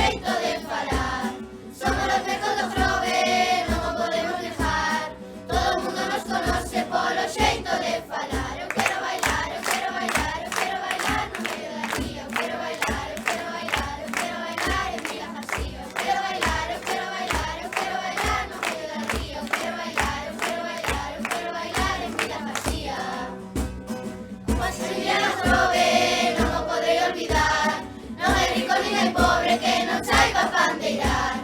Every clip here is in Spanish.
xeito de falar. Somos os mecos do Grove, non o podemos negar. Todo o mundo nos conoce polo xeito de falar. Eu quero bailar, eu quero bailar, eu quero bailar no medio da ría. Eu quero bailar, eu quero bailar, eu quero bailar en Vila Fasía. Eu quero bailar, eu quero bailar, eu quero bailar no medio da ría. Eu quero bailar, eu quero bailar, eu quero bailar en Vila Fasía. Pois un día no Grove, non o podrei olvidar. Non hai rico nin hai pobre que non saiba pandeirar.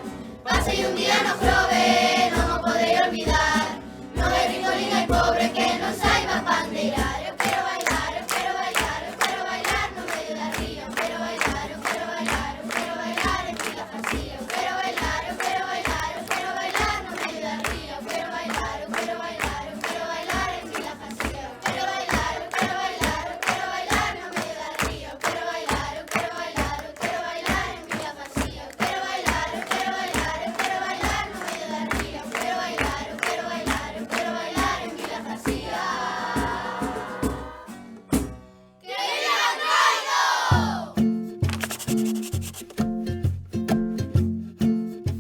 Pasei un día no Grove, non o podrei olvidar. Non hai rico nin hai pobre que non saiba pandeirar. Eu quero bailar, eu quero bailar, eu quero bailar no medio da ría. Eu quero bailar, eu quero bailar, eu quero bailar en Vila Fasía. Eu quero bailar, eu quero bailar, eu quero bailar no medio da ría. Eu quero bailar, eu quero bailar, eu quero bailar en Vila Fasía. Eu quero bailar, eu quero bailar, eu quero bailar no medio da ría. Eu quero bailar, eu quero bailar, eu quero bailar en Vila Fasía. Eu quero bailar, eu quero bailar, eu quero bailar no medio da ría. Eu quero bailar, eu quero bailar, eu quero bailar en Vila Fasía. ¡Que viva Troilo!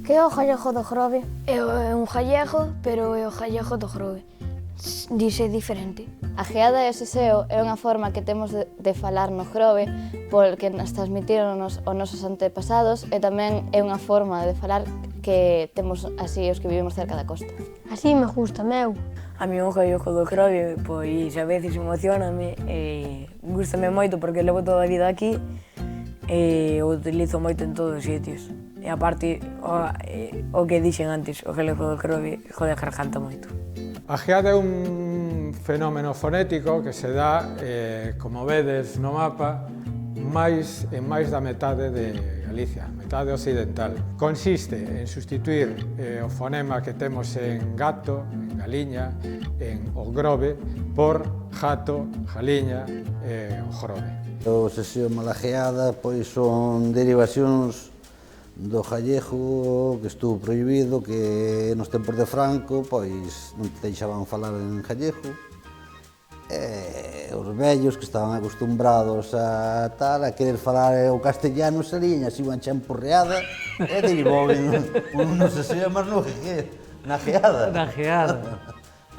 Que é o gallego do Grove? É un gallego, pero é o gallego do Grove. Dice diferente. A geada e o seseo é unha forma que temos de falar no Grove porque nos transmitiron os nosos antepasados e tamén é unha forma de falar que temos así os que vivimos cerca da costa. Así me gusta, meu. A mí o gallego do Grove, pois a veces emocioname e gústame moito porque levo toda a vida aquí e o utilizo moito en todos os sitios. E aparte, o que dixen antes, o gallego do Grove jode a garganta moito. A geada é un fenómeno fonético que se dá, como vedes no mapa, en máis da metade de Galicia, metade occidental. Consiste en sustituir o fonema que temos en gato, en galiña, en o grove, por jato, jaliña e o grove. O seseo e a geada pois son derivacións do gallego que estuvo prohibido, que nos tempos de Franco pois non te deixaban falar en gallego. Os vellos que estaban acostumbrados a querer falar o castellano salían así unha champurreada e derivouen no seseo, mas na geada. Na geada.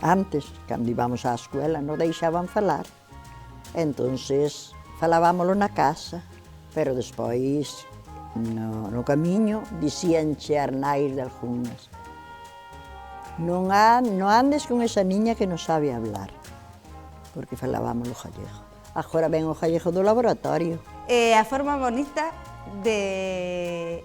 Antes, cando íbamos á escuela, non deixaban falar. Entonces, falábamolo na casa, pero despois, no camiño, dicíanche arnais de algunhas. Non andes con esa niña que non sabe hablar, porque falábamolo gallego. Agora ven o gallego do laboratorio. É a forma bonita de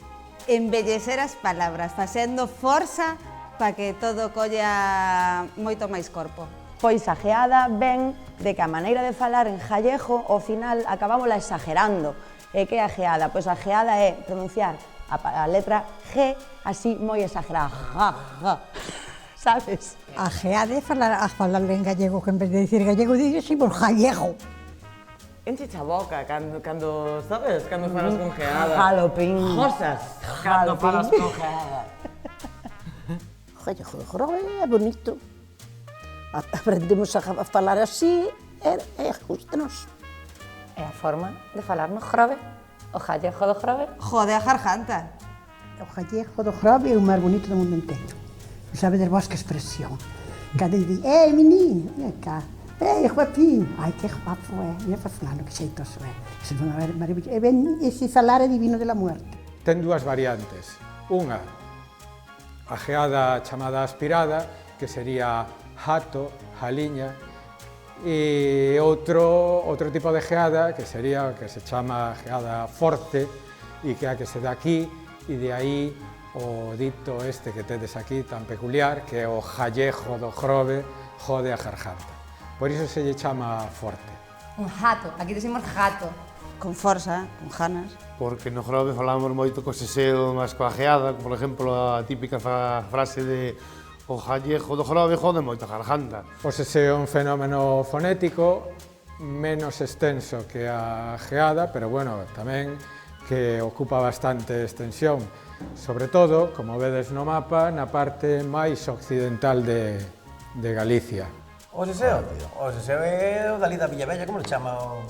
embellecer as palabras, facendo forza para que todo colla moito máis corpo. Pois a geada ven de que a maneira de falar en gallego, ao final, acabámola exagerando. E que é a geada? Pois a geada é pronunciar a letra G así moi exagerada. Sabes? A geada é falar en gallego, que en vez de dicir gallego, dicimos gallego. Enchecha a boca cando sabes, cando falas con geada. Jalopín. Josas, cando falas con geada. O gallego do Grove é bonito. Aprendemos a falar así e gustanos. É a forma de falar no Grove. O gallego do Grove. Jode a garganta. O gallego do Grove é o máis bonito do mundo inteiro. Non sabedes vos que expresión. Cada di, menino, vem cá. Guapinho. Ai, que guapo é. Mira para fulano, que xeitoso é. Isso non é maravilloso. Ese falar é divino de la muerte. Ten dúas variantes. Unha, a geada chamada aspirada, que sería jato, jaliña, e outro tipo de geada que sería que se chama geada forte e que é a que se dá aquí, e de aí o dito este que tedes aquí tan peculiar, que é o gallego do Grove jode a garganta. Por iso se lle chama forte. Un jato, aquí decimos jato. Con forza, con ganas. Porque no Grove falamos moito co seseo máis coa geada, por exemplo, a típica frase de o gallego do Grove jode moito a garganta. O seseo é un fenómeno fonético menos extenso que a geada, pero bueno, tamén que ocupa bastante extensión, sobre todo, como vedes no mapa, na parte máis occidental de Galicia. O seseo é o dali da Villavella, como le chama o...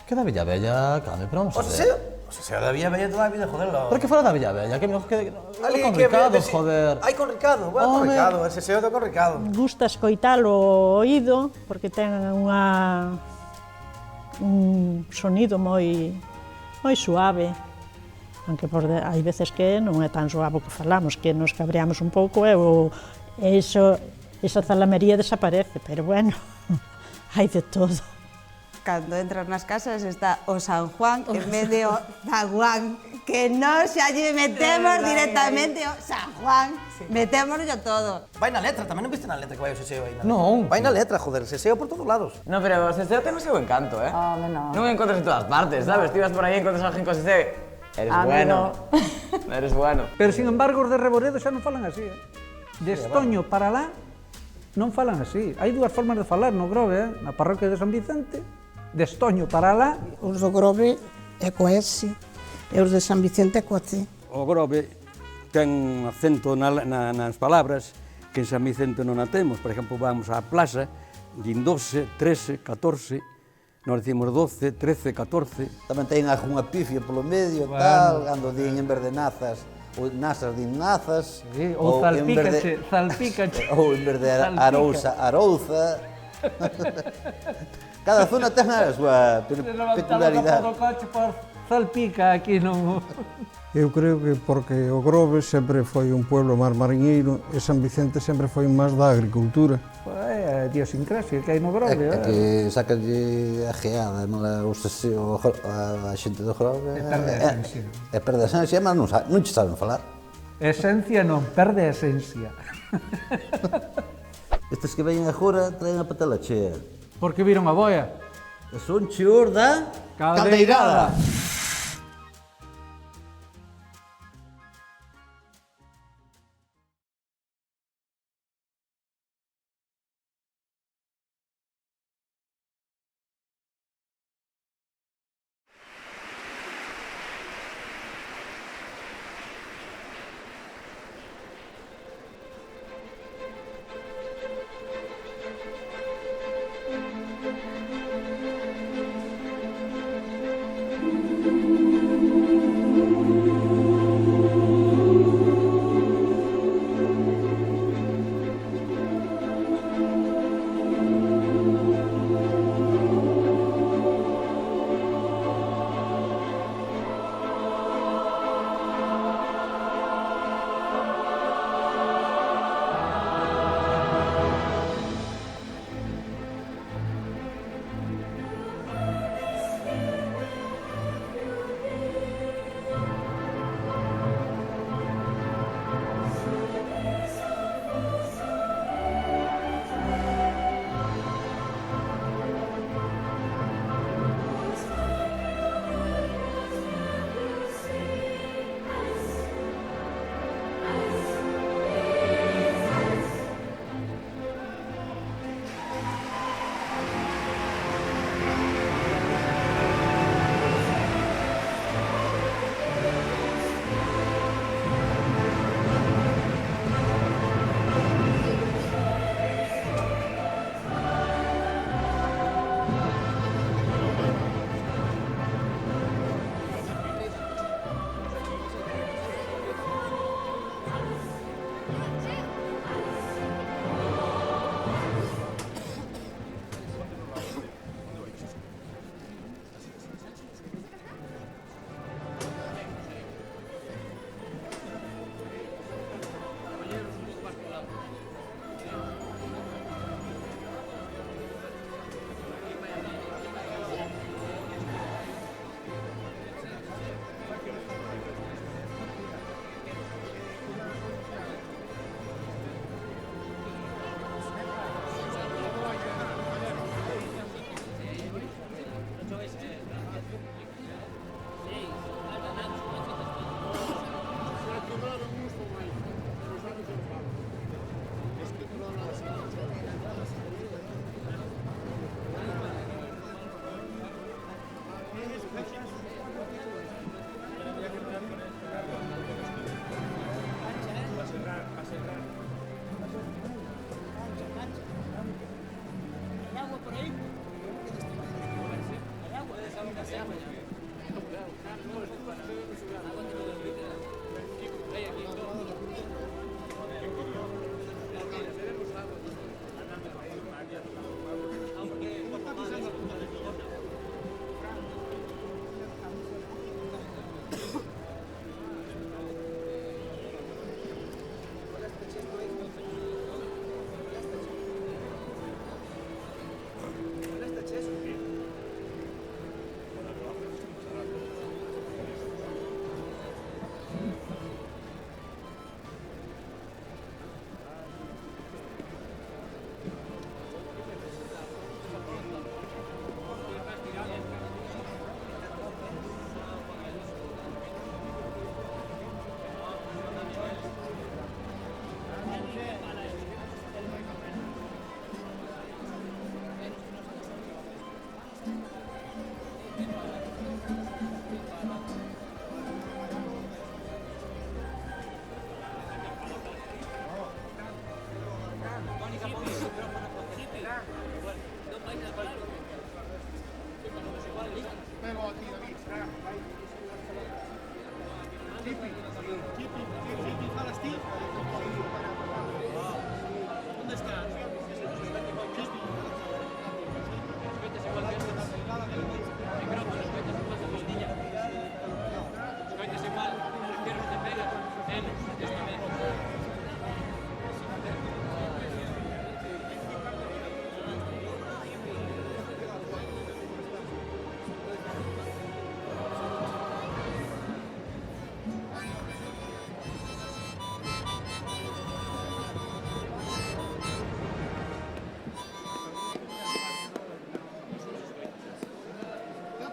Que da Villavella, Came, pero vamos a ver. O O Seseo da Villa Bella toda a vida, joder. Por que fora da Villa Bella? Que mellor que... Ali, con que Ricardo, ves- joder. Ai, con Ricardo, bueno, con Ricardo, el Seseo do con Ricardo. Gusta escoitalo o oído porque ten un sonido moi suave, aunque hai veces que non é tan suave o que falamos, que nos cabreamos un pouco e esa zalamería desaparece, pero bueno, hai de todo. Cando entras nas casas está o San Juan en vez de o Zaguán, que non xa lle metemos directamente o San Juan, metémoslo todo. Vai na letra, tamén non viste na letra que vai o Seseo aí na letra. Non. Vai na letra, joder, Seseo por todos lados. No, pero o Seseo ten o seu encanto, eh? No. Non o encontras en todas partes, sabes? Ti vas por aí e encontras a alguén con Seseo. Eres bueno. Eres bueno. Pero, sin embargo, os de Reboredo xa non falan así, De Estoño para lá non falan así. Hai dúas formas de falar no Grove, na parroquia de San Vicente, de Estoño para lá. Os do Grove é co S e os de San Vicente é co C. O Grove ten acento nas palabras que en San Vicente non a temos. Por exemplo, vamos á plaza, din 12, 13, 14, nós dicimos 12, 13, 14. Tamén ten algunha pifia polo medio, tal, cando din en vez de nazas, ou nazas din nazas. Sí, ou salpícache, salpícache. Ou en vez de arousa, arouza. Cada zona ten a súa peculiaridade. Do coche por salpica aquí non... Eu creo que porque o Grove sempre foi un pueblo máis mariñeiro e San Vicente sempre foi máis da agricultura. É a idiosincrasia que hai no Grove, É que sacalle a geada, non a xente do Grove. E perde a esencia. E perde a esencia, mas non che saben falar. Esencia non, perde a esencia. Estes que veñen agora traen a patela chea. Por que viron a boia? E son cheor da... Caldeirada.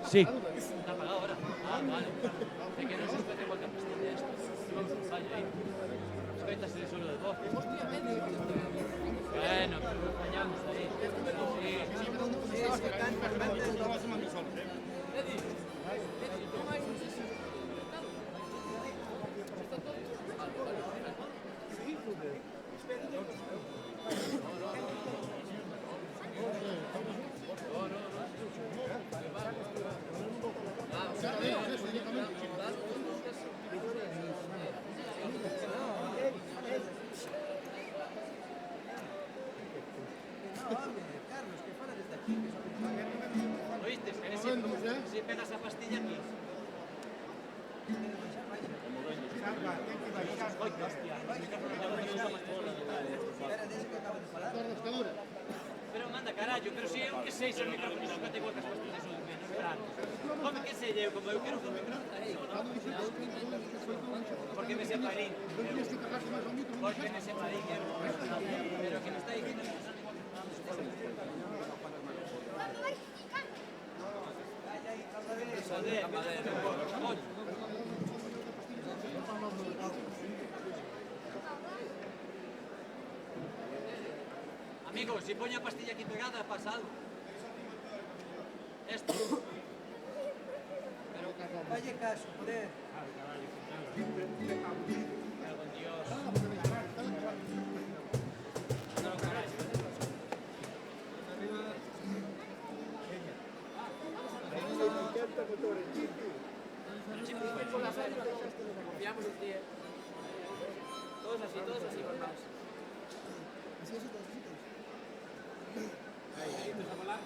Sí. Está apagado ahora. Ah, vale. É que non se escoite cualquier pastilla esto. Falla aí. Escoitase el solo de voz. Bueno, pero fallamos aí. Oíste, si pegas a pastilla aquí. Pero manda carallo, pero si eu que sei se o micrófono se escoita igual que as pastillas ou menos grandes. Home, que sei eu, como eu quero que o micrófono porque me separín. Porque me separín, pero que me está diciendo que son igual. Joder, coño. Amigo, si poño a pastilla aquí pegada, pasa algo. Esto. Pero Valle caso, joder. Cago en Dios. Confiamos en ti, todos así, hermanos. Así, todos. Ahí, pues a volar.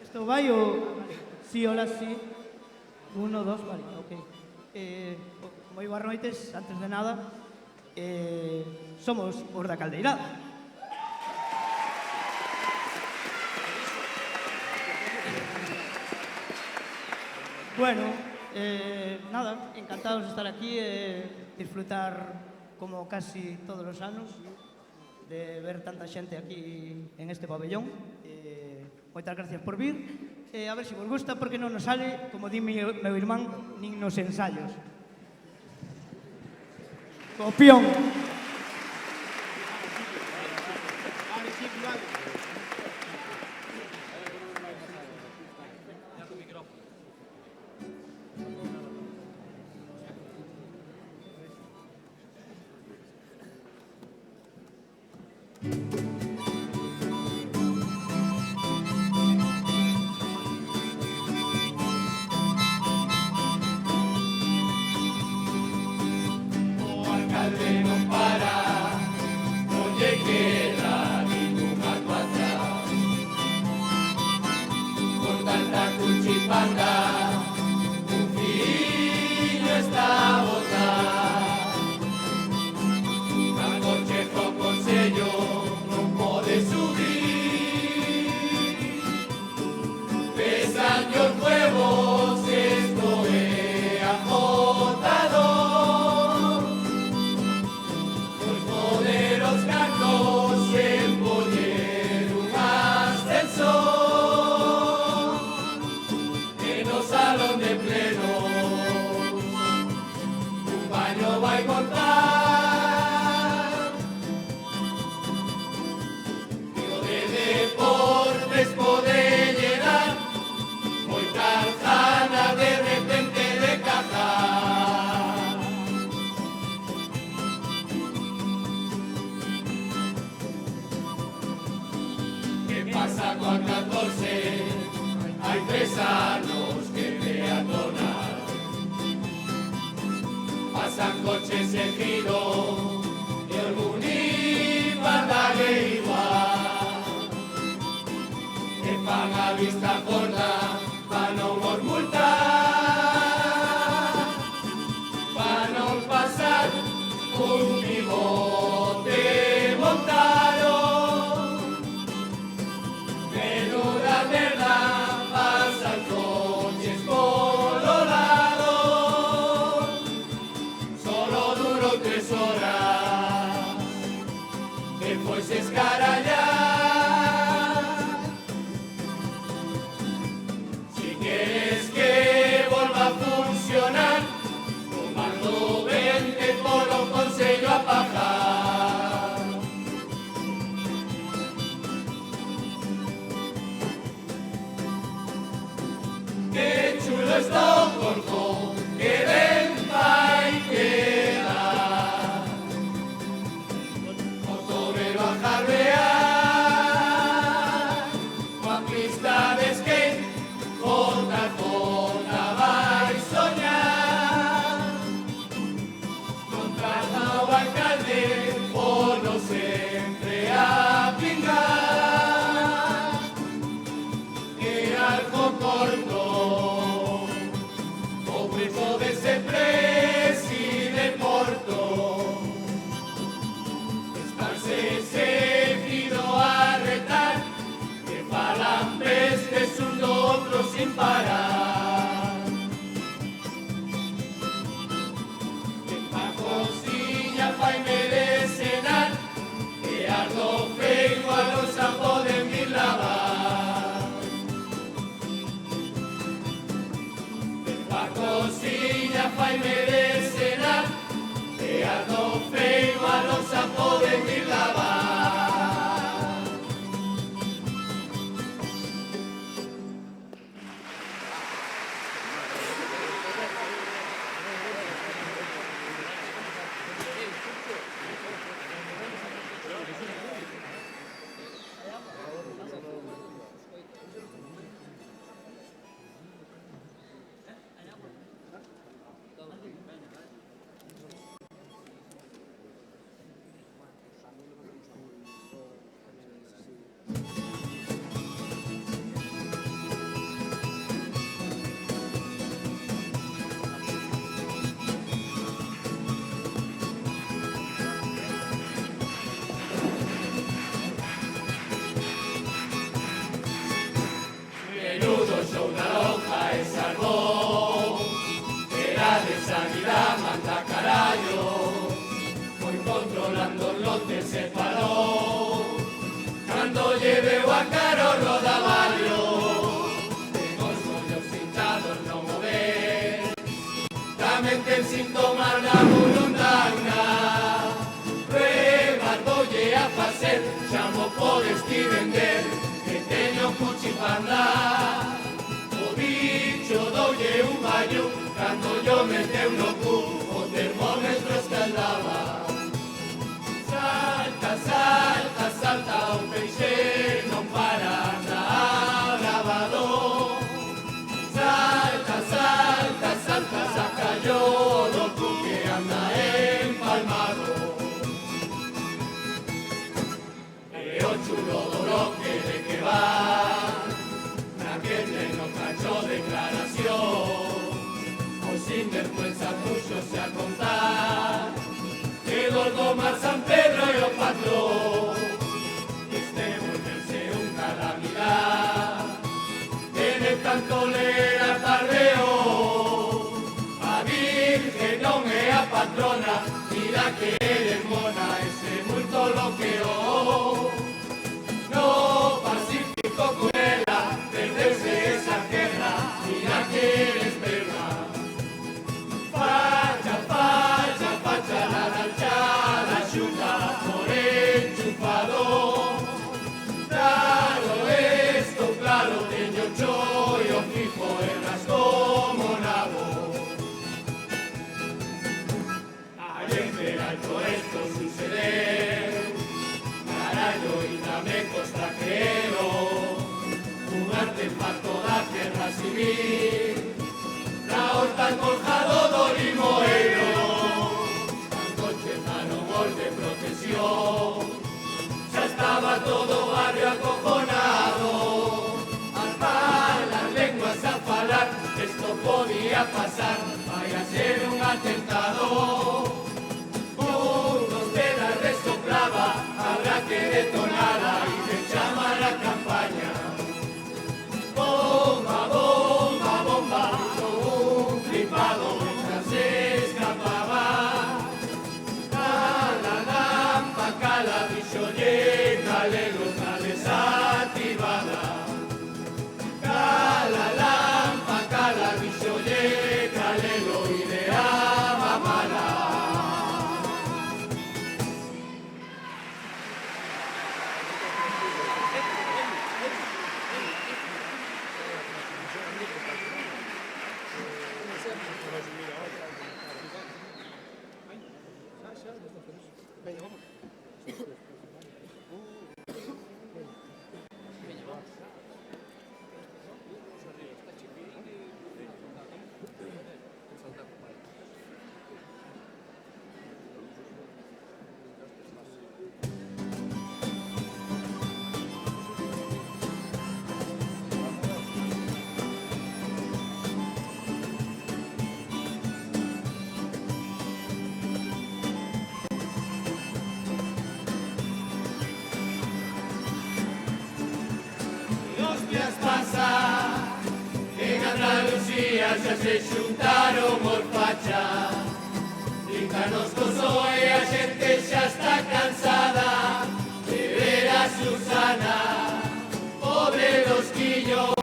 Esto vai o sí, hola, sí. 1, 2, vale, ok. Moi boas noites, antes de nada. Somos os da Caldeirada. Bueno, nada, encantados de estar aquí e disfrutar como casi todos os anos de ver tanta xente aquí en este pabellón. Moitas gracias por vir. A ver se vos gusta, porque non nos sale, como di meu irmán, nin nos ensayos. Copión. Alcalde no pasa coa 14, hai 3 anos que peatonar. Pasan coches seguidos e os municipal da Leiva que fan a vista gorda pa non os multar, pa non pasar un bigote montado. Menuda merda pasan coches polo lado, solo duró 3 horas, despois se escarallar. Si quieres que volva a funcionar, comando vente polo Consello a pagar. Que chulo está o corpo, que ben vai quedar. O torero a jarrear, coa pista de skate, conta vai soñar. Contrata o alcalde, polo sempre a pingar. Que algo corto, o preso de ser preside Porto. Estarse seguido a retar, que falan pestes un do outro sin parar. Que pa cociña faime desenar, que algo feito a non xa poden vir lavar. Que pa cociña faime desenar, que algo feito a non xa poden vir lavar. Menudo show da lonja e salvó, era de sanidad, manda carallo. Foi controlando os lotes se paró, cando lleveu a caro rodaballo. Ten os ollos hinchados non o ve, tamén ten síntomas da burundanga. Pruebas voulle a facer, xa mo podes ti vender, que teño cuchipanda. O bicho doulle un baño, cando yo meteu no cu, o termómetro escaldaba. Salta, salta, salta, o peixe non para na bravado. Salta, salta, salta, saca yo do cu que anda empalmado. E o chulo do bloque de que va, naquel no cacho declaración, o sinvergüenza puxose a contar, que Gorgoma, San Pedro e o patrón, este volverse un calamidad, tiene tanto ler a tardeo, a Virgen non é a patrona, mira que eres mona, ese multo lo que no Pacífico cruela, perderse esa guerra, mira que eres perra. Facha, facha, facha, la ranchada xunta por enchufado. Claro, esto, claro, teño chollo fijo en las como nabo. Ahí en Veralto esto sucede, revolución. Ya estaba todo barrio acojonado, al las lenguas a falar, esto podía pasar, vaya a ser un atentado. Unos de la resoplaba, habrá que detonarla y de llama la campaña. Bomba, bomba, bomba, un flipado mientras se escapaba. Cala, lampa, cala, bichoye, calelo, desactivada. Cala, lampa, cala, bichoye, calelo, idea mamala. Ya se xuntaron os fachas, brincanos co zoe, a xente xa está cansada de ver a Susana, pobre dos quillos.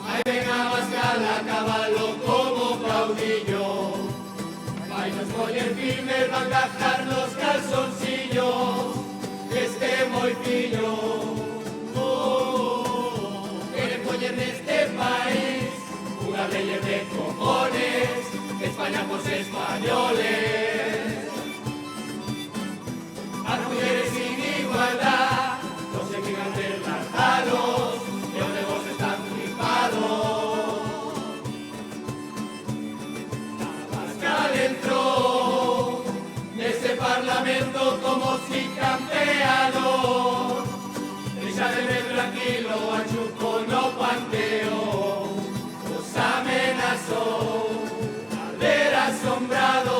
Aí ven a mascala a cabalo como caudillo, vai nos coller firmes, van gajar los calzoncillos, este moi pillo. Queren coller neste país una leyes de cojones, España por españoles. A mujeres sin igualdad, no se quieran ser lanzados, y los negocios están flipados. Abascal entró en ese parlamento como si campeador, risa de ver tranquilo, a Chuco no panteo. Amenazó al ver asombrado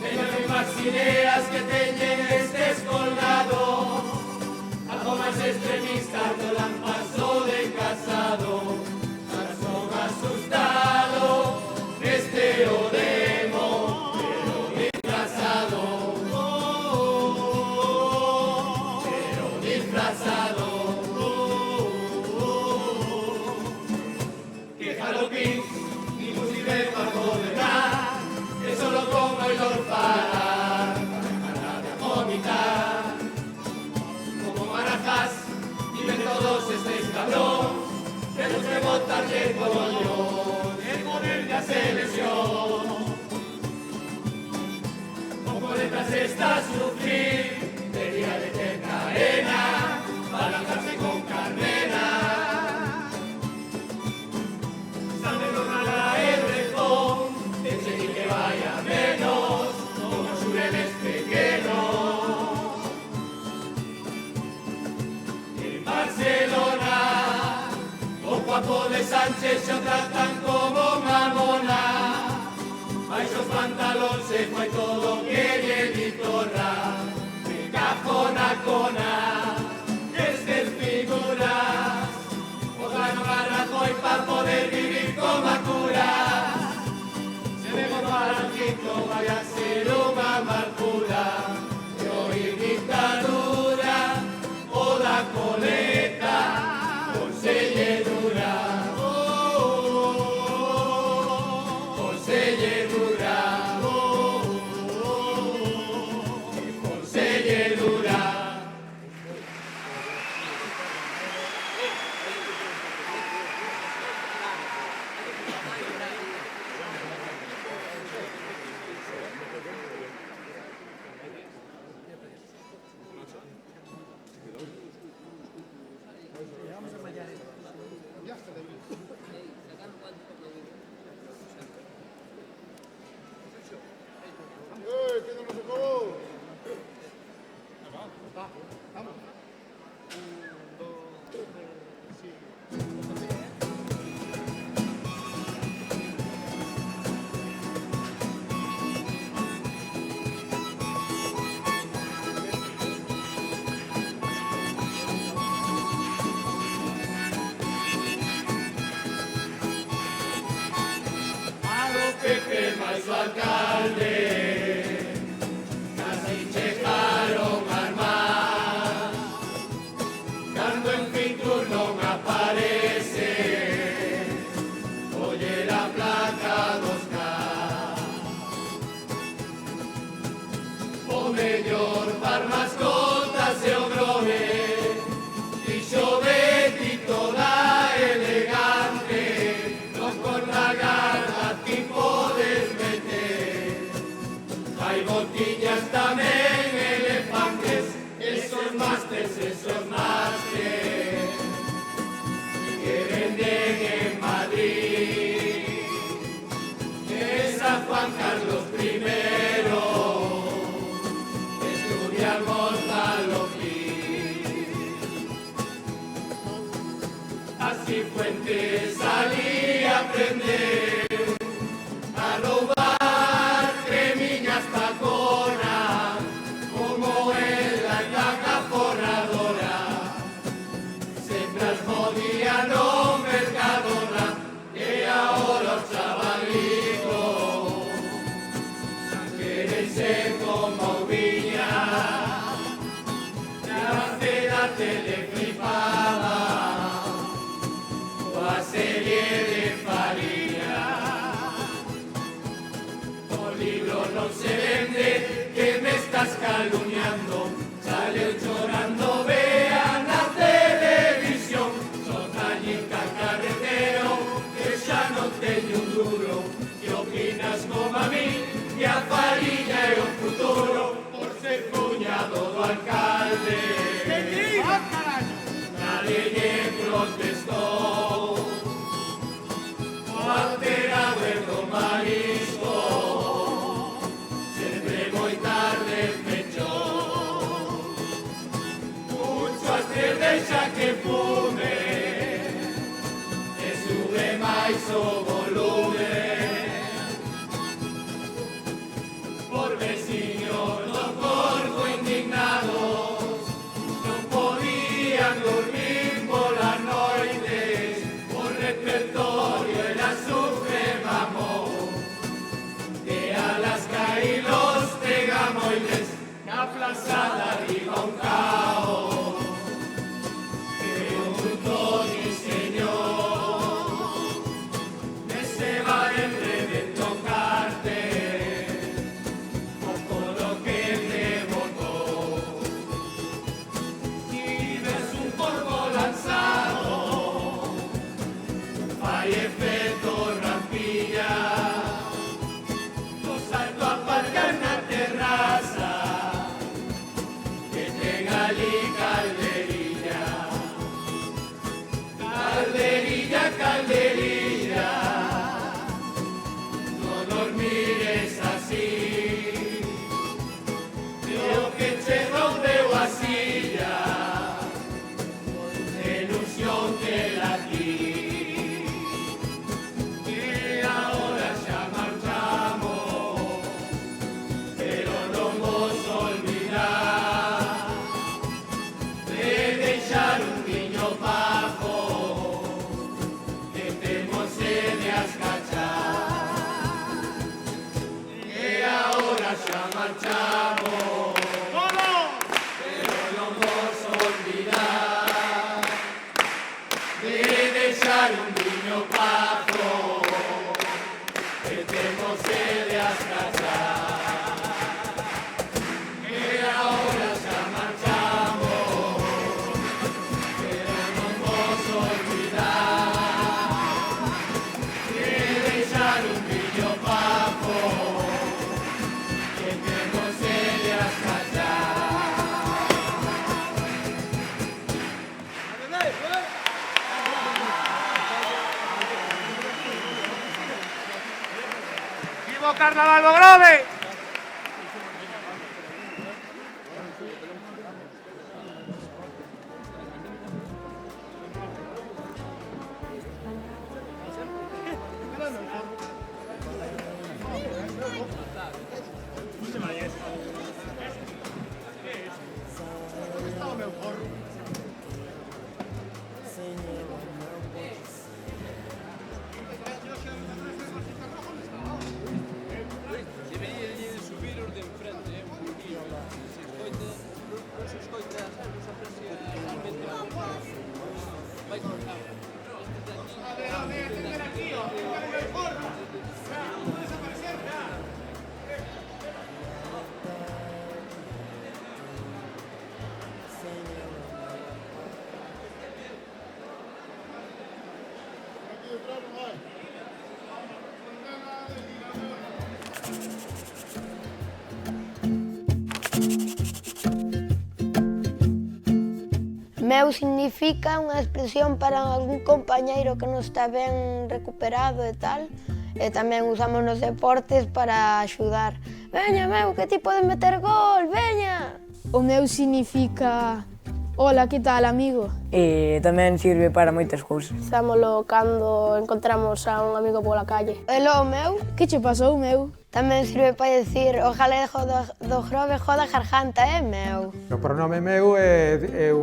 de las mismas ideas que teñen estes colgados. Algo más extremista no la pasó de casado, son asustado este odemo, pero disfrazado, pero disfrazado. Como Maracás, viven todos estéis cabrón, tenemos que votarle coño, el poder de selección. Como letras está a sufrir, debería de tener cadena, para lanzarse con Carmena. Sale nada el rejón, enseñe que vaya menos, como sureles pequeños. Barcelona, o guapo de Sánchez se tratan como mamona. A esos pantalones se fue todo quiere editorra, de cajona cona, desde figuras. Ojalá no Rajoy para poder vivir como cura. Se ve como Aranquito vaya a ser una amargura, de oír dictadura. La coleta con selledura, con selledura. mellor par mascotas e o grove. Dixo Betty toda elegante, non con la garda ti podes meter. Hai botiñas tamén elefantes, esos másters que venden en Madrid. Esa Juan Carlos I estudiamos Malofí. Así Fuentes salí a aprender a roubar cremiñas tacona, como en la caja forradora. Sempre as modía no Mercadona, e ahora os chavalicos queren ser como Viña. Na cena tele flipaba coa serie de Fariña. O libro non se vende, que me estás calumniando. Saleu chorando, vea na televisión. Son tallica carretero, que xa non teño un duro. Que opinas como a mí, que a Fariña é o futuro, por ser cuñado do alcalde. Nadie lle protestou, o alterado é do marisco, sempre moi tarde pechou. Mucho as deixa que fume, e sube máis o volume. Por veciños do corpo indignados, non podían dormir polas noites. O repertorio era suprema amor, de Alaska y los Tegamoides, na plaza de arriba un caos, que un Tony señor, ese va en breve tocarte, por lo que te votó. Si ves un polvo lanzado, hay efecto rampilla, lo salto a aparcar na terraza, que tenga ali calderilla. Calderilla, calderilla, no nos mires así, creo que che rompeu a silla, ilusión que la di, que ahora xa marchamos, pero non vos olvidar de deixar un niño bajo, que temos sede as cachar, que ahora xa marchamos, pero non vos olvidar de deixar un niño pazo, que temos sede as cachar, que ahora xa marchamos, pero non vos olvidar de deixar un niño pazo, que temos sede as cachar. ¡Viva o Carnaval do Grove! Meu significa unha expresión para algún compañeiro que non está ben recuperado e tal, e tamén usamos nos deportes para axudar. Veña, meu, que ti podes meter gol, veña! O meu significa hola, que tal, amigo? E tamén sirve para moitas cousas. Usámolo cando encontramos a un amigo pola calle. Elo, meu? Que che pasou, meu? Tamén sirve para dicir o jalejo do grove joda garganta, meu? O pronome meu é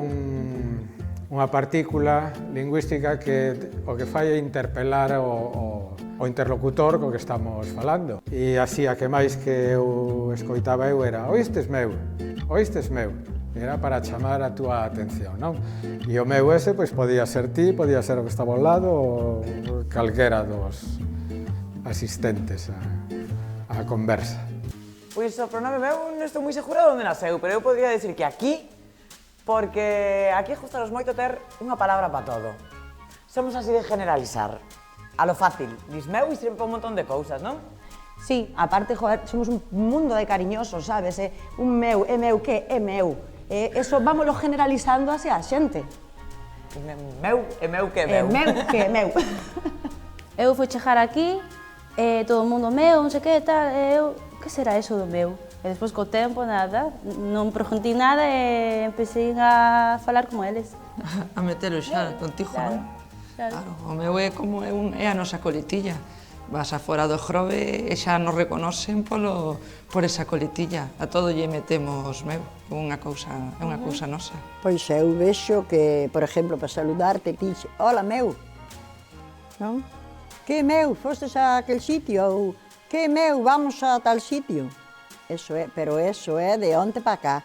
unha partícula lingüística que o que fai é interpelar o interlocutor co que estamos falando. E así a que máis que eu escoitaba eu era oístes meu, oístes meu. Era para chamar a túa atención, non? E o meu ese, pois, podía ser ti, podía ser o que estaba ao lado ou calquera dos asistentes á conversa. Pois o pronome meu non estou moi segura de onde nasceu, pero eu podría dicir que aquí, porque aquí gustanos moito ter unha palabra para todo. Somos así de generalizar. A lo fácil, dis meu e sirve para un montón de cousas, non? Sí, aparte, joder, somos un mundo de cariñosos, sabes? Un meu, é meu, que é meu. Eso vámoslo generalizando así a xente. Meu, é meu, que é meu. É meu, que é meu. Eu fui chegar aquí, todo o mundo meu, non sei que, tal, eu, que será eso do meu? E despois, co tempo, nada, non preguntei nada e empecé a falar como eles. A metelo xa, contigo, non? Claro, o meu é como é a nosa coletilla. Vas afora do Grove e xa nos reconocen por esa coletilla. A todo lle metemos meu, é unha cousa nosa. Pois eu vexo que, por exemplo, para saludarte, ti dixe, hola, meu, non? Que meu, fostes a aquel sitio, ou que meu, vamos a tal sitio. Eso é, pero eso é de onte para cá.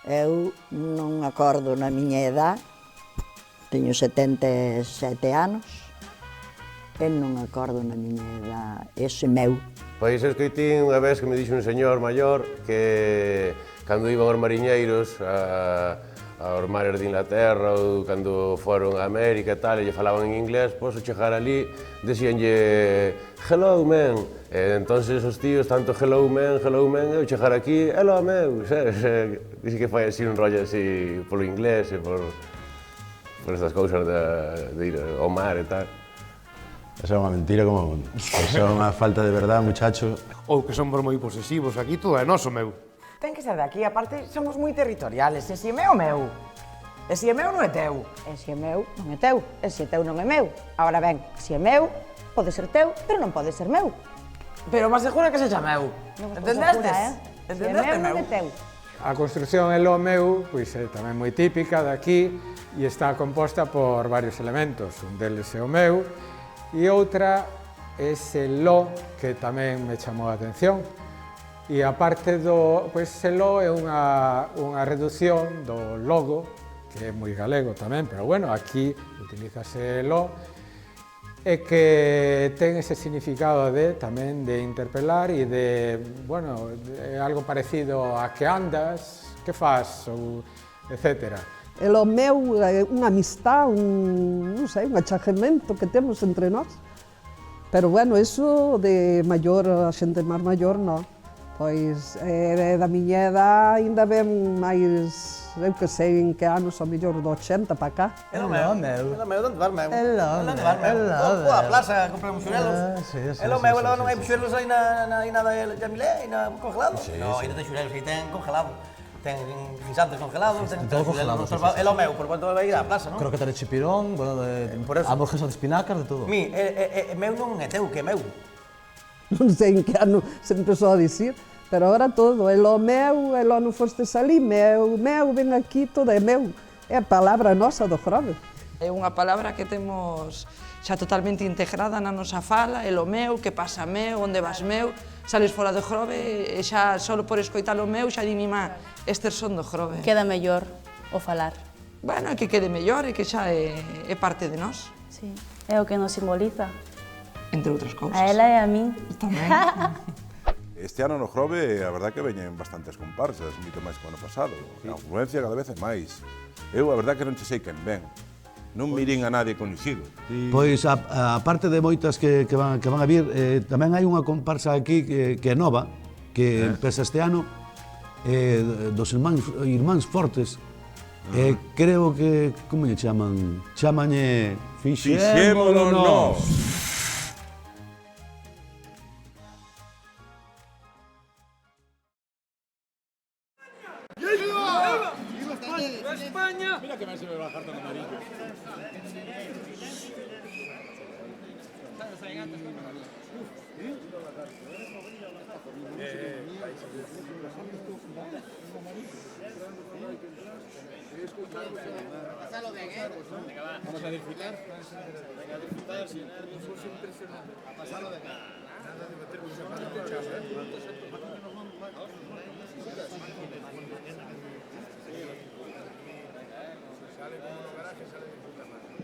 Eu non acordo na miña edad, teño 77 anos, e non acordo na miña edad, ese meu. Pois escoitín unha vez que me dixo un señor maior que cando iban os mariñeiros aos mares de Inglaterra ou cando foron a América e tal, e lle falaban en inglés, pois ao chegar ali dicíanlle hello man, e entonces os tíos tanto hello man, e ao chegar aquí, hello meu, sabes? Dice que fai así un rollo así polo inglés e por estas cousas de ir ao mar e tal. Esa é unha mentira como o mundo. Esa é unha falta de verdade, muchacho. Ou que somos moi posesivos, aquí todo é noso, meu. Ten que ser de aquí, aparte somos moi territoriales, e si é meu, meu. E si é meu non é teu. E si é meu, non é teu. E si é teu, non é meu. Agora ben, si é meu, pode ser teu, pero non pode ser meu. Pero máis segura que sexa meu. Entendestes? Entendeste, meu? Non é teu. A construción elo meu, pois é tamén moi típica daqui e está composta por varios elementos. Un deles é o meu e outra é ese lo que tamén me chamou a atención. E a parte do, pois, ese lo é unha reducción do logo, que é moi galego tamén, pero bueno, aquí utilízase lo, e que ten ese significado tamén de interpelar e de, bueno, de algo parecido a que andas, que faz, ou etcétera. O meu é unha amistad, non sei, un achagamento que temos entre nós. Pero, bueno, iso de maior, a xente máis maior, non. Pois, da miña edad, ainda ben máis, eu que sei en que anos, ao mellor do 80 para cá. É o meu, onde vas, meu? Onde vas, meu? Vou á plaza a comprar uns xurelos. É o meu, non hai xurelos aí na de Amilé, aí na congelado? Non, aí non ten xurelos, aí ten congelado. Ten guisantes congelados, ten todo congelado. É o meu, por cuanto vai ir á plaza, non? Croquetas de chipirón, bueno, hamburguesas de espinacas, de todo. Mi, meu non é teu, que é meu. Non sei en que ano se empezou a dicir, pero agora todo, é o meu, é o non fostes ali, meu, ven aquí, todo é meu. É a palabra nosa do Grove. É unha palabra que temos xa totalmente integrada na nosa fala, é o meu, que pasa meu, onde vas meu, sales fora do Grove e xa só por escoitar o meu xa di mi má, estes son do Grove. Queda mellor o falar. Bueno, é que quede mellor e que xa é parte de nós. Sí, é o que nos simboliza. Entre outras cousas. A ela e a min. Tamén. Este ano no Grove, a verdad que veñen bastantes comparsas, moito máis que o ano pasado. A afluencia cada vez é máis. Eu, a verdad que non che sei quen ven. non miren a nadie coñecido. Pois, a parte de moitas que van a vir, tamén hai unha comparsa aquí que é nova, que empeza este ano, dos irmáns Fortes. Creo que, como lle chaman? Chamañe Fixémolo Nós. ¡Viva España! Mira que me se me va a bajar tan amarillo. Vamos a disfrutar. Venga, a disfrutar sin nervios, impresionante. A pasarlo de acá. Nada de meter mucho más en el chavo, Sale como unos garajes, sale de puta madre.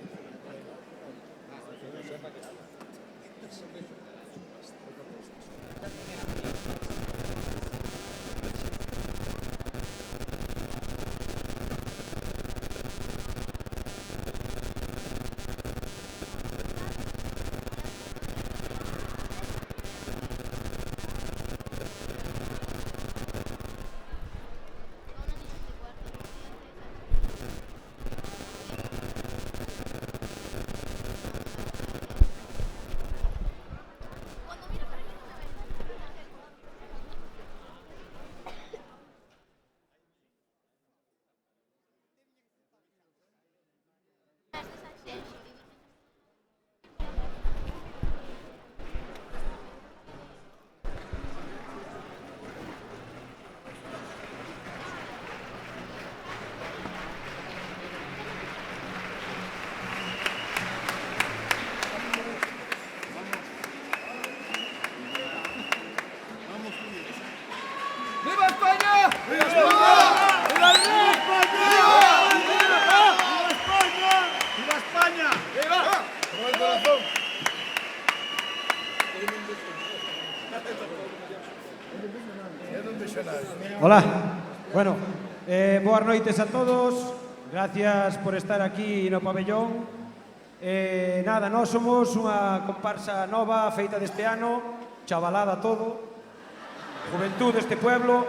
¡Viva España! ¡Viva España! ¡Viva España! ¡Viva España! ¡Viva! ¡Con el corazón! Hola, bueno, boas noites a todos, gracias por estar aquí no pabellón. Nada, nós somos unha comparsa nova feita deste ano, chavalada todo, juventud deste pueblo,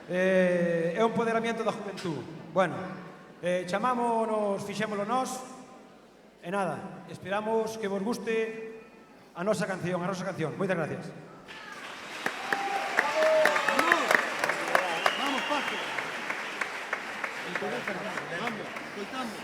é un empoderamiento da juventud. Bueno, chamámonos, fixémolo nós, e nada, esperamos que vos guste a nosa canción, Moitas gracias. Vamos, Paco. Vamos, escoitamos.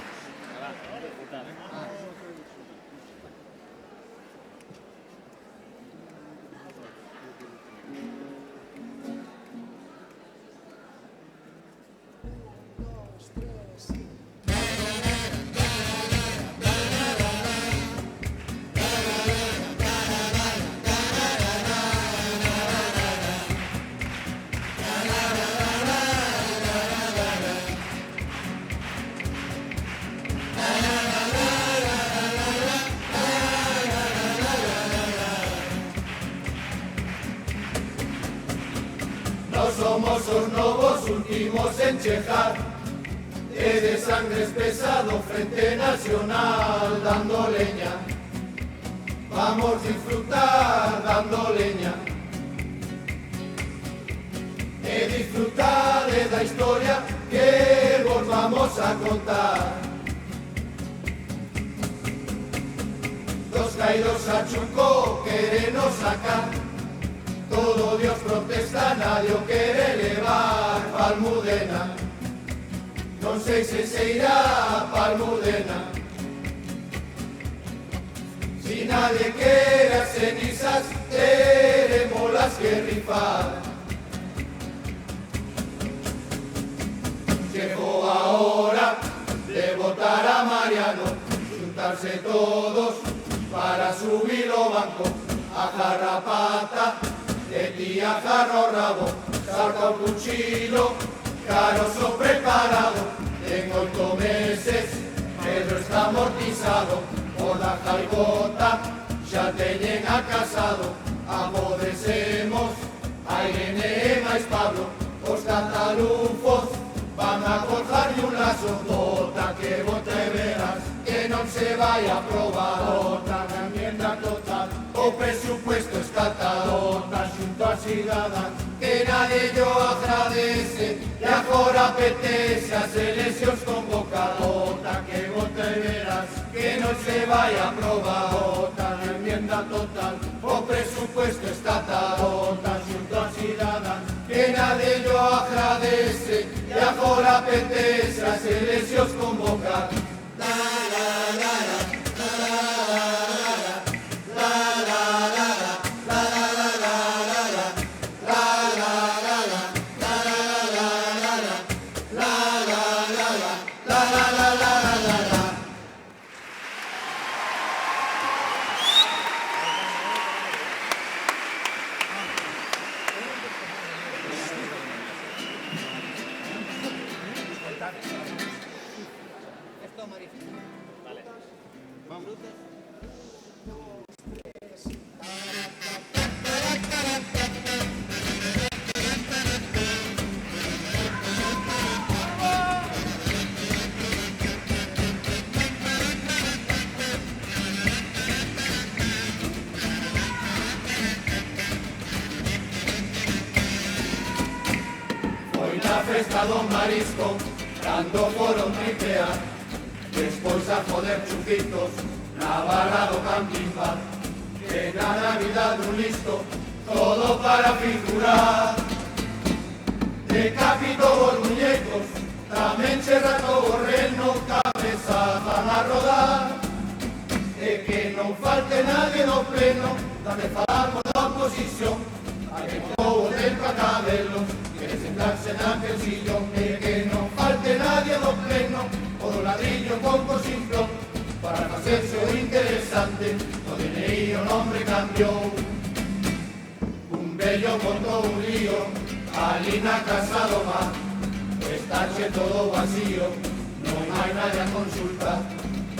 Somos os novos últimos en chejar, e de sangre espesado Frente Nacional dando leña. Vamos disfrutar dando leña e disfrutar da historia que vos vamos a contar. Dos caídos a Chuco querenos sacar, todo Dios protesta, nadie o quere levar Palmudena. Non sei se irá a Palmudena. Si nadie quere as cenizas, teremos que rifar. Llegó a hora de votar a Mariano, juntarse todos para subir o banco, a jarrapata, de tía jarro rabo, salta un cuchillo, carozo preparado, en 8 meses, Pedro está amortizado, por la jaibota, ya teñen a casado, apodrecemos, a Irene e máis Pablo, os catalufos, van a cortar un lazo, bota que bote verás. non se vai a aprobar. Vota na enmienda total, o presupuesto estatal. Vota xunto a cidadáns, que nadie yo agradece, e agora apetece as eleccións convocar. Vota que vota e verás que non se vai a aprobar. Vota na enmienda total, o presupuesto estatal. Vota xunto a cidadáns, que nadie yo agradece, e agora apetece as eleccións convocar. La la la la, la la la la, la la la la, la la la la, la la la la, la la la la, la la la la, la la la la la. Foi na festa do marisco, cando foron tripear, despois a joder chupitos na barra do camping bar. Que na Navidad un listo, todo para figurar. Decapito os muñecos, tamén se rato o reno, cabeza van a rodar. E que non falte nadie no pleno, tamén falamos da oposición. A que todo del cacabelos, que sentarse naquel sillón. E que non falte nadie no pleno, o do ladrillo con cosición. Para facerse o interesante, o DNI o nombre cambiou. Un vello montou un lío, ali na casa do mar. Estáche todo vacío, non hai nadie a consultar.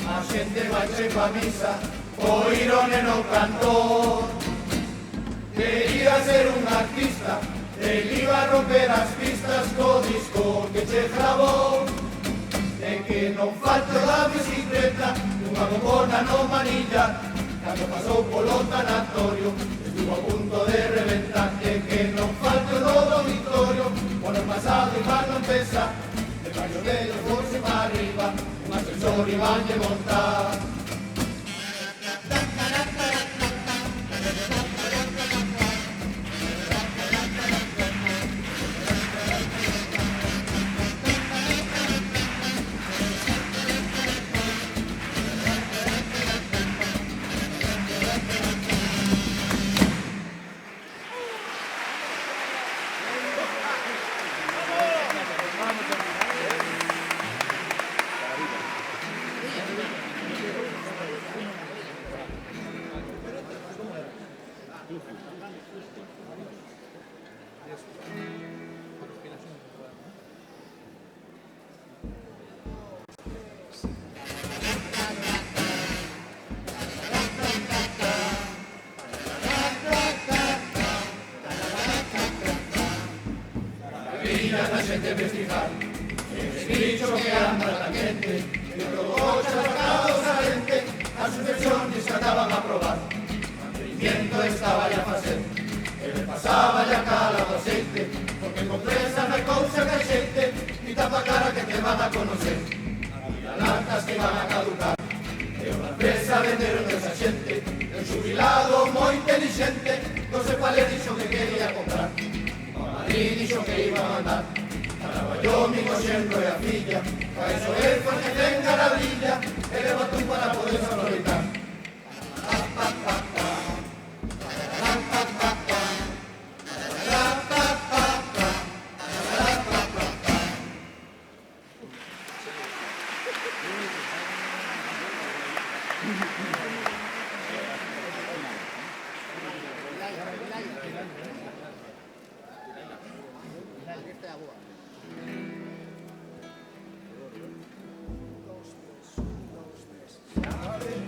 A xente vaiche pa misa, oíron e non cantor. Quería ser un artista, el iba a romper as pistas co disco que che grabou. E que non falte da bicicleta, unha bombona no manilla. Cando pasou polo tanatorio, estuvo a punto de reventar. E que non falte o do Victorio, o no pasado igual non pesa. De varios dedos forse para arriba, un ascensor iban de montar. Villa da xente vestijar, ese bicho que anda tan quente, que provocou charracados a lente, a sucesión descataban a probar. Mantenimiento estaba ya a facer, e le pasaba ya cala do aceite, porque con presa non hai cousa que a xente, ni tapa cara que te van a conocer. Había latas que van a caducar, e unha empresa venderon esa xente, un xubilado moi inteligente, non sei cual dixo que quería comprar. Madrid dixo que iba a mandar, traballou mi xenro e a filla, pa eso el foi que tenga la brilla, e le botou para poder aproveitar.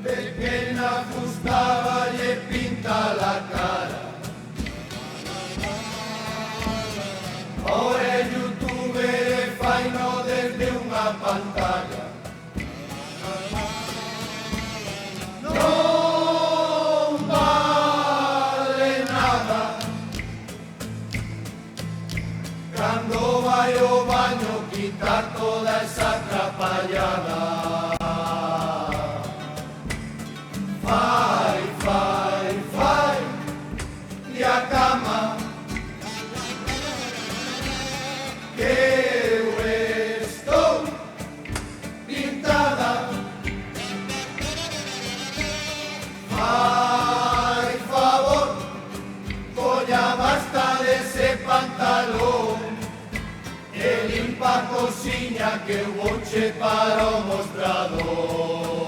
Pequeña gustaba y pinta la cara. Ahora el youtuber faino desde una pantalla. xuntar toda esa atrapallada. Fai, fai, fai, e a cama que eu estou pintada. Fai favor, colla basta dese pantalón e limpa a cociña que eu vouche para o mostrador.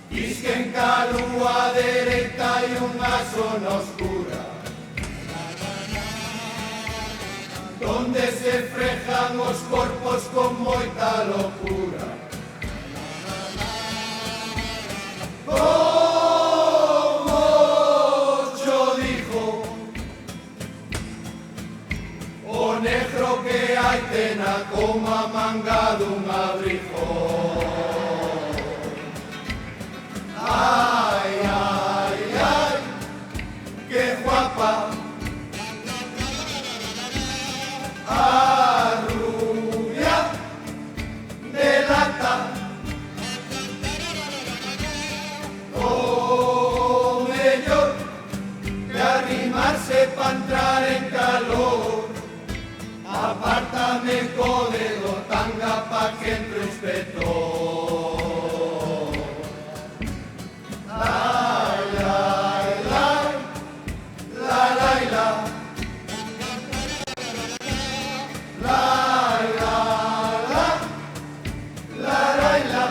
Isquen ca lúa dereita e unha zona oscura donde se frejan os corpos con moita locura. Como xo dijo o negro que hai tena como a manga dun abrigo. Ay, ay, ay, qué guapa a rubia de lata. O mellor que arrimarse pa entrar en calor. Apártame co dedo tanga pa que entre un petor. Lai, lai, lai, la, lai, la. Lai, la, la, la, lai, la.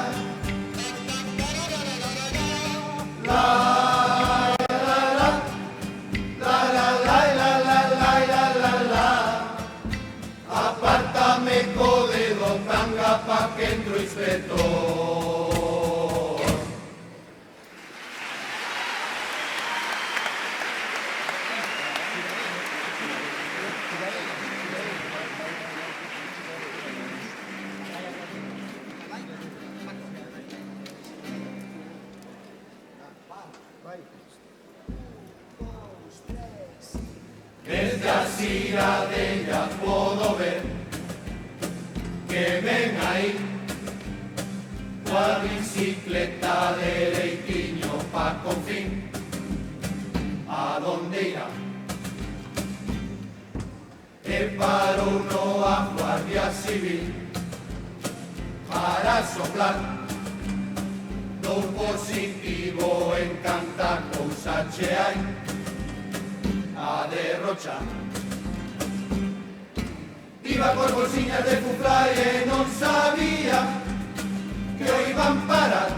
Lai, la, la, la, la, lai, la, la, lai, la, la, la. Apártame co dedo tanga pa que entro inspector. Desde a ciradella podo ver que ven aí coa bicicleta dereitiño pa Confín. A donde irá? E parou no a Guardia Civil para soplar do positivo en canta cousa che hai a derrochar. Iba por bolsiñas de fuflai e non sabía que o iban parar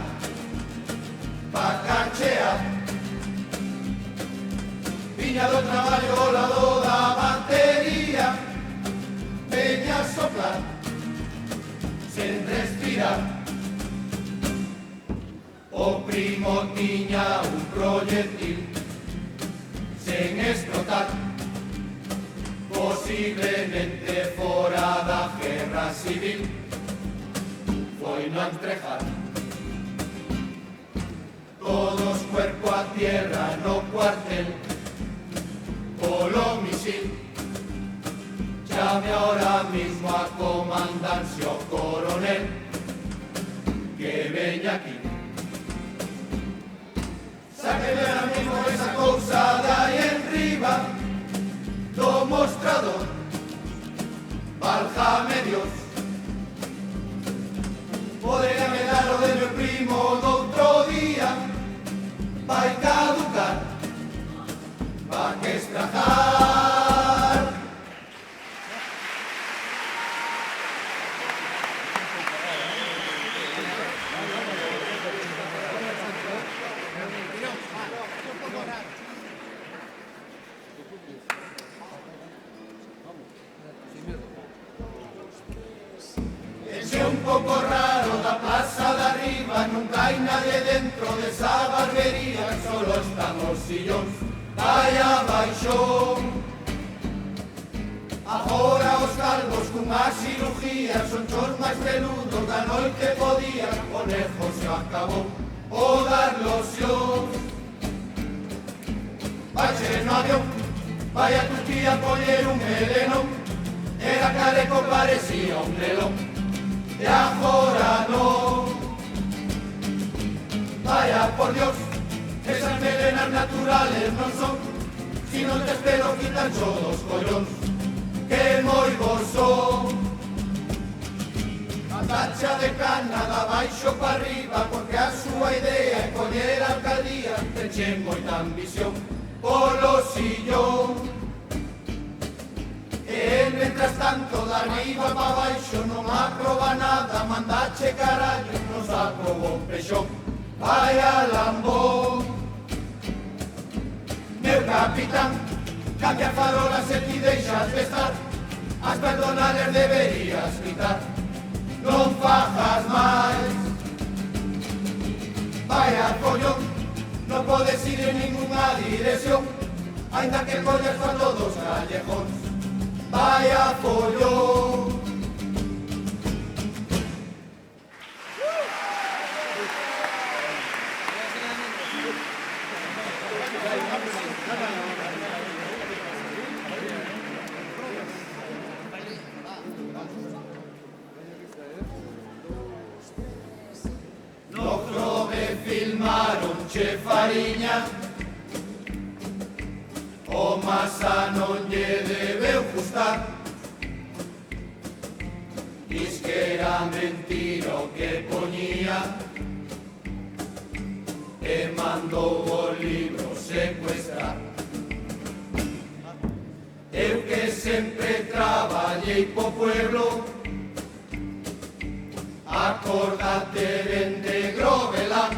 pa canchear. Viña do traballo ao lado da batería, veña a soplar sen respirar. O primo tiña un proyectil sen explotar, posiblemente fora da guerra civil, foi no entrejar. Todos cuerpo a tierra no cuartel, polo misil. Llame ahora mismo a comandancia o coronel que veña aquí. Sáqueme ahora mismo esa cousa de aí enriba do mostrador. Válgame Dios, podería me dar o de meu primo do outro día. Vai caducar, va que estrajar. Un poco raro da plaza de arriba, nunca hay nadie dentro de esa barbería, solo están los sillones, vaya baixón. Agora os calvos cunha cirugía son chos máis peludos da noite podía, conejo se acabou o dar loción. Vai no avión, vai a Turquía coller un meleno, era seco parecía un melón, e agora non. Vaya por Dios, esas melenas naturales non son, si non te espero quitan xo dos collóns, que moi vos son. A tacha de cana da baixo pa arriba, porque a súa idea é coller a alcaldía, teñen moita ambición polo sillón. E mientras tanto, da arriba pa baixo non aproba nada, mandache carallo, nos aprobou peixón. Vai a lambón. Meu capitán, cambia farolas e ti deixas de estar, as perdonales deberías gritar, non fajas máis. Vai a collón, non podes ir en ninguna dirección, ainda que collas pa todos callejóns. Vai a follón. No Grove filmaronche Fariña, o masa non lle debeu gustar. Dis que era mentira o que poñía, e mandou o libro secuestrar. Eu que sempre traballei po pueblo, acórdate ben de Grovelán.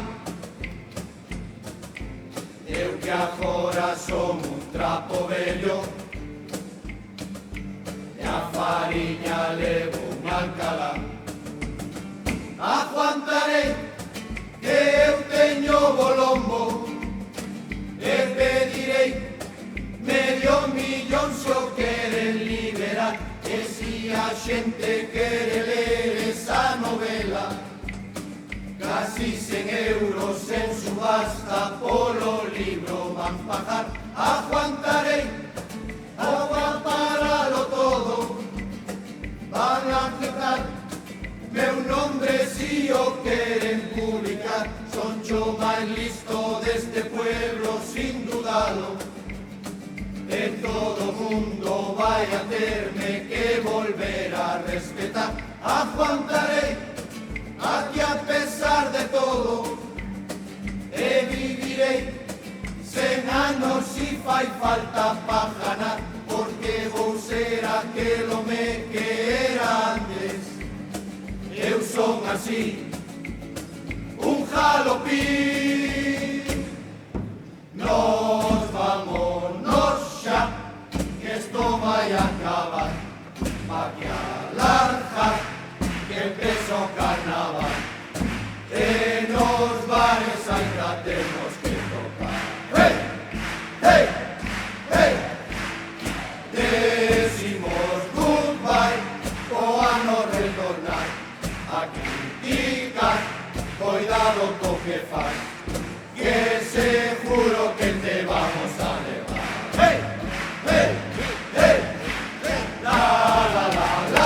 Eu que agora son un trapo vello, e a Fariña levo un Alcalá. Aguantarei que eu teño bolombo, e pedirei medio millón se o queren liberar. E si a xente quere ler esa novela, casi 100 euros en subasta polo libro van pagar. Aguantarei, aguantaralo todo, van a quitar meu nombre si o queren publicar. Son yo máis listo deste pueblo sin dudalo, e todo mundo vai a terme que volver a respetar. Aguantarei aquí a pesar de todo, e vivirei 100 anos si fai falta pa ganar, porque vou ser aquel home que era antes. Eu son así, un jalopín. Nos vámonos xa, que esto vai a acabar, pa que alargar, que empezó carnaval, e nos bares ainda temos que tocar. Hey, hey, hey, decimos goodbye, o ano retornar, a criticar, cuidado co que faz, que seguro que te vamos a levar. Hey, hey, hey, la la la la.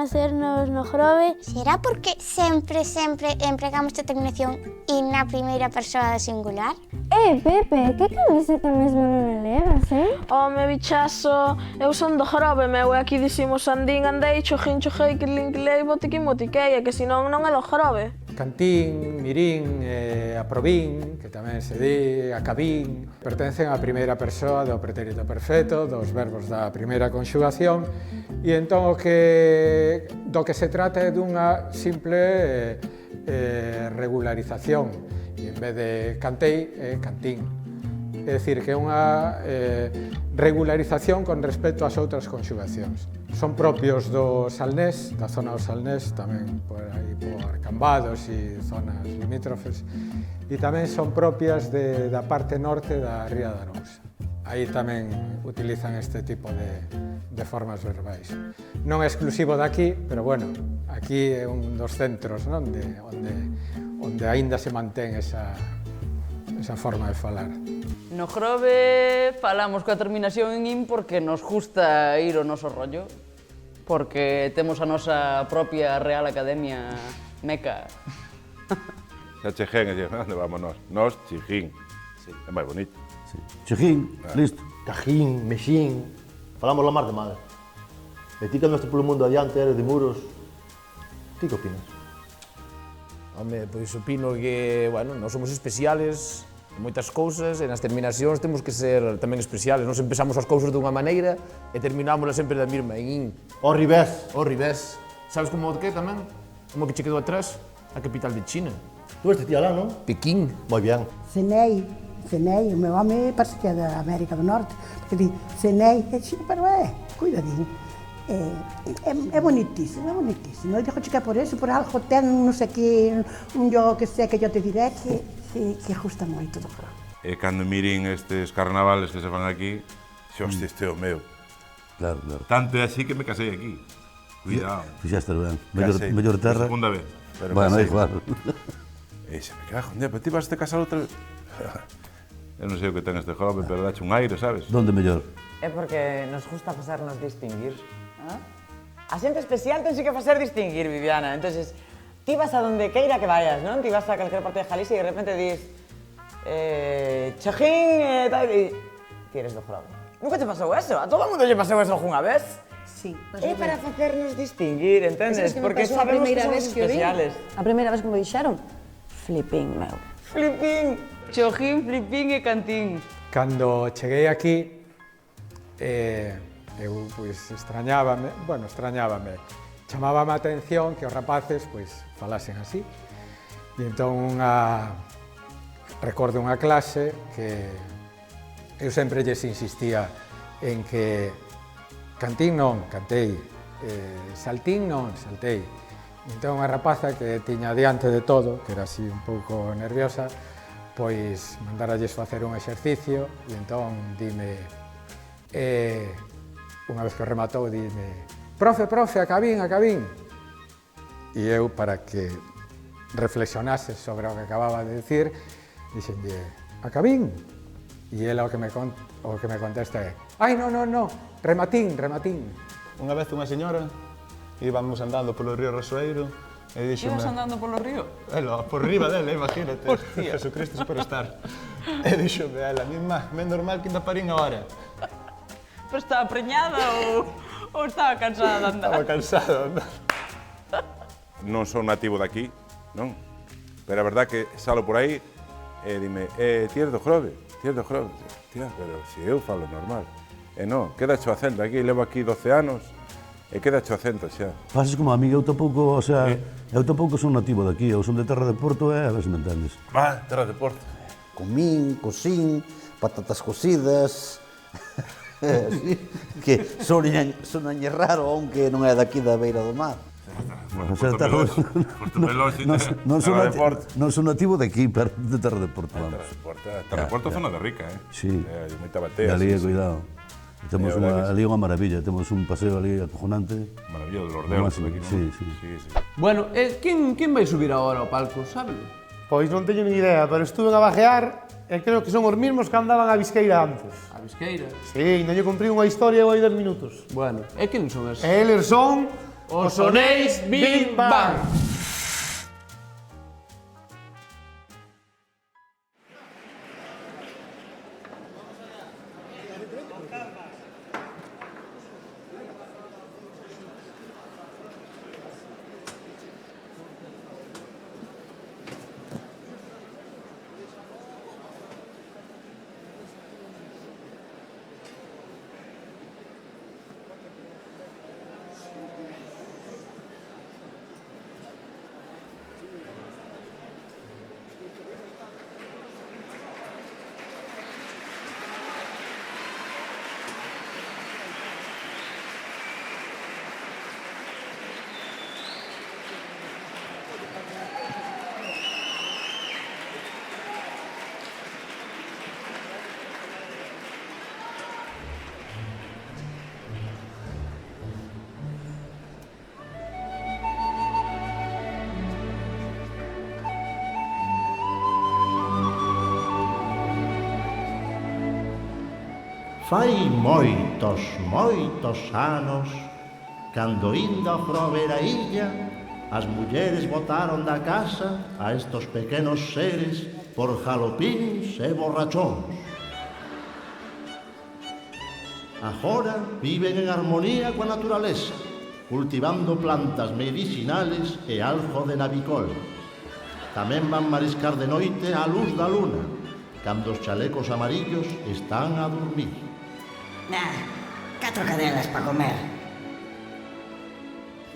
conocernos no Grove. Será porque sempre empregamos esta terminación e na primeira persoa singular? Pepe, que camiseta mesmo non levas, Home, bichazo, eu son do Grove, meu, e aquí dicimos andín, andei, chojin, chojei, quilín, quilei, botiquín, botiquei, que senón non é do Grove. Cantín, mirín, aprobín, que tamén se di, acabín, pertencen á primeira persoa do pretérito perfecto, dos verbos da primeira conxugación, e entón do que se trata é dunha simple regularización, e en vez de cantei, é cantín. É dicir, que é unha regularización con respecto ás outras conxugacións. Son propios do Salnés, da zona do Salnés, tamén por aí por Cambados e zonas limítrofes, e tamén son propias da parte norte da Ría da Arousa. Aí tamén utilizan este tipo de formas verbais. Non é exclusivo daqui, pero bueno, aquí é un dos centros, non? onde aínda se mantén esa forma de falar. No Grove falamos coa terminación en in porque nos gusta ir ao noso rollo, porque temos a nosa propia Real Academia Meca. Xa chején, e onde vamos nós? Nós, Chijín. É máis bonito. Chijín, listo. Cajín, Mexín, falamos la mar de mal. E ti cando estes polo mundo adiante eres de muros, ti que opinas? Home, pois opino que, bueno, nós somos especiales en moitas cousas e nas terminacións temos que ser tamén especiales. Nós empezamos as cousas dunha maneira e terminámolas sempre da mesma, en in. O revés. O revés. Sabes como o que tamén? Como que che quedou atrás? A capital de China. Tú este tía lá, non? Pequín. Moi ben. Cenei, o meu home parece que é da América do Norte, porque di Cenei é China, pero cuidadín. É bonitísimo, é bonitísimo. Eu digo que é por eso, por algo ten, non sei que, yo que sei que yo te diré que gusta moito do Grove. E cando miren estes carnavales que se van aquí, xoste, este é o meu. Claro, claro. Tanto é así que me casei aquí. Cuidado. Fixaste ben. Mellor terra. Segunda vez. Bueno, é igual. E se me cago, pero ti vas a te casar outra vez? Eu non sei o que ten este Grove, pero dache un aire, sabes? Donde mellor? É porque nos gusta facernos distinguir. A xente especial ten que facer distinguir, Viviana. Entonces, ti vas a donde queira que vayas, non? Ti vas a calquera parte de Galicia e de repente dis Chajín e tal, e ti eres do Grove. Nunca te pasou eso? A todo mundo lle pasou eso algunha vez? Sí. É para facernos distinguir, entendes? Porque sabemos que somos especiales. A primeira vez que me dixeron, flipín, meu. Flipín. Chojín, flipín e cantín. Cando cheguei aquí, eu extrañábame, chamábame a atención que os rapaces falasen así. E entón recordo unha clase que eu sempre lles insistía en que cantín non, cantei, saltín non, saltei. Entón unha rapaza que tiña diante de todo, que era así un pouco nerviosa, pois mandaralles facer un exercicio e entón dime, unha vez que o rematou, dime profe, acabín. E eu, para que reflexionase sobre o que acababa de dicir, dixenlle, acabín? E ela o que me contesta é, ai, non, rematín. Unha vez unha señora íbamos andando polo río Rosoeiro e díxome... Ibas andando polo río? Ela, por riba dela, imagínate. Hostia. Jesucristo Superstar. E díxome ela, men normal que ainda parín agora. Pero estaba preñada ou estaba cansada de andar? Estaba cansada de andar. Non son nativo daqui, non? Pero a verdad que salo por aí e dime, ti eres do Grove? Tía, pero se eu falo normal. E non, queda o acento aquí, levo aquí 12 anos e queda o acento xa. Pasas como a mí, eu tampouco, eu tampouco son nativo daqui, eu son de Terra de Porto e a ver se me entendes. Terra de Porto. Comín, cocín, patatas cocidas... que sonañe raro, aunque non é daqui da beira do mar. Non son nativo de aquí, pero de Terra de Porto, vamos. Terra de Porto é zona de rica, Sí. Moita batea. E ali, cuidado. Temos ali unha maravilla, temos un paseo ali acojonante. Maravilla de Lordeos. Sí. Bueno, quen vai subir agora ao palco, sabes? Pois non teño ni idea, pero estuve a bajear e creo que son os mesmos que andaban a Bisqueira antes. A Bisqueira? Sí, non lle cumprí unha historia hoy 10 minutos. Bueno, e quen son esos? Eles son Os sonéis Big Bang. Fai moitos, moitos anos, cando inda o Grove era illa, as mulleres botaron da casa a estos pequenos seres por jalopíns e borrachóns. Agora viven en armonía coa naturaleza, cultivando plantas medicinales e algo de navicol. Tamén van mariscar de noite á luz da luna, cando os chalecos amarillos están a dormir. Nah, 4 cadelas pa comer.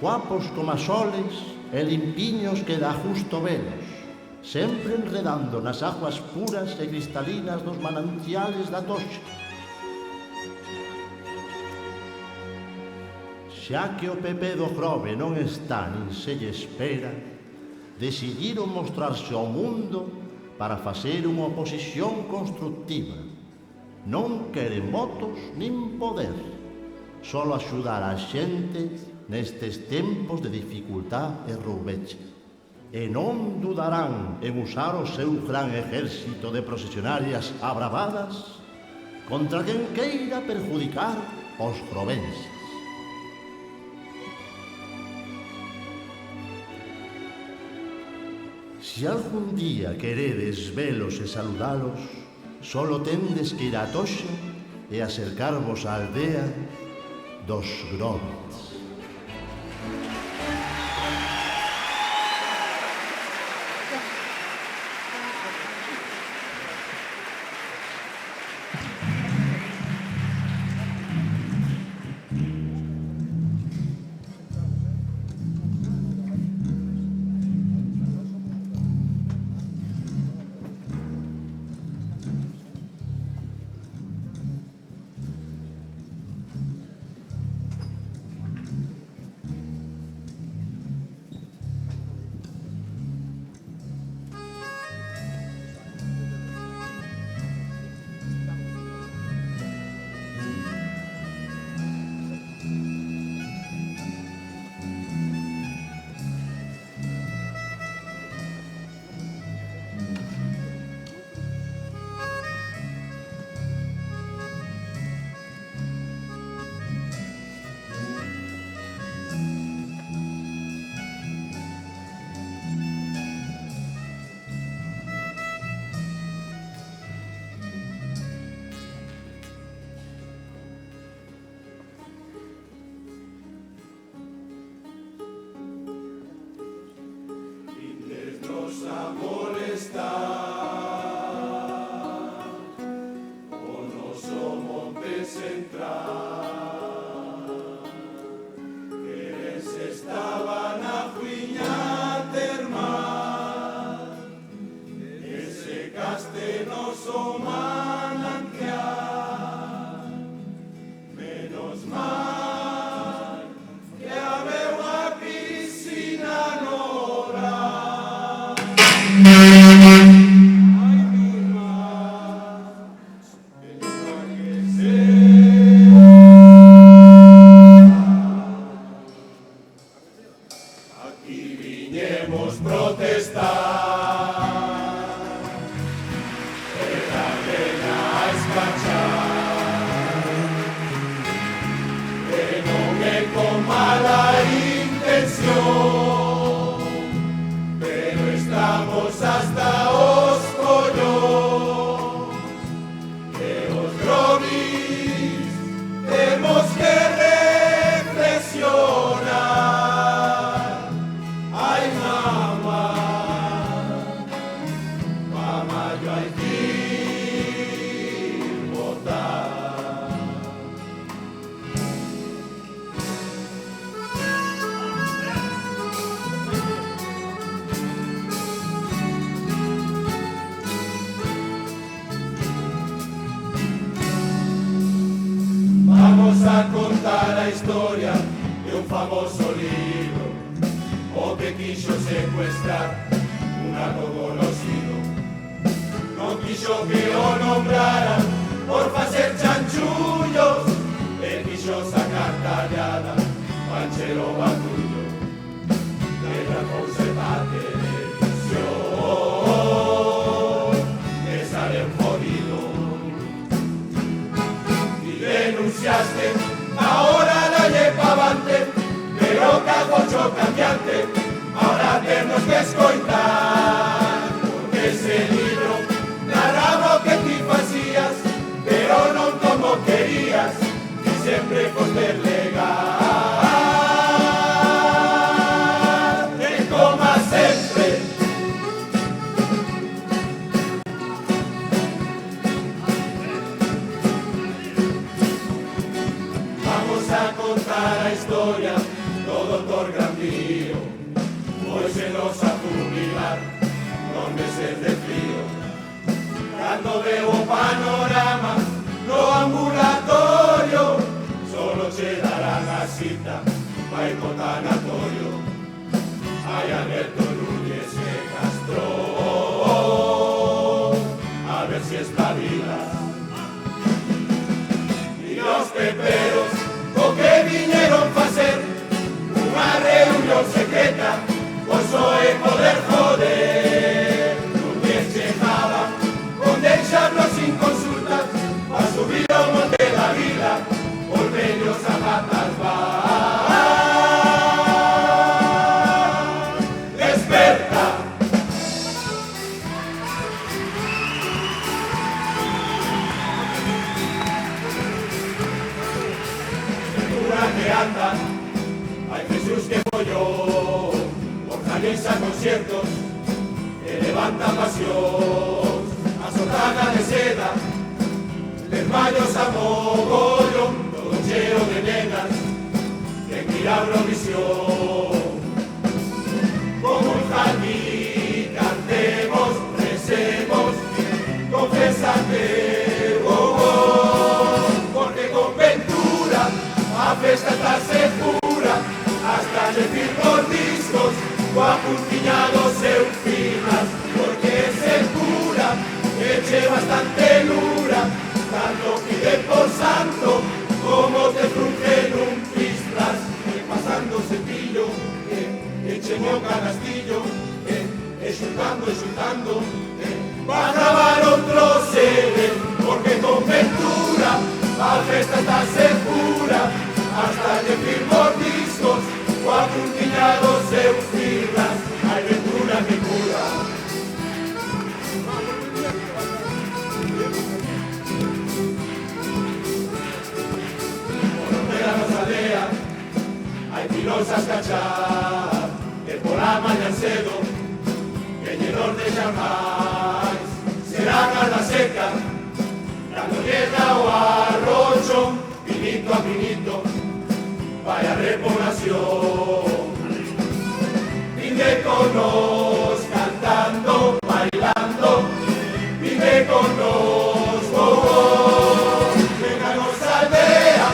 Guapos como soles e limpiños que dá justo velos, sempre enredando nas aguas puras e cristalinas dos manantiales da Toxa. Xa que o Pepe do Grove non está nin se lle espera, decidiron mostrarse ao mundo para facer unha oposición constructiva. Non queren votos nin poder, solo axudar a xente nestes tempos de dificultad e roubecha. E non dudarán en usar o seu gran exército de procesionarias abravadas contra quen queira perjudicar os grovenses. Si algún día queredes velos e saludalos, solo tendes que ir a Toxa e acercarvos á aldea dos Groves. A molestar o noso monte central, que eles estaban na cuiña termal e secaste noso manantial. Menos mal que habeu a piscina no lar. Aquí viñemos protestar, era cambio hai que votar. Vamos a contar a historia de un famoso libro, o que quiso secuestrar un algo conocido. Non quixo que o nombraran por facer chanchullos, e quixo sacar tallada panchero batullo. De la cousa da televisión, que sale un jodido. Y denunciaste, ahora la lleva avante, pero cagocho cambiante, ahora tenemos que escoitar, porque ese libro narraba o que ti facías, pero non como querías, y sempre foste legal, e como sempre. Vamos a contar a historia do Dr. Grandío, hoy se nos a jubilar, non meses de frío. Cando veo o panorama no ambulatorio, solo che darán a cita vai co tanatorio. Hai Alberto Núñez e Castro, a ver si espabilas. E os peperos o que viñeron facer unha reunión secreta, oso e poder joder. Núñez chegaba con deixarnos sin consulta, a subir ao monte da vila, os vellos a patas van. Desperta! Segura que anda, hai Jesús que folló, por calles a conciertos, que levanta pasión, a sotana de seda, desmayos a mogollón, todo cheo de nenas, que mira Eurovisión. Como un jardín cantemos, recemos, confésate, porque con ventura a festa está segura, hasta decir los discos, coa puntiñado seu finas, porque se cura, eche bastante lura, tanto pide por santo, como te frunge nun pistras, e pasando cepillo, eche o canastillo, xultando, va a gravar outro sede, porque con ventura, a festa está segura, hasta decir los discos, coa puntiñado seu finas, hai ventura que cura. Hai filosas cachar, que pola mañan cedo, que llenos de xamais, será carda seca, cando llega o arrocho, finito a finito, vai a repoblación. Vive con nos cantando, bailando, vive con nos, venga nos aldea,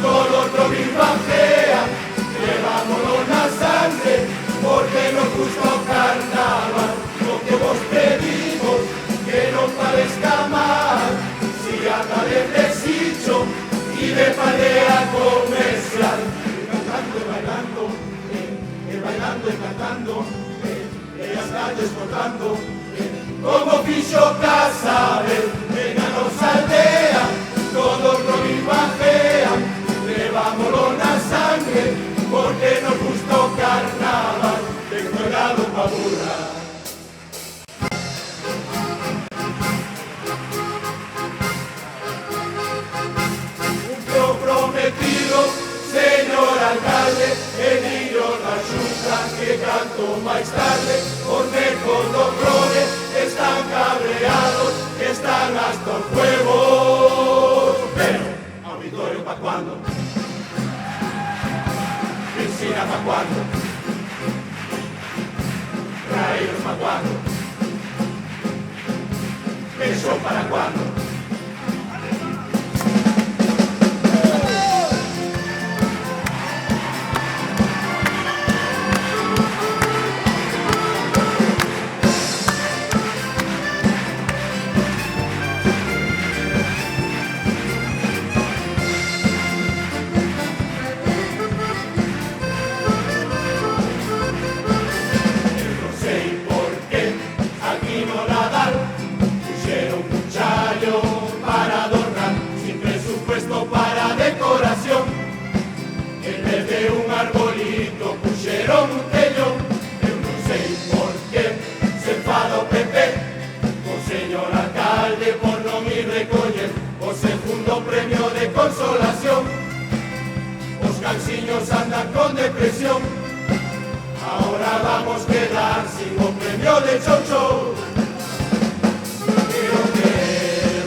todo otro vivanjea, llevámoslo na sangre, porque nos gusta o carnaval, lo que vos pedimos, que non parezca mal, si anda de desicho y de pelea comercial, cantando y bailando, bailando y cantando, as calles cortando, como fixo Casabel, venganos aldea, todos lo vivajean, levámoslo na sangre, porque nos gusta o carnaval, descolgado pa' burra. Un prometido, señor alcalde, el niño da xunta que canto máis tarde, os mecos do Prode están cabreados, cuando? Traíros pa' cuando? ¿Eso para cuando? Para decoración, en vez de un arbolito puxeron un tellón. Eu non sei por qué se enfada o PP o señor alcalde por non ir recoller o segundo premio de consolación. Os cansiños andan con depresión, ahora vamos quedar sin o premio de Chou Chou. Creo que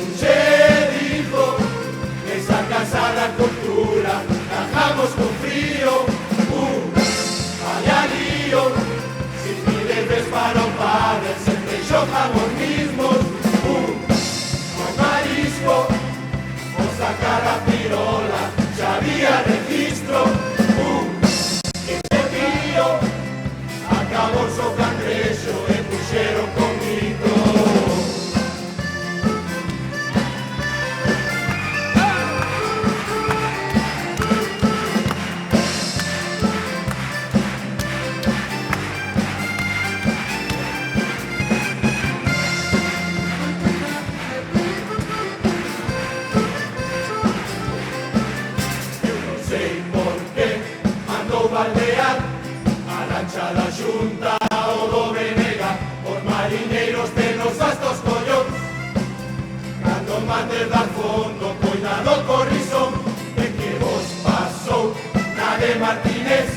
un che dijo esa casa da cultura, trabajamos con frío, vaya lío, sin miles para un padre, siempre chocamos mismos, con marisco, o sacar la pirola, ya había registro, este tío, acabó su cangrejo, y pusieron con micro. Baldear a lancha da Xunta o do Venega por marineiros tenos astos collóns cando mandes dar fondo cuidado co risón de que vos pasou na de Martínez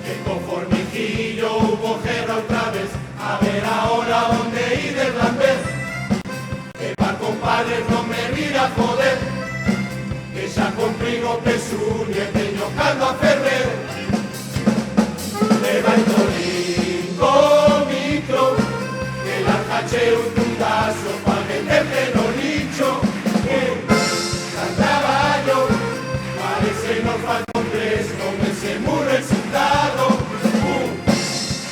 que con Formiguillo hubo guerra outra vez a ver ahora onde ides lamber que pa compadres non me mira joder que xa comprigo pesunio e teño caldo a ferver. Leva el dolingo micro, que el arcache un tundazo pa' meterte no nicho. Al traballo, parece nos falta un tres con ese muro resultado.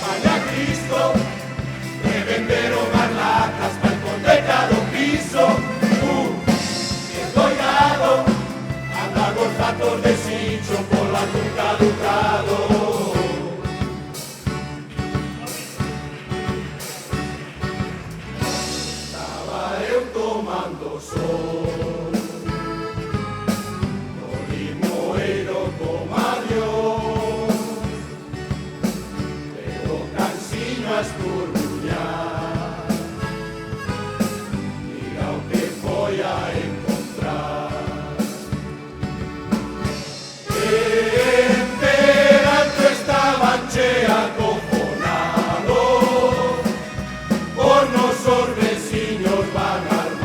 Vaya Cristo, de vender o más latas pa' hipoteca do piso. Desdoidado, anda con zatos de sicho por la tunca ducado. Tomando sol no limoeiro como Dios pero cansiño a esturruñar diga o que foi a encontrar Esperanto estaban che acojonado por nosos veciños van armados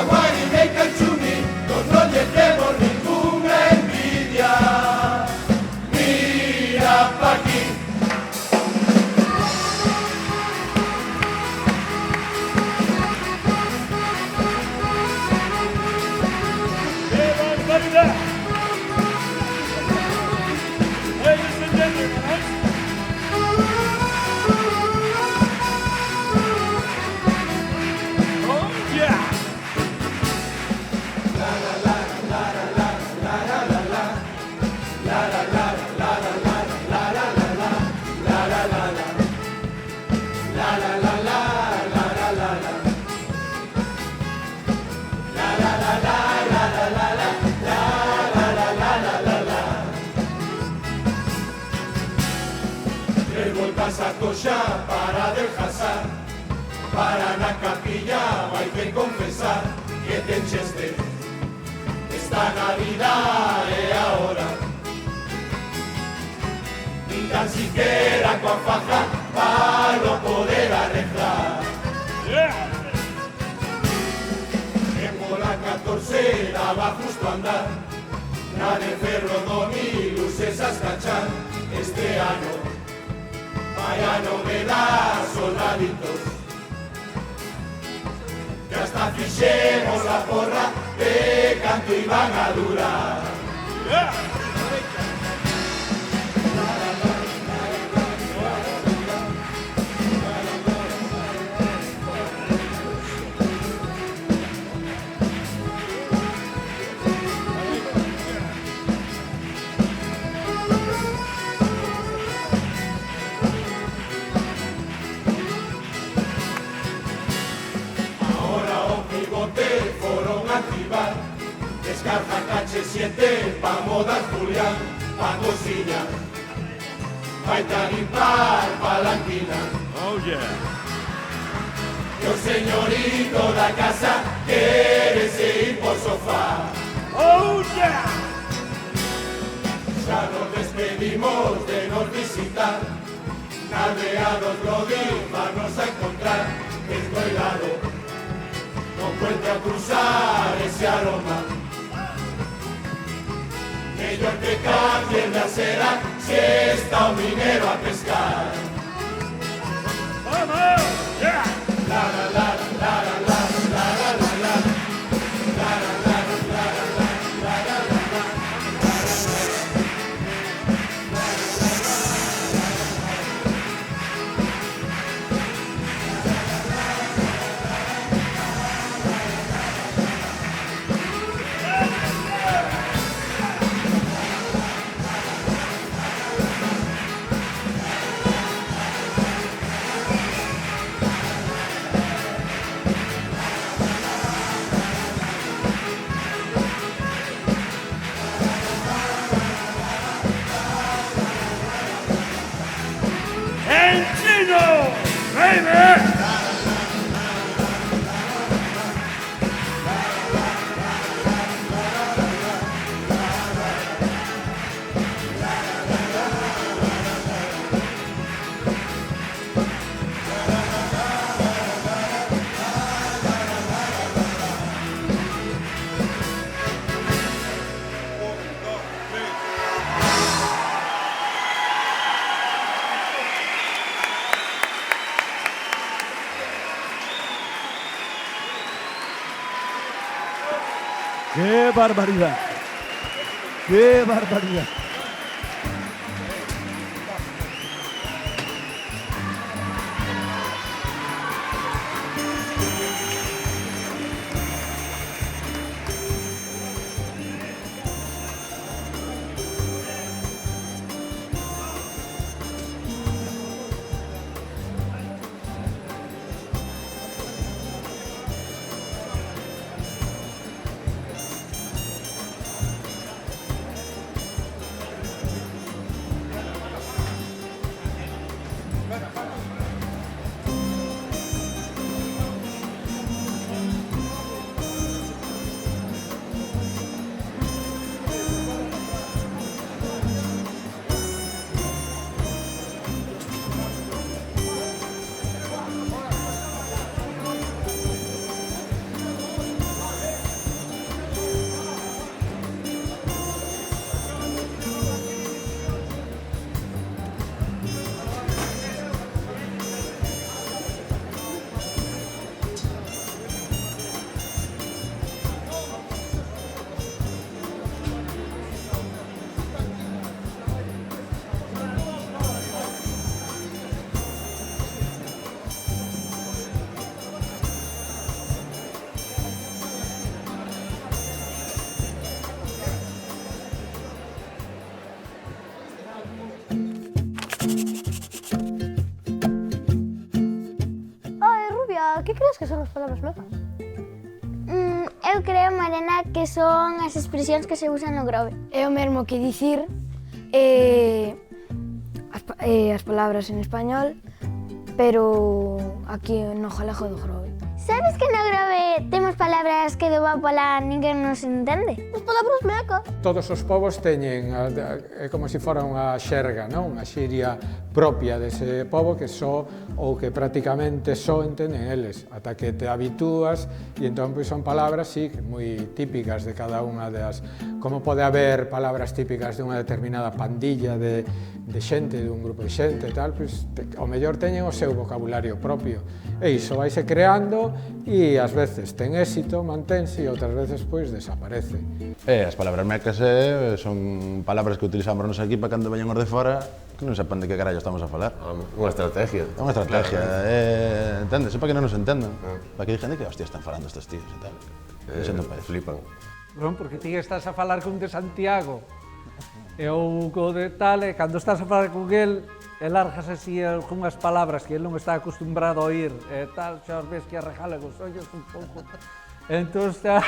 Guairina y Canchumí, no le temos ninguna envidia. Mira pa' aquí. Coxa para adelgazar, para na capilla vai que confesar que te encheste. Esta Navidad é ahora, ni tan siquiera coa faja para lo poder arreglar. Que pola 14 daba justo andar, na de Ferro do Mil esas cachar. Este ano vaya novedad, soldaditos, que hasta fixemos la porra de canto iban a durar. Descarga cache 7 pa modas Julián, pa cocina, vai a limpar palanquina. Oh yeah. Que o señorito da casa quere se ir por sofá. Oh yeah. Xa nos despedimos de nos visitar, naveados Rodríguez nos a encontrar, descuidado, no encuentra cruzar ese aroma. Mellor que cambien la cera si está un minero a pescar. ¡Vamos! ¡Yeah! La la la la la la la la la la la la la ¡Qué barbaridad! ¡Qué barbaridad! Que crees que son as palabras mecas? Eu creo, Marena, que son as expresións que se usan no Grove. É o mesmo que dicir as palabras en español, pero aquí no galego do Grove. Sabes que no Grove temos palabras que do Bapolá ninguén nos entende? As palabras mecas. Todos os povos teñen, é como se fora unha xerga, non? Unha xiria propia dese povo que só ou que prácticamente só entenden eles, ata que te habitúas e entón pois son palabras, sí, moi típicas de cada unha das... Como pode haber palabras típicas de unha determinada pandilla de xente, de un grupo de xente e tal, pois ao mellor teñen o seu vocabulario propio. E iso vaise creando e ás veces ten éxito, mantense e outras veces pois desaparece. As palabras mecas son palabras que utilizamos nos aquí para cando veñan os de fora que non sepan de que carallo estamos a falar. Unha estrategia. É unha estrategia, entendes? Para que non nos entendan. Para que dixen de que hostia están falando estes tíos e tal. Flipan. Non, porque ti estás a falar con de Santiago e ou co de tal, e cando estás a falar con el, e largas así algunhas palabras que el non está acostumbrado a oír e tal, xa os ves que arrejala os ollos un pouco. Entón está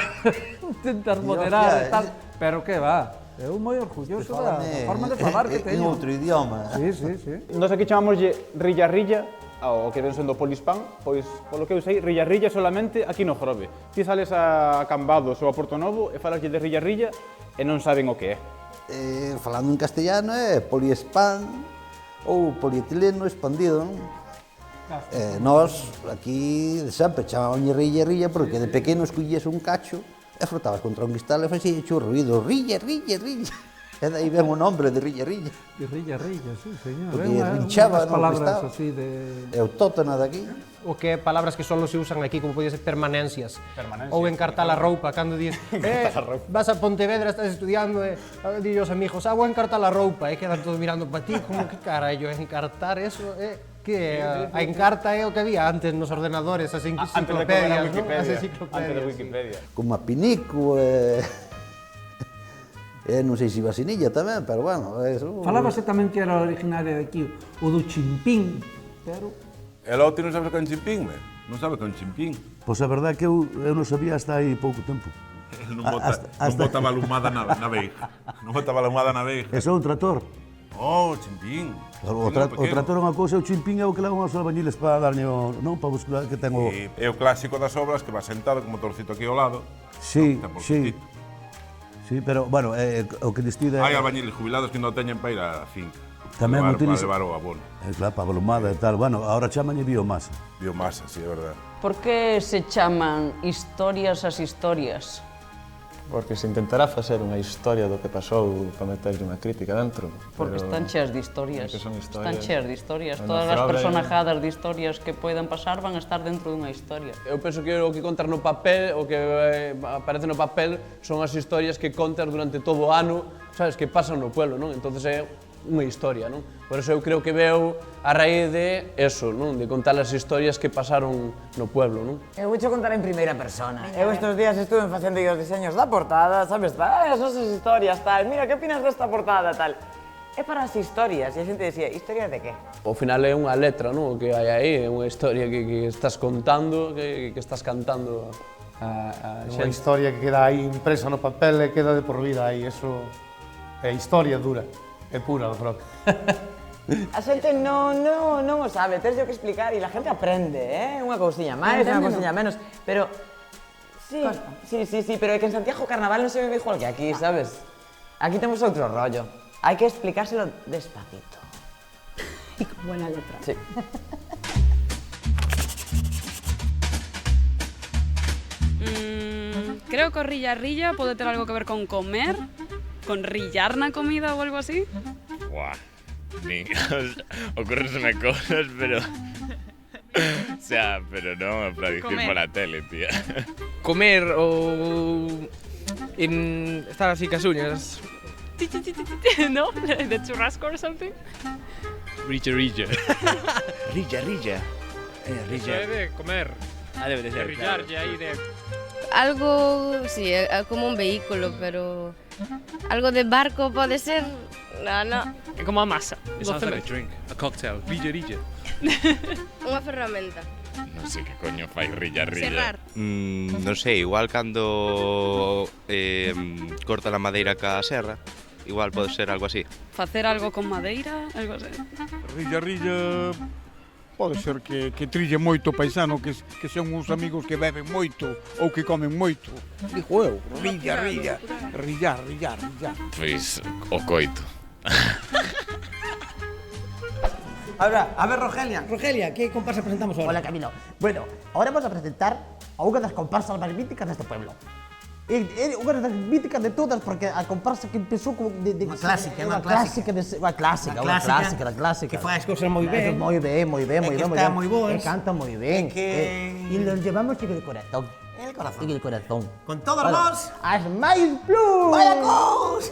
intentar moderar e tal, pero que va, eu moi orgulloso da forma de falar que teño. En outro idioma. Sí. Nos aquí chamámoslle rilla-rilla, ao que ven sendo polispán, pois, polo que eu sei, rilla-rilla solamente aquí no Grove. Ti sales a Cambados ou a Porto Novo e falaslle de rilla-rilla e non saben o que é. Falando en castellano é poliespán ou polietileno expandido, non? Nós aquí sempre chamámoslle rilla-rilla porque de pequeno escollías un cacho e frotabas contra un cristal e facía o ruido rilla. E daí ven o nombre de rilla-rilla. De rilla, sí, señor. Porque rinchaba, non, palabras cristal. así de... É autóctona daqui. O que palabras que só se usan aquí, como podía ser permanencias. Ou encartar a roupa, cando dices, vas a Pontevedra, estás estudiando, e di os amigos, vou encartar a roupa, e quedan todos mirando para ti, como que carallo, encartar eso, que a encarta é o que había antes nos ordenadores, as enciclopedias, non? As enciclopedias. Antes da Wikipedia. Como a pinico, non sei se vacinilla tamén, pero bueno... Falábase tamén que era originaria de aquí, o do chimpín, pero... E logo ti non sabes con chimpín, me? Non sabes con chimpín? Pois a verdade é que eu non sabía hasta aí pouco tempo. Non bota balumada na veiga. Non bota balumada na veiga. É só un trator. Oh, chimpín. O trator é unha cousa, o chimpín é o que levan os albañiles para darlle non, para buscar que ten o... É o clásico das obras que va sentado como motorcito aquí ao lado. Sí. Sí, pero, bueno, o que distide... Hai albañiles jubilados que non teñen para ir á finca. Tamén utiliza... Para levar o abono. Claro, para balumada e tal. Bueno, ahora chamanlle biomasa. Biomasa, sí, é verdade. Por que se chaman historias as historias? Porque se intentará facer unha historia do que pasou para meterlle unha crítica dentro. Porque están cheas de historias. Están cheas de historias. Bueno, Todas as personajadas de historias que poidan pasar van a estar dentro dunha historia. Eu penso que o que contar no papel, o que aparece no papel, son as historias que contas durante todo o ano, sabes, que pasan no pueblo, non? Entonces é unha historia, non? Por eso eu creo que veo a raíz de eso, non? De contar as historias que pasaron no pueblo, non? Eu vou contar en primeira persona. Eu estes días estuve facendo os diseños da portada, sabes, esas historias, tal, mira, que opinas desta portada, tal. É para as historias, e a xente decía, historias de que? Ao final é unha letra, non? O que hai aí, é unha historia que estás contando, que estás cantando a xente. Unha historia que queda aí impresa no papel e queda de por vida aí, eso é historia dura. É pura, eu creo. A xente non o sabe, tens que explicar e a gente aprende, Unha cousiña máis, unha cousiña menos, pero... Sí, pero é que en Santiago o carnaval non se vive igual que aquí, sabes? Aquí temos outro rollo. Hai que explicárselo despacito. E con buena letra. Sí. Creo que o rilla-rilla pode ter algo que ver con comer, con rillar na comida ou algo así. Buah, ocurrenseme cosas, pero... O sea, pero no, en plan, decir por la tele, tía. Comer ou... estar así cas uñas. No? De churrasco or something? Rilla. Rilla. Eso é de comer. Debe de ser. De rillar, ya aí de... Algo, sí, como un vehículo, pero... Algo de barco pode ser? No. É como a masa. It sounds like a drink, a cocktail. Rilla. Unha ferramenta. Non sei que coño fai rilla. Serrar. Non sei, igual cando corta a madeira ca serra, igual pode ser algo así. Facer algo con madeira, algo así. Rilla, pode ser que trille moito o paisano, que son uns amigos que beben moito ou que comen moito. Digo eu, rillar. Pois o coito. Ahora, a ver, Rogelia. Rogelia, ¿qué comparsa presentamos ahora? Hola, Camilo. Bueno, ahora vamos a presentar a una de las comparsas más míticas de este pueblo. Una de las míticas de todas, porque a comparsa que empezó como Una clásica. Una clásica. Que faz as cousas moi ben. Moi ben. Que está moi boas. Que canta moi ben. E los llevamos en el corazón. En el corazón. Con todos Hola. vos. A Smile Plus. ¡Vaya cos!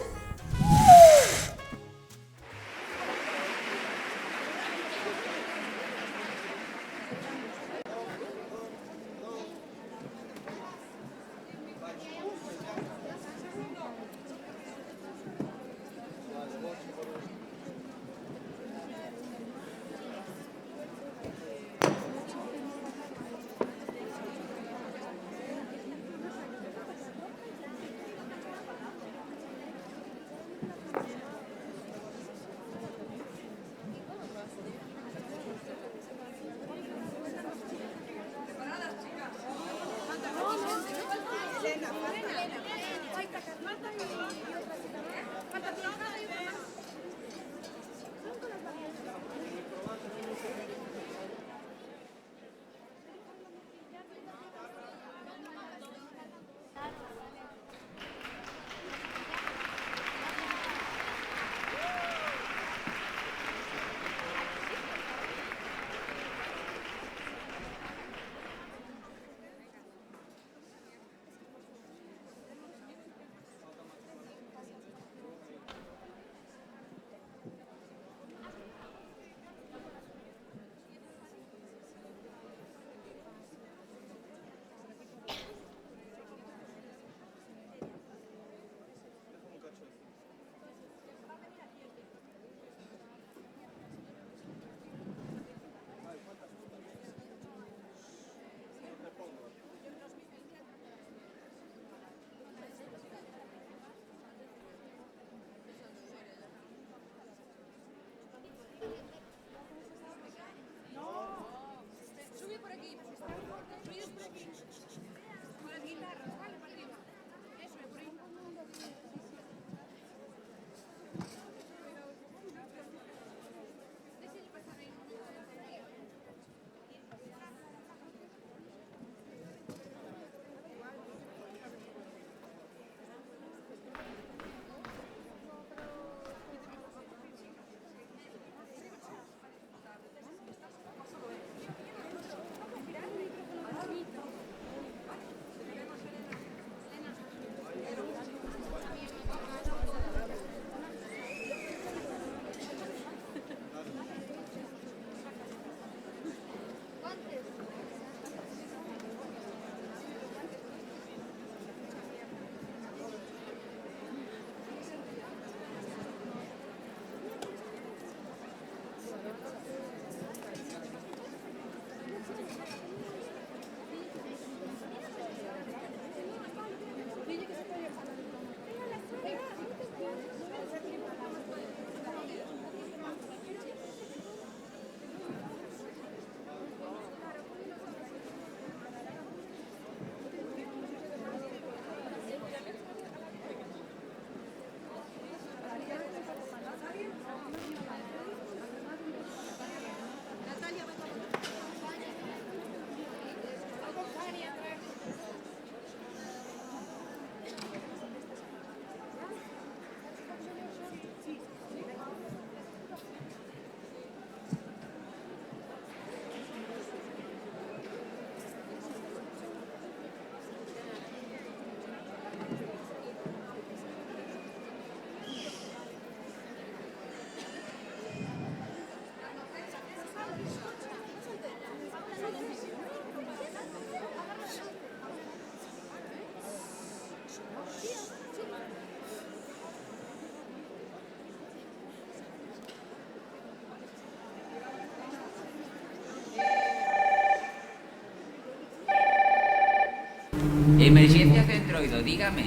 Emergencia centroido, dígame.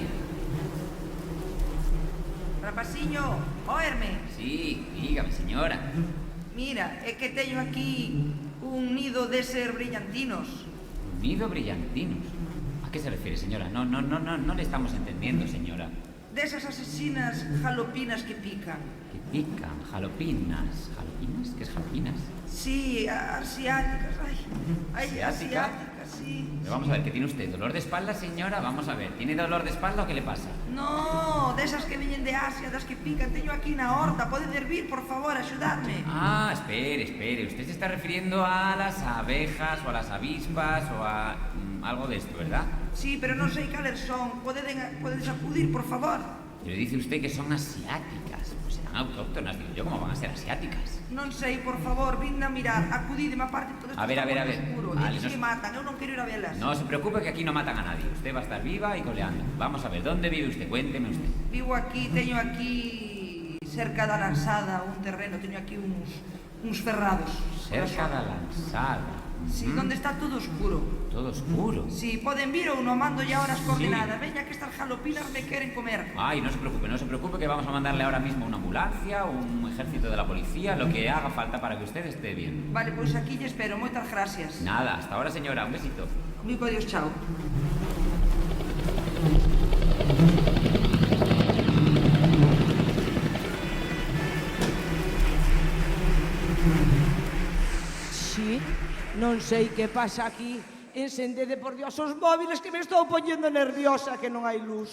Rapaciño, óerme. Sí, dígame, señora. Mira, é que teño aquí un nido de ser brillantinos. ¿Un nido brillantinos? ¿A qué se refiere, señora? No le estamos entendiendo, señora. Desas asesinas jalopinas que pican. ¿Que pican? ¿Jalopinas? ¿Jalopinas? ¿Qué es jalopinas? Sí, asiáticas. Ay, ¿Asiática? asiáticas, sí. Pero vamos a ver, ¿qué tiene usted? ¿Dolor de espalda, señora? Vamos a ver, ¿tiene dolor de espalda o qué le pasa? No, desas que viñen de Asia, das que pican. Teño aquí na horta, pode servir, por favor, axudadme. Ah, espere. Usted se está refiriendo a las abejas o a las avispas o a algo de esto, ¿verdad? Sí, pero non sei cales son. Podedes acudir, por favor. Pero dice usted que son asiáticas. Pues serán autóctonas, digo yo, ¿cómo van a ser asiáticas? Non sei, por favor, vinde a mirar. Acudídeme, aparte, todo isto A ver. oscuro. Vale, Eles que matan, eu non quero ir a velas. No se preocupe que aquí no matan a nadie. Usted va a estar viva y coleando. Vamos a ver, ¿dónde vive usted? Cuénteme usted. Vivo aquí, teño aquí cerca da lanzada un terreno, teño aquí uns ferrados. Cerca da lanzada. Sí, donde está todo oscuro. Todo oscuro. Sí, poden vir ou non mando ya ahora as coordenadas. Veña que estas jalopinas me queren comer. Ay, no se preocupe que vamos a mandarle ahora mismo una ambulancia, un ejército de la policía, lo que haga falta para que usted esté bien. Vale, pois aquí lle espero. Moitas gracias. Nada, hasta ahora, señora. Un besito. Amigo, adiós, chao. Sí, non sei que pasa aquí. Encendede, por Dios, os móviles que me estou poñendo nerviosa que non hai luz.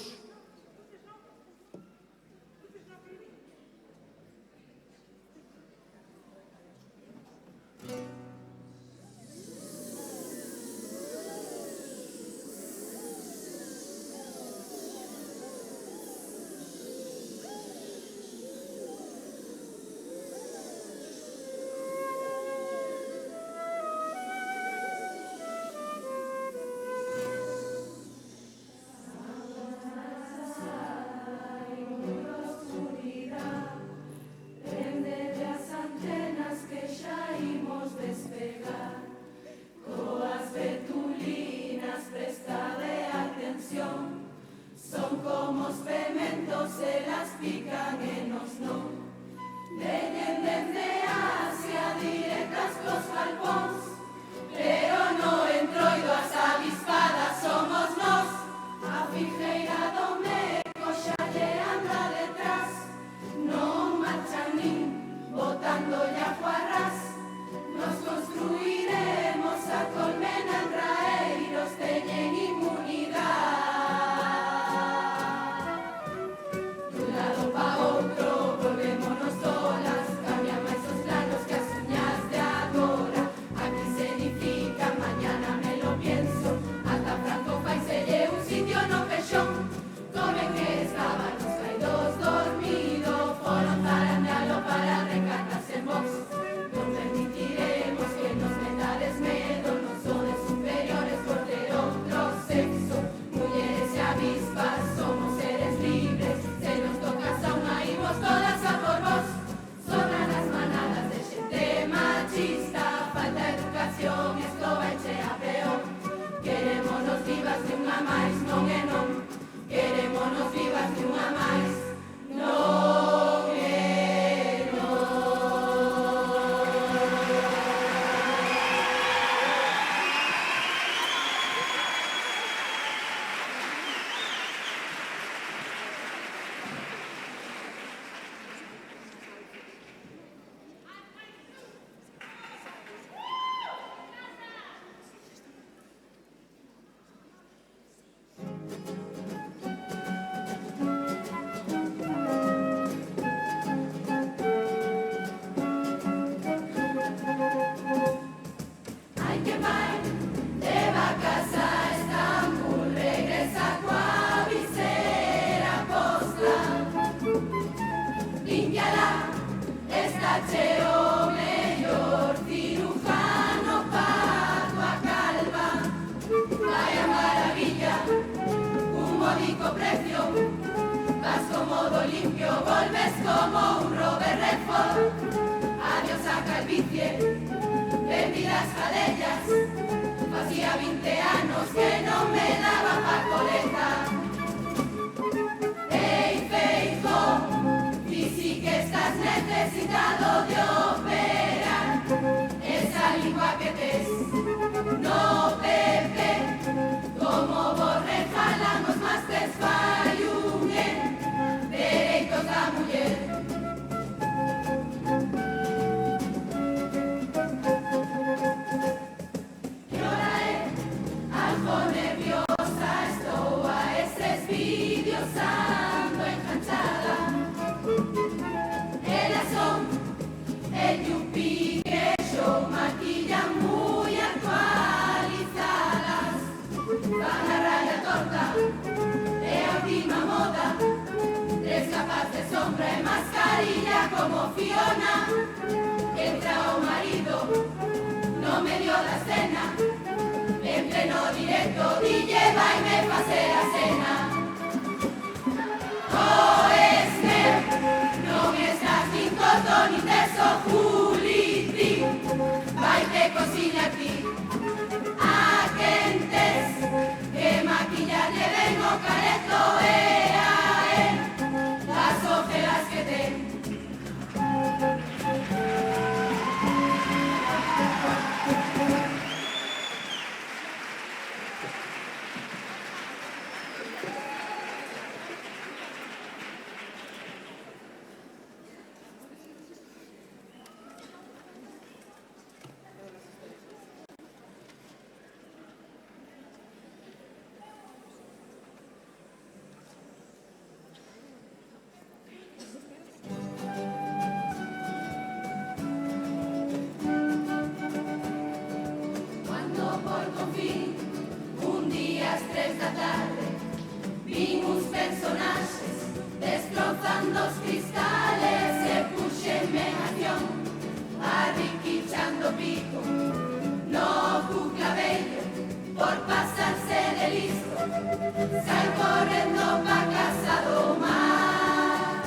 Volves como un Robert Redford. Adiós a calvicie, benvidas calellas. Facía 20 anos que non me daba envidiosando enganchada. Elas son el yupi que yo maquillan muy actualizadas. Van a raya torta, de última moda. Tres capas de sombra y mascarilla como Fiona. Entra un marido, no me dio la cena. En pleno directo, DJ va y me pasé la cena. Oh, Esmer, no me estás ni corto ni teso, Julitri. Va y te cocina aquí. A quentes, que maquillaje vengo careto, las ojeras que tengo. Un día a 3 da tarde vimos personajes destrozando os cristales e puxenme en acción arriquichando pico no cuclavello por pasarse de listo sai correndo pa casa do mar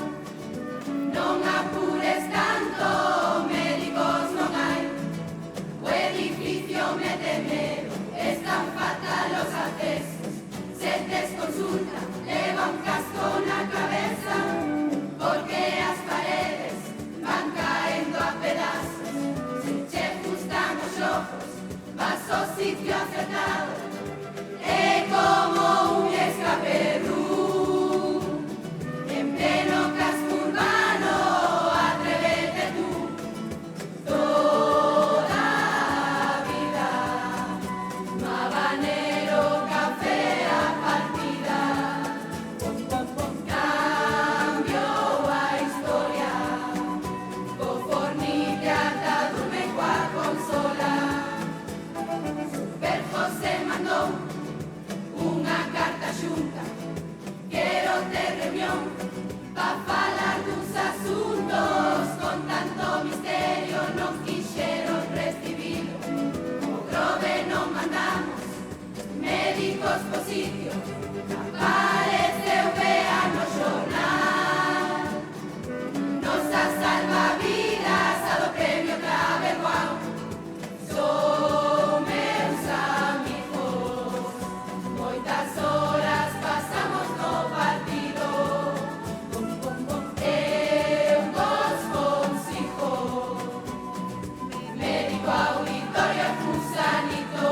non apures tanto médicos non hai o edificio me teme. Están fatal los accesos, se desconsulta, leva un casco na cabeza, porque as paredes van caendo a pedazos. Se che gustan os ojos, vas ao sitio acertado, é como un escape room. En pleno casco urbano, atrévete tú, toda a vida. Habanero, café a partida. Cambio a historia. Co fornique ata durme coa consola. Super José mandou unha carta xunta. Quero ter reunión pa falar duns asuntos. Con tanto misterio non quixeron recibilo. O Grove non mandamos médicos po sitio. Apareceu vea no xornal. Nosa salvavidas a do premio Travel Wow. Son meus amigos. Moitas horas pasamos no partido. Eu vos consigo. Médico auditorio Fusanito.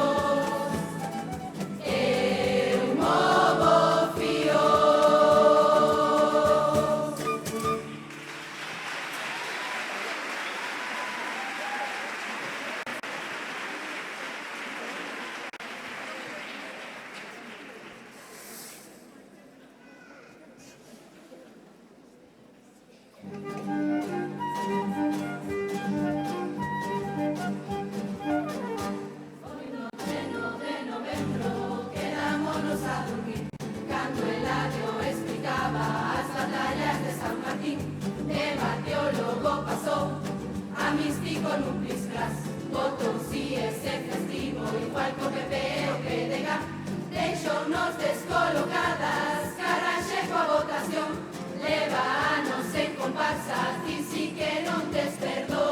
Eu movo fío. De novembro quedámonos a dormir cando Eladio explicaba as batallas de San Martín. Debate o logo pasou a místico nun plisclas. Votou si ese festivo igual co PP o PDG. Deixounos descolocadas, carraxe coa votación. Leva anos en comparsas, disi que non tes perdón.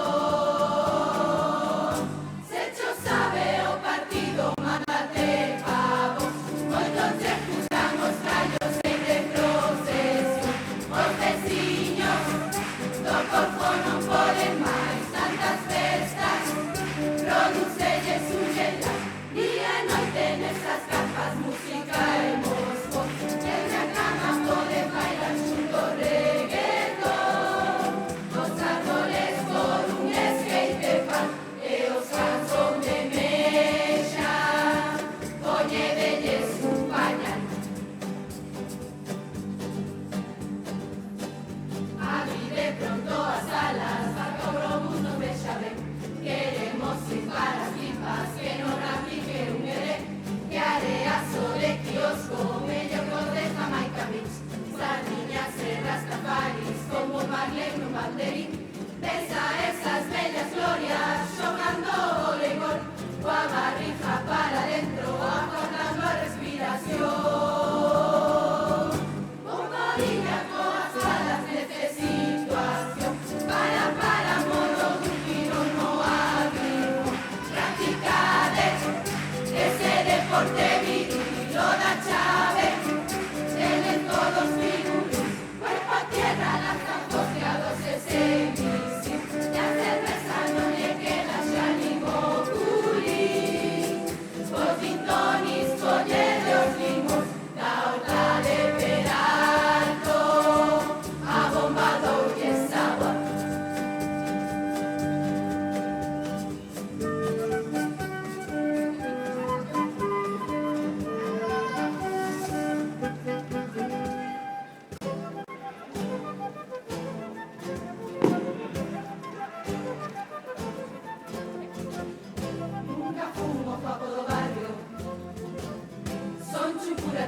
Se cho sabe o partido, mándate pavo. Moitos che gustan os callos en retrocesión. Os veciños do corpo non poden máis tantas festas. Producelles un gela, día e noite.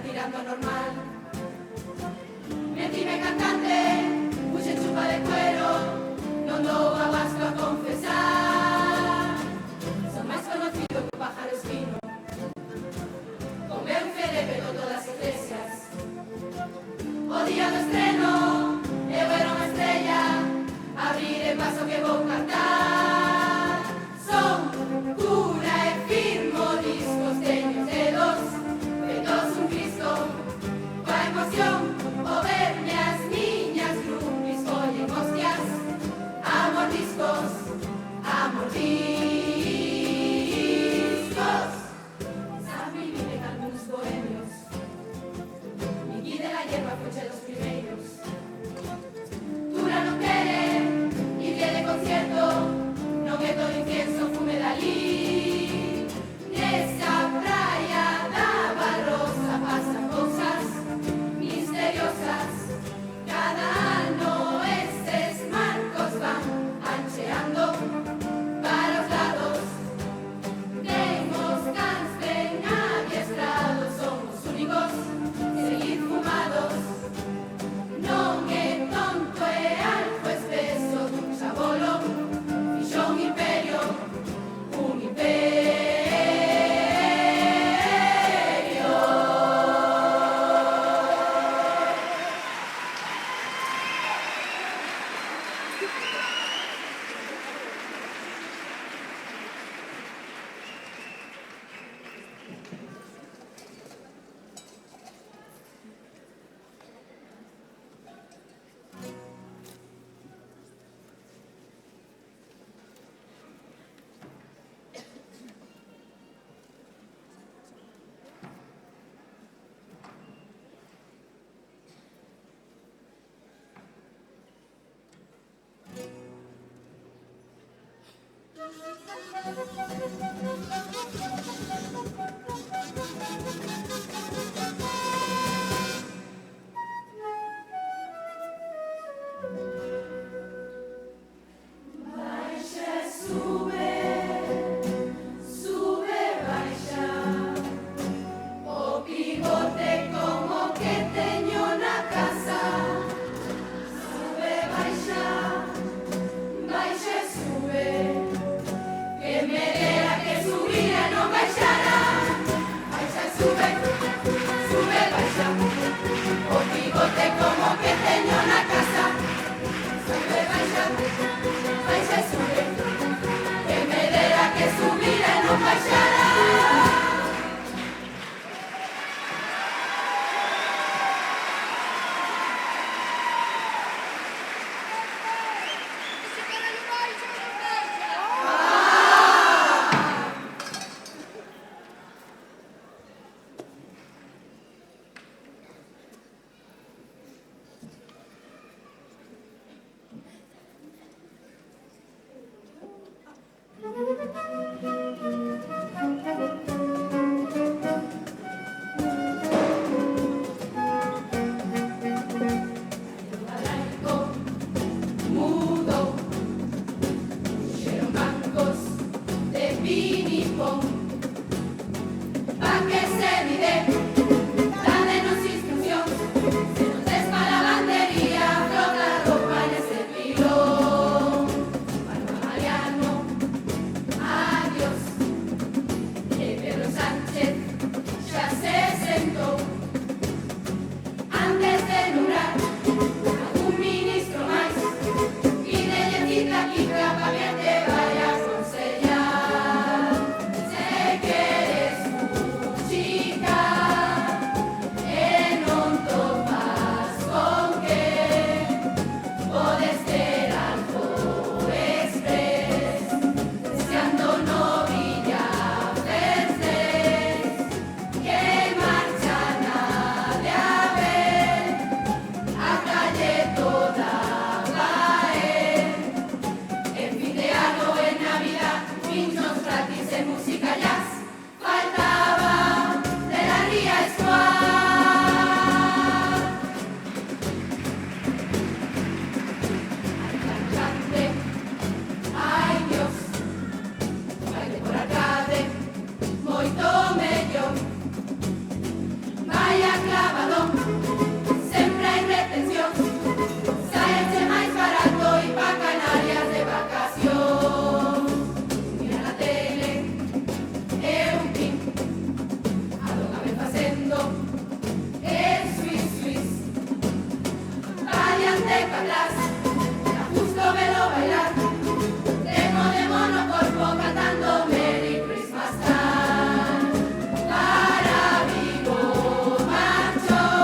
tirando a normal. Mentime cantante, puxe chupa de cuero, non dou abasto a confesar. Son máis conocido que o pájaro espino, con meu fede pego todas as iglesias. O día do estreno, eu era unha estrella, abriré paso que vou cantar. Son pura e firmo, discos teño dedos, petos un Cristo, coa emoción, o verme as niñas grupis, collen hostias, a mordiscos, a mordiscos. Sabe vive algúns bohemios, Miguel de la hierba fuche dos primeiros. Dura non quere, irle de concierto, non é todo incienso, fume dalí. Nesa praia da Barrosa pasan cousas misteriosas. Cada ano estes marcos van ancheando para os lados. Temos cans ben adiestrados, somos únicos, seguir fumados. Non é tonto, é algo espeso dun chabolo, fixo un imperio, un imperio. Baixa, sube, sube, baixa, o pivote como que teño na casa. Sube, baixa, baixa, sube, que me dera que subira non me sábado sempre hai retención. Sáense máis barato e pa Canarias de vacación. Mira na tele é un pin, a do que ven facendo é Swiss, Swiss. Pa diante e pa atrás, era justo velo bailar. Demo de mono corpo cantando Merry Christmas time. Para Vigo marchou.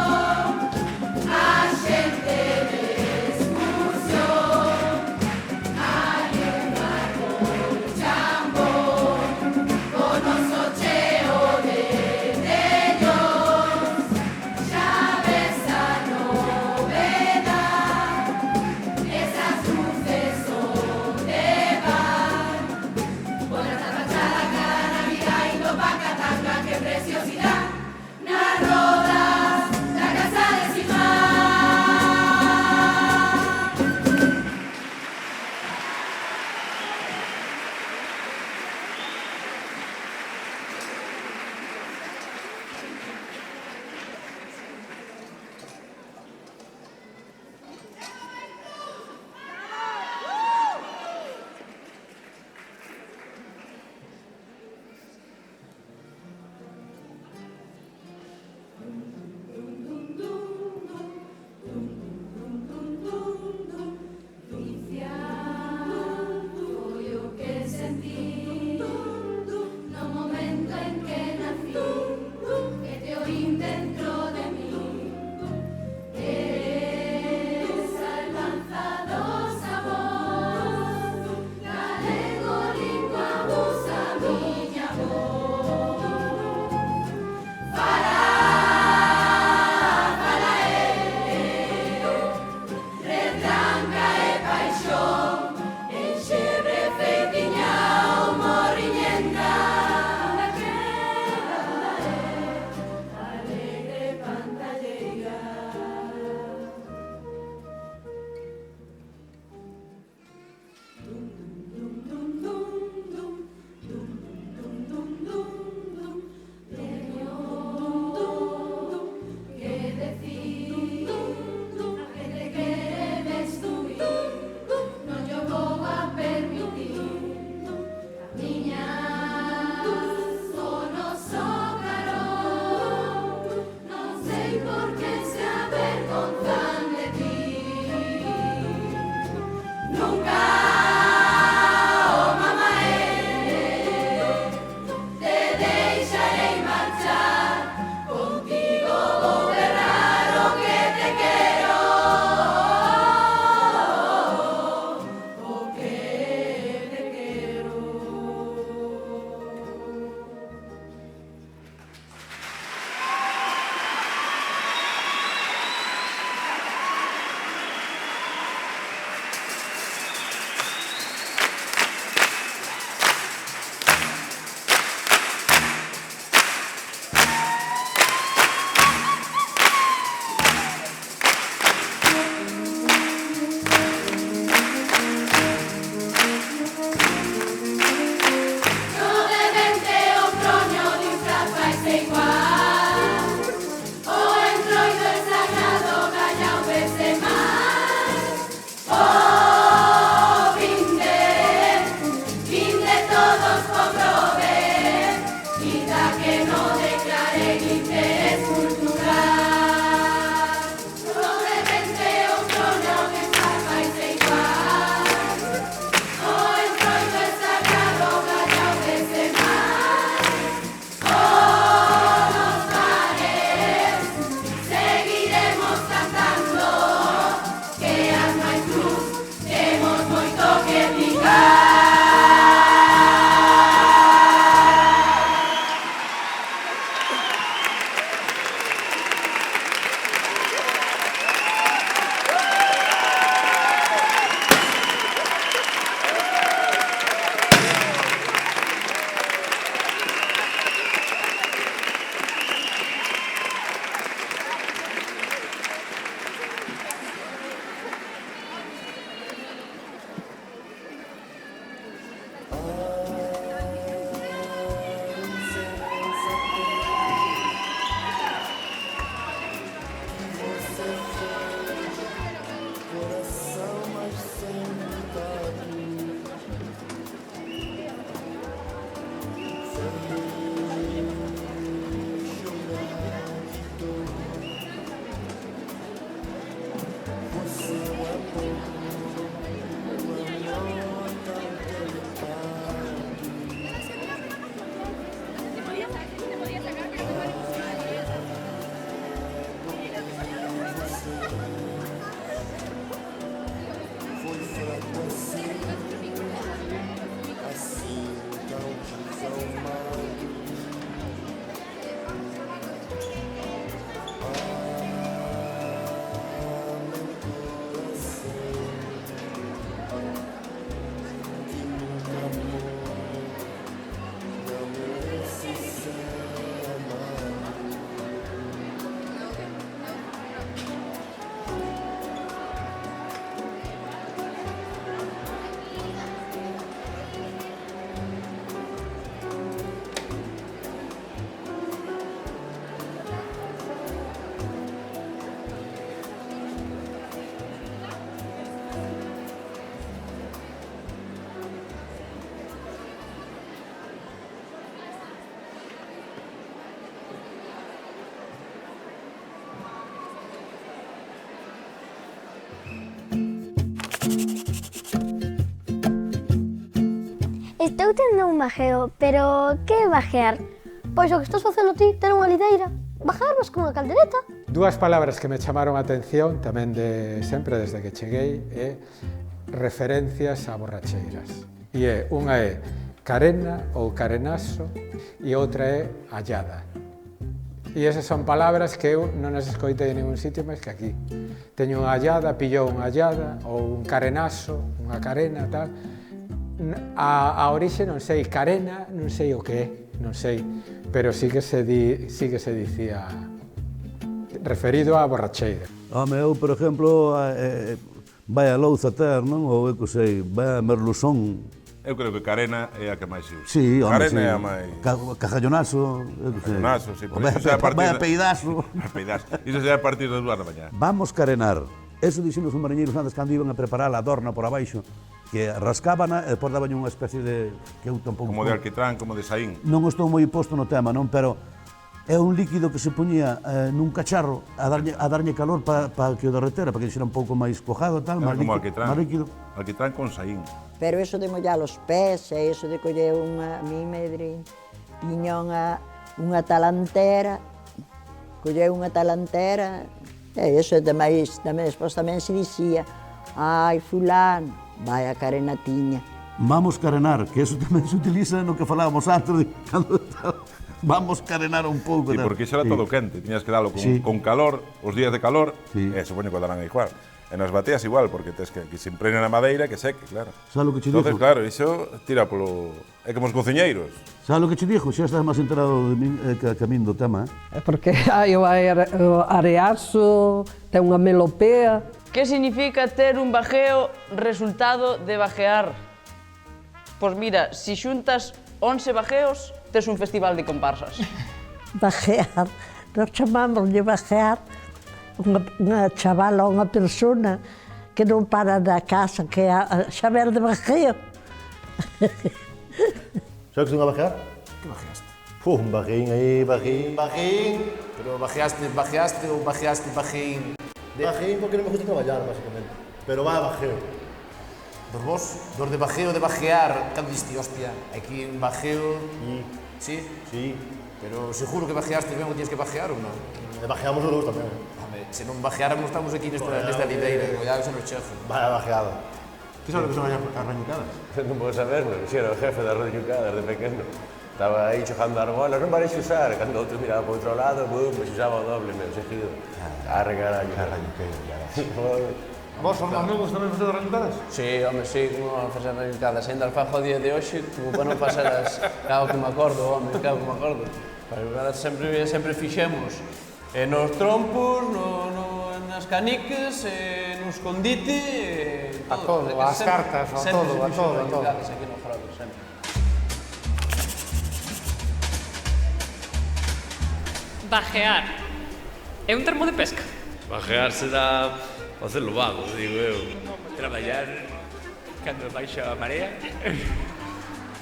Estou tendo un bajeo, pero que é bajear? Pois o que estás facendo ti, ter unha lideira. Bajar vas con unha caldereta. Dúas palabras que me chamaron a atención tamén de sempre desde que cheguei é referencias a borracheiras. E unha é carena ou carenaso e outra é hallada. E esas son palabras que eu non as escoitei en ningún sitio máis que aquí. Teño unha hallada, pillou unha hallada, ou un carenaso, unha carena, tal. A orixe non sei, carena non sei o que é, non sei, pero sí que se dicía referido á borracheira. Home, eu, por exemplo, vai a louza ter, non? Ou eu que sei, vai a merlusón. Eu creo que carena é a que máis se usa. Sí, home, carena sí. é a máis... Cajallonazo, eu que sei. Cajallonazo, sí, pero iso xa a partir... Vai a peidazo. Iso xa a partir das 2 da mañá. Vamos carenar. Eso dixenos os mariñeiros antes cando iban a preparar a dorna por abaixo, que rascábana e depois daban unha especie de... que eu tampouco... Como de alquitrán, como de saín. Non estou moi posto no tema, non? Pero é un líquido que se poñía nun cacharro a darlle calor para que o derretera, para que xera un pouco máis cojado, tal, máis líquido. Alquitrán con saín. Pero eso de mollar os pés, e eso de coller unha... A mí me tiña unha talantera, coller unha talantera, e eso tamén despois tamén se dicía, ai, fulano, vai a carenatiña. Vamos carenar, que eso tamén se utiliza no que falábamos antes de cando vamos carenar un pouco. Sí, porque iso era todo quente, tiñas que dalo con calor, os días de calor, e supoño que o darán igual. E nas bateas igual, porque tes que se impregne na madeira que seque, claro. Sabes o que che dixo? Entonces, claro, iso tira polo... É como os cociñeiros. Sabes o que che dixo? Xa estás máis enterado de min que a min do tema, É porque hai o areazo, ten unha melopea. Que significa ter un bajeo resultado de bajear? Pois mira, si xuntas 11 bajeos, tes un festival de comparsas. Bajear, nós chamámoslle bajear unha chavala, unha persona que non para na casa, que é a Xaber de bajeo. Sabes que son a bajear? Que bajeaste? Un bajín aí, bajín. Pero bajeaste ou bajeaste bajín? Bajín porque non me gusta traballar, basicamente. Pero va a bajeo. Dos vos, dos de bajeo, de bajear, cando diste, hostia, aquí un bajeo... Sí? Sí. Pero seguro que bajeaste ben o tienes que bajear ou non? Bajeamos os dous tamén. Home, se non bajeáramos estamos aquí nesta lideira, cuidado se nos chefo. Vaya bajeada. Ti sabes que son as rañucadas? Non podo saberlo, si era o jefe das rañucadas de pequeno. Estaba aí chojando argolas, non parece usar, cando outro miraba para outro lado, bum, me usaba o doble, meu, seguido. Cargallo. Vos, os amigos, tamén facedes rañucadas? Sí, home, sí, como facer rañucadas. Ainda al fajo o día de hoxe, como para non pasadas, cago que me acordo, home, cago que me acordo. Rañucadas sempre fixemos nos trompos, nas canicas, no escondite, a todo, as cartas, a todo. Aquí no Jorobe, sempre. Bajear. É un termo de pesca. Bajear será facelo vago, digo eu. Traballar cando baixa a marea.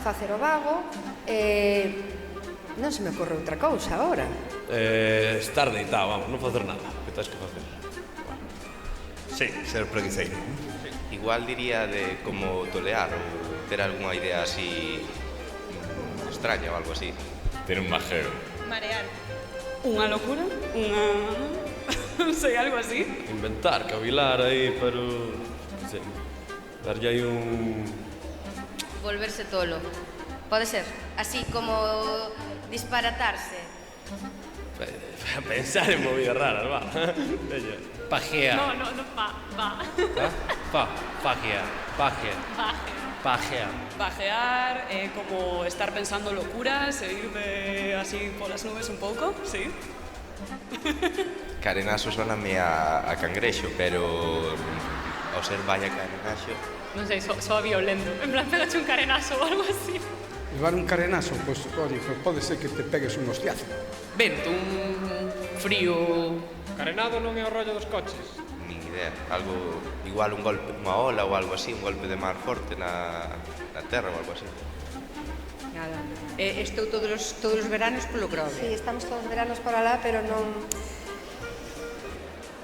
Facer o vago, non se me ocorre outra cousa agora. Estar deitado, vamos, non facer nada. Que tens que facer? Sí, ser preguiceiro. Igual diría de como tolear ou ter algunha idea así extraña ou algo así. Ter un bajeo. Marear. Unha locura? Non sei, algo así. Inventar, cavilar aí, pero... Sí, darlle aí un... Volverse tolo. Pode ser, así como disparatarse. Pensar en movidas raras, va. Pajear. No, Pajear. Bajear é como estar pensando locuras e ir así polas nubes un pouco, sí. Carenazo soname a cangrexo, pero ao ser vaya carenaxo... Non sei, soa violento. En plan, pegache un carenazo ou algo así. Levar un carenazo, pois, pode ser que te pegues un hostiazo. Vento, un frío... Carenado non é o rollo dos coches. Nin idea. Algo, igual un golpe, unha ola ou algo así, un golpe de mar forte na terra ou algo así. Nada. Estou todos os veranos polo Grove. Sí, estamos todos os veranos por alá, pero non...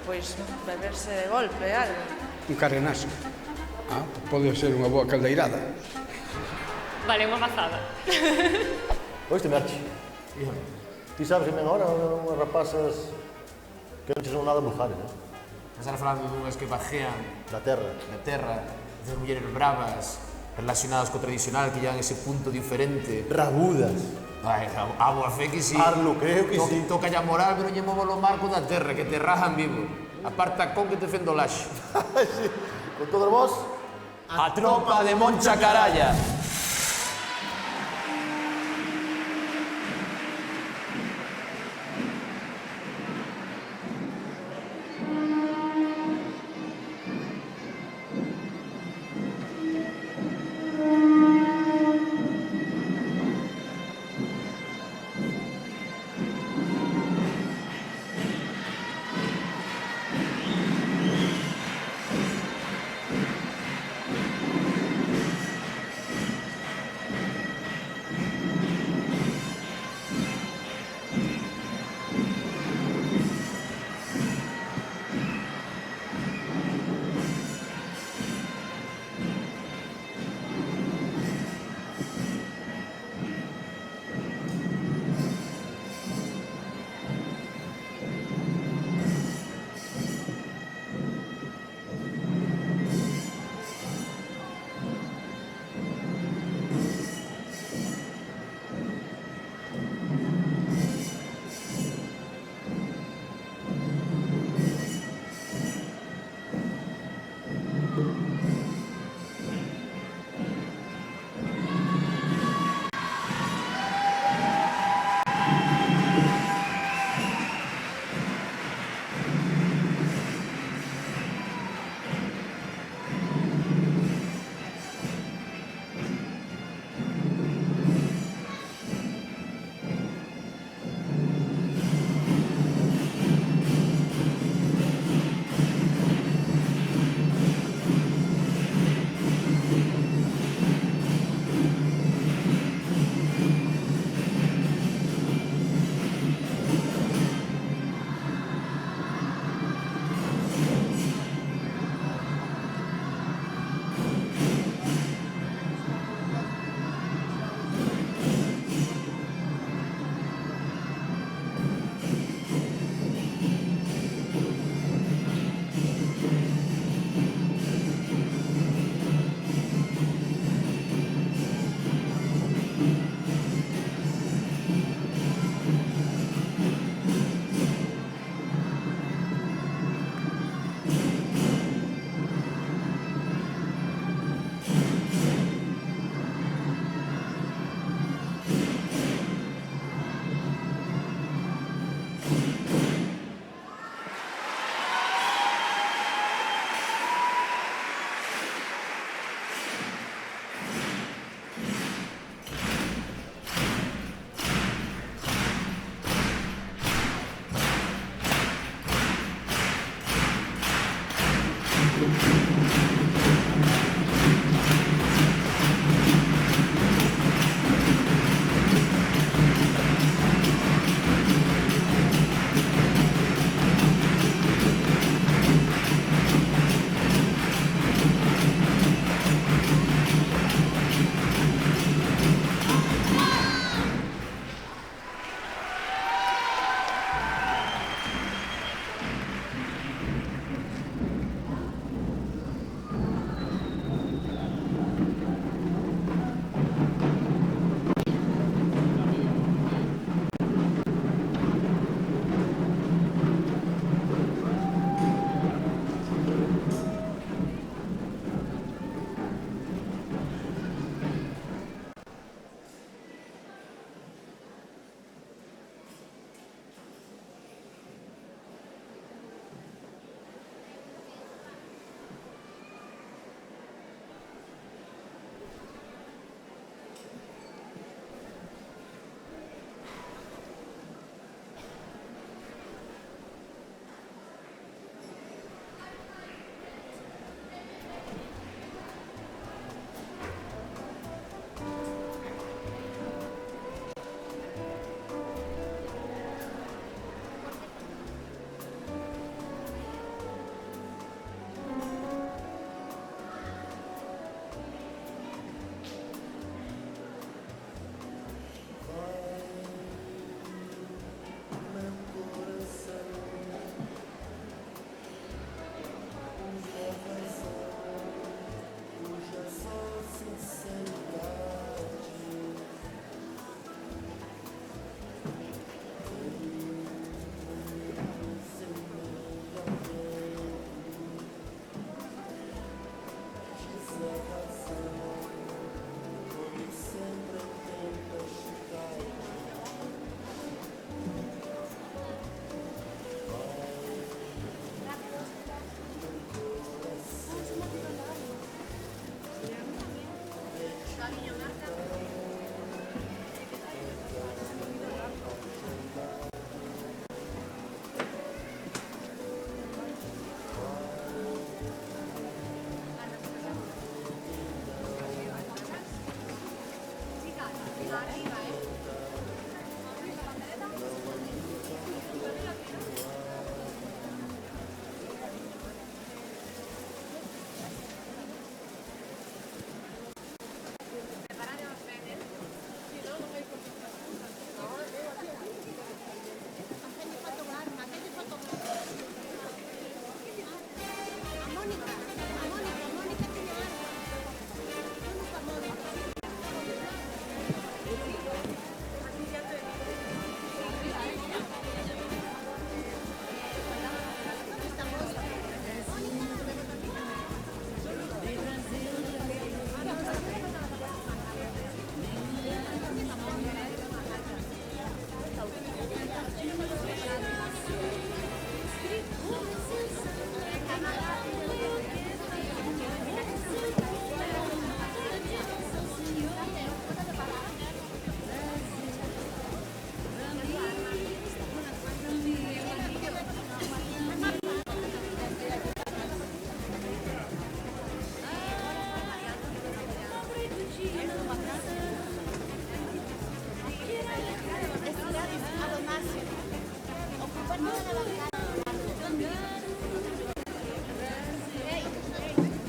Pois beberse de golpe, algo. Un carenazo. Pode ser unha boa caldeirada. Vale, unha mazada. Oiste, Merchi, ti sabes que ven agora unhas rapazas que non che son nada mujeres, non? Estás falando dunhas que bajean Da terra. da terra, esas mulleres bravas, relacionadas co tradicional, que llevan ese punto diferente. Rabudas. Ai, a boa fe que sí. Arlo, creo que sí. Toca ya moral, pero lle movo o marco da terra, que te rajan vivo. Aparta con que te fendo laxe. Sí. Con todos vos, A tropa de Moncha Caralla.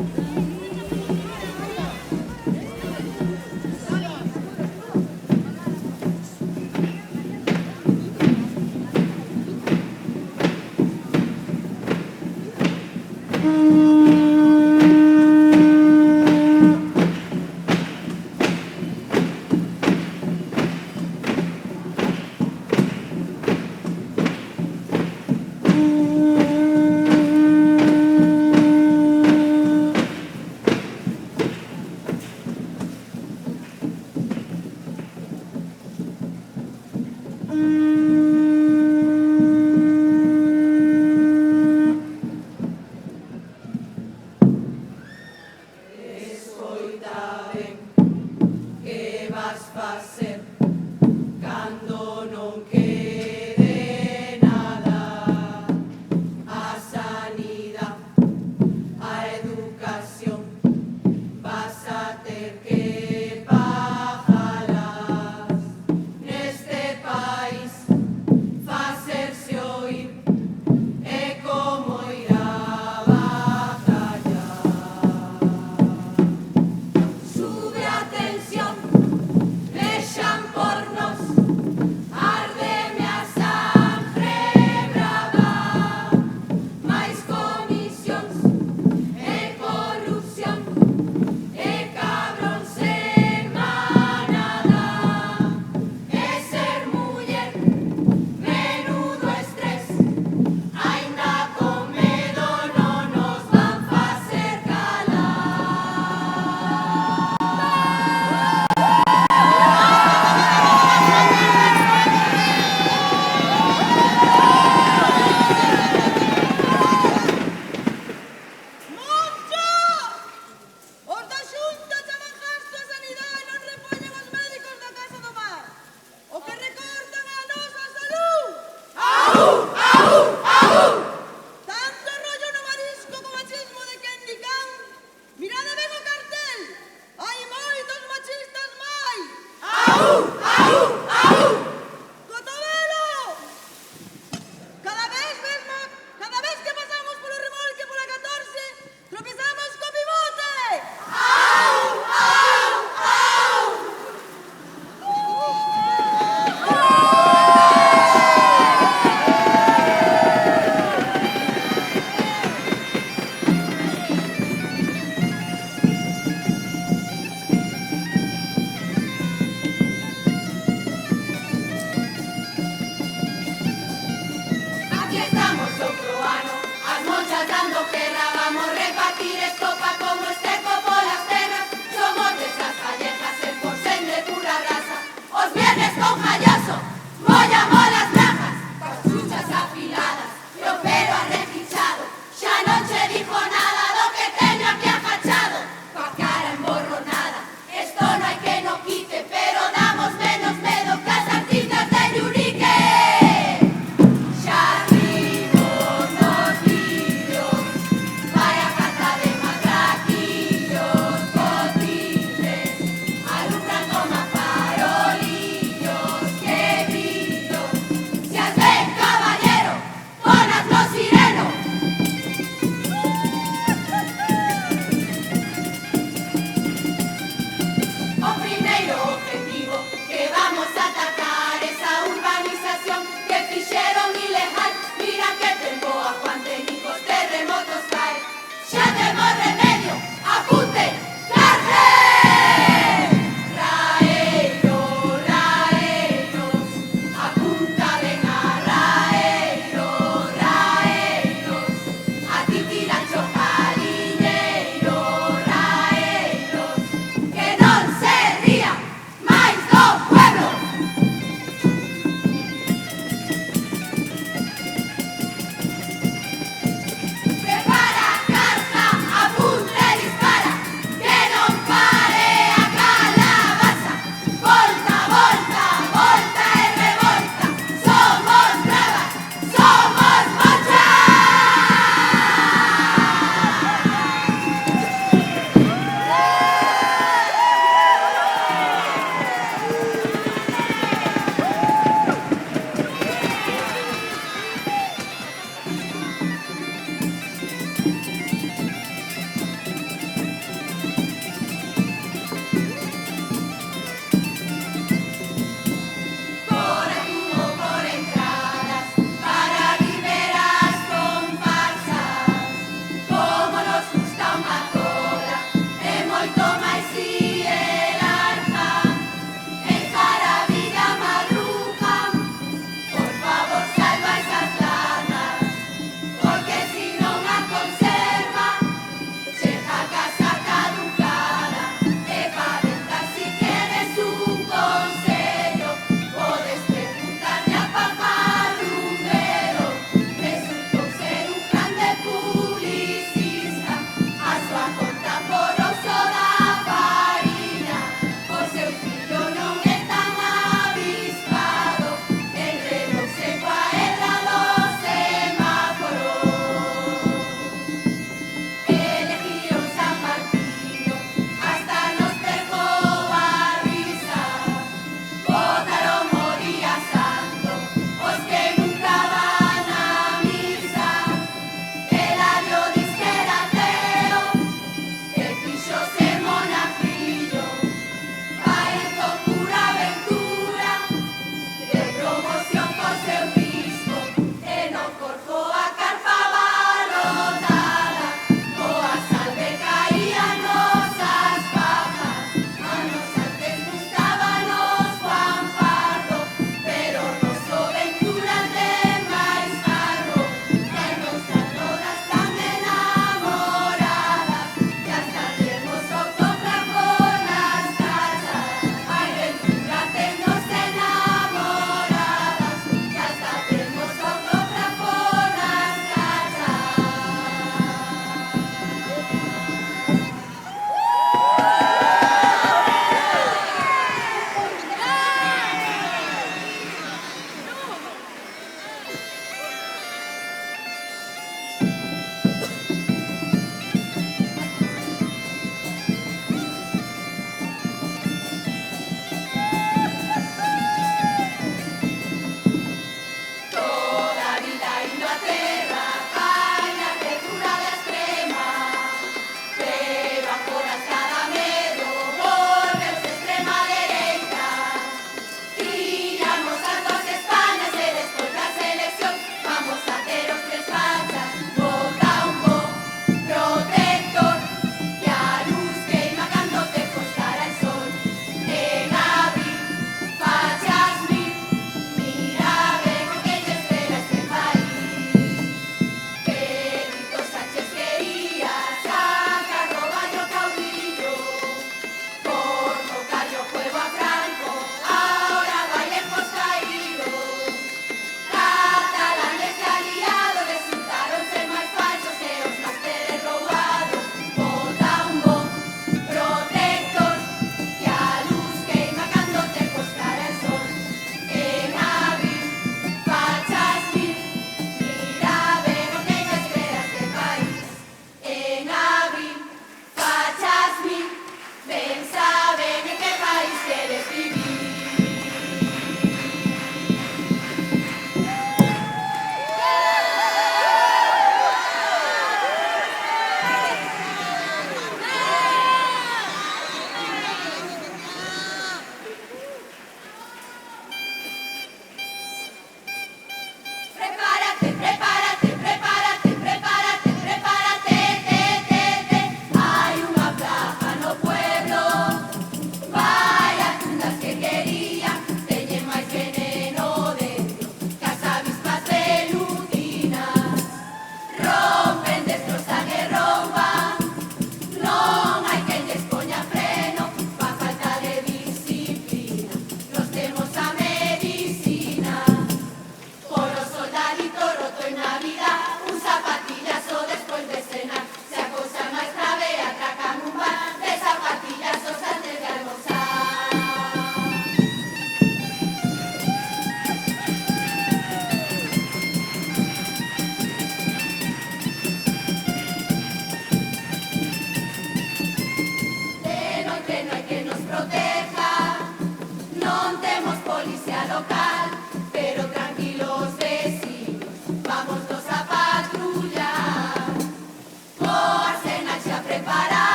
Raeiro,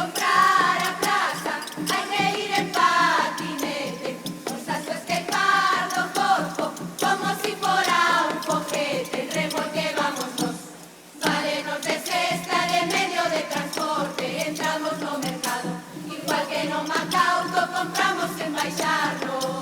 comprar a plaza, hai que ir en patinete, os aso esquepar do corpo, como si fora un foguete, en remolque vamos nos, valenos de cesta de medio de transporte, entramos no mercado, igual que no Macauto compramos en Baixarro.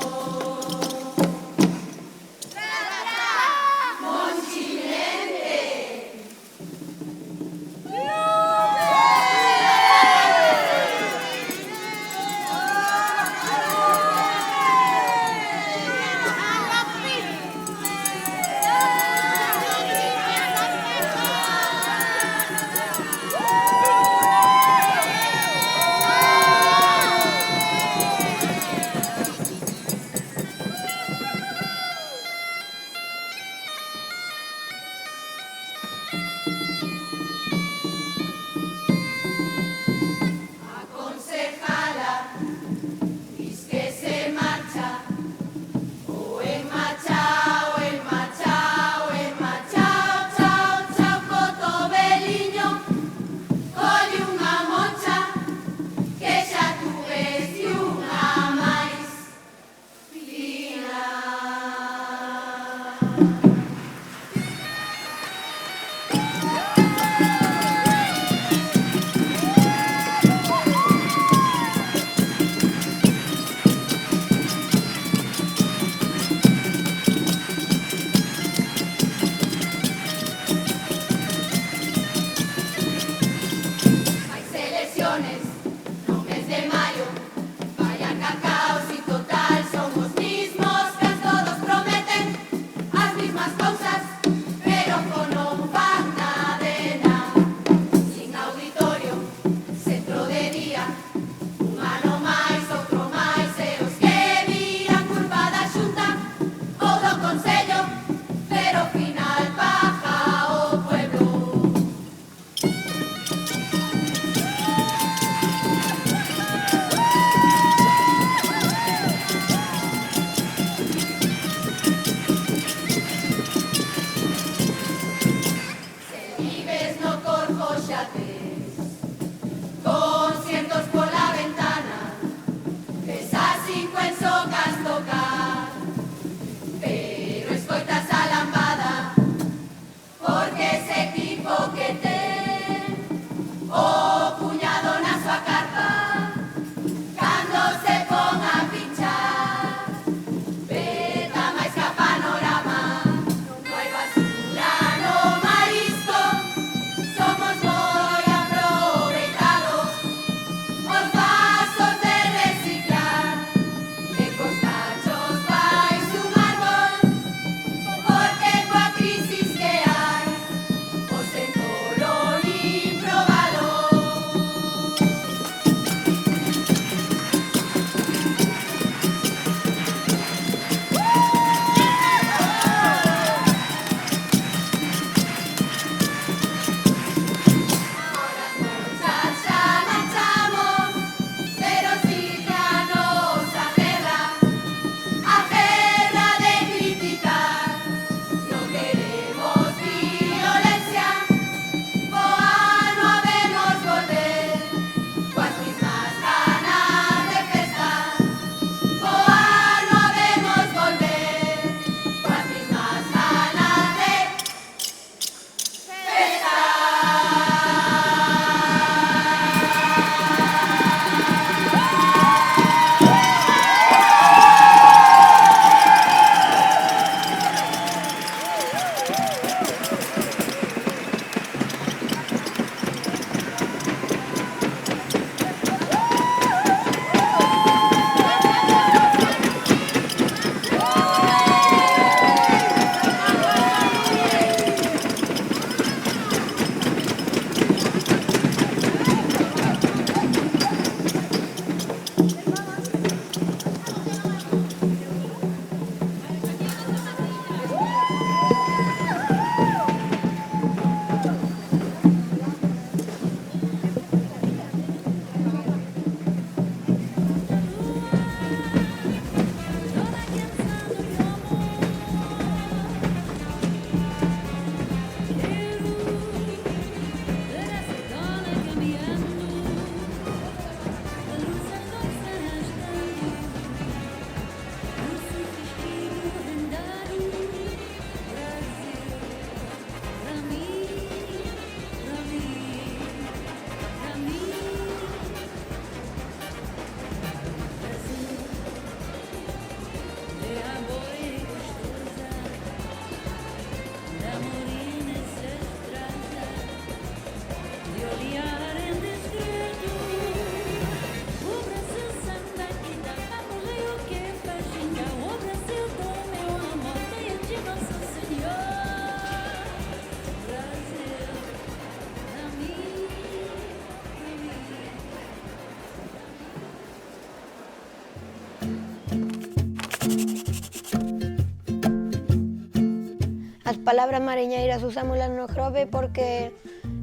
palabras mariñeiras usámoslas no Grove porque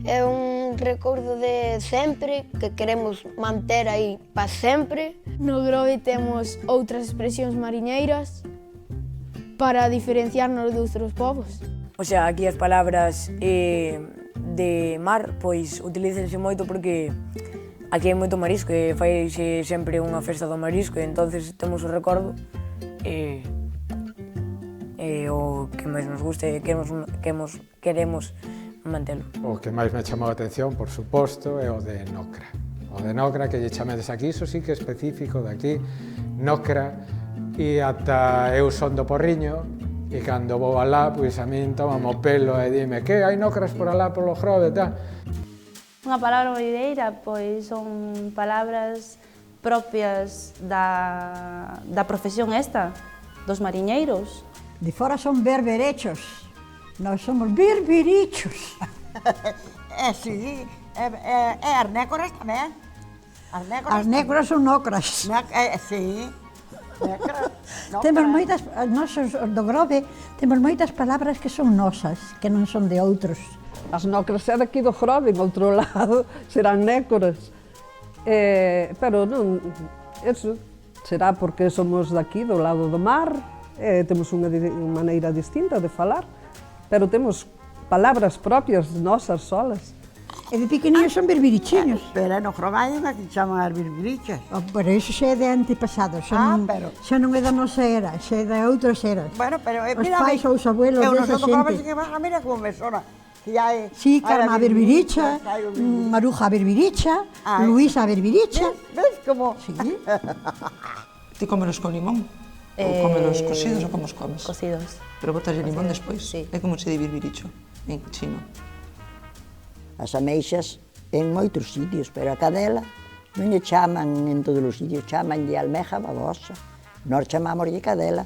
é un recordo de sempre que queremos manter aí para sempre. No Grove temos outras expresións mariñeiras para diferenciarnos de outros povos. O sea, aquí as palabras de mar, pois, utilícense moito porque aquí hai moito marisco e faise sempre unha festa do marisco e entonces temos o recordo o que máis nos guste e queremos mantelo. O que máis me chamou a atención, por suposto, é o de Nocra. O de Nocra, que lle chamedes aquí, iso sí que é específico de aquí. Nocra, e ata eu son do Porriño, e cando vou alá, pois a min tómame o pelo e dime que hai nocras por alá polo Grove, tal. Unha palabra mariñeira, pois son palabras propias da profesión esta, dos mariñeiros. De fora son berberechos, nós somos birbirichos. Sí, as nécoras tamén. As nécoras son nocras. Sí. Temos moitas, nós do Grove, temos moitas palabras que son nosas, que non son de outros. As nocras é daqui do Grove, en outro lado serán nécoras. Pero non, eso será porque somos daqui, do lado do mar, temos unha maneira distinta de falar, pero temos palabras propias nosas solas. E de pequeninos son birbirichiños. Pero no Grove hai unha que chaman as birbirichas. Pero iso xa é de antepasado, xa non é da nosa era, xa é de outras eras. Bueno, pero os pais ou os abuelos desa xente. Mira como me sona. Sí, Carma a birbiricha, Maruja a birbiricha, Luisa a birbiricha. Ves como? Sí. Ti cómelos con limón? Ou cómelos cocidos ou como os comes? Cocidos. Pero botas de limón despois? Sí. É como se di birbiricho en chino. As ameixas en moitos sitios, pero a cadela non lle chaman en todos os sitios, chaman de almeja babosa. Nós chamámoslle cadela.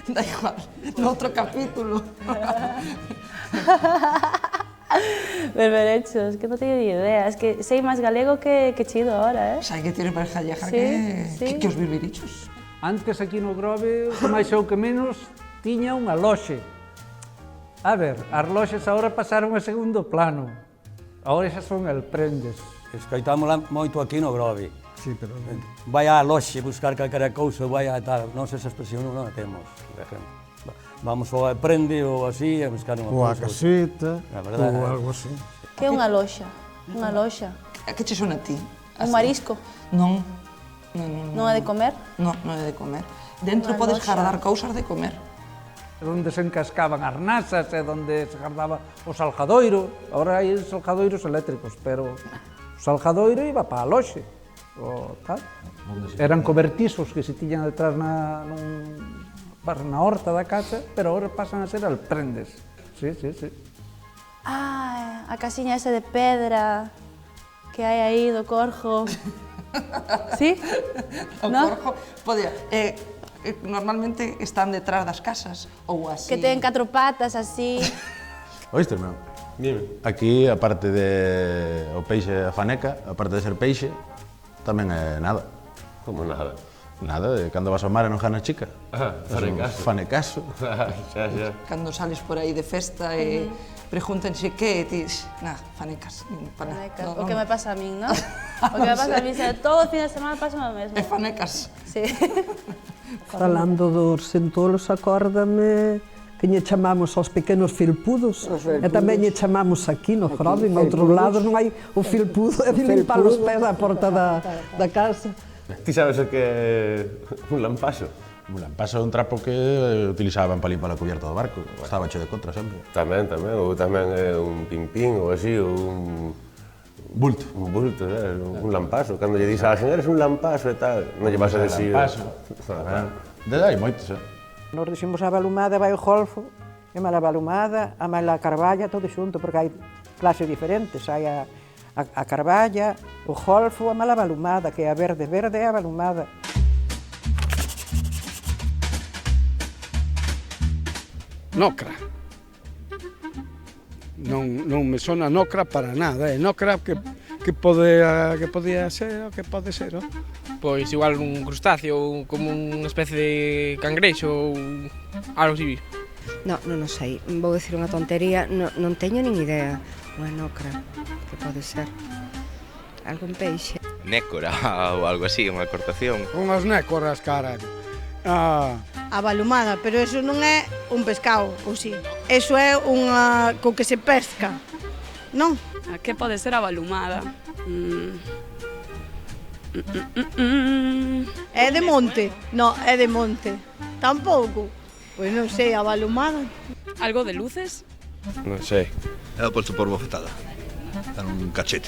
Da igual, noutro capítulo. Berberechos, que non teño ni idea, es que sei máis galego que chido ahora, Sai que tienes para jallejar que os birbirichos. Antes aquí no Grove, que máis ou que menos, tiña unha loxe. A ver, as loxes agora pasaron a segundo plano. Agora xa son elprendes. Escoitámola moito aquí no Grove. Sí, pero... Vai á loxe buscar calquera cousa, vai a tal. Non sei esa expresión non a temos, por exemplo. Vamos ao aprende ou así a buscar unha cousa. Ou a caseta, ou algo así. Que é unha loxa? Unha loxa? Que che sona a ti? Un marisco? Non. Non é de comer? Non, non é de comer. Dentro podes guardar cousas de comer. Onde se encascaban as nasas, é onde se guardaba o salgadoiro. Agora hai salgadoiros eléctricos, pero o salgadoiro iba para a loxe. Eran cobertizos que se tiñan detrás na horta da casa, pero agora pasan a ser alprendes. Sí. Ah, a casiña esa de pedra que hai aí do Corjo. Sí? O Corjo, podía... normalmente están detrás das casas, ou así. Que ten 4 patas, así. Oíste, meu? Dime. Aquí, aparte de o peixe a faneca, aparte de ser peixe, tamén é nada. Como nada? Nada, cando vas ao mar e non ganas chica. Fanecaso. Fanecaso. Xa. Cando sales por aí de festa e pregúntanse que, ti dixes, fanecas. Fanecas, o que me pasa a min, non? O que me pasa a min, todo o fin de semana pasa o mesmo. É fanecas. Sí. Falando dos centolos, acórdame que lle chamamos aos pequenos filpudos e tamén lle chamamos aquí no Grove, en outros lados non hai o filpudo, é de limpar os pés á porta da casa. Ti sabes o que é un lampaso? Un lampaso é un trapo que utilizaban para limpar a cubierta do barco, estaba cheo de contra sempre. Tamén, ou tamén é un pimpín ou así, ou un... Bulto. Un bulto, un lampaso. Cando lle dís a alguén, eres un lampaso e tal, non lle vas a decir... Lampaso. Hai moitos, Nos diximos a balumada vai o golfo, e mala balumada, a mala carballa, todo xunto, porque hai clases diferentes. Hai a carballa, o golfo, a mala balumada, que é a verde é a balumada. Nocra. Non me sona nocra para nada, é nocra que podía ser o que pode ser, non? Pois igual un crustáceo, como unha especie de cangrexo ou algo así. No, non o sei, vou dicir unha tontería, non teño nin idea. Unha nócra, que pode ser? Algo en peixe. Nécora ou algo así, unha cortación. Unhas nécoras, carallo. A balumada, pero eso non é un pescado, ou si? Eso é unha co que se pesca, non? A que pode ser a balumada? É de monte? No, é de monte. Tampouco? Pois non sei, a balumada. Algo de luces? Non sei. É posto por bofetada. En un cachete.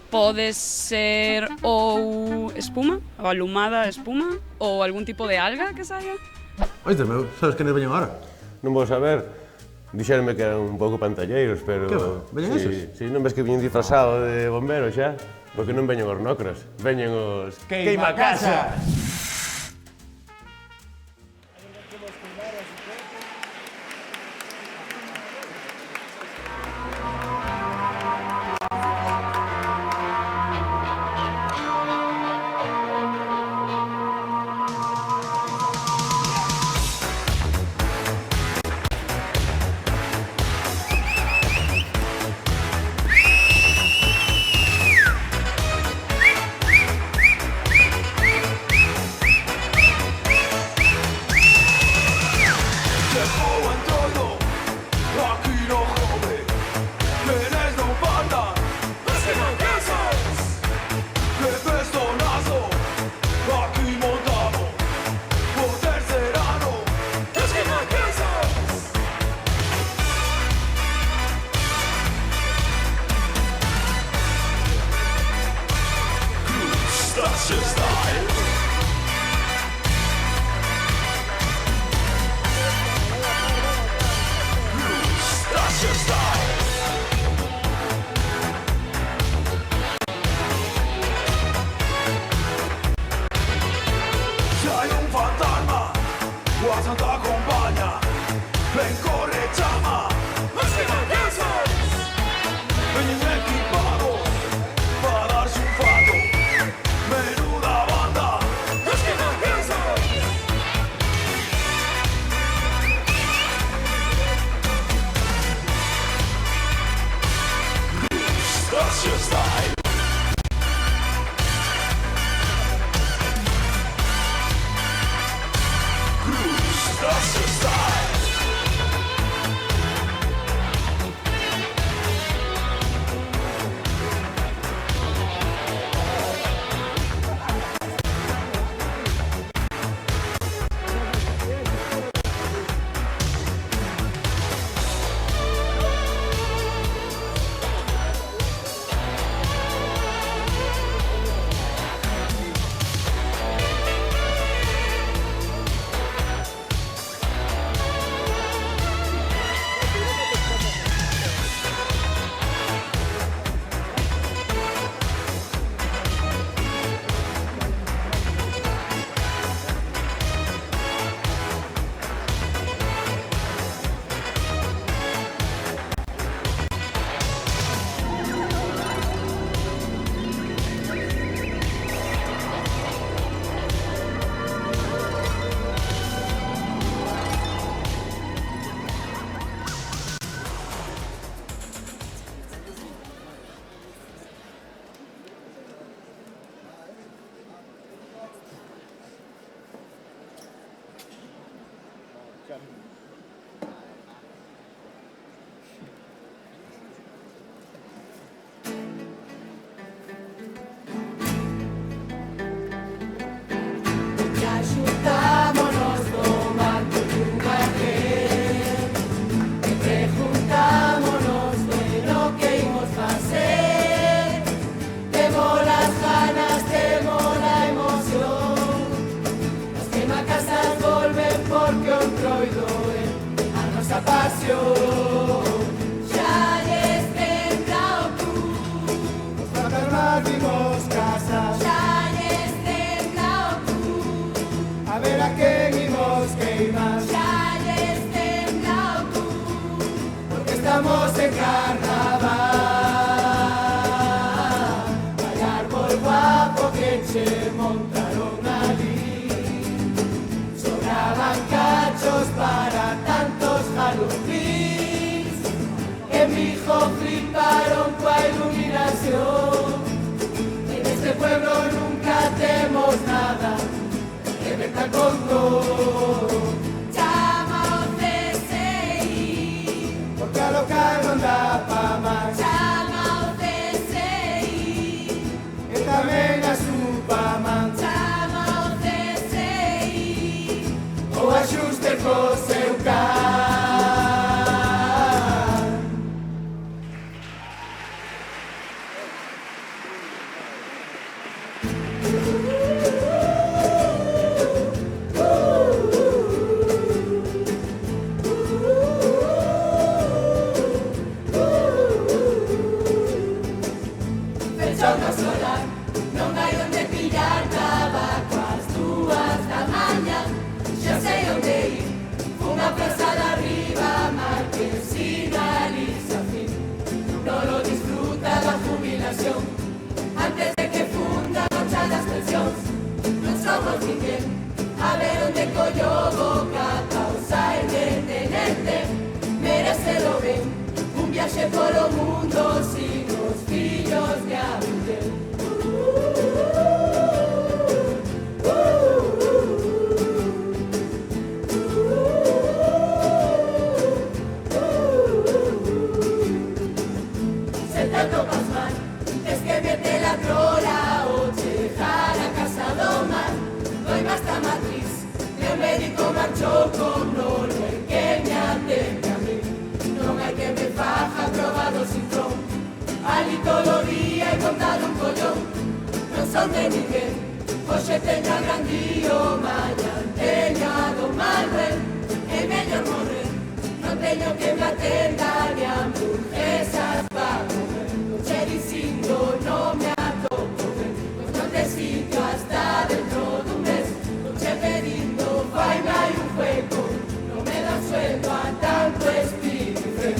Pode ser ou espuma, a balumada espuma, ou algún tipo de alga que saia. Oiste, meu, sabes que nos veñen ahora? Non vou saber. Dixeronme que eran un pouco pantalleiros, pero... Que va? Veñen esos? Si, non ves que viñen disfrazado de bombero xa? Porque non veñen os nócras, veñen os... Queimacasa! Estamos en carnaval, al árbol guapo que se monta. Fechou no solar, non hai onde pillar tabaco ás 2 da mañá. Xa sei onde ir, unha pasada arriba, mar que sinaliza fin. Non lo disfruta da jubilación, antes de que funda nocha das pensións. Non somos ninguén, a ver onde collo boca, causa independiente, merecelo ben, un viaxe polo mundo sin os fillos de Abundel. Se te topas mal, es que mete la trola o chegar a casa do mar. Doi basta matriz, meu médico marchou con nolo en que me atende a mí. Non hai que me faja probado sin tron, ali todo o día he contado un collón. Non son de ninguén, hoxe teña gran dío, mañan teña do mal ben. É mellor morrer, non teño que me atenda ni hamburguesas pa comer. Che dicindo non me atopo ben, pois non te sitio hasta dentro dun mes. Che pedindo faime hai un juego, non me da sueldo a tanto espírito fren.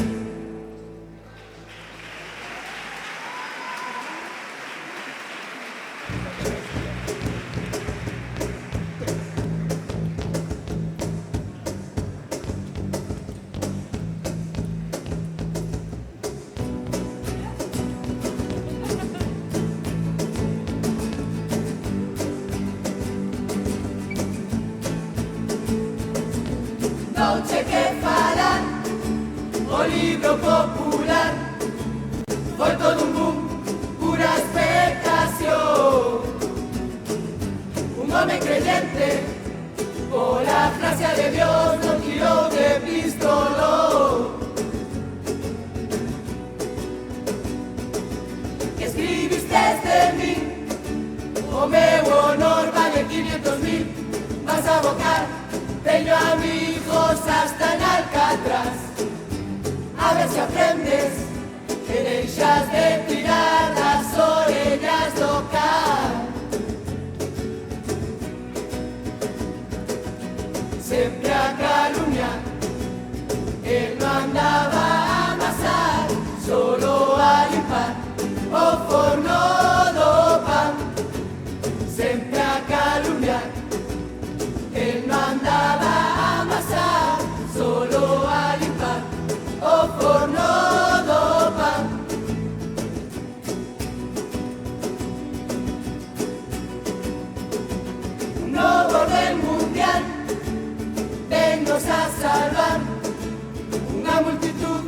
Douche que falar, o libro popular, foi todo un boom, pura expectación. Un home creyente, pola gracia de Dios, non tirou de pistolón. Que escribistes de mí, o meu honor vale 500.000, vas a bocar. Teño amigos hasta en Alcatraz, a ver si aprendes que deixas de tirar das orellas do can. Sempre a calumniar, él no andaba a amasar, solo a limpar o forno do pan. Sempre a calumniar, él no andaba a amasar, solo a limpar o forno do pan. Un novo orden mundial vennos a salvar, unha multitud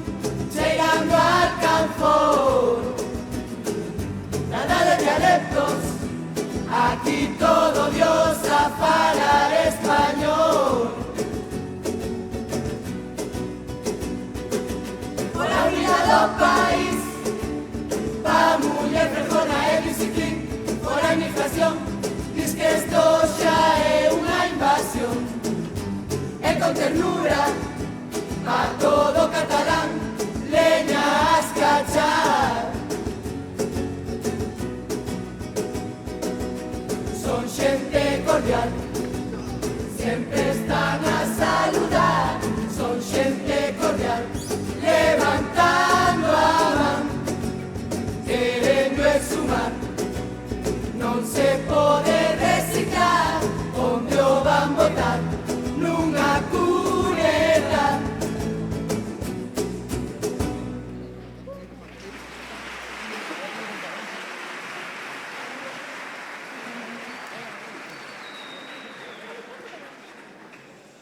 chegando al alcanfor. Nada de dialectos, aquí todo Dios a falar español. Por la unidad do país, pa muller fregona e biciclín, por a inmigración, diz que esto xa é unha invasión. E con ternura, pa todo catalán, leña a escachar. Son xente cordial, sempre están a saludar. Son xente cordial, levantando a man, querendo exhumar. Non se pode reciclar, onde o van botar, nunha cuneta.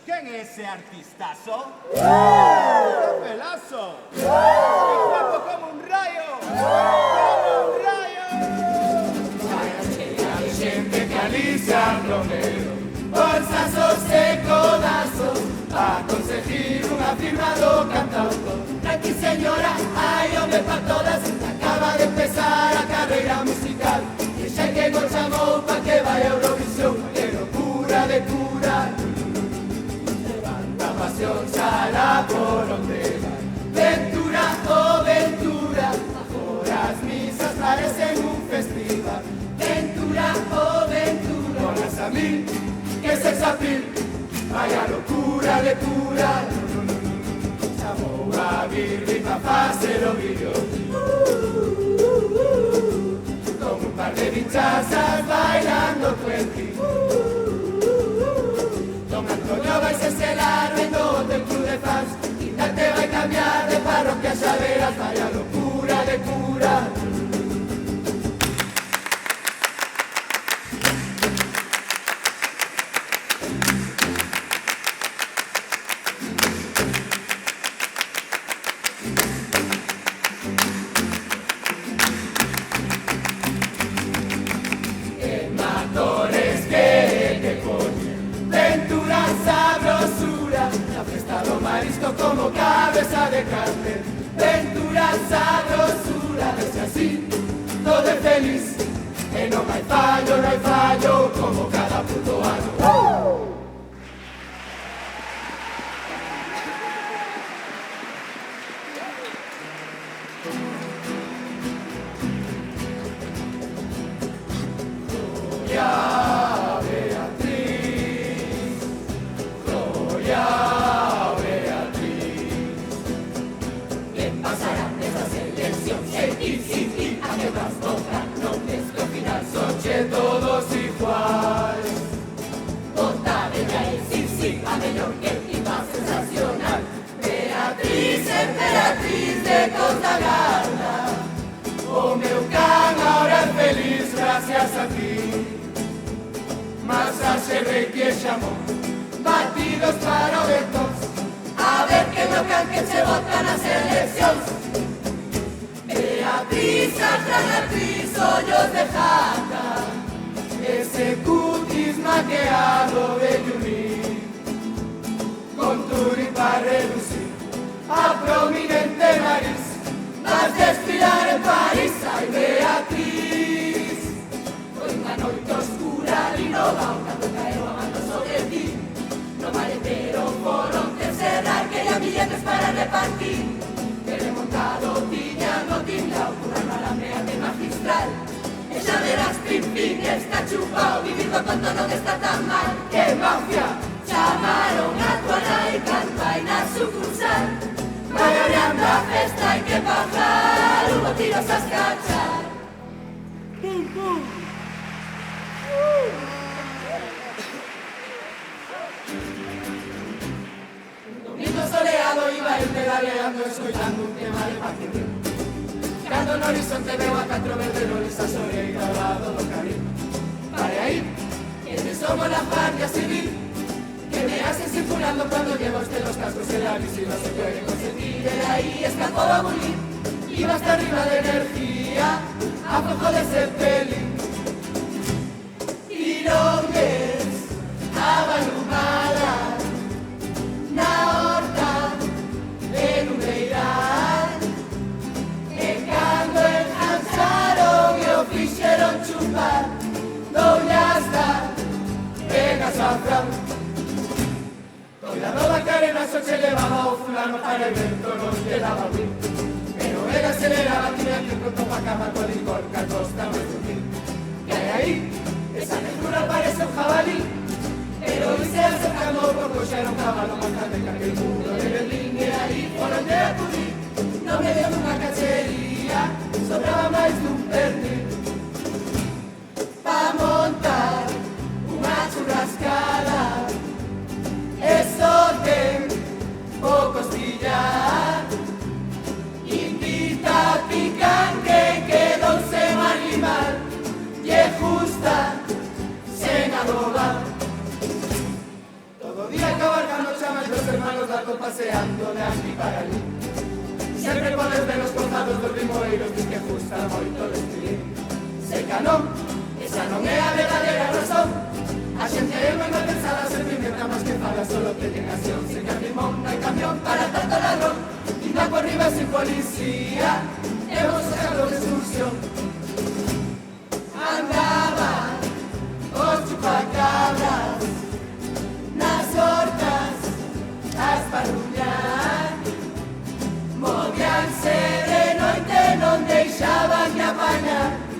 ¿Quién es ese artistazo? ¡Un pelazo! ¡Qué guapo como un rayo! ¡Como un rayo! Hay gente que alisa Romero, bolsazos e codazos, a conseguir unha firma do cantautor. Aquí señora, hai home pa todas, acaba de empezar a carreira musical, e xa que nos chamou pa que Canarias en un festival. Ventura, oh Ventura, horas a mí, que sex appeal. Vaya locura de cura. Chamou a Virgi pa facer o vídeo. Con un par de bichazas bailando twenty. Don Antonio vais a estelar vendo del club de fans. Te va a cambiar de parroquia, ya verás, vaya locura de cura. En matones que pone Ventura, sabrosura. La fiesta do marisco como cabeza de cartel. Ventura, sabrosura. Es así, todo es feliz. Que no hay fallo, como cada puto ano. Gloria Beatriz, Gloria Beatriz. ¿Qué pasará nesas eleccións? Sí, a que vas votar, non tes que ao final soche todos iguais. Vota Beatriz, sí, a mellor que iba sensacional. Beatriz, emperatriz de Costa Garda. O meu can ahora é feliz gracias a ti. Mas hace rey que llamó, batidos para obetos, a ver que no can que se votan las elecciones. Beatriz, actriz, hoyos de jata, ese cutis maqueado de Yuni, con turi para reducir a prominente nariz, vas a desfilar en París, ay Beatriz, hoy una noche oscura y no va una toca amando sobre ti, no maletero foron te cerrar que ya billetes para repartir, que remontado tiña no tiña ocurran a la mea de magistral, ella verás pim está chupado, vivir con tonto no está tan mal, que mafia, chamaron a tu ala y canta en la sucursal, vagareando a festa hay que bajar, hubo tiros a escachar. Pum, pum. Domingo soleado iba el pedaleando, escoitando un tema de paquete. Cando no horizonte veo a 4 verderoles a soleira ao lado do carril. Pare aí, que somos la guardia civil, que me hacen circulando cuando lleva usted los cascos en la bici, no se puede consentir, de ahí escapó a morir, iba hasta arriba de energía, aflojo de Zeppelin. Pirongues, abalumada, na horta, en un beiral, e cando engancharon e o fixeron chupar, donde hasta pega Safran. Cuidado da carena, só che levaba o fulano para el vento, non lle daba win. Pero él aceleraba, tiña que pronto pa cama con licor, que costa máis difícil. Que hai aí? Esa lectura parece un jabalí, pero hoy se acercando porque xa era un cabalo máis grande que aquel muro de Berlín. E aí foron de acudir, non me deu unha cachería, sobraba máis dun pernil. Pa montar unha churrascada, eso ten o costillar, invita a pican que quedó sen animal, y justa sen adobar. Todo día cabalgando chamas los hermanos Dardo paseando de aquí para allí. Siempre podes ver los cruzados dos limoeiros, di que justa moito destilín. Se canón, esa non é a verdadeira razón. A xente é moi mal pensada, se pimienta máis que fala, solo teñen acción. Sen que limón, non hai camión para tanto ladrón. Inda por riba sin policía, e vos sacando de excursión. Andaban os chupacabras nas hortas a esparruñar, movíanse de noite, non deixaban que apañar.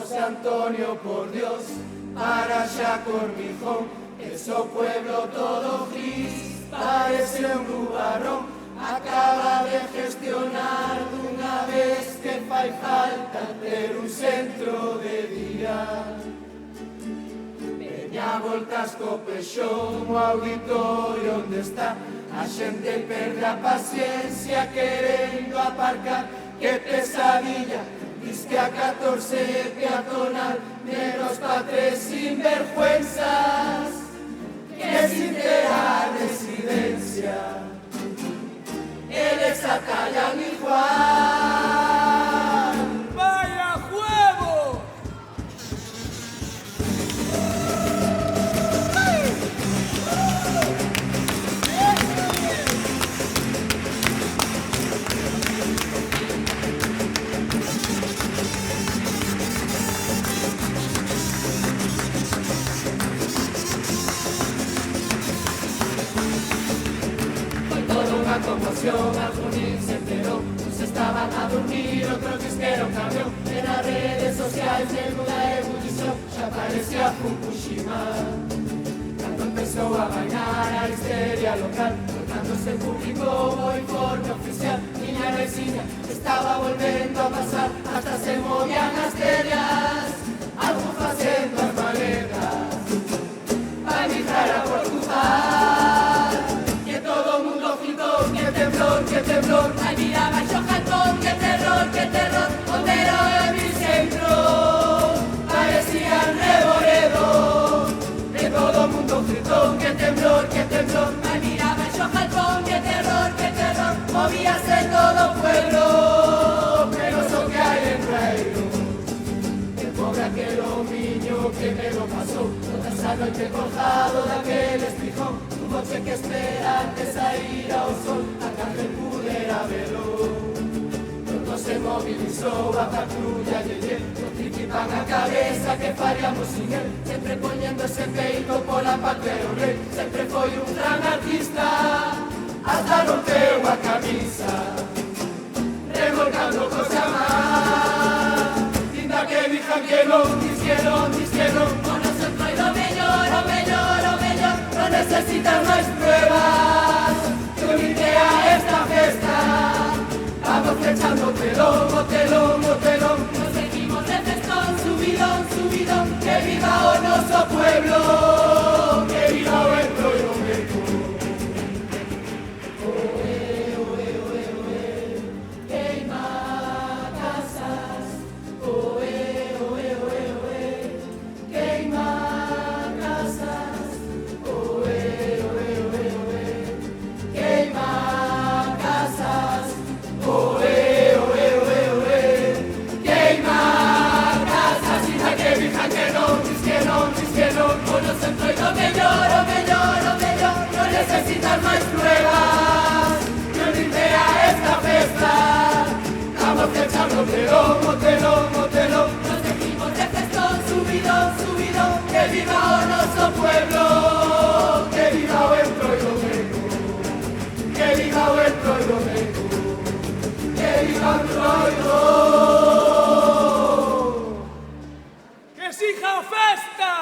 José Antonio, por Dios, para xa Cormijón, eso pueblo todo gris, parece un nubarrón, acaba de gestionar dunha vez que fai falta ter un centro de día. Veña voltas co pexón, o auditorio onde está, a xente perde a paciencia querendo aparcar, que pesadilla. Diz que a 14 peatonal, menos pa 3 sinvergüenzas, que sin ter residencia, eles atallan igual. ¡Vaya juego! Una conmoción, algunos se enteró, uns estaban a dormir, otros disqueron camión, en las redes sociales ninguna ebullición, xa parecía Fukushima. Cando empezou a bailar a histeria local, cando se publicou o informe oficial, miña vecina estaba volvendo a pasar, hasta se movían as tellas, algo facendo as maletas, para migrar a Portugal. Todo mundo flipó, que temblor, ay mira baixo Jalpón, que terror, Otero e Vicentro, parecían Reboredo, de todo mundo flipó, que temblor, ay mira baixo Jalpón, que terror, movíase todo o pueblo, pero eso que hay en Rairo, el pobre aquel homiño que me lo pasó, toda esa noche colgado daquel espijón, noche que espera antes a ir ao sol, a cárcel pudera velo. Pronto se movilizou a patrulla Yeye, o triquipan a cabeza que faríamos sin él, sempre poñéndose peito pola patria o rei, sempre foi un gran artista, hasta rompeu a camisa, revolcando cosa má, tinta que dixan que non, o noso entroido mellor, no necesitan más pruebas que unirte a esta fiesta. Vamos flechando telón, nos seguimos de festón, subidón, que viva o noso pueblo, que viva o entroido meco. Queima casas, queima casas, queima casas, queima casas, y la que digan que no, con los entroido mellor, no necesitan más pruebas, que unirte a esta festa, vamos flechando telón, nos seguimos de festón, subidón, que viva o noso pueblo, que viva o entroido meco, que viva o entroido meco, que viva o entroido. Que siga a festa!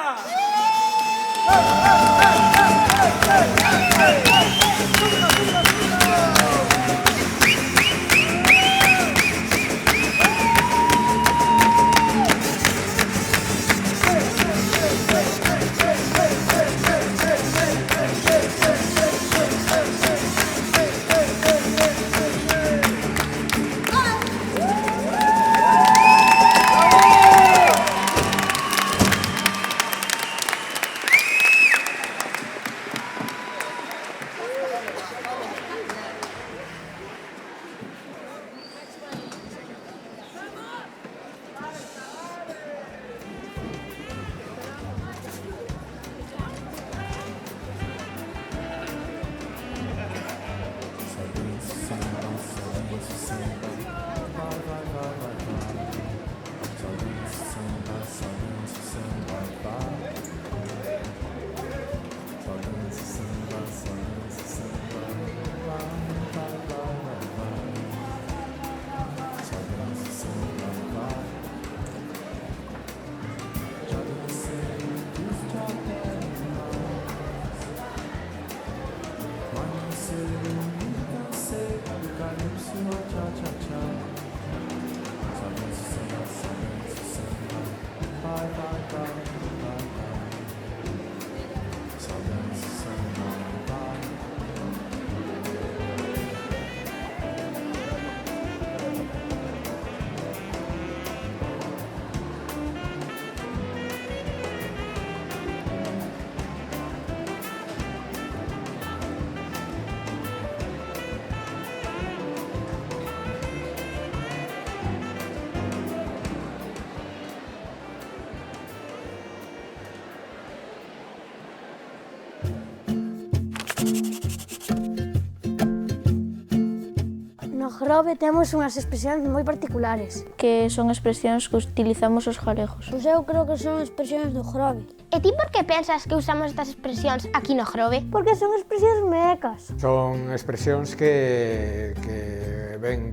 No Grove temos unhas expresións moi particulares. Que son expresións que utilizamos os galegos. Pois eu creo que son expresións do Grove. E ti por que pensas que usamos estas expresións aquí no Grove? Porque son expresións mecas. Son expresións que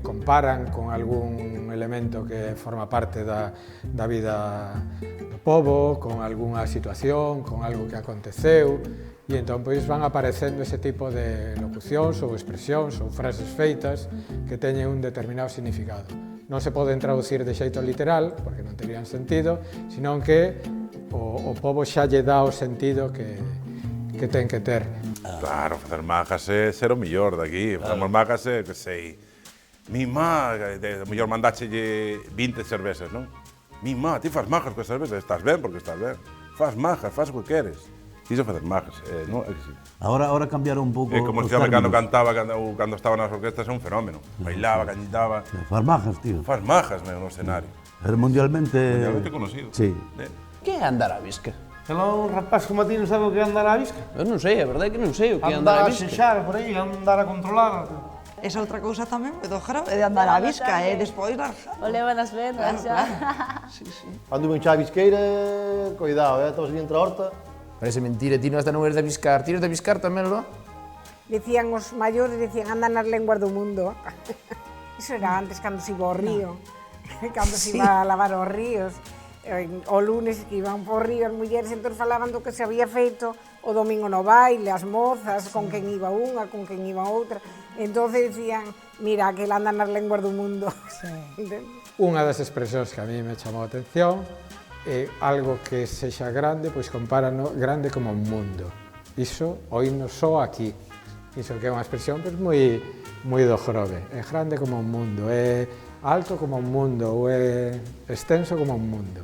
comparan con algún elemento que forma parte da vida do pobo, con algunha situación, con algo que aconteceu, e entón pois van aparecendo ese tipo de locucións ou expresións ou frases feitas que teñen un determinado significado. Non se poden traducir de xeito literal, porque non terían sentido, senón que o pobo xa lle dá o sentido que ten que ter. Claro, facer majas é ser o millor daqui. Facemos majas é, que sei, mi má, de mellor mandáchelle 20 cervezas, non? Mi má, ti faz majas con cervezas, estás ben porque estás ben. Faz majas, faz o que queres. Iso facer majas, non? É que sí. Ahora cambiaron un pouco como dicía cando cantaba, cando estaba nas orquestas, é un fenómeno. Bailaba, cantaba. Faz majas, tío. Faz majas no escenario. Era mundialmente conocido. Sí. Que é andar á bisca? Ela un rapaz como a ti non sabe o que é andar á bisca? Eu non sei, a verdade é que non sei o que é andar á bisca. Andar a xexar por aí, andar a controlar. Esa outra cousa tamén do Grove, de andar á bisca, e despois largar. O leva nas vendas xa. Sí, sí. Cando ven xa a bisqueira, cuidado, estabas ali entre a horta. Parece mentira, ti non hasta non eres de biscar. Ti eres de biscar tamén, lo? Decían os maiores, andan nas lenguas do mundo. Iso era antes, cando se iba ao río. Cando se iba a lavar os ríos. O lunes que iban por río as mulleres, entón falaban do que se había feito o domingo no baile, as mozas, con quen iba unha, con quen iba outra. Entón decían, mira, que andan nas lenguas do mundo. Unha das expresións que a mí me chamou a atención é algo que sexa grande, pois compárano grande como un mundo. Iso, oíno só aquí. Iso que é unha expresión pois, moi do Grove. É grande como un mundo, é alto como un mundo ou é extenso como un mundo.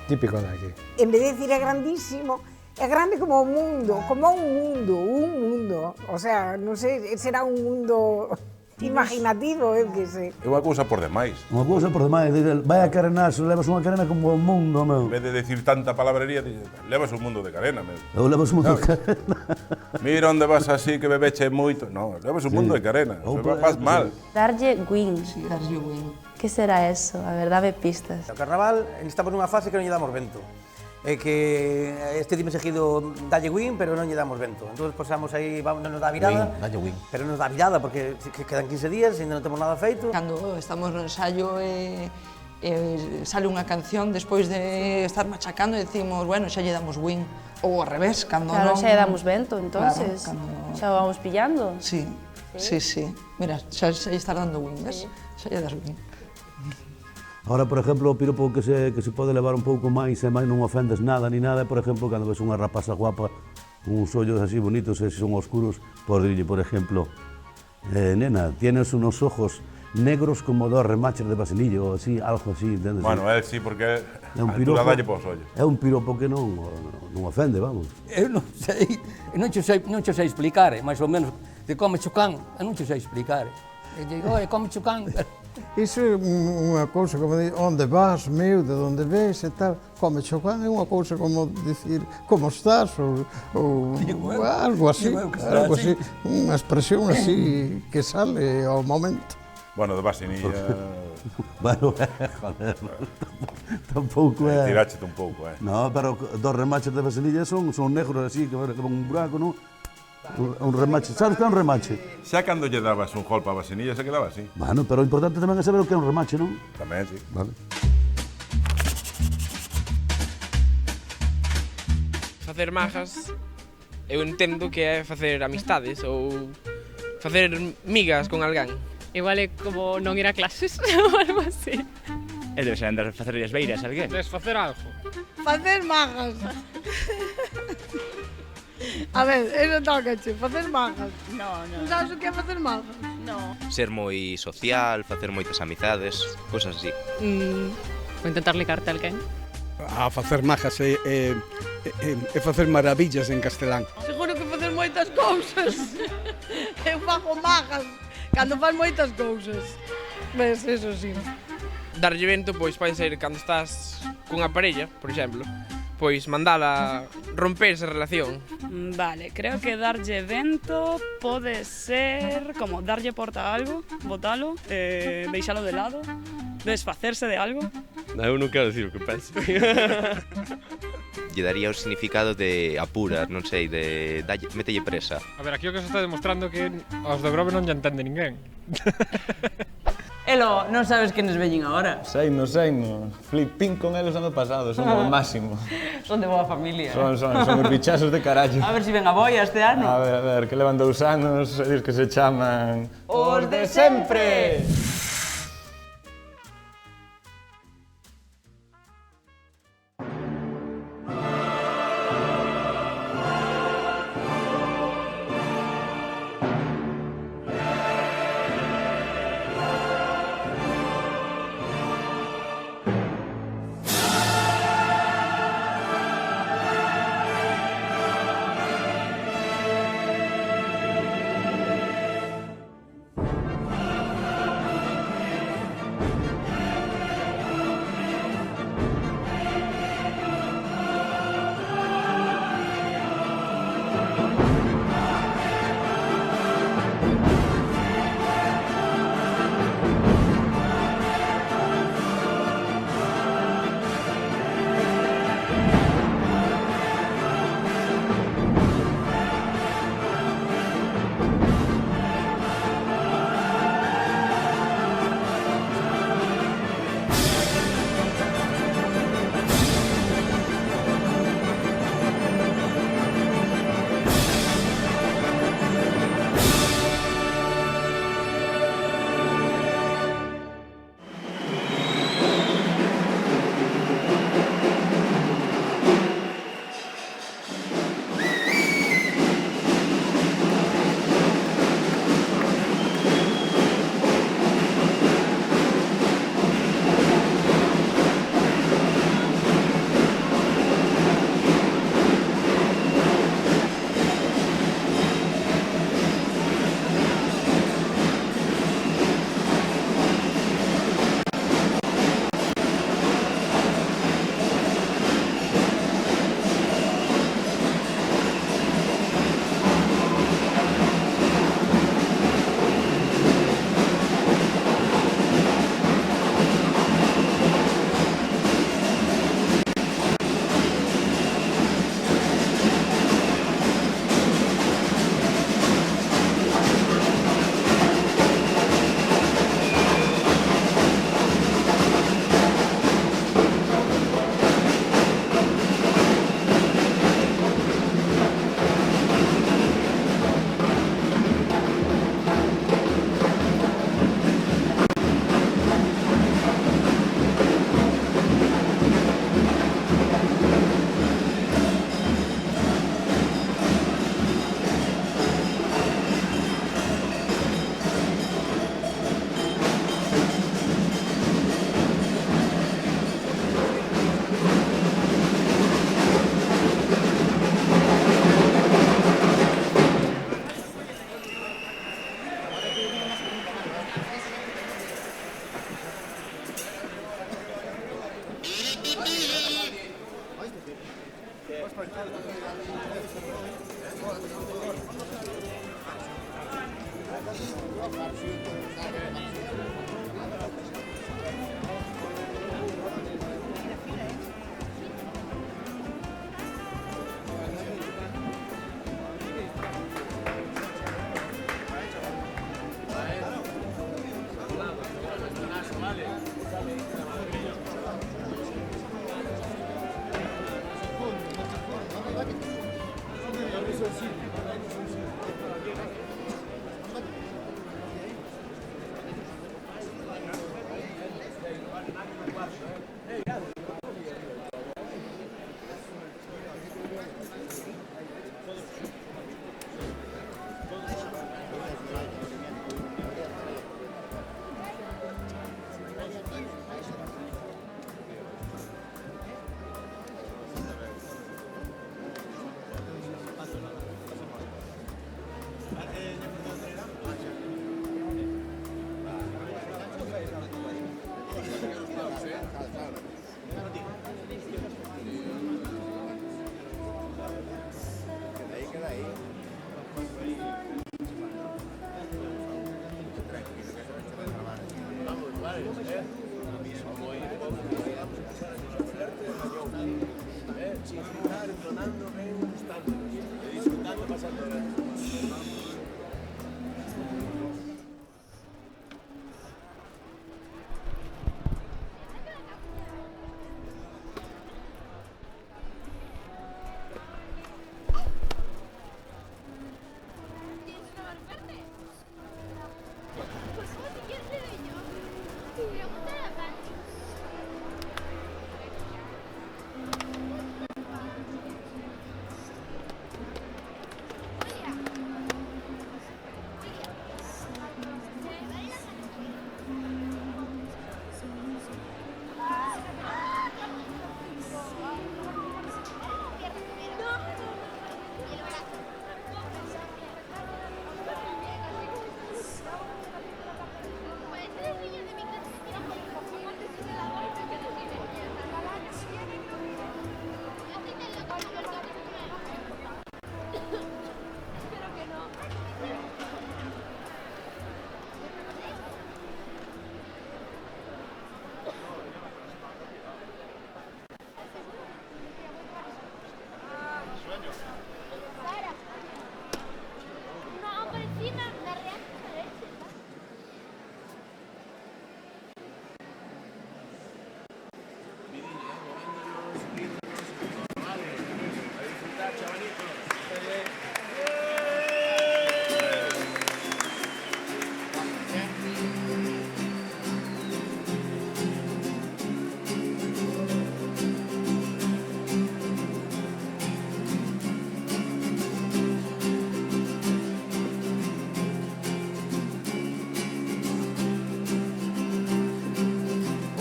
Típico de aquí. En vez de decir é grandísimo, é grande como un mundo, un mundo. O sea, non sei, será un mundo imaginativo, eu que sei. É unha cousa por demais. Unha cousa por demais, vai a carenazo, levas unha carena como o mundo, meu. En vez de decir tanta palabrería, levas un mundo de carena, meu. Eu levas un mundo de carena. Mira onde vas así que bebeche moito. Non, levas un mundo de carena, vas mal. Darlle wing. Sí, darlle wing. Que será eso? A ver, dame pistas. O carnaval, estamos nunha fase que non lle damos vento. É que este dime seguido dalle win, pero non lle damos vento. Entón, posamos aí, non nos dá virada, dalle win. Pero nos dá virada, porque quedan 15 días e non temos nada feito. Cando estamos no ensayo e sale unha canción, despois de estar machacando, decimos, bueno, xa lle damos win. Ou ao revés, cando claro, non... xa lle damos vento, entonces. Claro, xa o vamos pillando. Sí, sí, sí. Mira, xa lle estás dando win, ves? Xa lle das win. Ahora, por exemplo, o piropo que se pode levar un pouco máis e máis non ofendes nada ni nada, por exemplo, cando ves unha rapaza guapa, uns ollos así bonitos e son oscuros, por dirlle, por exemplo, nena, tienes unos ojos negros como dos remaches de basilillo, ou así, algo así, entendes? Bueno, é sí, porque a altura dalle pos ollos. É un piropo que non ofende, vamos. Eu non sei, non che sei explicar, máis ou menos, de come chucán, eu non che sei explicar. E digo, oi, come chucán. Iso é unha cousa como de onde vas, meu, de onde ves e tal. Come chocan é unha cousa como dicir como estás ou algo así, unha expresión así que sale ao momento. Bueno, de vasinilla... Bueno, joder, tampouco é... Tiráchete un pouco, No, pero dos remaches de vasinilla son negros así, que van un buraco, non? Un remache, sabes que é un remache? Xa cando lle dabas un golpe a vasinilla se quedaba así. Bueno, pero o importante tamén é saber o que é un remache, non? Tamén, sí. Vale. Facer majas, eu entendo que é facer amistades ou facer migas con alguén. Igual é como non ir a clases ou algo así. E debe ser andar a facer as beiras, alguén? Debes facer algo. Facer magas. A ver, eso tócache, facer magas. No. Non sabes o que é facer magas? No. Ser moi social, facer moitas amizades, cousas así. Vou intentar ligarte a alguén. A facer majas e facer maravillas en castelán. Seguro que facer moitas cousas. Eu fago magas cando faz moitas cousas. Ves, eso sí. Darlle vento, pois pode ser cando estás cunha parella, por exemplo, pois mandala romper esa relación. Vale, creo que darlle vento pode ser como darlle porta a algo, botalo, deixalo de lado, desfacerse de algo. Eu non quero dicir o que penso. Lle daría o significado de apurar, non sei, de mételle presa. A ver, aquí o que se está demostrando que aos do Grove non lle entende ninguén. Elo, non sabes que nos veñen agora? Seinos. Flipín con eles ano pasado, son o máximo. Son de boa familia. Son os bichazos de carallo. A ver si ven a boia este ano. A ver, que levan 2 anos, e dis que se chaman... Os de sempre!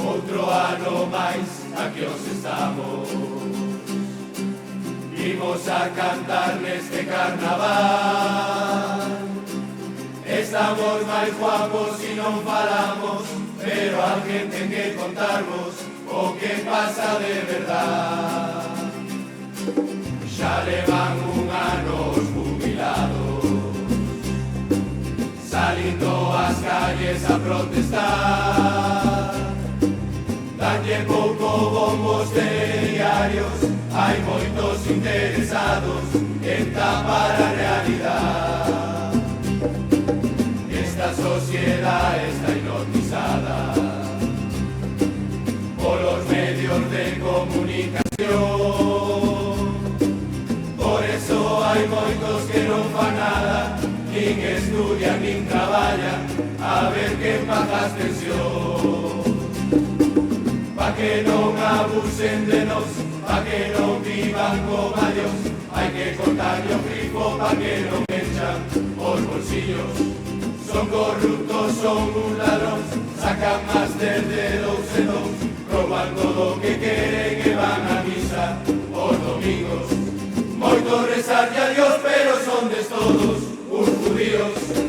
Outro ano máis aquí os estamos. Imos a cantar neste carnaval. Estamos máis guapos e non falamos, pero alguén ten que contarnos o que pasa de verdad. Xa levan un ano os jubilados, salindo ás calles a protestar. Danlle pouco bombos diarios, hai moitos interesados en tapar a realidad. Esta sociedade está hipnotizada polos medios de comunicación. Por eso hai moitos que non fan nada, nin estudian nin traballan, a ver quen paga as pensións. Pa que non abusen de nos, pa que non vivan como Dios, hai que cortarlle o grifo pa que non enchan os bolsillos. Son corruptos, son un ladrón, sacan más desde 2 en 2, roban todo o que queren e van a misa os domingos. Moito rezarlle a Dios, pero son des todos os judíos.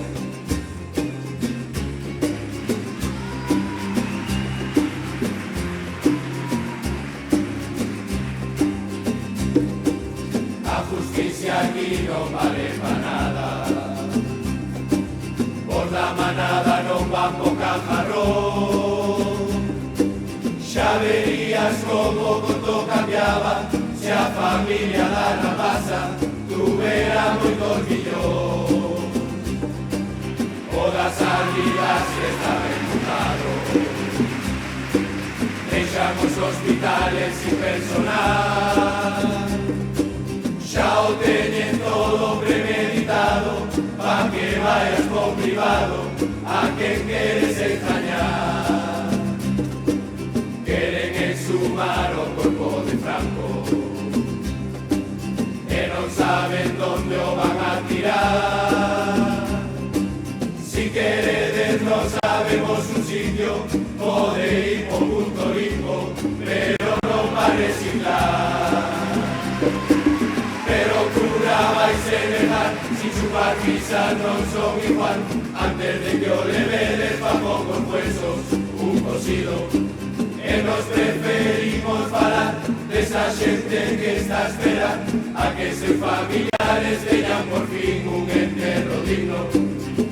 Aquí non vale pa nada, por la manada non van po cajarrón. Xa verías como todo cambiaba, se a familia da na pasa tuvera moitos millóns. O das salidas está reputado, deixamos hospitales sin personal. Xa o teñen todo premeditado, pa que vayas po privado a quen queres engañar. Queren exhumar o corpo de Franco e non saben donde o van a tirar. Si queredes non sabemos un sitio, pode ir po punto limpo, pero non va a reciclar. Pero cura vai se negar, sin chupar quizás non son igual. Antes de que o levedes pa pocos huesos un cocido. E nos preferimos falar desa xente que está a esperar a que seus familiares teñan por fin un enterro digno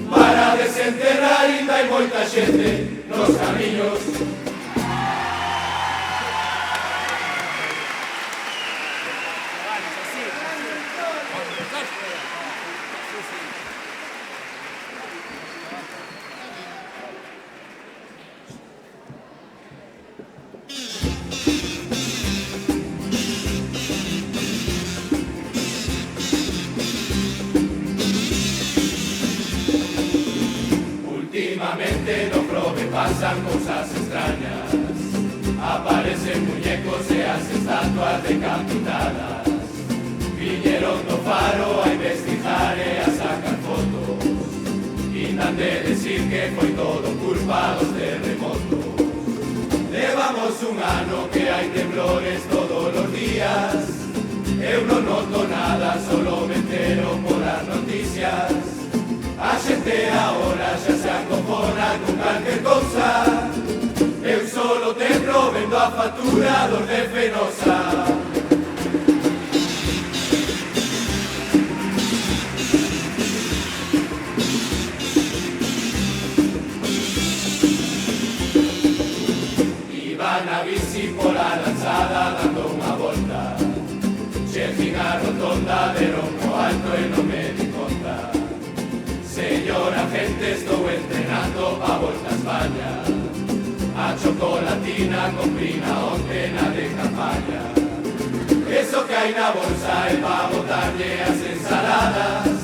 para desenterrar hai moita xente nos camiños. Últimamente no Grove pasan cosas extrañas, aparecen muñecos e as estatuas decapitadas. Viñeron do Faro a investigar e a sacar fotos, indan de decir que foi todo culpa dos terremotos. Levamos un ano que hai temblores todos os días, eu non noto nada, solo me entero por as noticias. A xente agora xa se acojona con calquer cousa, eu solo templo vendo a factura dos de Fenosa. Iban a bici pola lanzada dando unha volta, chegin a rotonda, deron o alto e non me di conta. Señora gente, estou entrenando pa volta a España, a chocolatina comprina onte na de campaña. Eso que hai na bolsa é pa botarlle as ensaladas,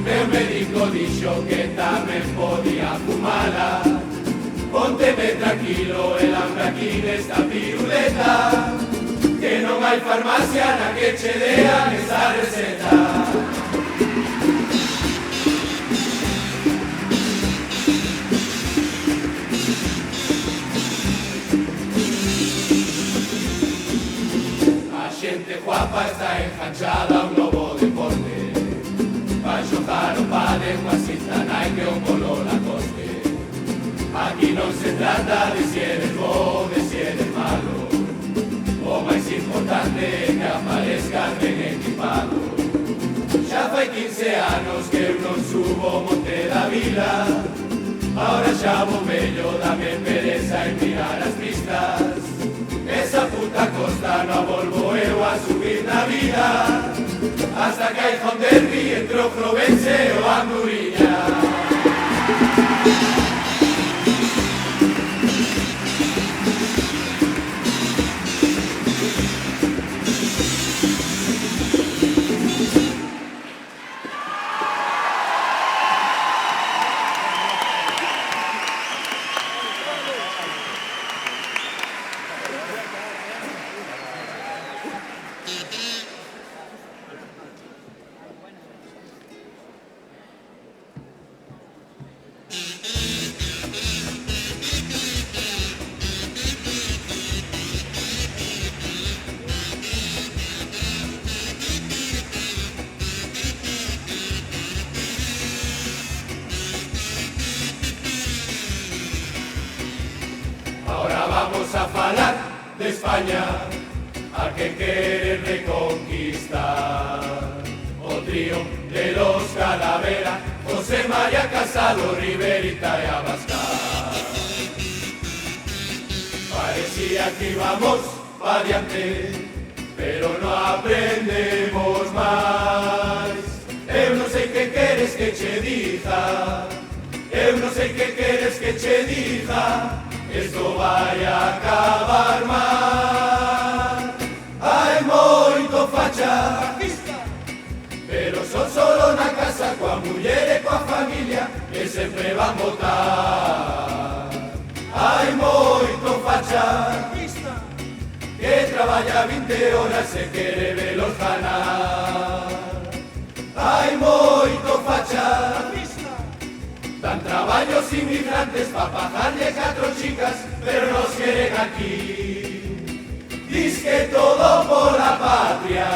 meu médico dixo que tamén podía fumala. Pónteme tranquilo, el hambre aquí nesta piruleta, que non hai farmacia na que che dean esa receta. Xente guapa está enganchada a un novo deporte, vai xogar o pádel coa cinta Nike ou polo Lacoste. Aquí non se trata de si eres bo, de si eres malo, o máis importante é que aparezcas ben equipado. Xa fai 15 anos que eu non subo o Monte da Vila, ahora xa vou vello, dame pereza en mirar as pistas. Esa puta costa no volvo eu a subir na vida, hasta que hai un derbi entre o Grovense e o Anduriña. Vamos a falar de España, a que quiere reconquistar. O trío de los Calavera, José María Casado, Riverita y Abascal. Parecía que íbamos pa' adiante, pero no aprendemos más. Eu non sei que queres que che diga, eu non sei que queres que che diga, esto vai a acabar mal. Hai moito facha, pero son solo na casa coa muller e coa familia, e sempre van votar. Hai moito facha, que traballa 20 horas e quere velos ganar. Hai moito facha, dan traballos inmigrantes pa pagarle 4 chicas, pero nos quieren aquí. Diz que todo por la patria,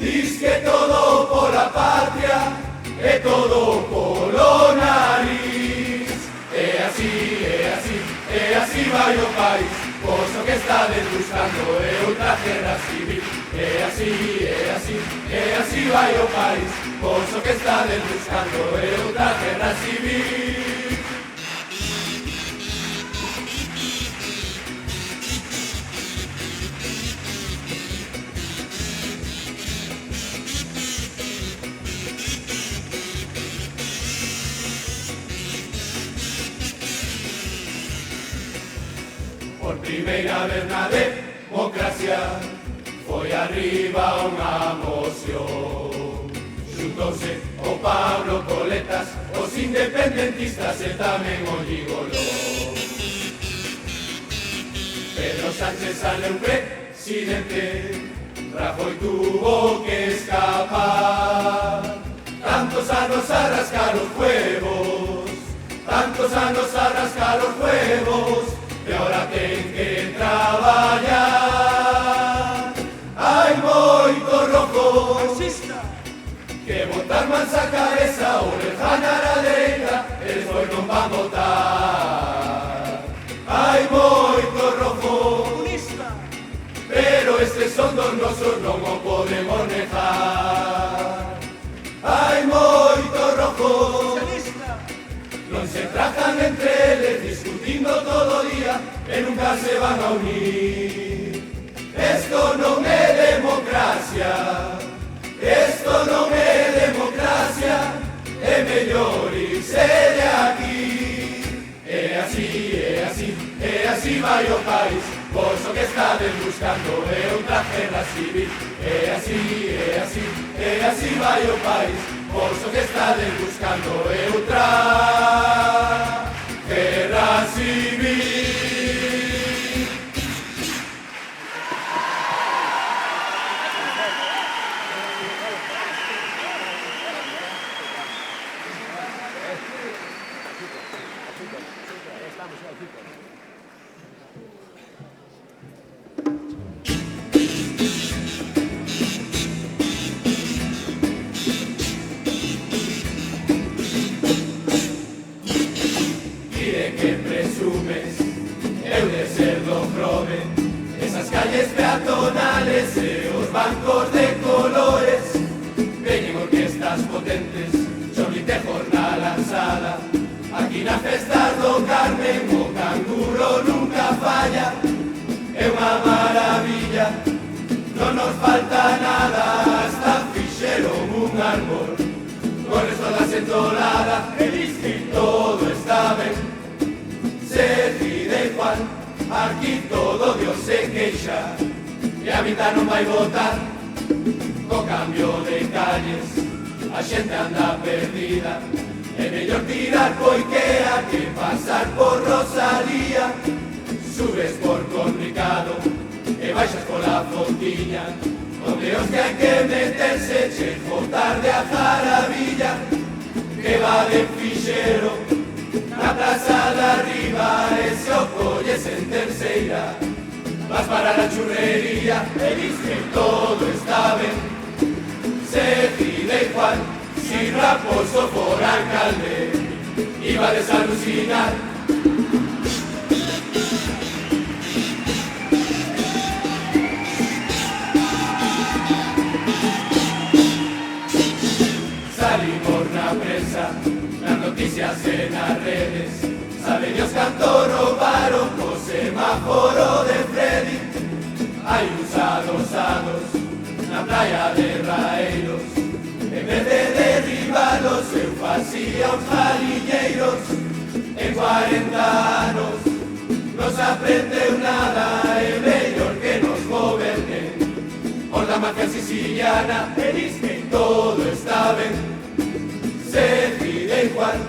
diz que todo por la patria, e todo polo nariz. E así vai o país, posto que está buscando outra guerra civil. E así vai o país, posto que está buscando outra guerra civil. por primeira vez na democracia foi arriba unha moción. Xuntouse o Pablo Coletas, os independentistas e tamén o Gigoló. Pedro Sánchez sale un presidente, Rajoy tuvo que escapar. Tantos anos a rascar os huevos, tantos anos a rascar os huevos, e ahora ten que traballar. Hai moito rojo que botar mansa cabeza ou lejanar a dereita, e despois non van votar. Hai moito rojo, pero estes son dos nosos, non o podemos negar. Hai moito rojo, non se trajan entre eles, discutindo todo o día, e nunca se van a unir. Esto non é democracia, esto non é democracia, é mellor irse de aquí. É así, é así, é así vai o país, vos o que estades buscando é outra guerra civil. É así, é así, é así vai o país, vos o que estades buscando é outra guerra civil. Esas calles peatonales e os bancos de colores, veñen orquestas potentes, xorlite jornal lanzada. Aquí na festa do Carmen o canguro nunca falla, é unha maravilla, non nos falta nada, hasta fixeron un árbol con resto da sentolada, e dis que todo está ben, se pide igual. Aquí todo Dios se queixa e a vida non vai votar. Co cambio de calles a xente anda perdida, é mellor tirar po Ikea que pasar por Rosalía. Subes por Conricado e baixas pola Fontiña, onde os que hai que meterse chego tarde a Jaravilla, que va de fixero na praza de arriba, e se o colles en terceira vas para a churrería, e dis que todo está ben, se pide igual. Si Raposo for alcalde iba a desalucinar. Salimos na prensa, nas noticias e nas redes, sabe Dios canto roubaron o semáforo de Freddy. Hai uns adosados na praia de Raeiros, en vez de derribalos eu facía uns jaliñeiros. En 40 anos non se aprendeu nada, é mellor que nos gobernen por la mafia siciliana, e dis que todo está ben, se pide igual.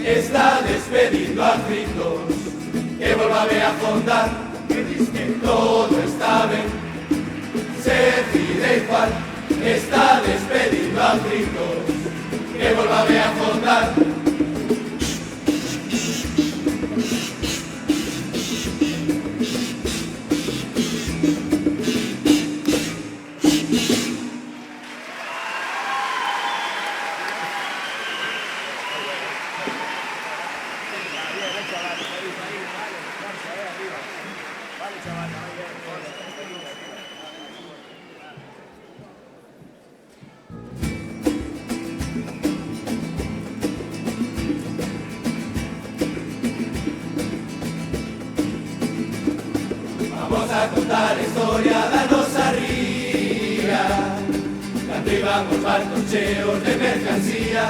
Está despedindo a gritos, que volva a fondar, que dis que todo está ben, se pide igual. Está despedindo a gritos, que volva a fondar. Vamos a contar a historia da nosa ría, cando iban os barcos cheos de mercancía.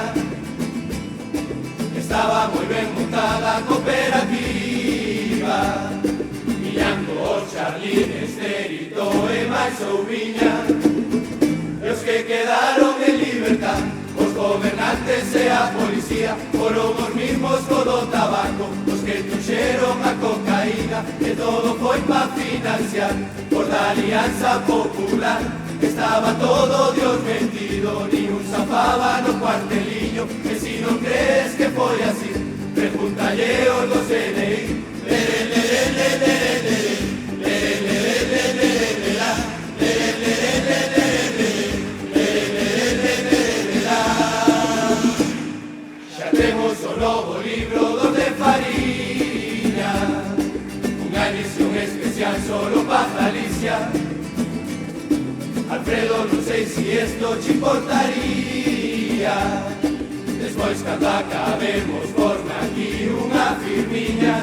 Estaba moi ben montada a cooperativa, Millán Ministerito e máis ouviña. E os que quedaron en libertad, os gobernantes e a policía, foron os mismos co do tabaco, os que tuxeron a cocaína, e todo foi pa financiar por da Alianza Popular. Estaba todo Dios mentido, ni un zafaba no cuartelillo, e si non crees que foi así, pregúntalle os dos CNI. Xa temos o novo libro dos de Fariña, unha edición especial solo pa Galicia. Alfredo, non sei si esto te importaría, despois cando acabemos forma aquí unha firmiña.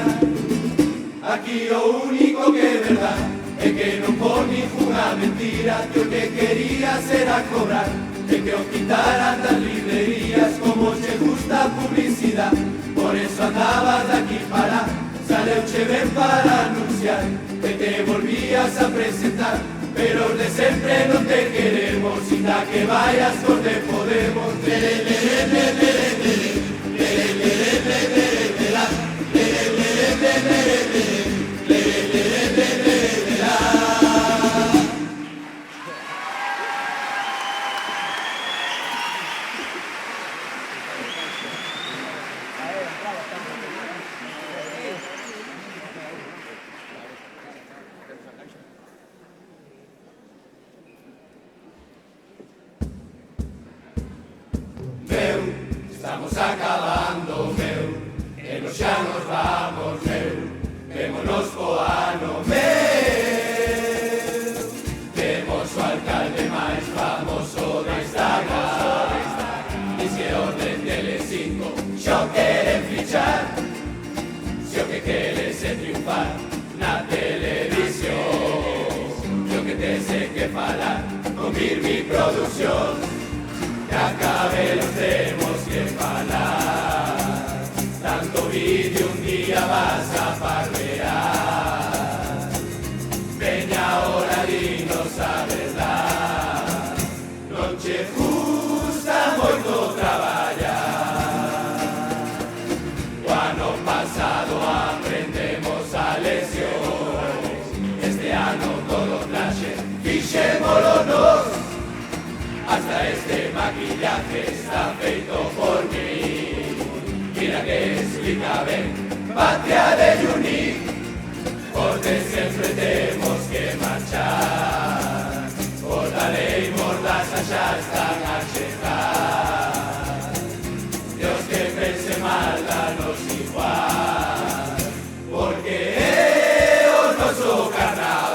Aquí o único que é verdad é que non pon ninguna mentira, que o que quería era cobrar, e que o quitaran das librerías como che gusta a publicidad. Por eso andabas de aquí para, saleuche ben para anunciar que te volvías a presentar, pero os de sempre non te queremos, sinda que vayas con de Podemos. Estamos acabando, meu, e nos xa nos vamos, meu, vémonos co ano, meu. Temos o alcalde máis famoso da Instagram, diz que o de Telecinco xo queren fichar, se o que queres é triunfar na televisión, yo que te sei que falar con Virmi Producción. Acabe los tenemos que falar, tanto vídeo un día vas a parvear. Veña ahora dinos a verdad, non che gusta moito traballar. O ano pasado aprendemos a lección, este ano todo traxe fixémolo nos. Hasta este maquillaje está feito por mí. Mira que explica ben, patria de Juni, porque siempre tenemos que marchar. Por la ley mordaza ya están a checar. Dios que pense mal, danos igual, porque es nuestro carnaval.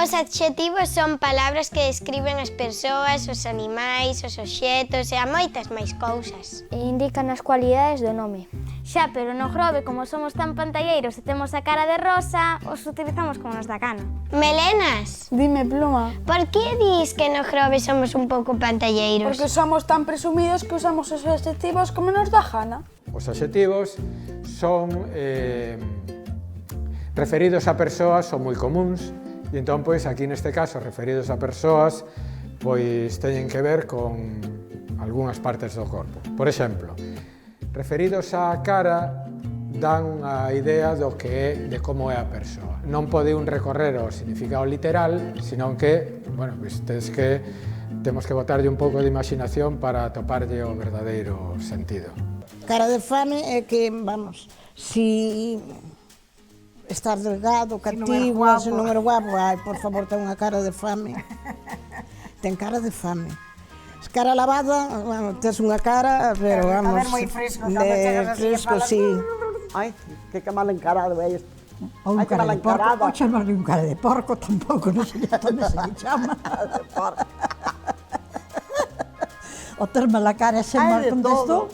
Os adxetivos son palabras que describen as persoas, os animais, os obxetos e a moitas máis cousas. E indican as cualidades do nome. Xa, pero no Grove, como somos tan pantalleiros e temos a cara de rosa, os utilizamos como nos dá gana. Melenas, Dime, Pluma. por que dis que no Grove somos un pouco pantalleiros? Porque somos tan presumidos que usamos os adxetivos como nos dá gana. Os adxetivos son referidos a persoas, son moi comuns, e entón, pois, aquí neste caso, referidos a persoas, pois, teñen que ver con algunhas partes do corpo. Por exemplo, referidos á cara, dan a idea do que é, de como é a persoa. Non pode un recorrer o significado literal, senón que, bueno, pois, temos que botarlle un pouco de imaginación para toparlle o verdadeiro sentido. Cara de fame é que, vamos, si estás delgado, cativo, se non é guapo, ai, por favor, ten unha cara de fame. Ten cara de fame. Cara lavada, bueno, tes unha cara, pero vamos... A ver, moi fresco, cando chegas así fresco, sí. Ai, que mal encarado é isto. Ou un cara de porco, ou chamarle un cara de porco, tampouco, non sei onde se lle chama. De porco. O terme la cara sen mal contexto,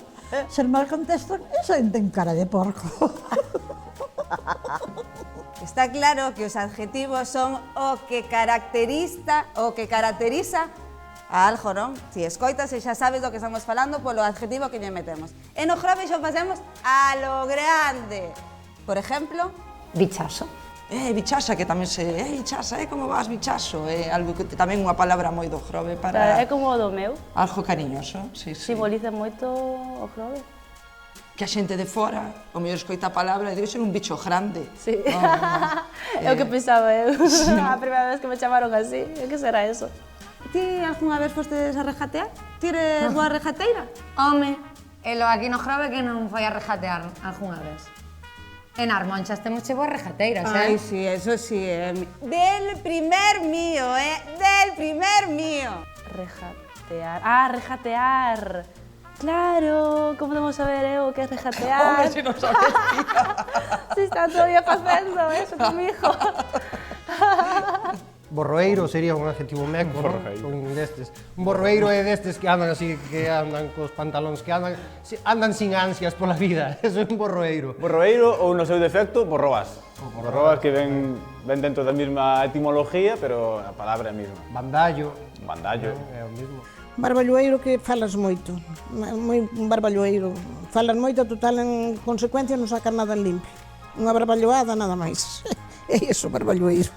sen mal contexto, esa ten cara de porco. Está claro que os adjetivos son o que caracteriza a algo, non? Si escoitas e xa sabes do que estamos falando polo adjetivo que lle metemos. E no Grove xa facemos a lo grande. Por exemplo, bichazo. Bichaxa, que tamén se... bichaxa, como vas, bichaxo? É algo que tamén unha palabra moi do Grove para... É como o do meu. Algo cariñoso, sí. Simboliza moito o Grove. Que a xente de fora, o mellor escoita a palabra e debe ser un bicho grande. Sí. É o que pensaba eu. A primeira vez que me chamaron así. E que será eso? Ti algunha vez fostes a rejatear? Ti eres boa rejateira? Home, elo aquí no Grove que non foi a rejatear algunha vez. En Armonchas temos boas rejateiras, Ai, sí, eso sí, del primer mío, del primer mío. Rejatear. Ah, rejatear. Claro, como debemos saber eu que é rejatear? Home, se non sabes, tía. Si está todavía facendo eso comigo. Borroeiro sería un adjetivo meco, non? Un destes. Un borroeiro é destes que andan así, que andan cos pantalóns, que andan sin ansias pola vida. Eso é un borroeiro. Borroeiro ou, no seu defecto, borroas. Borroas que ven dentro da mesma etimología, pero a palabra é a mesma. Bandallo. Bandallo. É o mesmo. Barballoeiro que falas moito, un barballoeiro. Falas moito, total, en consecuencia non sacas nada en limpio. Unha barballoada nada máis. É iso, barballoeiro.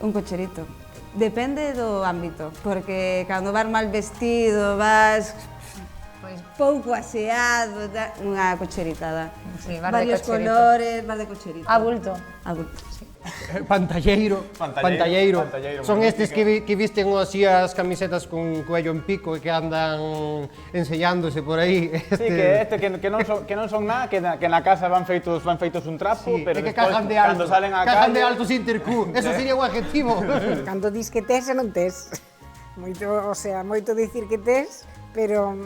Un cocherito. Depende do ámbito, porque cando vas mal vestido, vas pouco aseado, unha cocherita dá. Sí, vas de varios cocherito. Colores, vas de cocherito. Abulto. Abulto, sí. Pantalleiro. Son estes que visten así as camisetas con cuello en pico e que andan ensellándose por aí. Sí, que non son nada, que na casa van feitos un trapo, pero que despois, cagan de alto, cando salen á cagan calle... de alto sin ter cu, eso sería un adjetivo. Cando dis que tes e non tes. Moito, o sea, moito dicir que tes, pero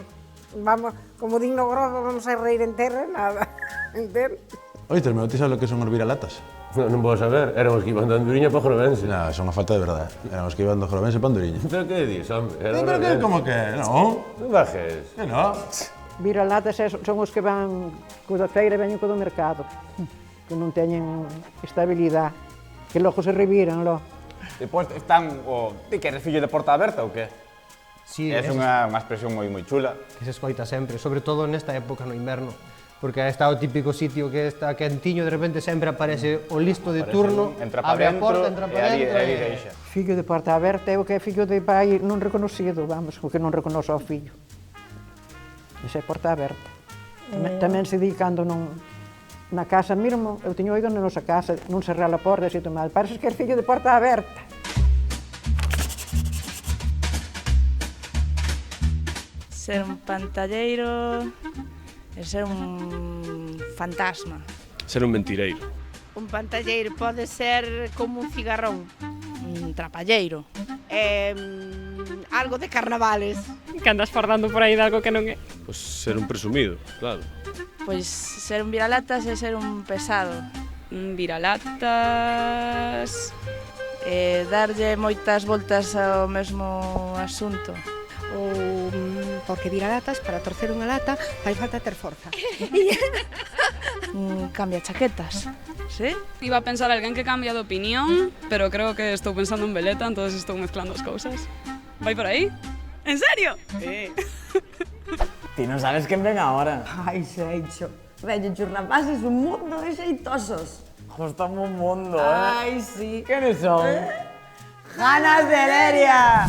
vamos, como din no Grove, vamos a reír en terra, nada. Entende? Oye, ¿me sabes lo que son os viralatas? Non vou saber, éramos que iban de Anduriña para Grovense. Nah, son unha falta de verdade. Éramos que iban de Grovense para Anduriña. Pero que dis, hombre? Pero que, como que, non? Non bajes. Que non? Viralatas son os que van co da feira e veñen co do mercado, que non teñen estabilidade, que logo se reviran, lo. Depois están o... Ti que eres fillo de porta aberta ou que? Sí, é unha expresión moi chula. Que se escoita sempre, sobre todo nesta época no inverno. Porque está o típico sitio que está quentiño, de repente sempre aparece o listo de turno, abre a porta, entra para dentro Fillo de porta aberta é o que é fillo de pai non reconocido, vamos, o que non reconoce ao fillo. Esa é porta aberta. Tamén se di cando na casa mesmo, eu teño oído na nosa casa, non se cerrar a porta, e mal, parece que é fillo de porta aberta. Ser un pantalleiro... é ser un fantasma. Ser un mentireiro. Un pantalleiro pode ser como un cigarrón. Un trapalleiro. Algo de carnavales. Que andas fardando por aí de algo que non é. Pois ser un presumido, claro. Pois ser un viralatas é ser un pesado. Un viralatas... darlle moitas voltas ao mesmo asunto. Ou porque viralatas, para torcer unha lata, fai falta ter forza. Cambia chaquetas, ¿sí? Iba a pensar alguén que cambia de opinión, pero creo que estou pensando en veleta, entonces estou mezclando as cousas. Vai por aí? En serio? Ti non sabes quen ven agora. Ai, Seixo. Veñen os rapaces un mundo de xeitosos. Gostame un mundo, Ai, sí. Quenes son? Ganas de Leria.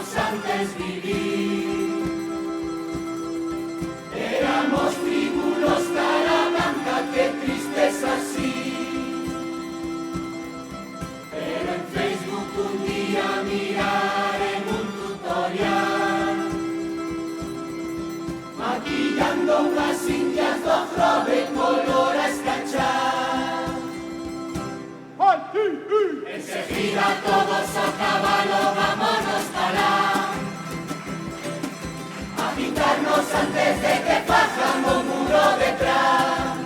queríamos antes vivir. Éramos tríbulos, cara blanca, qué tristeza sí. Pero en Facebook un día mirar en un tutorial, maquillando unas indias do jove color a escachar. Enseguida todos a caballo, vámonos para a pintarnos antes de que fajamos muro detrás.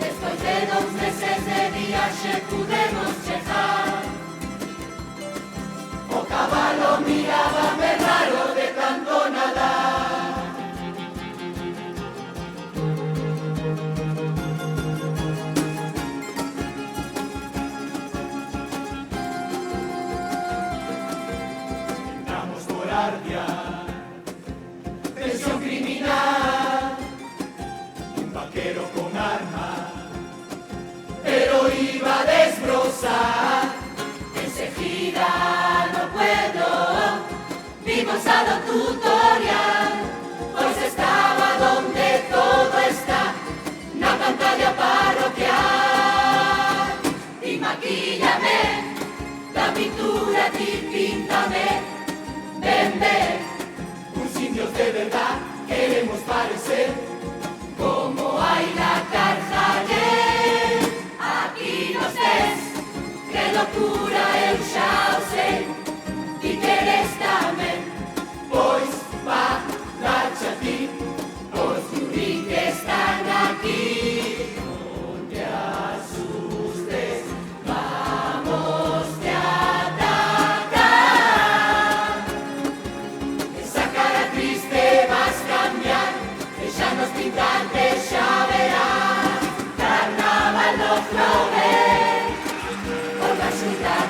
Después de 2 meses de viaje pudimos chegar. O caballo mirábame raro de tanto nadar. Entramos por Ardia, tensión criminal, un vaquero con arma, pero iba a desbrozar. Enseguida no puedo, vimos a lo tutorial, pues estaba donde todo está, na pantalla parroquial. Y maquíllame, la pintura ti píntame, ven, ven, uns indios de verdad queremos parecer, como hay la Carjaller. Aquí nos ves, que locura eu xa o sei, ti queres tamén, pois va darche a ti, os yuri que están aquí. Non te asustes, vamos te atacar. Esa cara triste vas cambiar, e xa nos pintantes xa verás. Carnaval no Jove,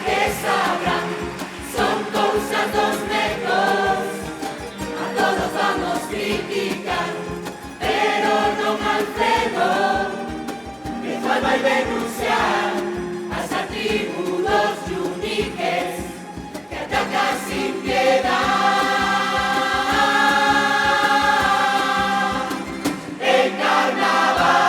que sabrán, son cousas dos negros, a todos vamos criticar, pero non Alfredo, que cual vai denunciar as atributos yuniques que atacan sin piedad. El carnaval.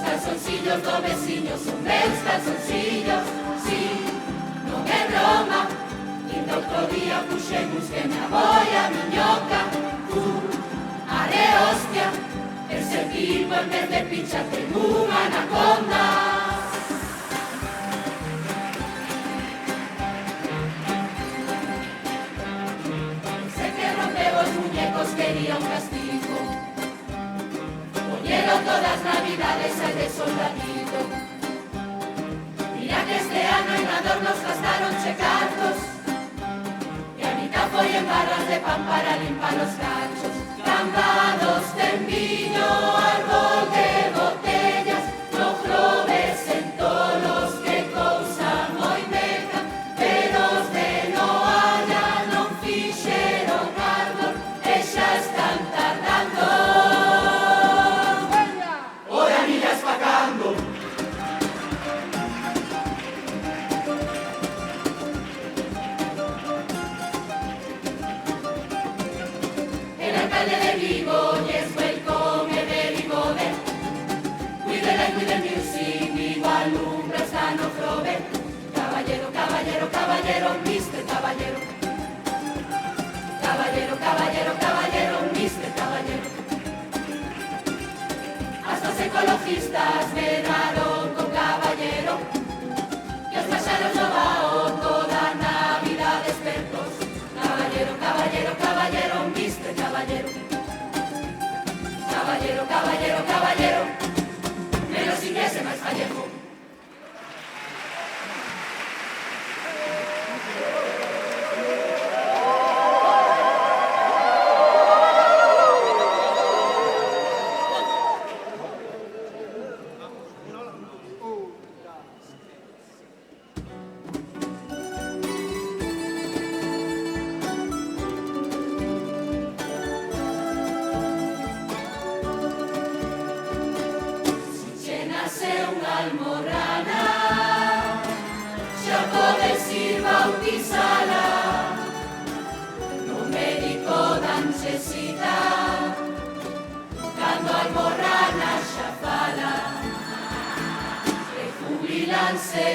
Calzoncillos do veciño son meus calzoncillos, si, non é broma. Inda outro día puxemos que me avoi a miñoca, are hostia, ese tipo en vez de pincharte nunha anaconda. Sé que rompeu os muñecos, quería un castigo. Poñeron todas navidades al de soldadito. Mira que este ano en adornos gastaron checartos, y a mitad foi en barras de pan para limpar los cachos. Cambados de viño, árbol de botellas, no globes en tolos, que cousa moi meca, pero os de Noalla non fixeron árbol, e xa están tardando. El alcalde de Vigo, yes, welcome, very good. With the light, with the music, Vigo alumbra hasta no jove. Caballero, caballero, caballero, Mr. Caballero. Caballero. ecologistas medraron con caballero, que os pasaros no vao toda Navidad despertos. Caballero, caballero, caballero, mister caballero. Caballero, caballero, caballero, menos inglés e máis gallego.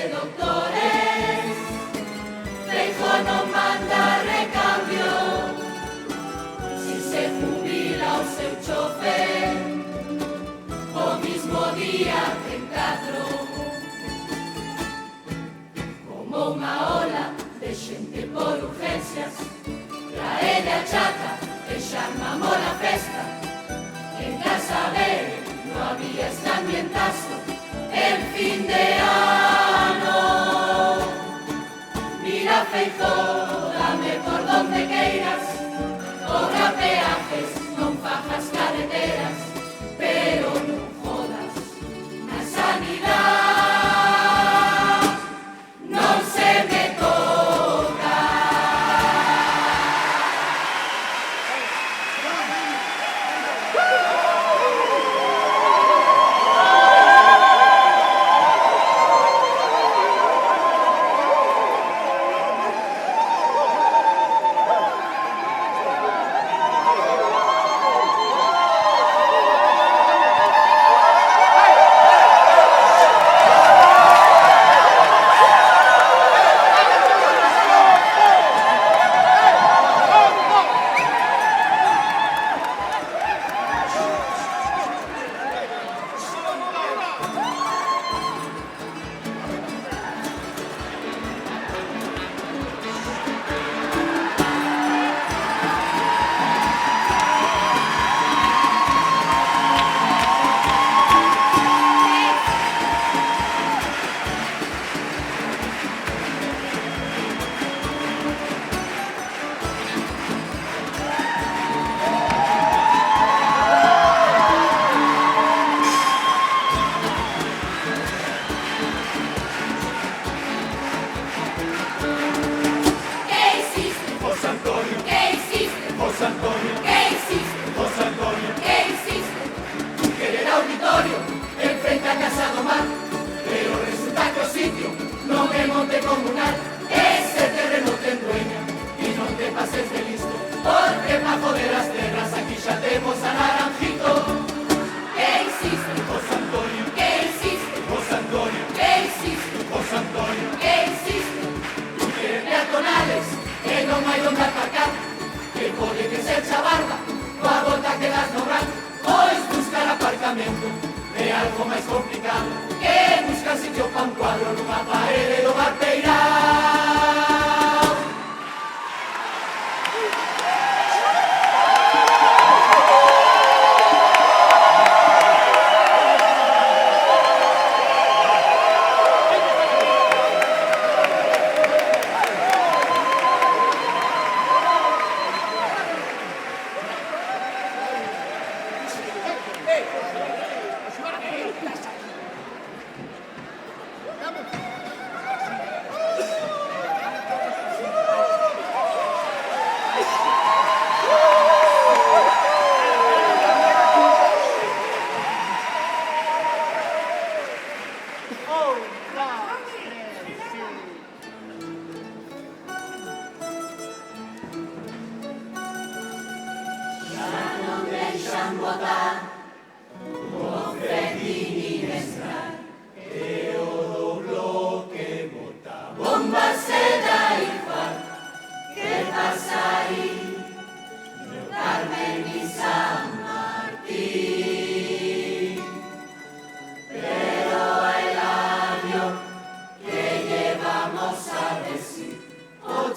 Doctores, Feijóo non manda recambio. Si se jubila o seu chofer, o mismo día ten 4. Como unha ola de xente por urgencias, la ella chata e xarmamos la festa. En casa ver no había este ambientazo. El fin de ano, mira Feijóo, dame por donde queiras, cobra peajes, non fajas carreteras, pero non jodas na sanidade, non se me toca.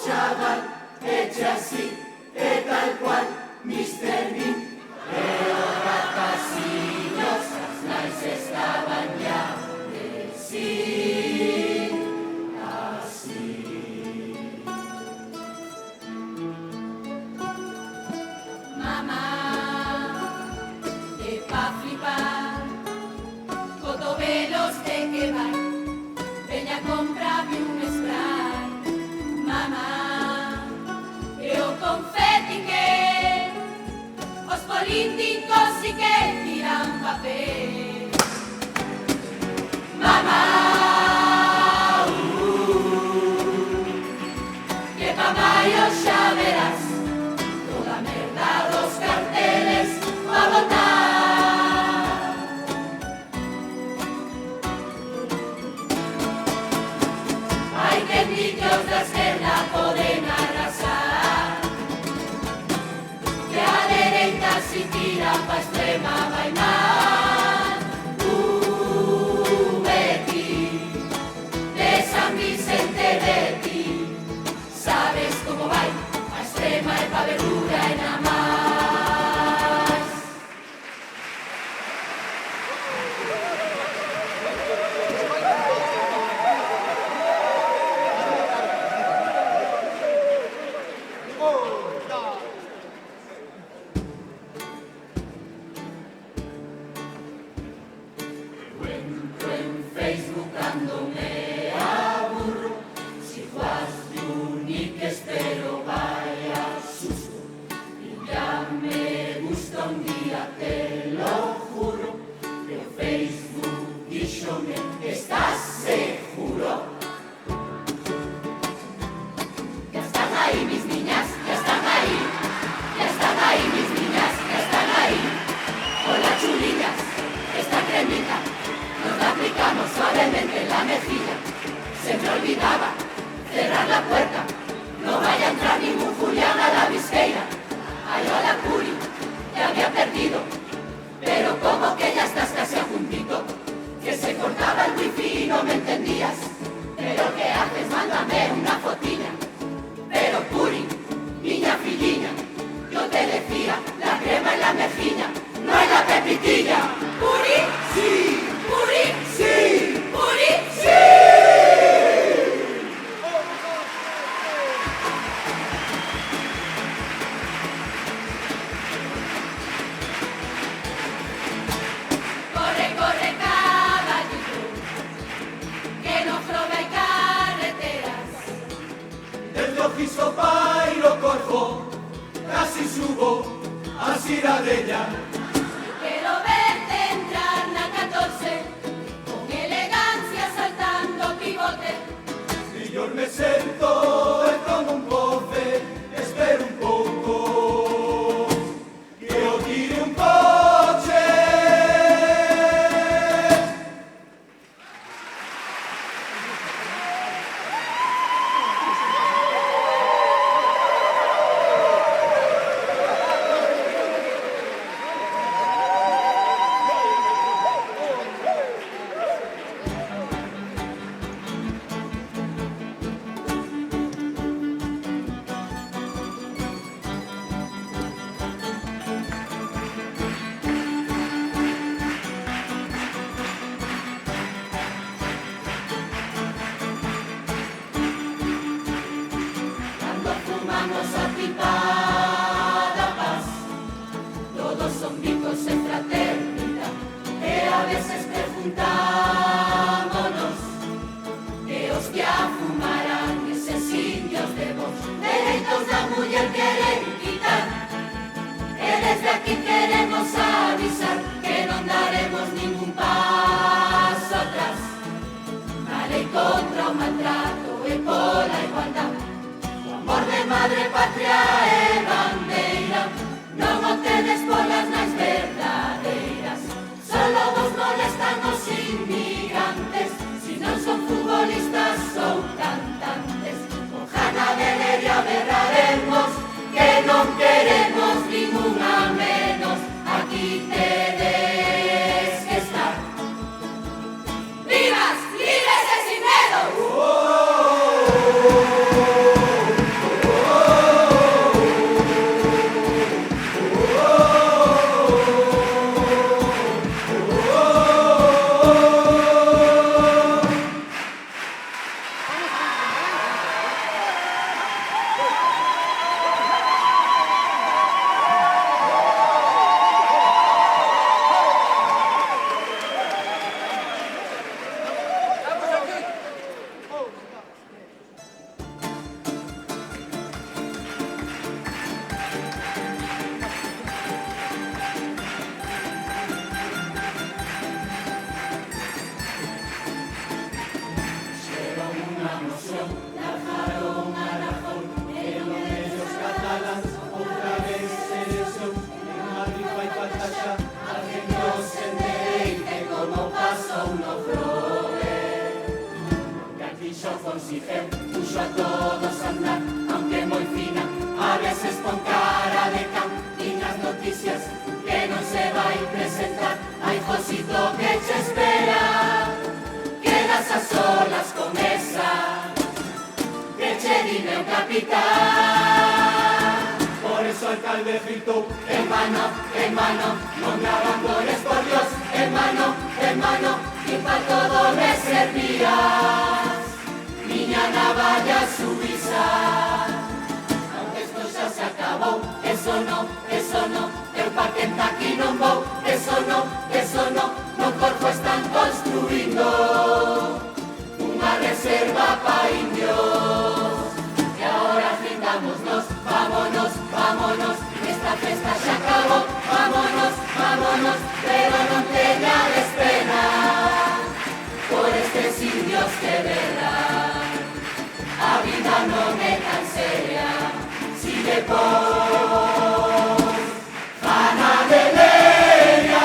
chaval, eche así, e tal cual, Mr. Bean. E os rapaciños, as nais estaban ya de sí, así. Mamá, e pa flipar, cotobelos de que vai, veña comprame un spray. Mamá, e o confeti que os políticos si que tiran papel. Mamá, que pa maio xa verás toda a merda dos carteles a botar. Hai técnicos da esquerda poden arrasar, que a dereita si tira pa extrema vai mal. Betty, de San Vicente Betty, sabes como vai, a extrema e pa verdura e na máis. Entro en Facebook cando me aburro, si juas de unique espero vaya susto, y ya me gusta un día, te lo juro, que o Facebook díxome, ¿estás seguro? Ya están ahí mis niñas, ya están ahí, ya están ahí mis niñas, ya están ahí. Hola chulillas, esta cremita nos la aplicamos suavemente en la mejilla. Se me olvidaba cerrar la puerta, no vaya a entrar ningún Julián a la Visqueira. Ay, hola Curi, ya había perdido, pero como que ya estás casi a juntito, que se cortaba el wifi y no me entendías. Pero ¿qué haces? Mándame una fotilla. Pero Curi, niña filliña, yo te decía, la crema en la mejilla, no en la pepitilla. Curi, sí, Curi, sí, Curi, sí. Corre, corre, caballito, que no roba y carreteras. Desde Ojiso Pairo Corfo, casi subo a Ciradella. Quiero verte entrar na 14 con elegancia saltando pivote. Y yo me siento como un pofe, espero un poco, que yo tire un coche. Cuando fumamos a pipa da paz, todos son ricos en fraternidad, que a veces preguntámonos que os que fumarán eses indios de vos, dereitos da muller queren quitar, e desde aquí queremos avisar que non daremos ningún paso atrás, na lei contra o maltrato e pola igualdad. Amor de madre, patria e bandeira, non o tedes polas nais verdadeiras. Solo vos molestan os inmigrantes, si non son futbolistas ou cantantes. Con Jana de Leria berraremos que non queremos ninguna menos. Aquí tedes que estar. Vivas, libres e sin medo. Puxo a todos a andar, aunque moi fina, a veces pon cara de can. Tiñas noticias que non se vai presentar. Ai, Josito, que che espera? Quedas a solas con esa que che di meu capitán. Por eso o alcalde gritou, hermano, non me abandones por Dios, hermano, que pa todo me servías. Miña navalla suiza, aunque esto xa se acabou, eso no, eu pa quenta aquí non vou, eso no, no Corfo están construindo unha reserva pa indios. E agora fritámonos, vámonos, esta festa xa acabou, vámonos, pero non teñades pena por estes indios que verán. A vida non é tan seria, si depois gana de leria.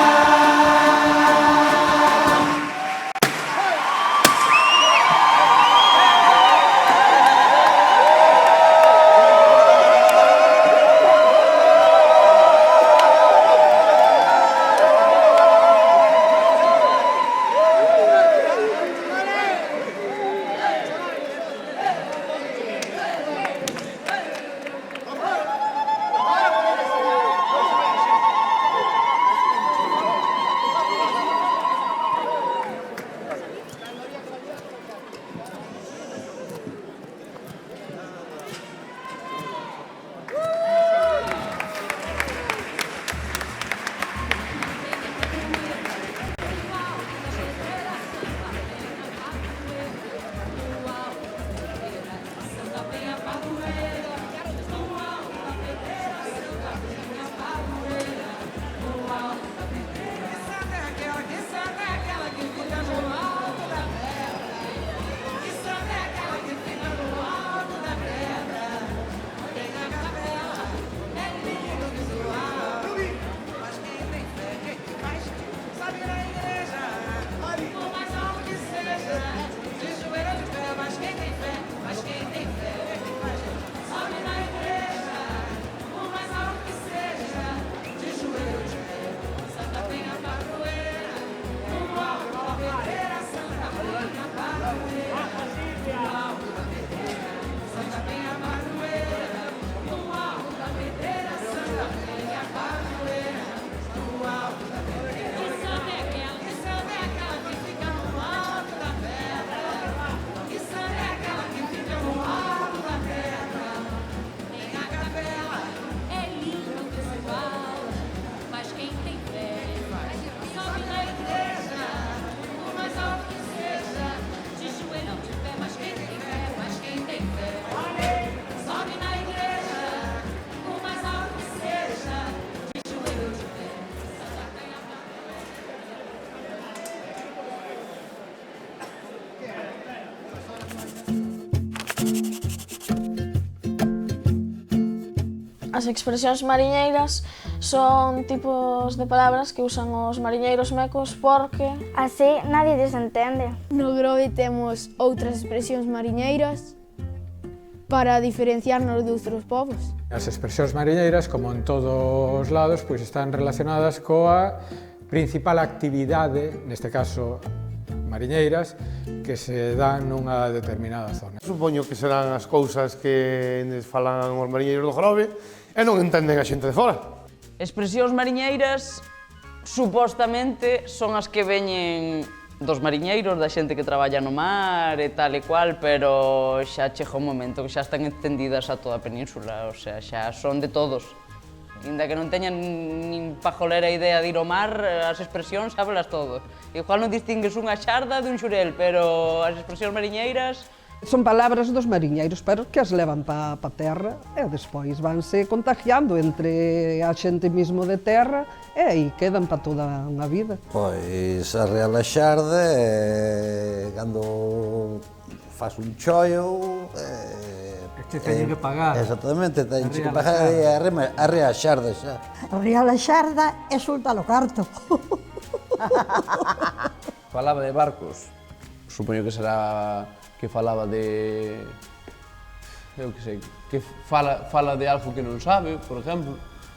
As expresións mariñeiras son tipos de palabras que usan os mariñeiros mecos porque así nadie desentende. No Grove temos outras expresións mariñeiras para diferenciarnos de outros povos. As expresións mariñeiras, como en todos os lados, pois están relacionadas coa principal actividade, neste caso mariñeiras, que se dan nunha determinada zona. Supoño que serán as cousas que falan os mariñeiros do Grove e non entenden a xente de fora. Expresións mariñeiras, supostamente, son as que veñen dos mariñeiros, da xente que traballa no mar e tal e cual, pero xa chega un momento que xa están extendidas a toda a península, o sea, xa son de todos. Inda que non teñan nin pajolera idea de ir ao mar, as expresións sábelas todo. Igual non distingues unha xarda dun xurel, pero as expresións mariñeiras... Son palabras dos mariñeiros, pero que as levan pa terra e despois vanse contagiando entre a xente mismo de terra e aí quedan pa toda unha vida. Pois a Real Xarda é cando faz un chollo... Te teñen que pagar. Exactamente, teñen que pagar a Real Xarda xa. A Real Xarda é soltar o carto. Falaba de barcos, supoño que será que falaba de... eu que sei, que fala de algo que non sabe, por exemplo.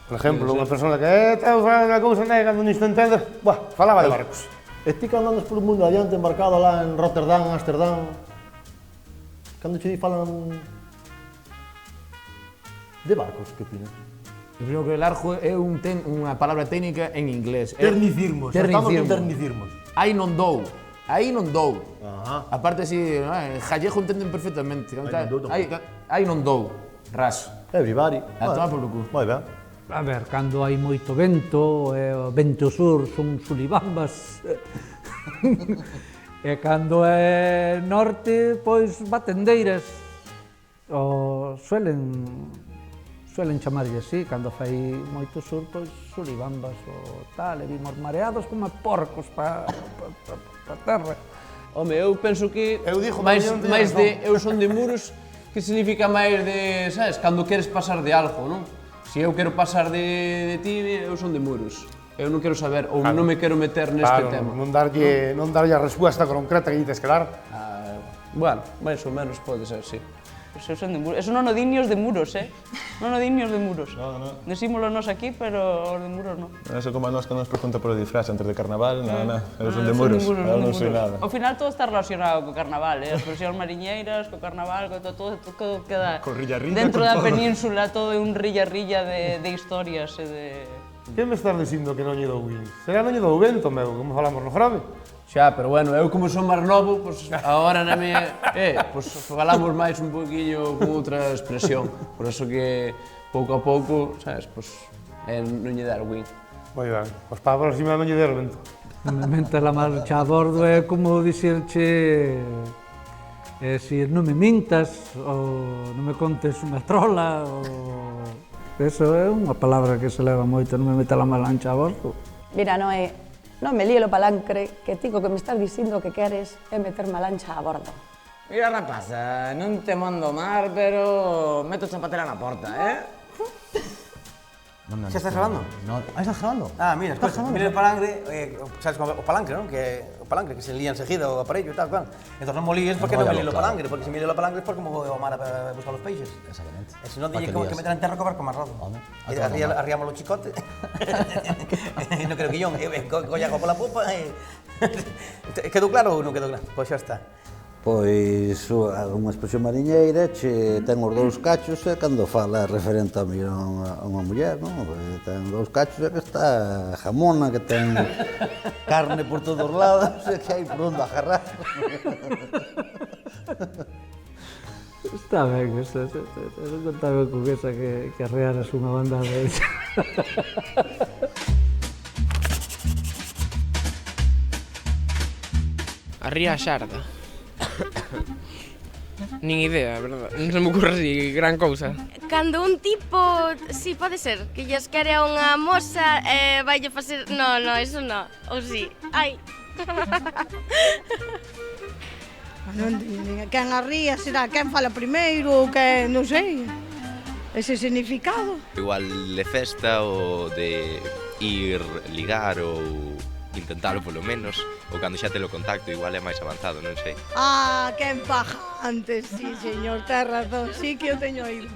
Por exemplo, unha persona que está falando unha cousa nega, non isto entende, falaba de barcos. E ti cando andas polo mundo adiante embarcado lá en Rotterdam, Ámsterdam, cando che falan de barcos, que opinas? Eu creo que largo é unha palabra técnica en inglés. Ternicismos, estamos con ternicismos. Aí non dou. Aí non dou. A parte así, en gallego entenden perfectamente. Aí non dou. Ras. Everybody. A tomar polo cu. Moi ben. A ver, cando hai moito vento, o vento sur son sulibambas. E cando é norte, pois batendeiras. Suelen chamarlle así, cando fai moito sur, pois sulibambas ou tal, e vimos mareados como porcos pa terra. Home, eu penso que máis de eu son de muros, que significa máis de, sabes, cando queres pasar de algo, non? Se eu quero pasar de ti, eu son de muros. Eu non quero saber, ou non me quero meter neste tema. Non darlle a resposta concreta que dices que dar. Bueno, máis ou menos pode ser, sí. Eso son de muros. Eso non o din os de muros, Non o din os de muros. Decímolo nos aquí, pero os de muros non. Eso como a nos que nos pregunta por o disfraz antes de carnaval, eu son de muros, eu non sei nada. Ao final todo está relacionado co carnaval, as expresións mariñeiras, co carnaval, todo queda dentro da península, todo é un rilla-rilla de historias e de... Que me estás dicindo que non lle dou win? Será non lle dou vento, meu, como falamos no grave? Xa, pero bueno, eu como son máis novo, pois agora na miña... pois falamos máis un poquinho con outra expresión. Por eso que pouco a pouco, sabes, pois non lle dar win. Moi ben, pois para a próxima non lle der vento. Mentre la marcha a bordo é como dicirche... si non me mintas, ou non me contes unha trola, ou... Eso é unha palabra que se leva moito, non me meta la malancha a bordo. Mira, Noé, non me líe o palancre, que ti co que me estás dicindo que queres é meter a lancha a bordo. Mira, rapaza, non te mando mar, pero meto chapatera na porta, Xa estás grabando? Estás grabando? Mira, escoita, mira o palangre, sabes como o palancre, non? O palangre que se lía enseguida o aparello e tal, claro. Entón non mo líes porque non me líe o palangre, porque se me líe o palangre é porque me vou ao mar a buscar os peixes. Exactamente. E se non dille que meter en terra co barco máis rodo. Arriámolo o chicote, e non quero guión, collago pola popa e... Quedou claro ou non quedou claro? Pois xa está. Pois unha expresión mariñeira ten os dous cachos e cando fala referente a unha muller, non? Ten dous cachos e que está jamona, que ten carne por todos lados e que hai por onde agarrar. Está ben, non contaba con esa que arrearas unha banda de... A Ría Xarda. Nin idea, verdad? Non se me ocurre así gran cousa. Cando un tipo, si pode ser, que lles quere a unha moza e vaille facer... No, eso non. Ou si. Ai. Quen arría será quen fala primeiro ou que, non sei, ese significado. Igual de festa ou de ir ligar ou intentalo polo menos, ou cando xa te lo contacto igual é máis avanzado, non sei. Quen paja antes, sí, señor, ten razón, sí que eu teño oído.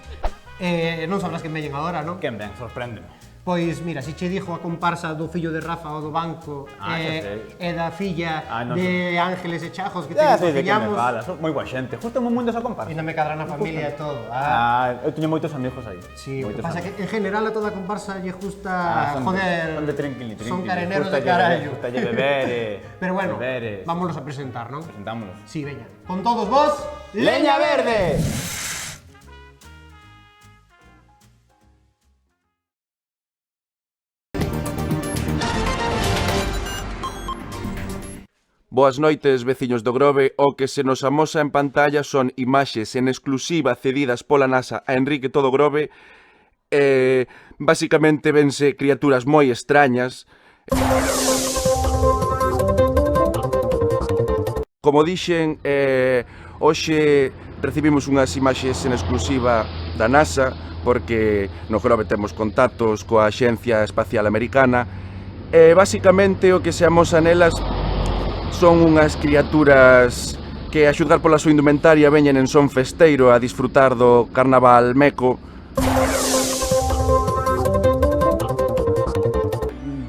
Non sabrás quen veñen agora, non? Quen ven, sorpréndeme. Pois, mira, se che dixo a comparsa do fillo de Rafa o do banco e da filla de Ángeles e Chajos que Ya, teño sei de que me conciñamos... falas, moi boa xente. Justo no mundo esa comparsa. E non me cadra na familia e todo. Eu teño moitos amigos aí. Sí, o que pasa que en general a toda a comparsa lle gusta, son de trinquili, son careneros de carallo. Gusta lle beber, Pero bueno, vámonos a presentar, non? Presentámonos. Sí, veña. Con todos vos, Leña Verde! Boas noites, veciños do Grove. O que se nos amosa en pantalla son imaxes en exclusiva cedidas pola NASA a Enrique Todo Grove. Basicamente vense criaturas moi extrañas. Como dixen, hoxe recibimos unhas imaxes en exclusiva da NASA porque no Grove temos contactos coa Axencia Espacial Americana e basicamente o que se amosa nelas son unhas criaturas que a xudgar pola súa indumentaria veñen en son festeiro a disfrutar do carnaval meco.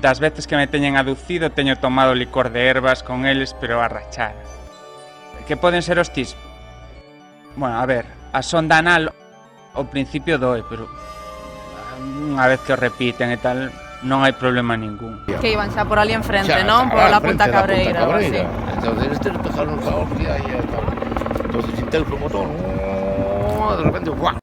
Das veces que me teñen aducido teño tomado licor de ervas con eles, pero a rachar. Que poden ser os tis? Bueno, a ver, a sonda anal ao principio doe, pero unha vez que o repiten e tal, non hai problema ningún. Que iban xa por ali enfrente, non? Por la Punta Cabreira. Sí. Entonces este empezaron a hostia y tal. Entonces sinté el motor, de repente, ¡guau!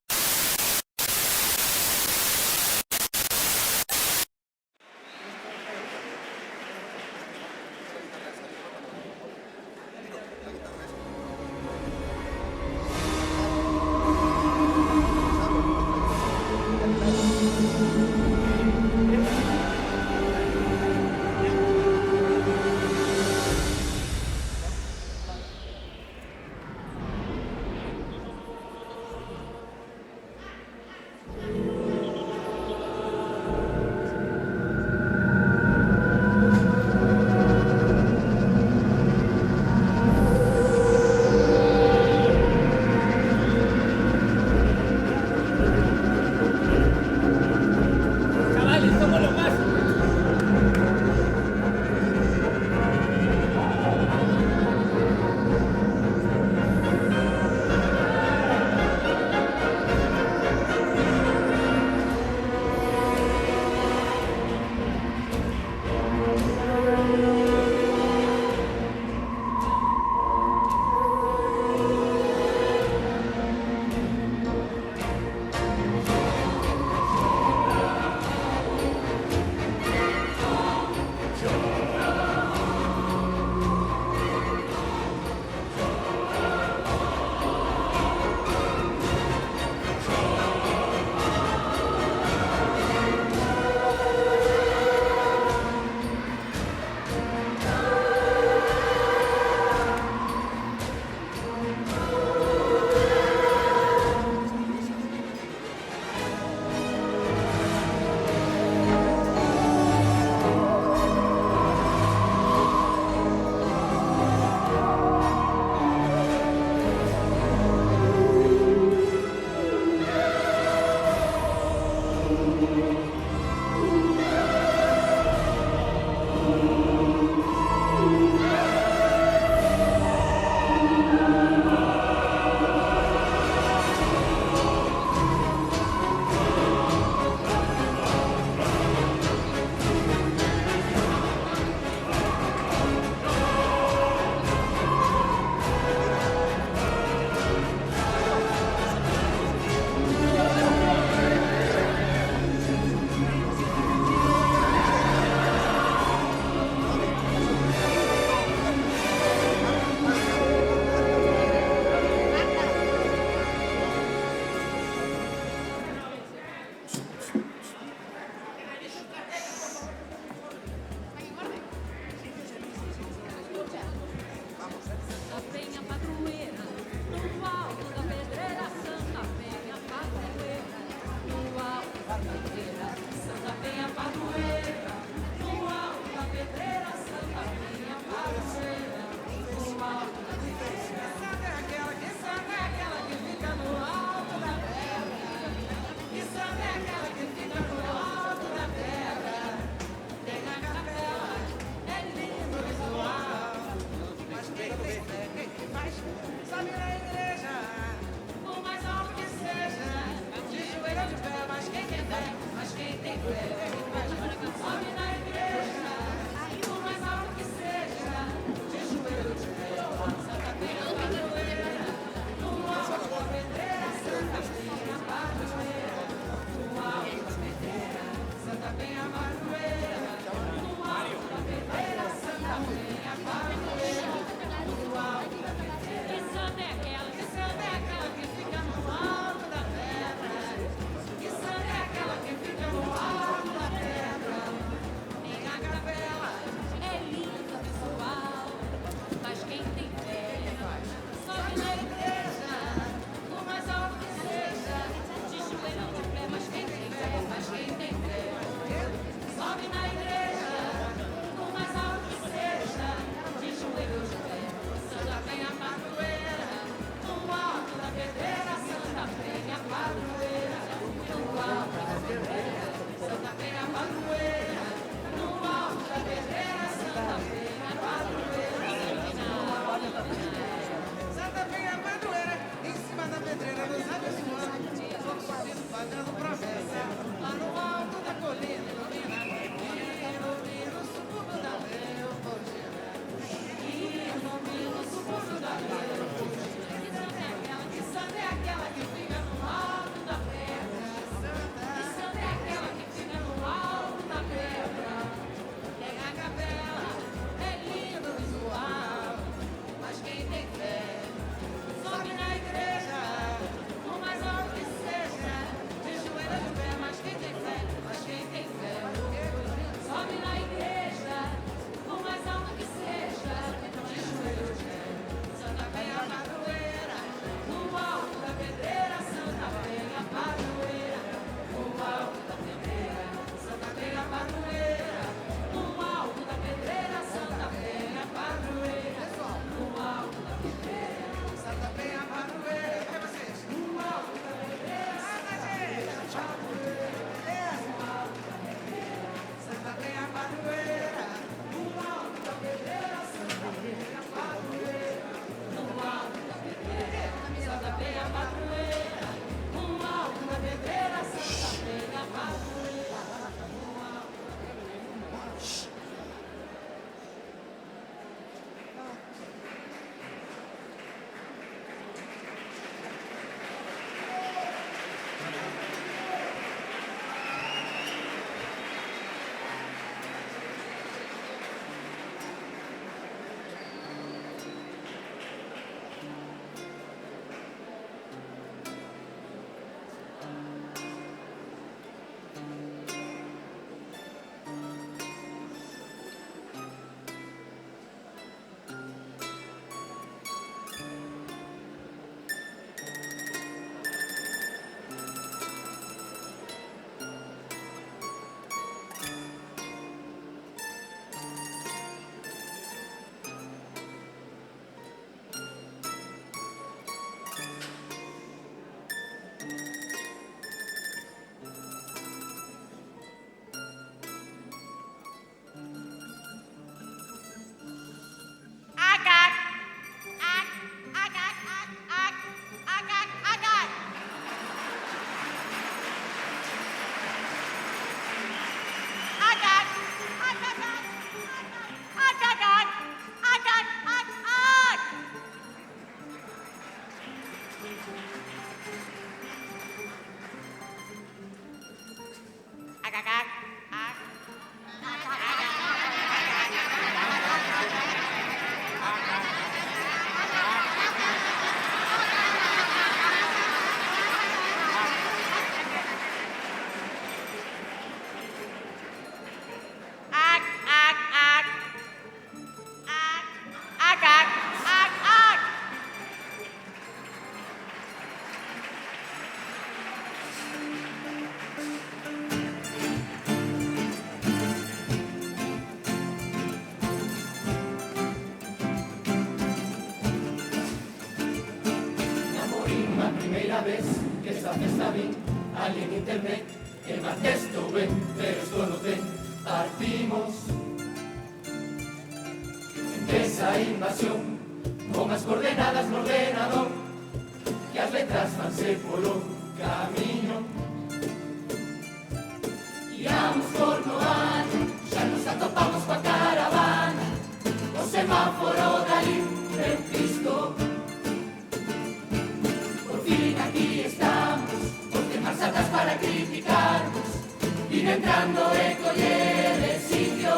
primeira vez que esta festa vi ali en internet. El marqués estuve, pero esto no ten. Partimos. Empieza a invasión con as coordenadas no ordenador que as letras vanse polo camiño. E entrando e coller el sitio,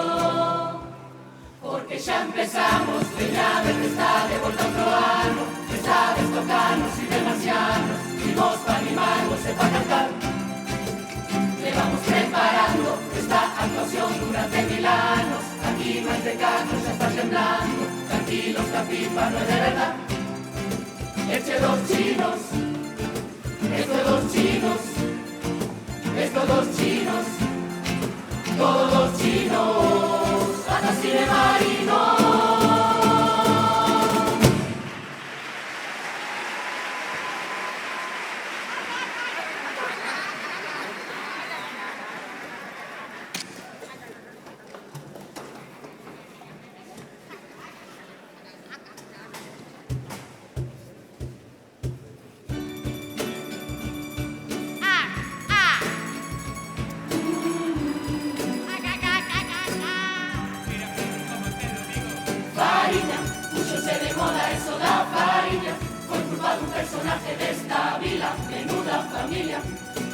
porque xa empezamos, veña ver que está de volta outro ano, que sabes tocarnos e demasianos, vimos pa animarnos e pa cantar. Levamos preparando esta actuación durante 1000 anos, aquí máis de 4 xa está temblando, tranquilos que a pipa non é de verdad. Eche dos chinos, esto dos chinos, esto dos chinos, todos los chinos, hasta cine marino. Personaje desta vila, menuda familia.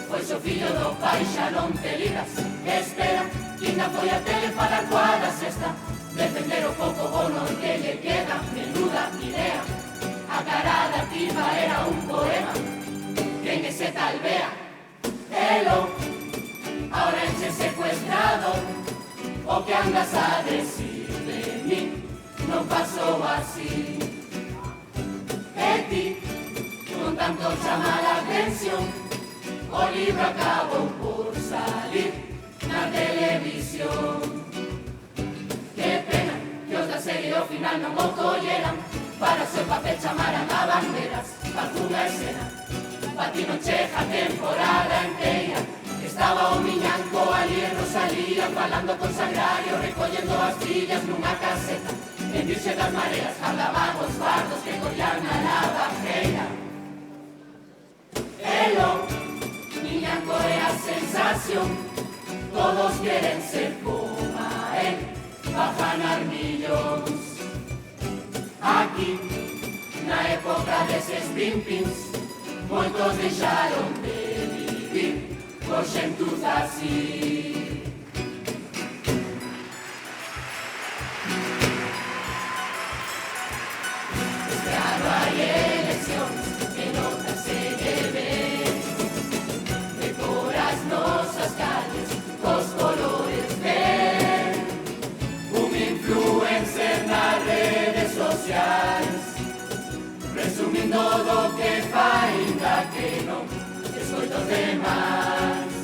Foi xo fillo do pai, xa non te ligas. Espera, quinda foi a tele falar coa da sexta. Defender o pouco bono que lle queda, menuda idea. A cara da tipa era un poema. Quen ese tal vea? Elo, ahora enche secuestrador. O que andas a decir de mí non pasou así. E ti, con tanto chama la atención, o libro acabou por salir na televisión. Que pena que os da serie ao final non o colleran, para o seu papel chamaran a banderas, pa algunha escena. Pa ti non cheja temporada inteira, estaba o miñanco ali en Rosalía, falando con Sagrario, recollendo as fillas nunha caseta. En Virxe das Mareas falaban os bardos que collían a lavajeira. Elo, miñanco é a sensación, todos queren ser como él, pa ganar millóns. Aquí, na época deses pimpins, moitos deixaron de vivir por xentus así. Este ano hai eleccións que nota se lle decora as nosas calles cos colores de un influencer nas redes sociais, presumindo do que fai, ainda que non escoito os demais.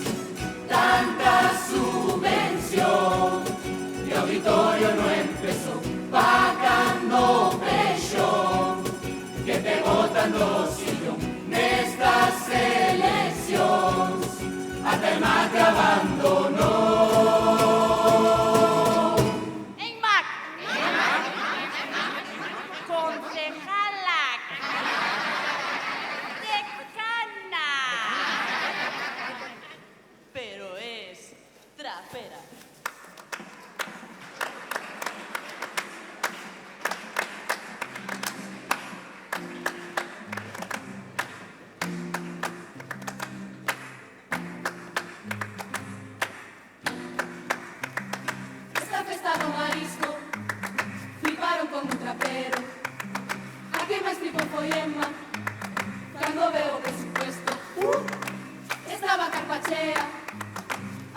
Tanta subvención e o auditorio non empezou pagando presión, que te botan do sillón nestas eleccións, ata el mate abandonou. En Mac, concejala, decana, pero es trapera. No marisco, fliparon con un trapero. A que máis flipou foi Emma cando veo o presupuesto. Estaba Carpachea,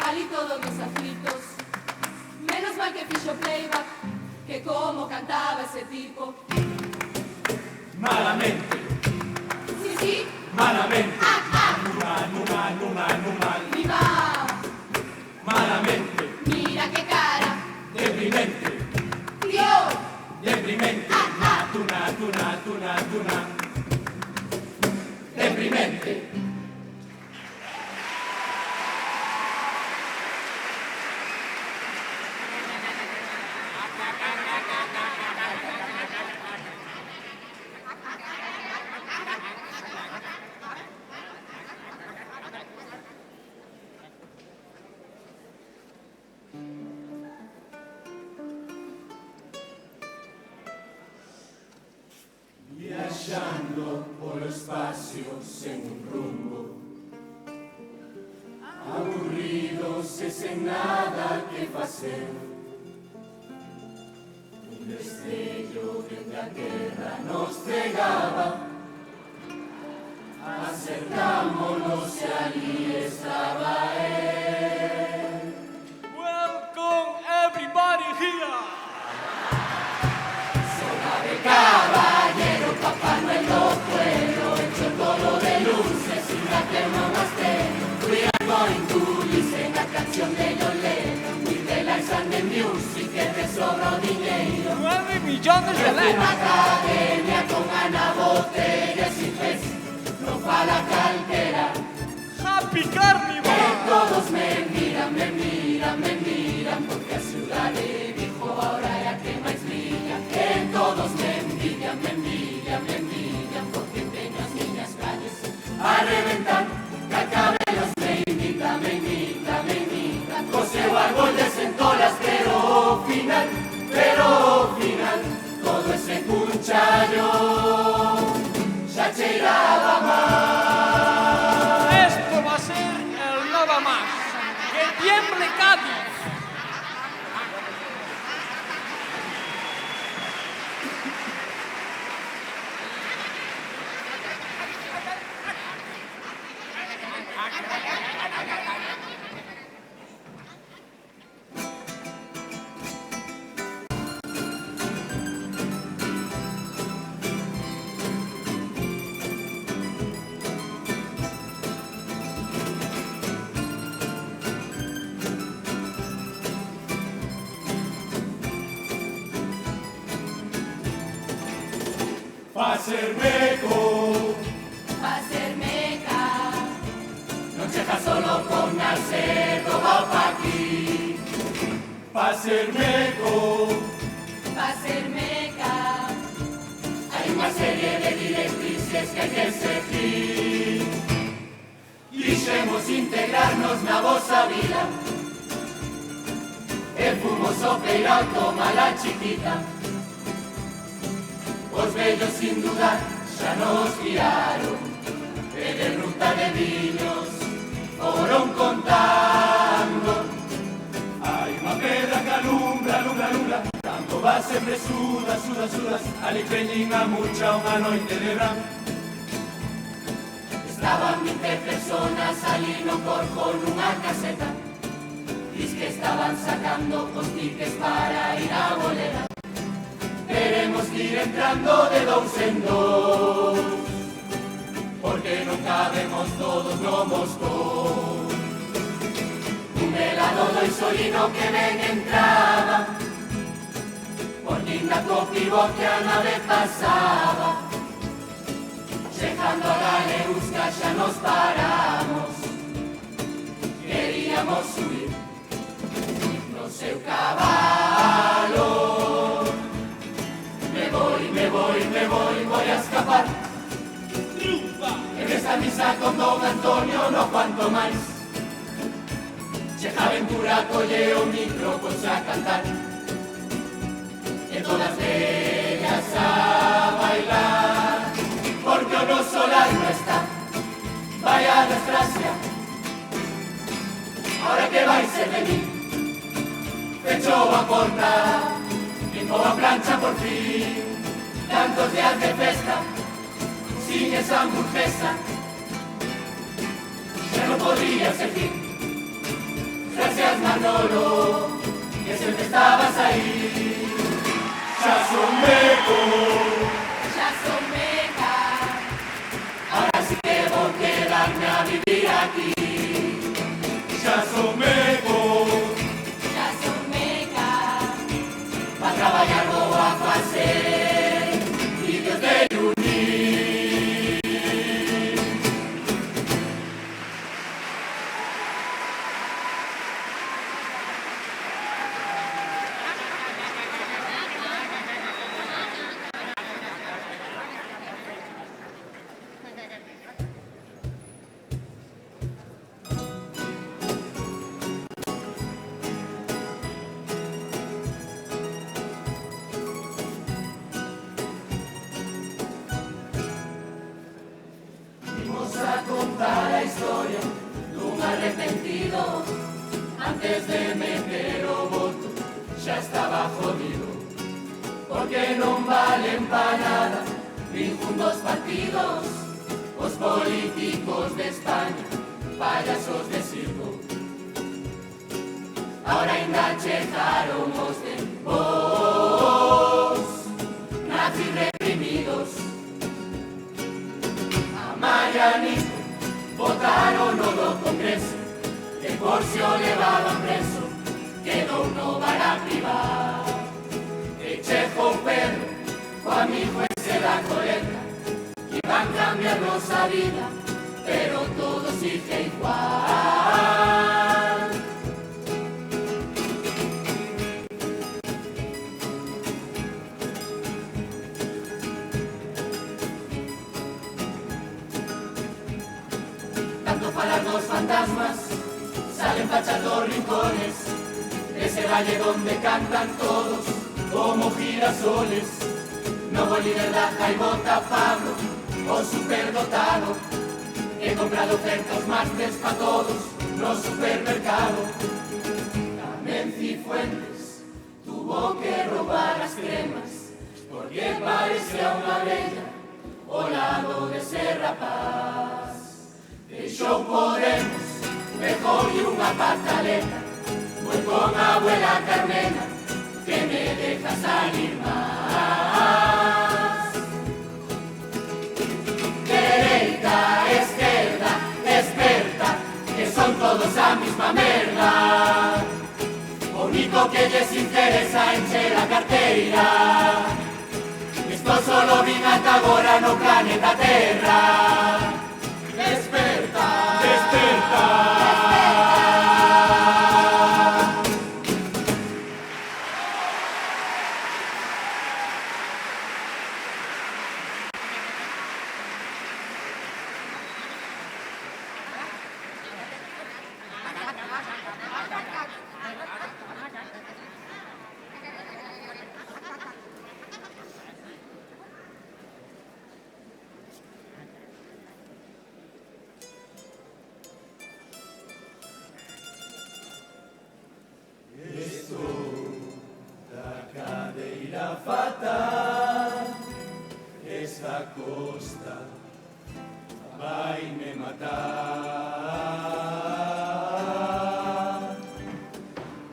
ali todos os aflitos. Menos mal que fixo playback, que como cantaba ese tipo. Malamente. Sí, sí. Malamente. Mal. Viva. Malamente. Mira qué cara. Deprimente. Tío. Deprimente. Tuna. Deprimente. Viaxando polo espacio sen un rumbo, aburridos e sen nada que facer. Un destello dende a guerra nos cegaba, acercámonos e allí estaba él. Welcome everybody here. Zona de caballero, Papá Noel do pueblo, hecho todo de luces y la crema pastel. We are going to listen a canción de Yolé, with the lights and the music, que te sobra dinero. 9 millones de la academia con Ana Botella sin pez, no fala calquera. Happy Carnival. Que todos me miran, me miran, me miran, porque a ciudade dijo ahora é a que máis brilla. Que todos me envidian, me envidian, me envidian, porque teño as miñas calles a reventar. Que cabelos me imita, me imita, me imita, co seu árbol de centolas, pero ao final, todo ese cunchallo xa cheiraba mal. Esto va a ser el nada más. Que tiemble Cádiz. Va a ser meco, va a ser meca, no cheja solo con nacer, va pa' aquí. Va a ser meco, va a ser meca, hay una serie de directrices que hay que seguir. Quixemos integrarnos na vosa vida, e fomos o feirao toma la chiquita. Os vellos sin dudar xa nos guiaron, e de ruta de viños foron contando. Hai unha pedra que alumbra, alumbra, alumbra, cando va sempre sudas, sudas, sudas, ali peñín a mucha unha noite de verán. Estaban 20 personas ali no corpo nunha caseta, dis que estaban sacando os tickets para ir a bolera. Queremos ir entrando de dous en dous, porque non cabemos todos no Moscou. Un helado do Isolino que ben entraba, por linda copivo que a nave pasaba. Chegando a Galeusca xa nos paramos, queríamos subir no seu cabalo. Voy a escapar. En esta misa con Don Antonio no cuanto máis. Cheja Ventura colle o micro pois a cantar, e todas ellas a bailar, porque o noso lar no está, vai a desgracia. Ahora que vai ser de mí, fechou a porta, limpo a plancha por fin. Tantos días de festa, sin esa hamburguesa, ya no podría seguir. Gracias Manolo, que siempre estabas ahí. Ya son meco, ahora sí que voy a quedarme a vivir aquí. Ya son meco, pa' trabajar voy a hacer. De unir. antes de meter o voto xa estaba jodido, porque non valen pa nada ningún dos partidos, os políticos de España, payasos de circo. Ahora ainda chegaron os tempos nazis reprimidos. A Marianito votaron no do Congreso, que por si o levaban preso, quedou no bar a privar. E Chejo Pedro, co amigo ese da coleta, que van cambiar nosa vida, pero todo sigue igual. Tanto falar dos fantasmas, salen fachas dos rincones, ese valle donde cantan todos como girasoles. Novo líder da Jaibota Pablo, o superdotado, he comprado ofertas másters pa todos no supermercado. Tamén Cifuentes tuvo que roubar as cremas, porque parecía unha bella ao lado de ser rapaz. Deixou Podemos, mejor y unha pataleta, voy con abuela Carmena, que me deja salir más. Dereita, izquierda, desperta, que son todos a misma merda. O único que les interesa encher a carteira. Esto solo vin ata agora no planeta Terra. Desperta, desperta. Fatal, esta costa vai me matar.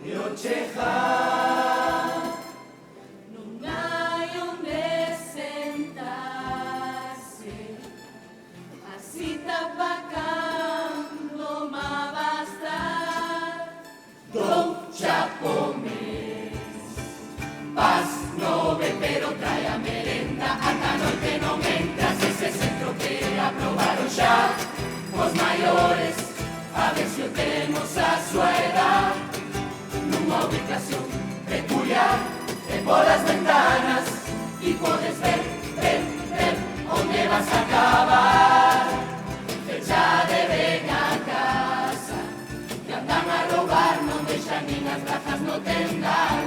E o chejar non hai onde sentarse, así tabacando ma bastar. Don Chapomés, paz nove, pero trae a merenda, ata noite non entras, ese centro que aprobaron xa os maiores, a ver se o temos a súa edad, nunha ubicación peculiar, e polas ventanas, e podes ver onde vas a acabar. Fecha de ben a casa, que andan a roubar, non deixan nin as grazas no tendal.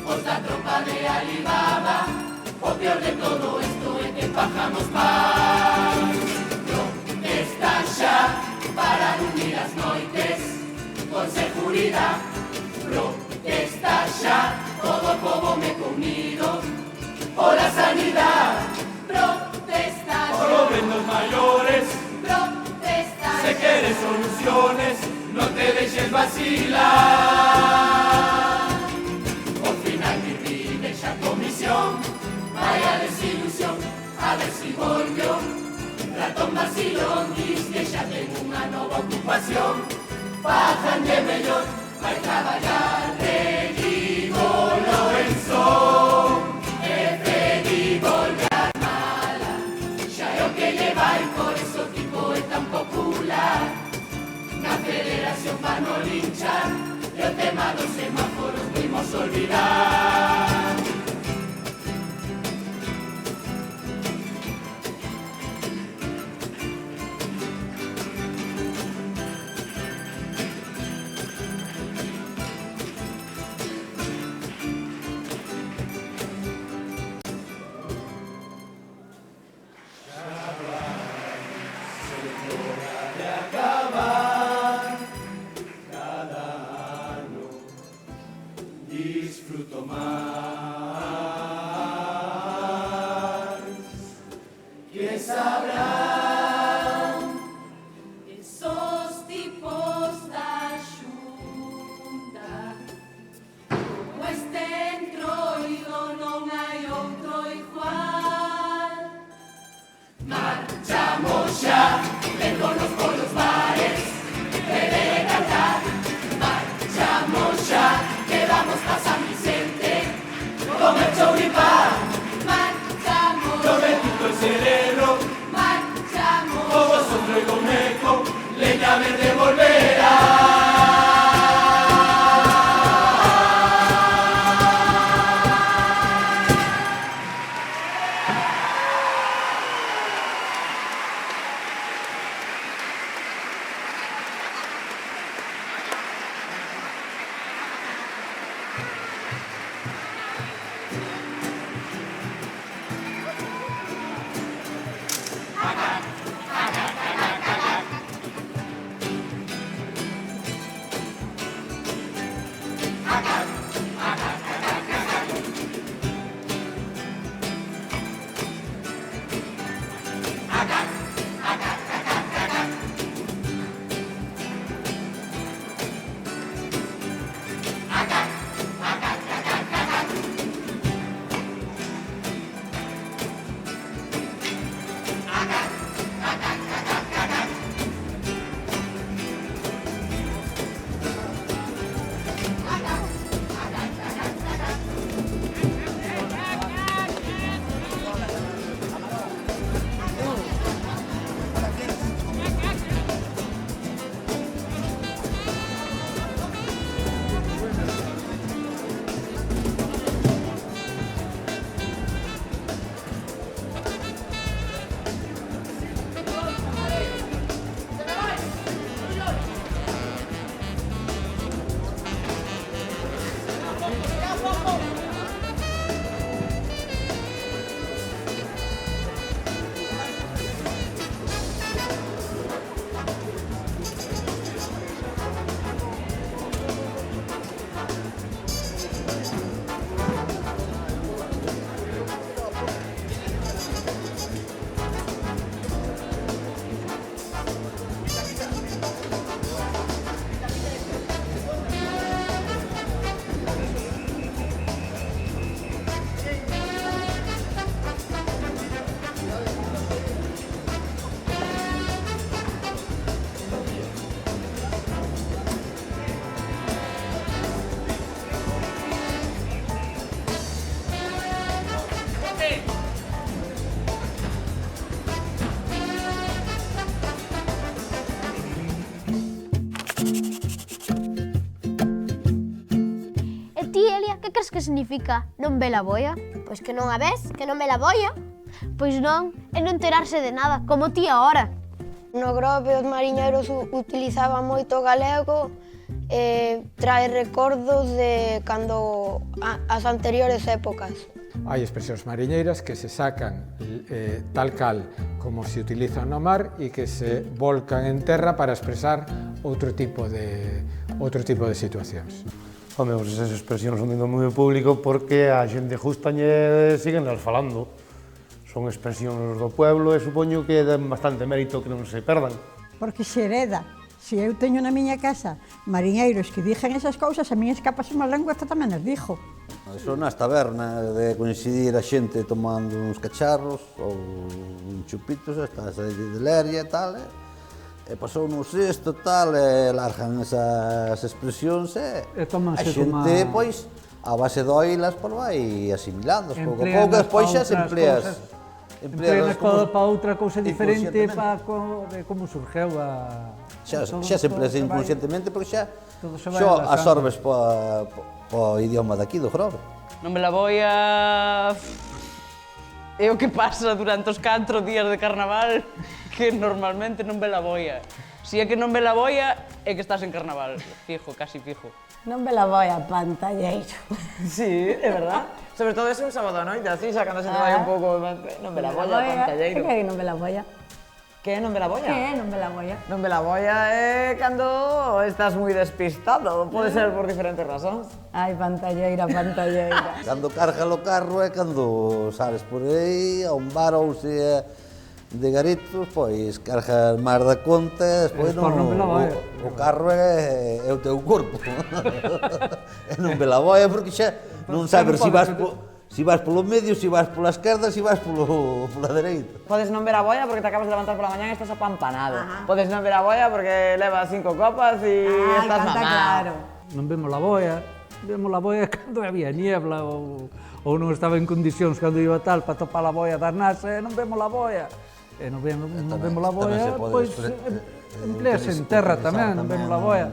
Os da tropa de Alibaba, o peor de todo esto é que pagamos mal. Protesta xa para dormir as noites con seguridad. Protesta xa, todo o povo meco unido pola sanidad. Protesta xa, por o ben dos maiores. Protesta xa, se queres soluciones, non te deixes vacilar. Vaya desilusión, a ver si volvió. Ratón vacilón, diz que xa ten unha nova ocupación. Pajan de mellor, vai traballar de gigolo en son. E Freddy volve a mala, xa é o que lle vai, por eso tipo é tan popular. Na federación van o linchar, e o tema dos semáforos vimos olvidar. crees que significa non ve la boia? Pois que non a ves, que non ve la boia. Pois non, é non enterarse de nada, como ti agora. No Grove os mariñeiros utilizaban moito o galego e trae recordos de cando as anteriores épocas. Hai expresións mariñeiras que se sacan tal cal como se utilizan no mar e que se volcan en terra para expresar outro tipo de situacións. Home, esas expresións son de dominio público porque a xente justañe siguen nas falando. Son expresións do pueblo e supoño que dan bastante mérito que non se perdan. Porque se hereda. Se eu teño na miña casa mariñeiros que dixen esas cousas, a mí escapas unha lengua esta tamén as dixo. Iso nas tabernas, de coincidir a xente tomando uns cacharros ou un chupitos, estás aí de leria e tal, e pasou no cesto tal, e largan esas expresións e a xente, pois, a base de oílas, pois vai asimilando, pouco a pouco, despois xa se empleas. Empleas para outra cousa diferente para como surgeu a... Xa se empleas inconscientemente porque xa absorbes o idioma daqui do Grove. Non me la boia... É o que pasa durante os 4 días de carnaval que normalmente non ve la boia. Si é que non ve la boia, é que estás en carnaval. Fijo, casi fijo. Non ve la boia, pantalleiro. Sí, é verdad. Sobre todo ese un sábado a noite, así, xa cando se te vai un pouco... Non ve la boia, pantalleiro. Que é non ve la boia? Que é non ve la boia? Que é non ve la boia? Non ve la boia é cando estás moi despistado, pode ser por diferentes razóns. Ai, pantalleira, pantalleira. Cando carga o carro é cando sales por aí a un bar ou se de garitos, pois cargas máis da conta e despois o carro é o teu corpo. E non ve la boia porque xa non sabes se vas polo medio, se vas pola esquerda, se vas pola dereita. Podes non ver a boia porque te acabas de levantar pola mañá e estás apampanado. Podes non ver a boia porque levas 5 copas e estás mamado. Non vemos la boia cando había niebla ou non estaba en condicións cando iba tal para topar a boia das nasas, non vemos la boia. E non vemos la boia, pois emplease en terra tamén, non vemos la boia.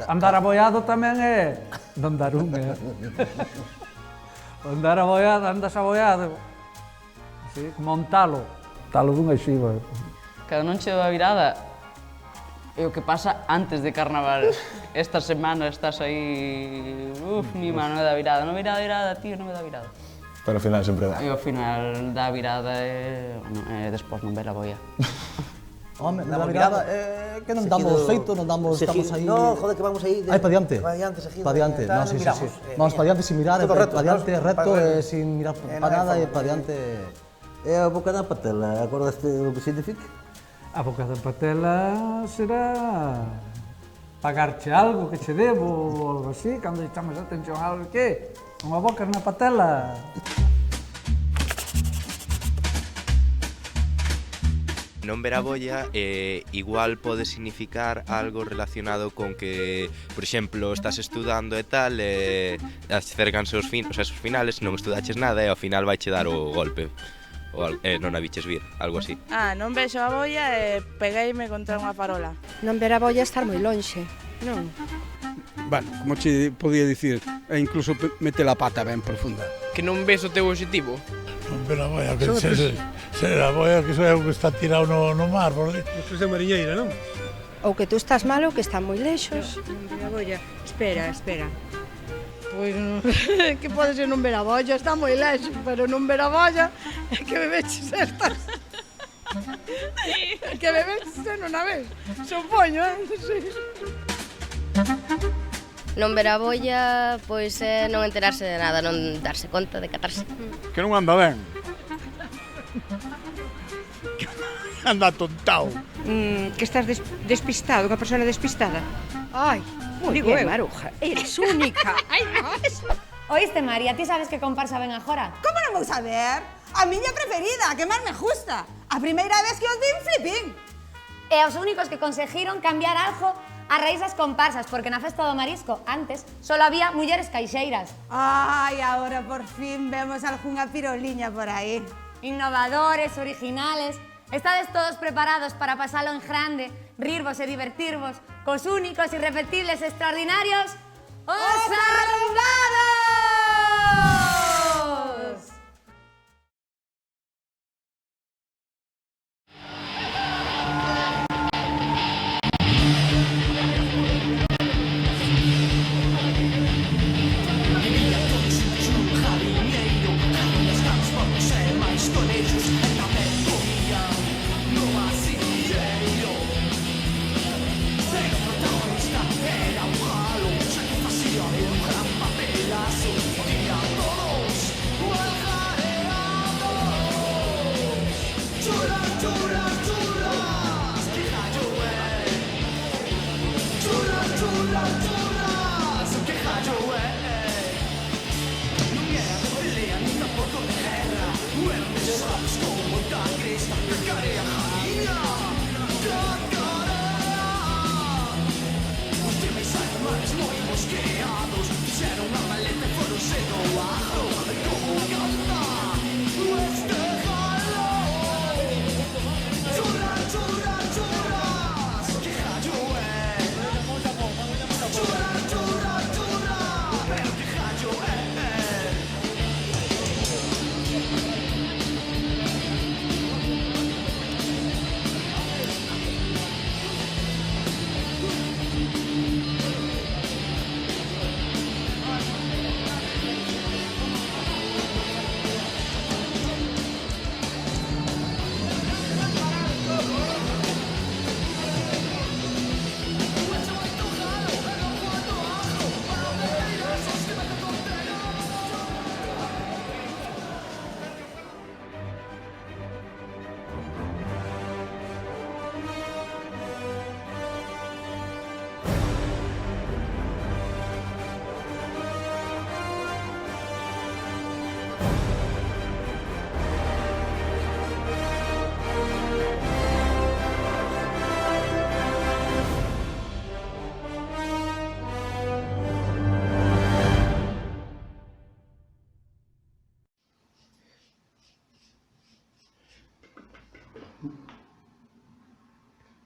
Andar aboiado tamén é non dar un, andar aboiado, andas aboiado, así, como un talo dunha xiva. Cada noche da virada é o que pasa antes de carnaval. Esta semana estás aí, mi mano da virada, non me dá virada, tío, non me dá virada. Pero ao final sempre dá. E ao final da virada e despois non ve la boia. Home, da virada é que non damos feito, non damos, estamos aí... No, joder, que vamos aí... Aí, pa diante. Pa diante, seguido. Pa diante, no, sí. Vamos pa diante sin mirar, pa diante recto, sin mirar pa nada, e pa diante... É a boca da patela, acordaste do que significa? A boca da patela será pagarche algo que che debo ou algo así, cando echamos atención a algo que unha boca na patela. Non ver a boia igual pode significar algo relacionado con que, por exemplo, estás estudando e tal, acercanse os finales, non estudaches nada e ao final vaiche dar o golpe. Non a viches vir, algo así. Non vexo a boia e pegueime contra unha farola. Non ver a boia estar moi lonxe, non? Bueno, como che podía dicir, e incluso mete a pata ben profunda. Que non ves o teu objetivo? Non ver a boia, que ser a boia que é o que está tirado no mar, por ali. Isto é mariñeira, non? Ou que tú estás mal ou que está moi lexos. Non ver a boia, espera. Pois que pode ser non ver a boia, está moi lexos, pero non ver a boia é que bebeches estas. Que bebeches non a ves, supoño, sí. Non ver a boia, pois é non enterarse de nada, non darse conta de catarse. Que non anda ben. Anda tontao. Que estás despistado, unha persona despistada. Ai, digo eu. Maruja, eres única. Ai, Oíste, María, ti sabes que comparsa ven agora? Como non vou saber? A miña preferida, a que máis me gusta. A primeira vez que os vin, flipín. E os únicos que conseguiron cambiar algo a raíz das comparsas, porque na Festa do Marisco, antes, solo había mulleres caixeiras. Ai, agora por fin vemos algunha piroliña por aí. Innovadores, originales. Estades todos preparados para pasalo en grande, rirvos e divertirvos, cos únicos, irrepetibles, extraordinarios... Os Arrumbados!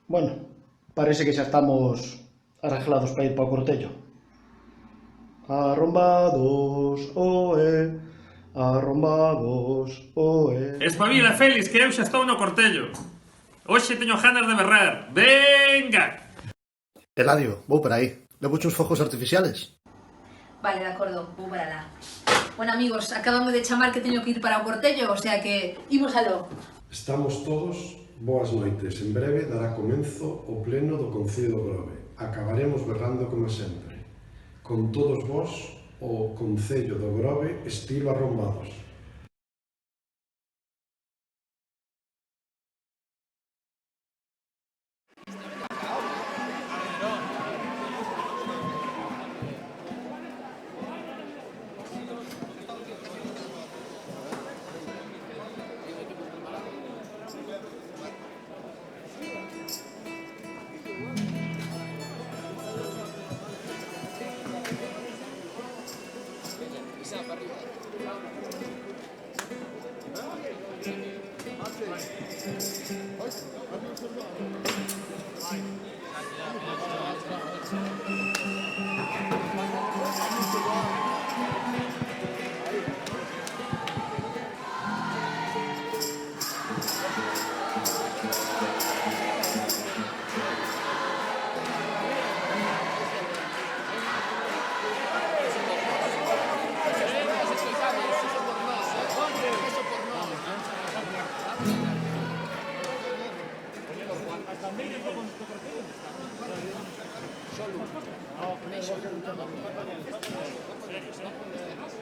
Bueno, parece que xa estamos arreglados para ir para o Cortello. Arrombados, oe, arrombados, oe. Espabila, Félix, que eu xa estou no Cortello. Hoxe teño ganas de berrar. Venga! Eladio, vou por aí. Levo uns fogos artificiales. Vale, de acordo, vou para lá. Bueno, amigos, acabamos de chamar que teño que ir para o Cortello, o sea que imos aló. Estamos todos. Boas noites. En breve dará comenzo o pleno do Concello do Grove. Acabaremos berrando como sempre. Con todos vós, o Concello do Grove estilo Arrombados.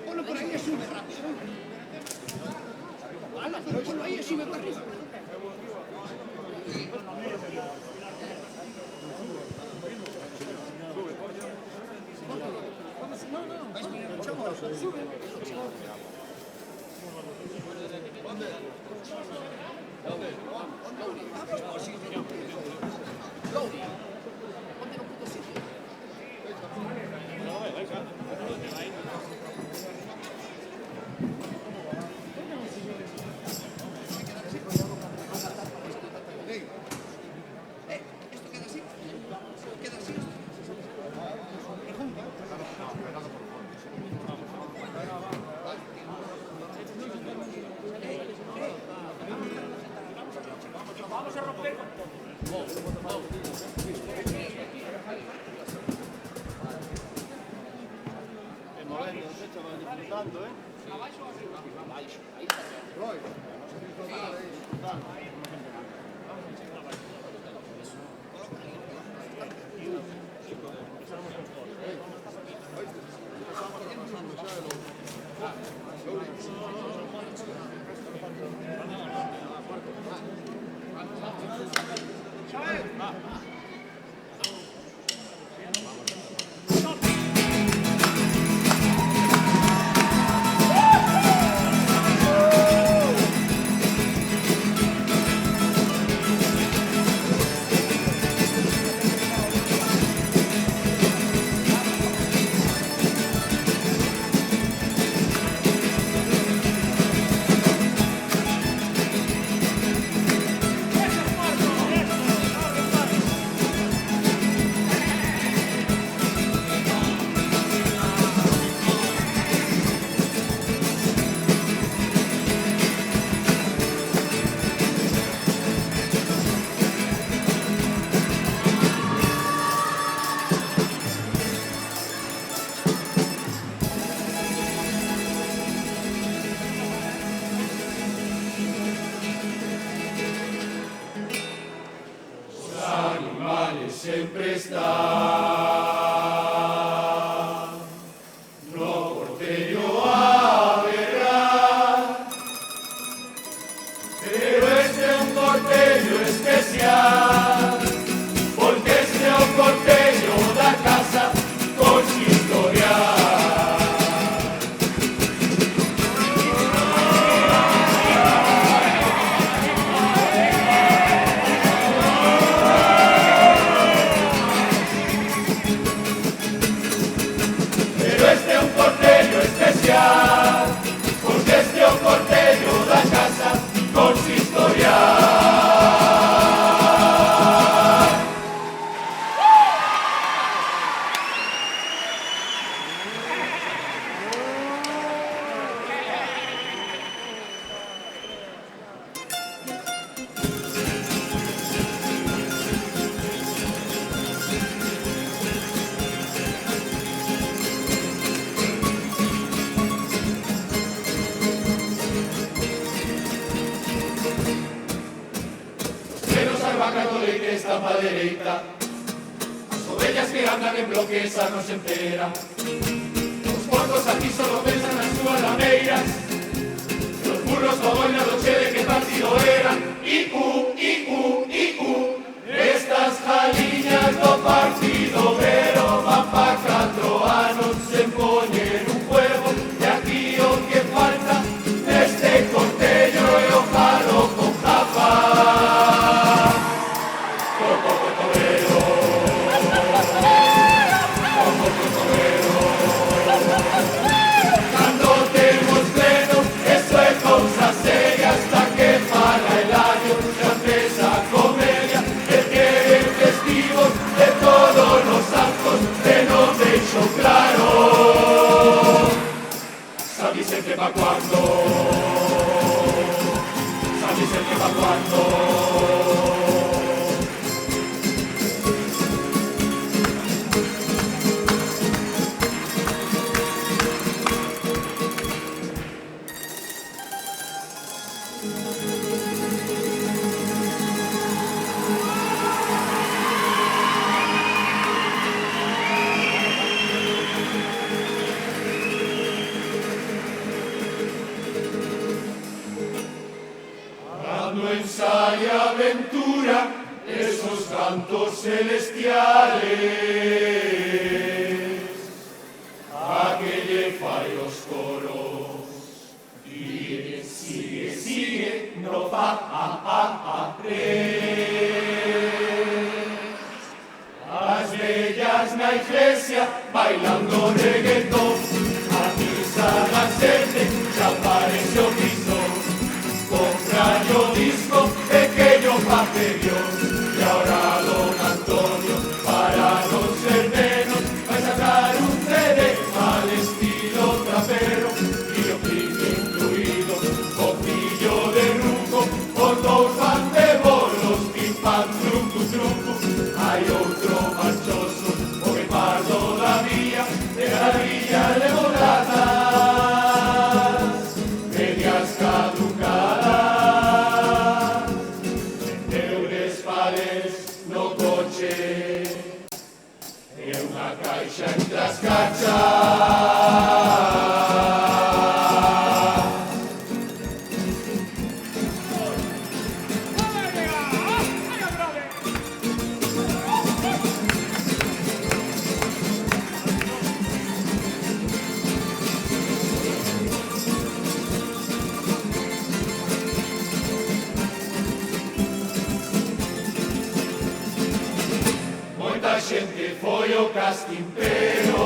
Ponlo por ahí y sube rápido. Ala, pero ponlo ahí y sube para arriba. Vamos a romper. Abaixo ou arriba? Abaixo. Aí está. Roy, sempre está. No cortello haberá, pero este é un cortello especial, porque este é o cortello da casa consistorial. Porque este é o cortello da casa consistorial. Esta dereita, as ovellas que andan en bloque esa non se entera. Os porcos aquí solo pensan nas súas lameiras, e os burros co boina do che de que partido eran. Estas jaliñas do partido obrero van pa 4 anos sen poñer un juego, e aquí o que falta neste cortello é o jalo con japa. Cando temos pleno, eso é cousa seria, hasta que fala el año, xa empeza a comedia, el que é festivos de todos los actos, que non deixo claro. Sabes el que pa' cuando, sabes el que pa' cuando. Ensaya aventura esos cantos celestiales, a que lle fai os coros y sigue, sigue, no va a as bellas na iglesia bailando reggaetón, a misa da sete xa aparece o Cristo. Compraño disco pequeño papello, y ahora don Antonio, para no ser menos, va a sacar un CD al estilo trapero, videoclip incluido, copillo de ruco, con 2 fans de bolos, pim pam, truco, truco. Hay outro marchoso, o que pardo da vía, de la villa de moradas, medias caducadas. E unha caixa entre as cachas. Moita xente foi o casting, pero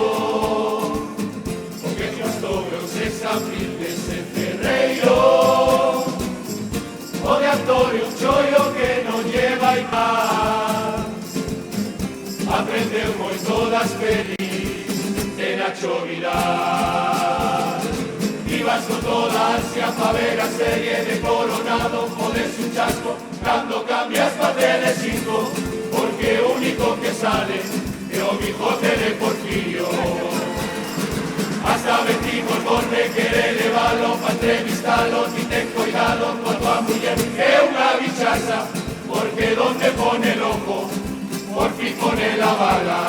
o que costou é o 6 de abril dese ferreiro. O de Antonio un chollo que non lleva y más, aprendeu moito das pelis de Nacho Vidal. Ibas con toda ansia pa ver a serie de Coronado, podes un chasco cando cambias pa Telecinco, porque o único que sale é o bigote de Porfirio. Hasta metimos por de querer levarlo pa entrevistarlo, y ten cuidado con tua muller, é unha bichaza, porque donde pone el ojo, Porfi pone la bala.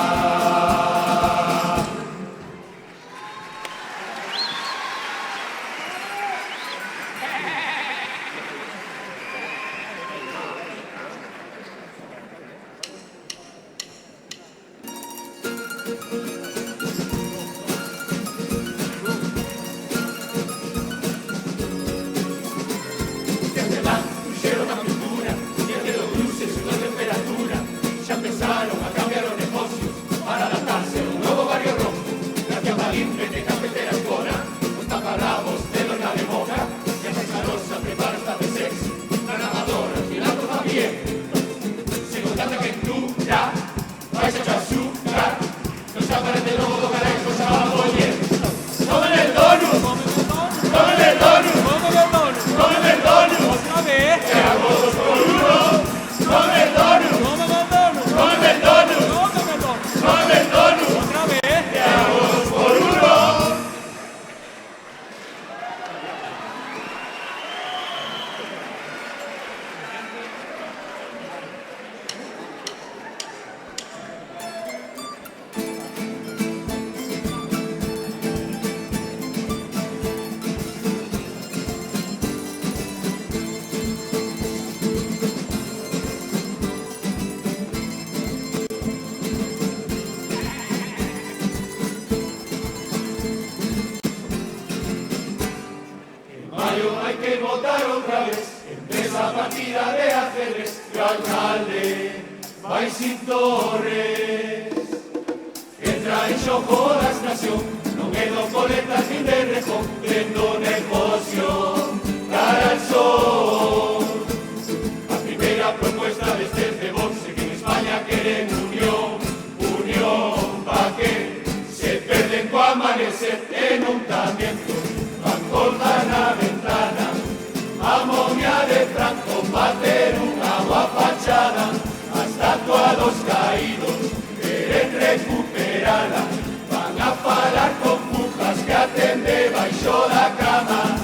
Hay que votar otra vez, empieza partida de ajedrez, el alcalde va sin Torres, entra en xogo da estación, non é do coletas nin de rejón, vendo negocio, cara al sol. A primeira propuesta destes de Vox é que en España queren unión, unión, pa que se perden co amanecer en un tamiento. Van cortar na ventana a momia de Franco, bater unha boa fachada, a estatua dos caídos queren recuperala, van a falar con pujas que atende baixo da cama.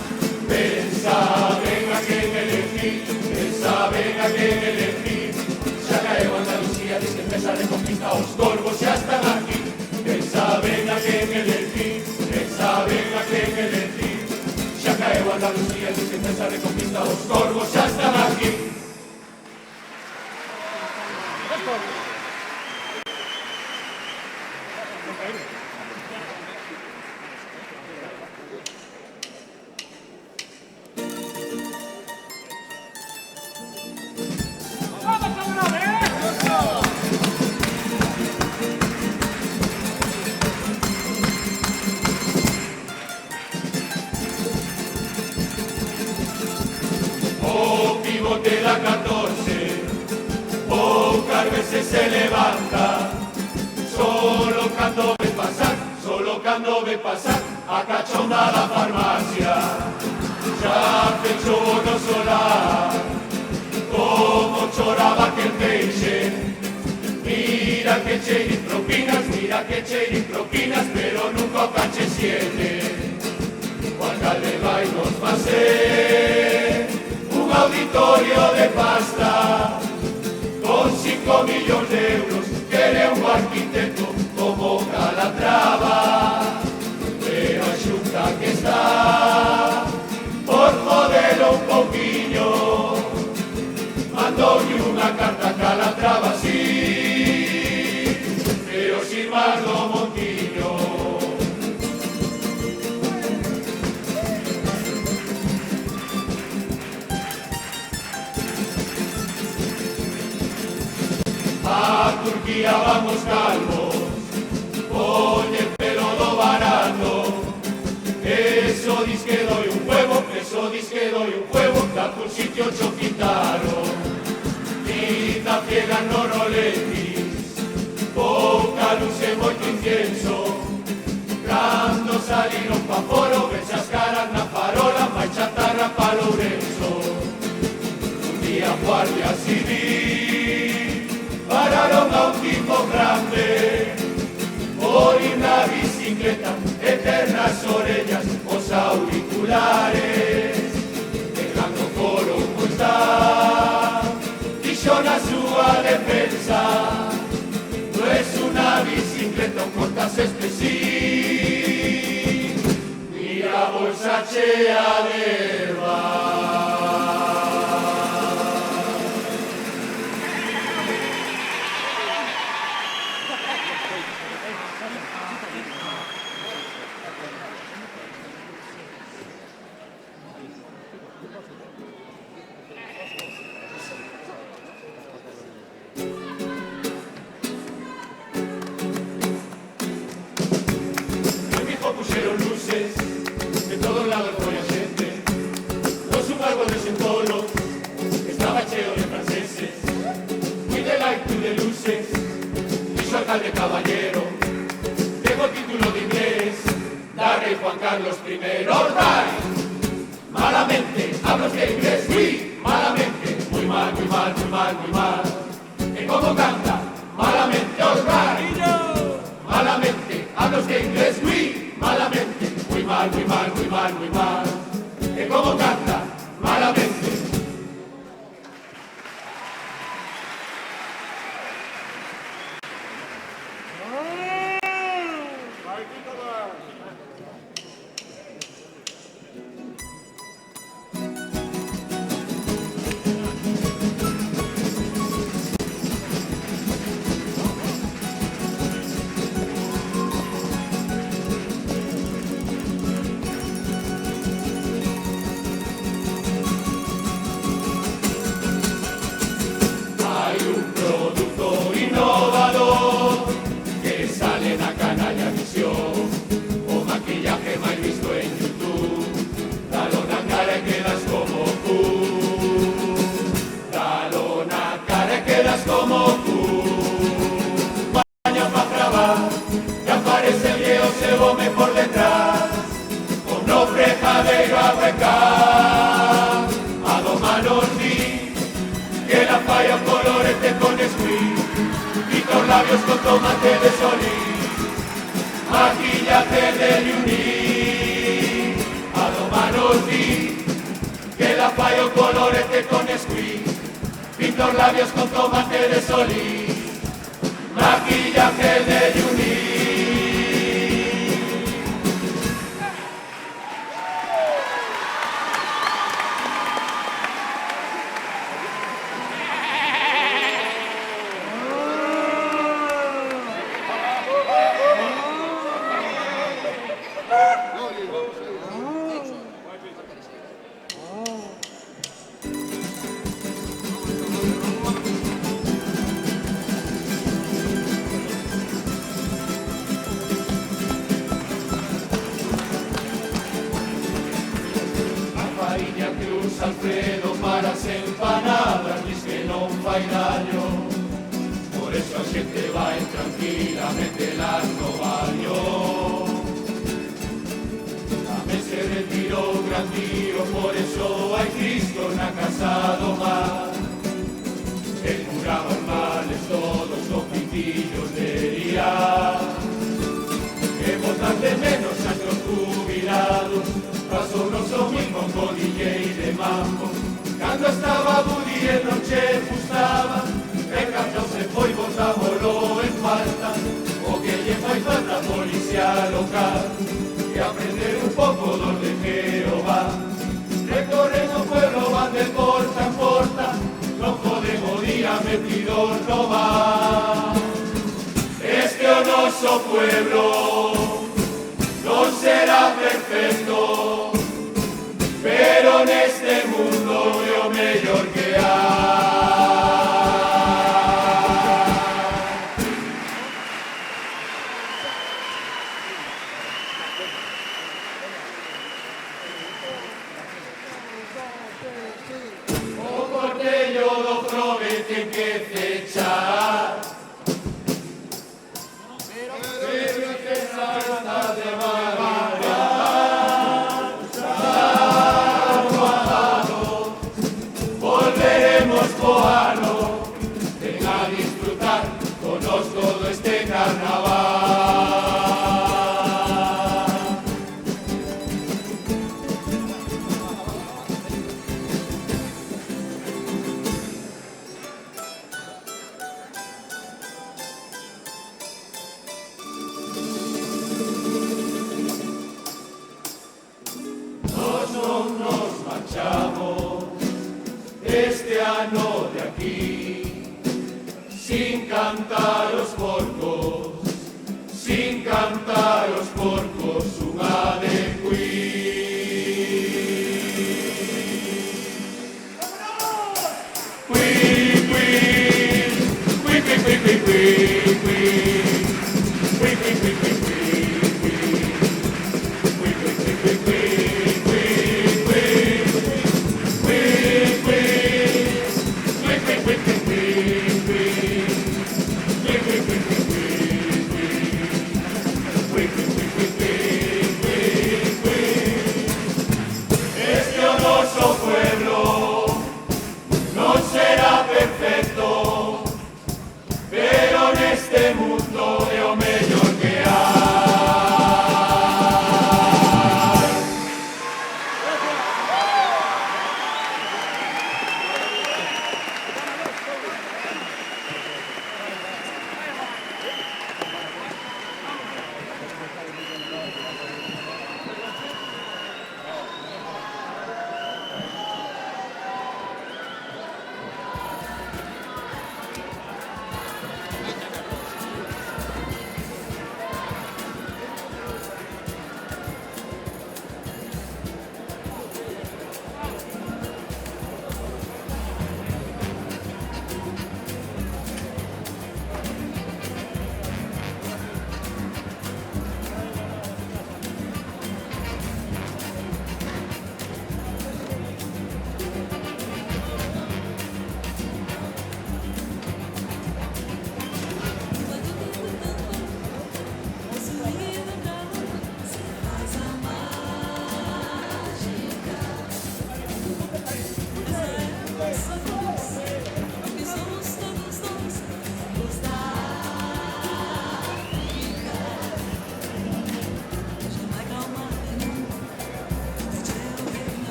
Pensaben a quen elegir, pensaben a quen elegir, xa caeu Andalucía desde empeza a reconquista, os corvos xa están aquí. Pensaben a quen elegir, pensaben a quen elegir, xa caeu Andalucía desde empeza a reconquista, os corvos xa están aquí. O pivote da 14, pocas veces se levanta, solo cando ve pasar a cachonda da farmacia, xa fechou o no solar, como choraba aquel peixe. Mira que cheirin propinas, pero nunca o cache siete. O alcalde vai nos facer un auditorio de pasta con 5 millóns de euros, quere un arquitecto como Calatrava, pero a xunta que está por jodelo un pouquiño, mandoulle unha carta a Calatrava, sí, pero sin más do Montiño. A Turquía vamos calvos, poñe pelo do barato, eso disque doy un huevo, da por sitio cho quitaron, quita ciega no roletis, pouca luz e moito incienso, cando saliron pa foro, ves as caras na farola, vai chatarra pa Lourenço. Un día Guardia Civil pararon a un tipo grande, por ir na bicicleta, eternas orellas, os auriculares, dejando coro ocultar, dixo na súa defensa, bicicleta un cortas expresí, mira a bolsa chea de herba. Puxeron luces, de todos lados foi a xente. Os árboles en polo, estaba cheo de franceses. Muy de like de luces, fixo alcalde caballero. Tengo título de inglés, da rei Juan Carlos I. All right, malamente, hablo de inglés, oui, malamente. Muy mal, muy mal, muy mal, muy mal. ¿Y cómo canta? Malamente, all right. Malamente, hablo de inglés, oui. Malamente, muy mal, muy mal, muy mal, muy mal. ¿Y cómo canta? Malamente. Alfredo para as empanadas, diz que non fai daño. Por eso a xente vai tranquilamente las no baño. Tamén se retirou gran tío, por eso hai Cristo na casa do mar. Que curaba os males todos os pitillos de día. Que botan de menos a os jubilados, pasou noso mismo con DJ de mambo. Cando estaba Budi e non che gustaba, e cando se foi botámolo en falta. O que lle fai falta policía local, e aprender un pouco donde Jehová. Recorren o pueblo, van de porta en porta, non poden o día metidos no bar. Este o noso pueblo non será perfecto, pero neste mundo é o mellor que hai. O cortello do Grove ten que fechar, pero que salta de barbaridad.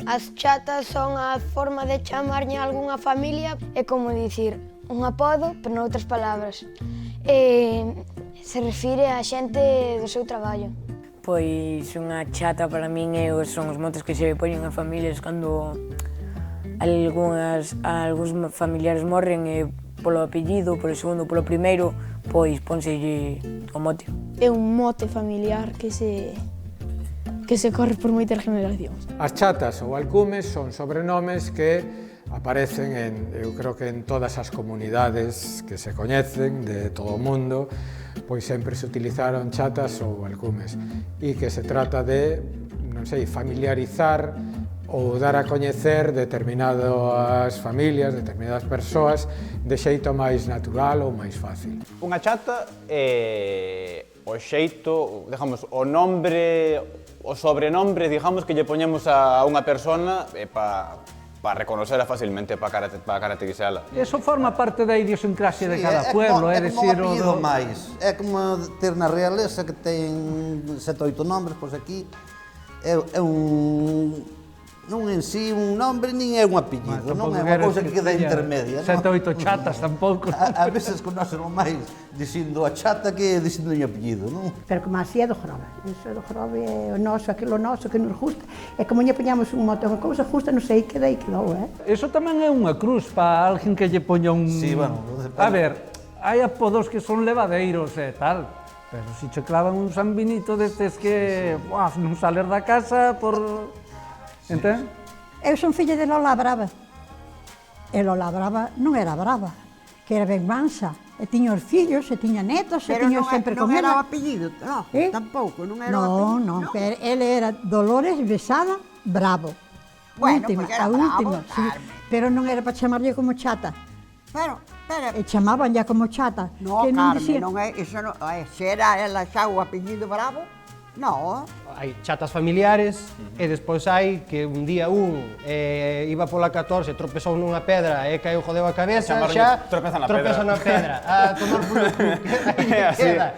As chatas son a forma de chamarlle a algunha familia, é como dicir un apodo, pero noutras palabras. Se refire a xente do seu traballo. Pois unha chata para min son os motes que se poñen a familias cando algúns familiares morren polo apellido, polo segundo, polo primeiro, pois pónselle o mote. É un mote familiar que se corre por moitas generacións. As chatas ou alcumes son sobrenomes que aparecen eu creo que en todas as comunidades que se coñecen de todo o mundo, pois sempre se utilizaron chatas ou alcumes e que se trata de, non sei, familiarizar ou dar a coñecer determinadas familias, determinadas persoas de xeito máis natural ou máis fácil. Unha chata é o xeito, digamos, o nombre, o sobrenombre, digamos, que lle poñemos a unha persona para reconocerla facilmente, para caracterizarla. Eso forma parte da idiosincrasia de cada pueblo, é como un apellido máis. É como ter na realeza que ten 7 ou 8 nombres, pois aquí é un... non en sí un nombre, nin é un apellido, non é unha cousa que queda intermedia. 7 ou 8 chatas tampouco. A veces conócelo máis dicindo a chata que dicindo o apellido, non? Pero como así é do jorobe. Iso do jorobe é o noso, aquilo noso que nos gusta. É como lle poñamos un mote, unha cousa justa, non sei, queda e quedou, Eso tamén é unha cruz para alguén que lle poña un... Sí, bueno... A ver, hai apodos que son levadeiros e tal, pero se che clavan un San Benito destes que non saler da casa por... Entende? Eu son filla de Lola Brava. E Lola Brava non era brava, que era ben mansa. E tiña os fillos, e tiña netos, e tiña sempre con ela. Pero non era o apellido, tampouco, non era o apellido. Non, pero ele era Dolores Besada Bravo. Bueno, última, pues era a última, bravo, sí. Pero non era para chamarlle como chata. Pero, E chamaban ya como chata. No, Carmen, non é, iso non, se era ela xa o apellido Bravo, non. Hai chatas familiares e despois hai que un día iba pola 14, tropezou nunha pedra e caeu, jodeu a cabeza, xa tropeza na pedra, a tomar polo cu, aí queda,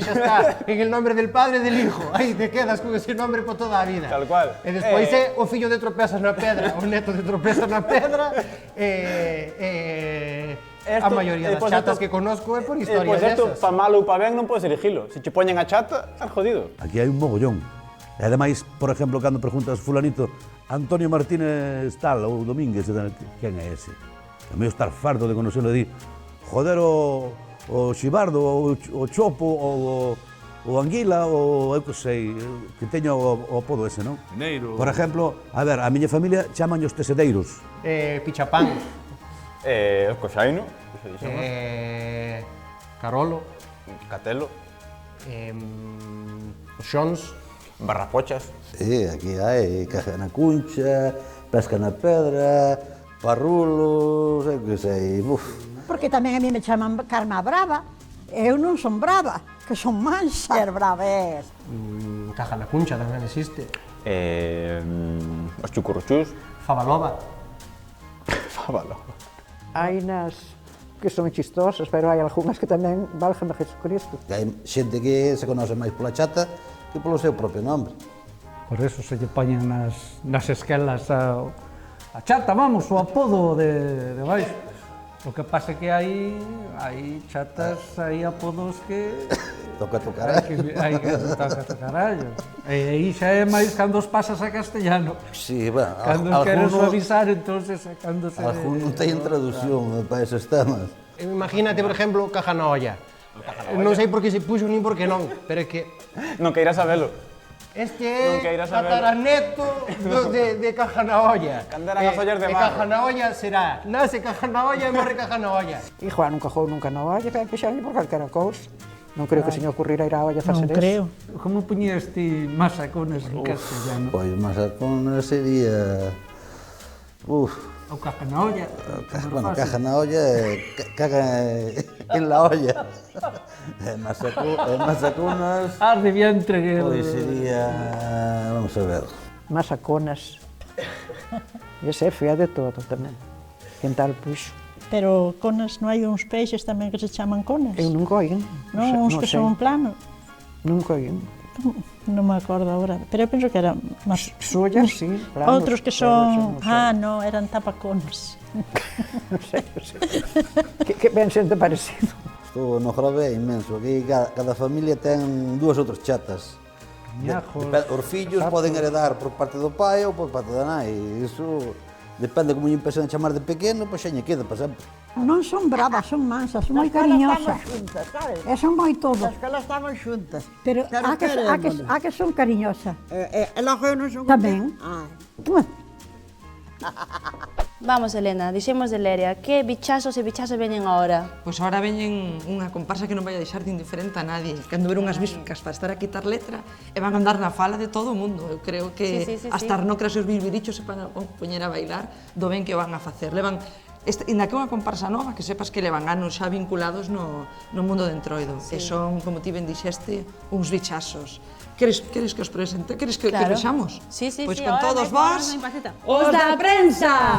xa está, en el nombre del padre e del hijo, aí te quedas con ese nombre por toda a vida. Tal cual. E despois é o fillo de tropezas na pedra, o neto de tropezas na pedra, a maioría das chatas que conozco é por historias desas. Pa mal ou pa ben non podes elegilo. Se che poñen a chata, estás jodido. Aquí hai un mogollón. E ademais, por exemplo, cando preguntas fulanito Antonio Martínez tal ou Domínguez, quen é ese? A mí estar fardo de conocerlo e dir joder o Xibardo, o Chopo, o Anguila, ou eu que sei, que teño o apodo ese, non? Mineiro. Por exemplo, a ver, a miña familia chaman os tesedeiros. Pichapán. Coxaino. Carolo. Catelo. Os Xons. Barrapochas. Aquí hai caja na cuncha, pesca na pedra, parrulos, eu que sei, Porque tamén a mí me chaman Carma Brava. Eu non son brava, que son mansa. Ser brava és. Caja na cuncha tamén existe. Os chucurruchús. Fabaloba. Fabaloba. Hai nas que son chistosas, pero hai algunhas que tamén válgame Jesucristo. Hai xente que se conoce máis pola chata que polo seu propio nombre. Por eso se lle poñen nas esquelas a chata, vamos, o apodo de baixo. O que pasa é que hai chatas, hai apodos que... Toca tu carallo. Hai que toca tu carallo. E aí xa é máis cando os pasas a castellano. Sí, bueno, cando os queres suavizar, entonces cando se... Algún non teñen traducción para esos temas. Imagínate, por exemplo, caja na olla. Non sei por que se puxo nin por que non, pero é que... Non queiras sabelo. Este é tataraneto de caja na olla. Cando eran as ollas de barro. Caja na olla será, nace caja na olla e morre caja na olla. E Juan nunca jogou nunca na olla, que empexarlle por calquera cousa. Non creo que se lle ocurrirá ir á olla a facer eso. Non creo. Como puñías ti masacones en castellano? Pois masacones sería... Ou caja na olla. Bueno, caja na olla e caga en la olla. Masaconas... Arde vientre que... Pois sería... Vamos a ver. Masaconas. Ese é fea de todo tamén. Quen tal puxo. Pero conas, non hai uns peixes tamén que se chaman conas? Eu nunca oín. Non, uns que son plano. Nunca oín. Non me acordo agora, pero eu penso que eran... Soya, sí, planos. Outros que son... non, eran tapaconas. Non sei. Que ben xente parecido. Estou no Grove é inmenso, aquí cada familia ten dúas ou tres chatas. Os fillos poden heredar por parte do pai ou por parte da nai, iso depende como lle empezan a chamar de pequeno, pois xa lle queda para sempre. Non son bravas, son mansas, son moi cariñosas. E son moi todo. As que elas estaban xuntas. Pero a que son cariñosas. E logo eu non son... Tamén. Vamos, Elena, dixemos de Leria, que bichazos e bichazas veñen ahora? Pois ahora veñen unha comparsa que non vai a deixar de indiferente a nadie. Cando ver unhas biscas para estar a quitar letra e van a andar na fala de todo o mundo. Eu creo que as tarnocras e os bilbirichos se van a poñer a bailar do ben que van a facer. Levan, inda que é unha comparsa nova, que sepas que levan anos xa vinculados no mundo de Entroido. E son, como ti ben dixeste, uns bichazos. Queres que os presente? Queres que vexamos? Sí, pois con todos vos, os da prensa!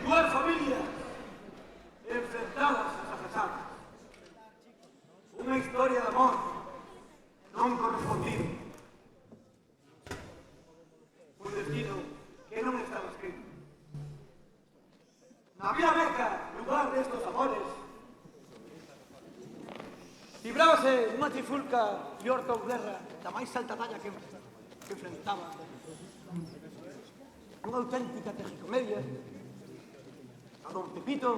Dúas familias enfrentadas e fracasadas. Unha historia de amor non correspondido. Un destino que non estaba escrito. Na Vila Meca, lugar destos amores, librábase unha trifulca de horta ou guerra da máis alta talla que enfrentaba. Unha auténtica tragicomedia a don Pepito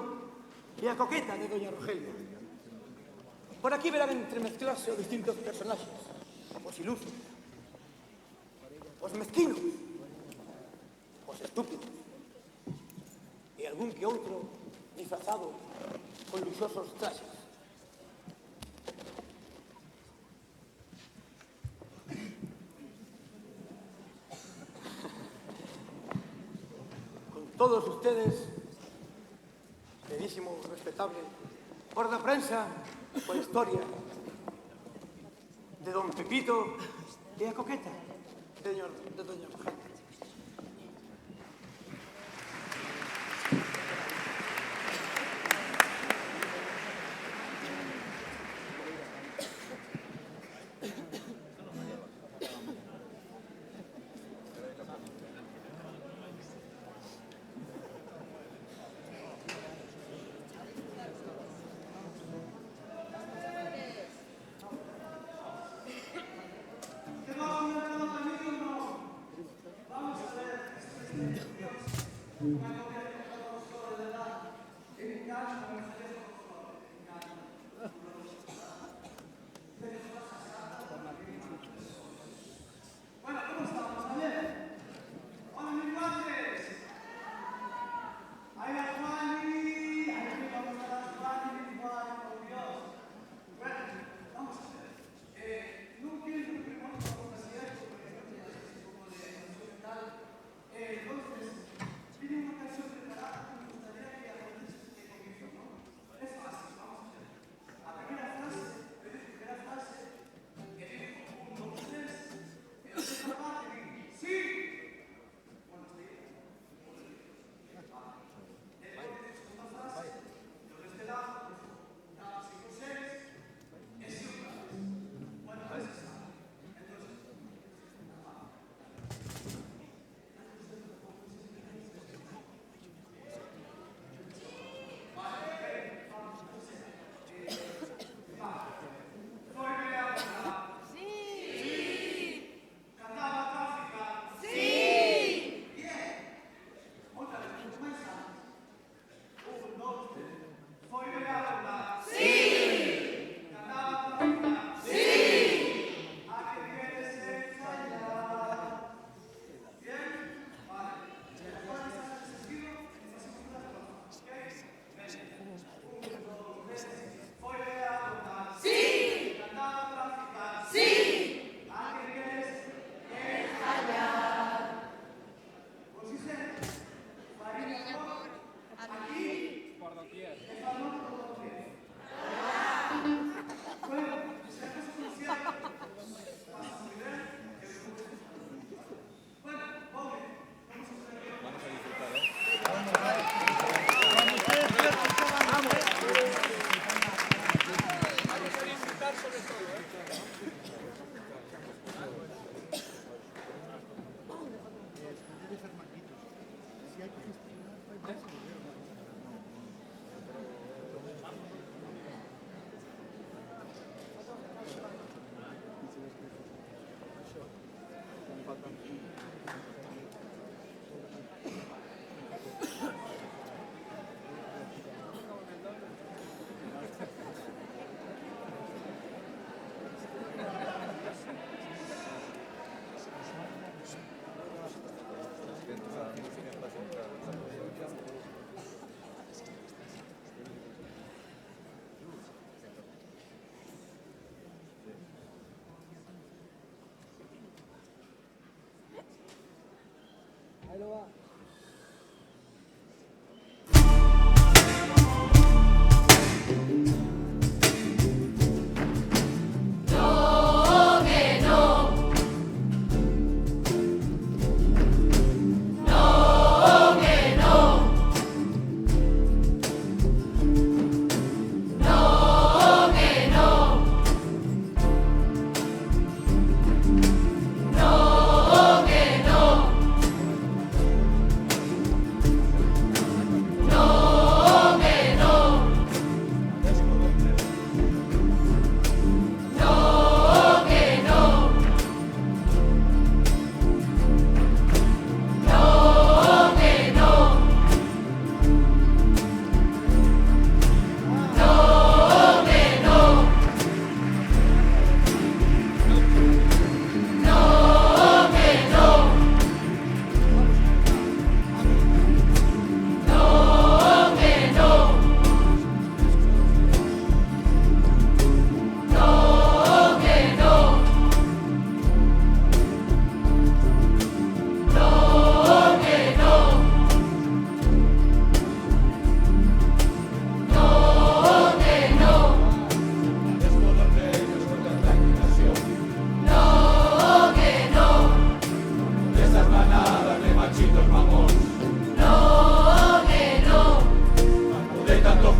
e a coqueta de doña Rogelia. Por aquí verán entremezclarse os distintos personaxes, os ilusos, os mezquinos, os estúpidos, e algún que outro disfrazado con luxosos traxes. Con todos ustedes, queridísimo, respetable, por la prensa, por historia de don Pepito e a coqueta.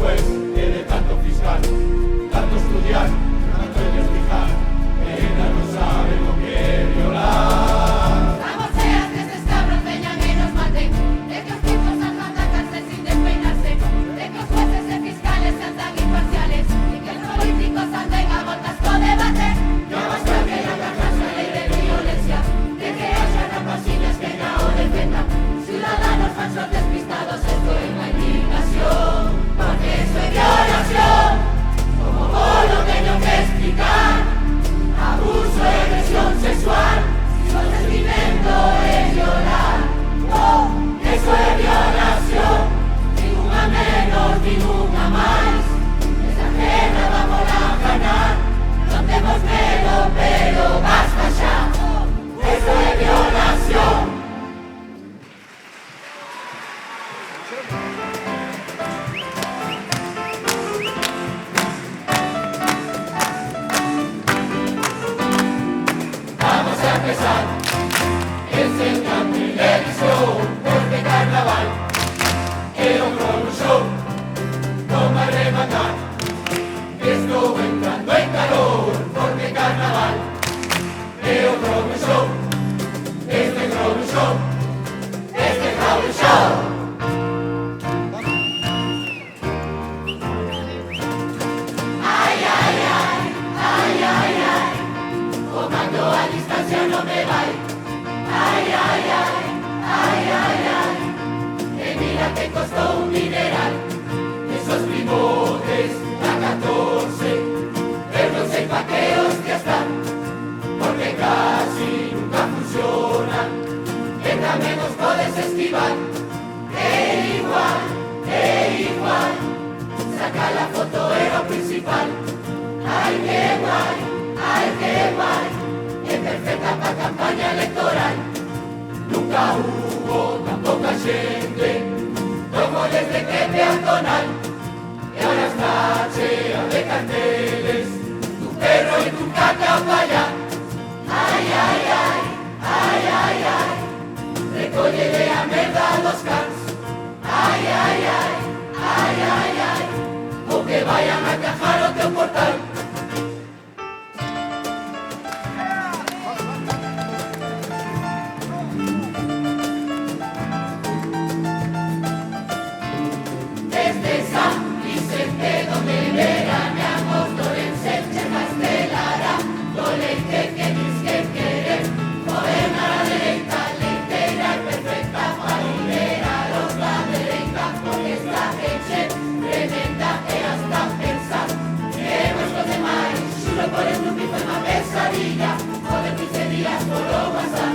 juez e de tanto fiscal, tanto estudiar, tanto investigar, ella no sabe lo que é violar. Vamos seas que estes cabros veñan e nos maten, de que os tipos andan da cárcel sin despeinarse, de que os jueces e fiscales sean tan imparciales, y que os políticos anden a voltas co debate. Ya basta que la cansa ley de violencia, de que haya rapacinas que na o defendan, ciudadanos falsos despistados, esto é unha indignación, porque esto é violación, como vos lo teño que explicar, abuso e agresión sexual, consentimiento é violar, oh, eso é violación, ninguna menos, ninguna máis, esta guerra vamos a ganar, non temos medo, pero basta xa, eso é violación. Vamos a empezar, enseñan televisión, porque carnaval é un grosso show, como a rematar, estou entrando en calor, porque carnaval é un grosso show, este grosso show, este grosso show. Ay, ay, ay, ay, ay, ay, comando a distancia no me vai. Ay, ay, ay, ay, ay, ay, que mira que costó un dineral, esos primotes a 14, pero no sé pa' qué hostia están, porque casi nunca funcionan, que también os podes esquivar, igual, saca la foto era o principal, ay, qué guay, es perfecta pa' campaña electoral, nunca hubo tan poca gente, como desde que peatonal, y ahora está chea de carteles, tu perro y tu caca pa' allá, ay, ay, ay, ay, ay, ay, recóllele a merda a los cans, ay, ay, ay, ay, ay, ay, o que vayan a cajar o teu portal. Desde San Vicente, donde veraneamos, Lorense, Castelara, Dolente, que dis que querer, moderna la derecha, leitera y perfecta, marinera, rosa derecha, porque esta leche tremenda que hasta pensar, queremos los demás, chulo por el grupo fue una pesadilla, joder 15 días por lo WhatsApp,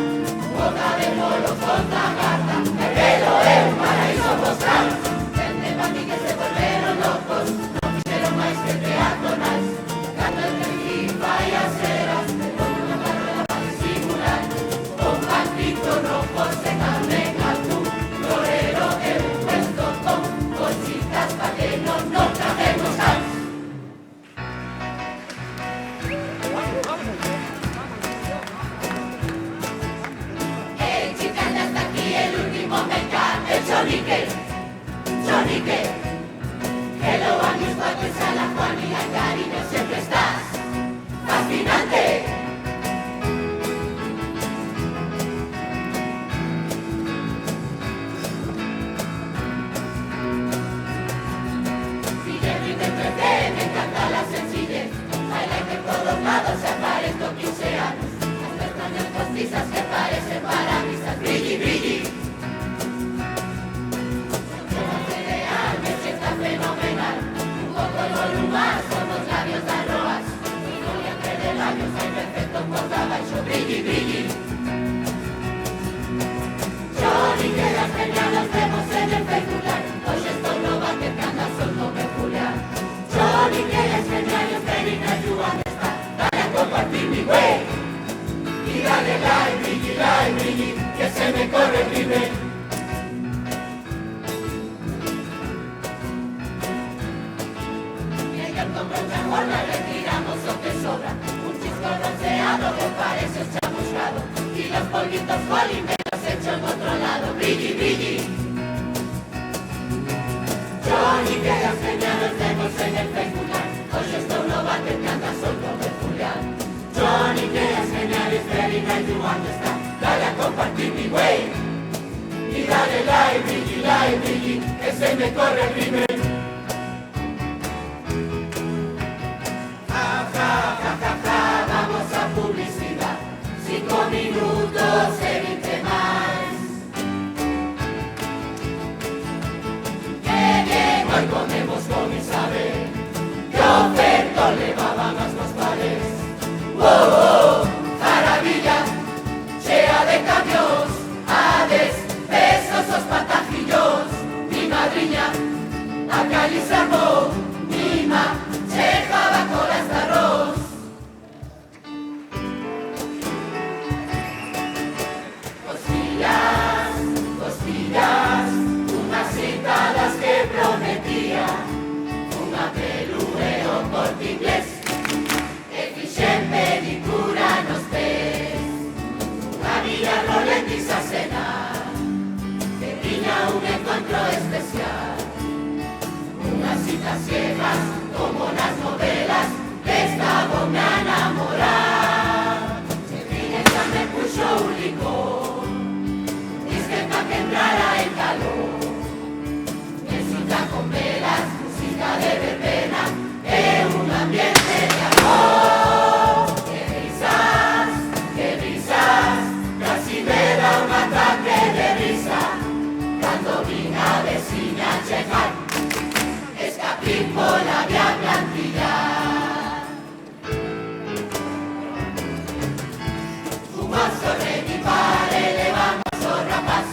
boca de molo con la gata, el pelo es un paraíso postral. Mami que se volvieron locos, no quisieron más que peatonal, cando el tren vaya ceras, con una carrera para disimular, con banditos rojos se cambian azul, florero en un puesto con bolsitas pa' que no nos trajemos al. Chicas, hasta aquí el último meca, el chonique. Chonique, hello a mis cuates, a la Juan y a cariño, siempre estás fascinante. Guillermo y te me encanta la sencillez, baila que por todos lados se aparezco 15 años, las pestañas postizas que parecen parabrisas, brilli, brilli. Fenomenal, un poco de volumen, somos labios de arroz, y no voy a perder labios, hay perfecto por caballo, brilli, brilli. Johnny, que las peñas nos vemos en el peculiar, hoy esto no va que canta solo peculiar. Johnny, que las peñas nos ven a ayudar a estar, dale a compartir mi güey, y dale like, brilli, que se me corre el nivel. La retiramos lo que sobra, un chisco bronceado que parece chamuscado, y los polvitos Holly me los echo en otro lado, brilli, brilli. Yo Johnny quedas genial, nos vemos en el Facebook Live. Hoxe estou no váter que anda solto de Julián. Johnny quedas genial, it's very nice to understand. Dale a compartir mi way y dale like, que se me corre el rímel. Vamos a publicidad, 5 minutos e 20 más. ¡Qué bien! Hoy comemos con Isabel, qué oferta levaban as dos pares. ¡Wow! Maravilla, chea de camións, ades, besos os patajillos. Mi madriña, a Cali se armó, mima, chejaba colas de arroz. Costillas, unas citadas que prometía, unha pelúeo corte inglés, e fixen pedicura nos pés, unha villa Rolex a cena, que tiña un encontro especial, unhas citas ciegas como nas novelas, que estaban a enamorar, se tiña xa me puxo un licor, pa' que entrara el calor. Música con velas, música de verbena, un ambiente de amor. Qué risas, casi me da un ataque de risa cuando vi a vecina checar, escapé por la vía plantilla. Fumamos sobre mi padre, levamos o rapaz,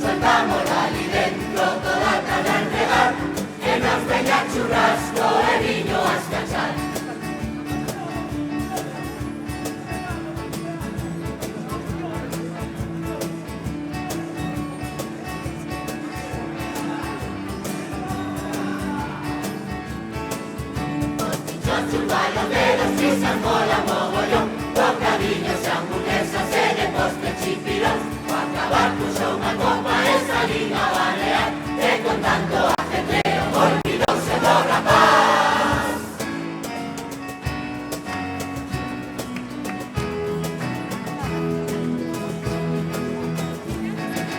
soltámosla ali dentro toda a tarde a entregar, que nos veña churrasco e viño a escachar. Yo chupa los dedos y se mola mogollón, bocadillos e hamburguesas e de postre chipirón. Acabar puxo unha copa e salín a balear, e con tanto ajetreo olvidouse do rapaz.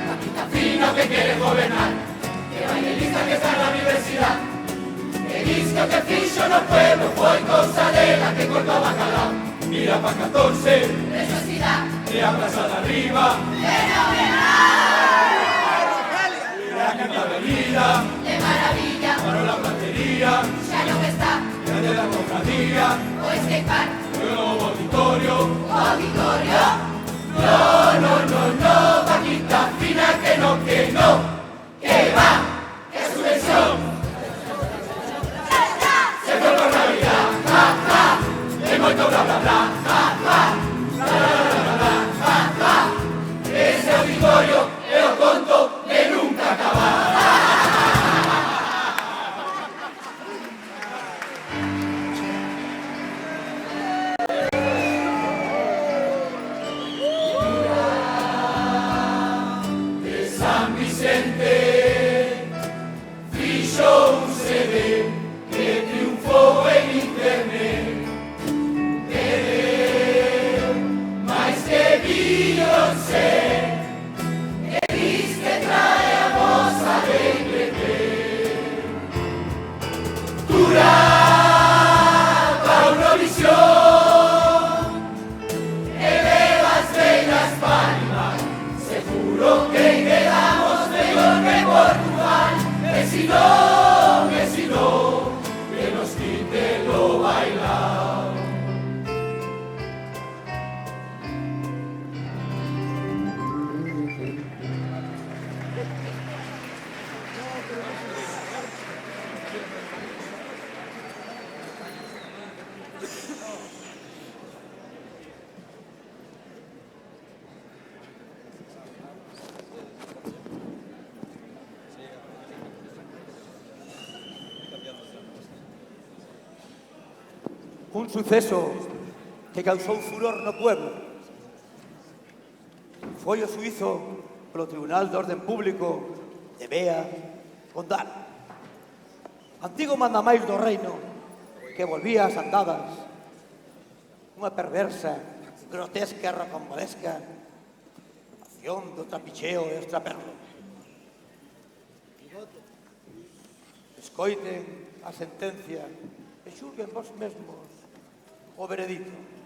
Capita fino que quere gobernar, que bailista que está na universidad, que disco que fixo no pueblo foi cousa dela que cortou bacalao. Mira pa 14, necesidad, e a plaza de arriba, la quinta avenida, de maravilla, para la platería, xa non está, e de la cofradía, o skatepark, e o auditorio, no, Paquita fina que no, que va, que es su versión. Se fue por Navidad, e moito bla bla bla, ese auditorio é o conto de nunca acabar. De San Vicente fixo un CD que triunfou en internet. Mais que Beyoncé, que diz que trae a voz alegre. Dura pa Eurovisión, que bebas bellas palmas, seguro que quedamos mejor que Portugal. Que si no, que nos quite lo bailado. Un suceso que causou furor no pueblo. Foi o suizo polo Tribunal de Orden Público de Bea Gondal. Antigo mandamais do reino que volvía ás andadas, unha perversa, grotesca e rocambolesca acción do trapicheo e extraperlo. Escoiten a sentencia e xulguen vos mesmos o veredicto.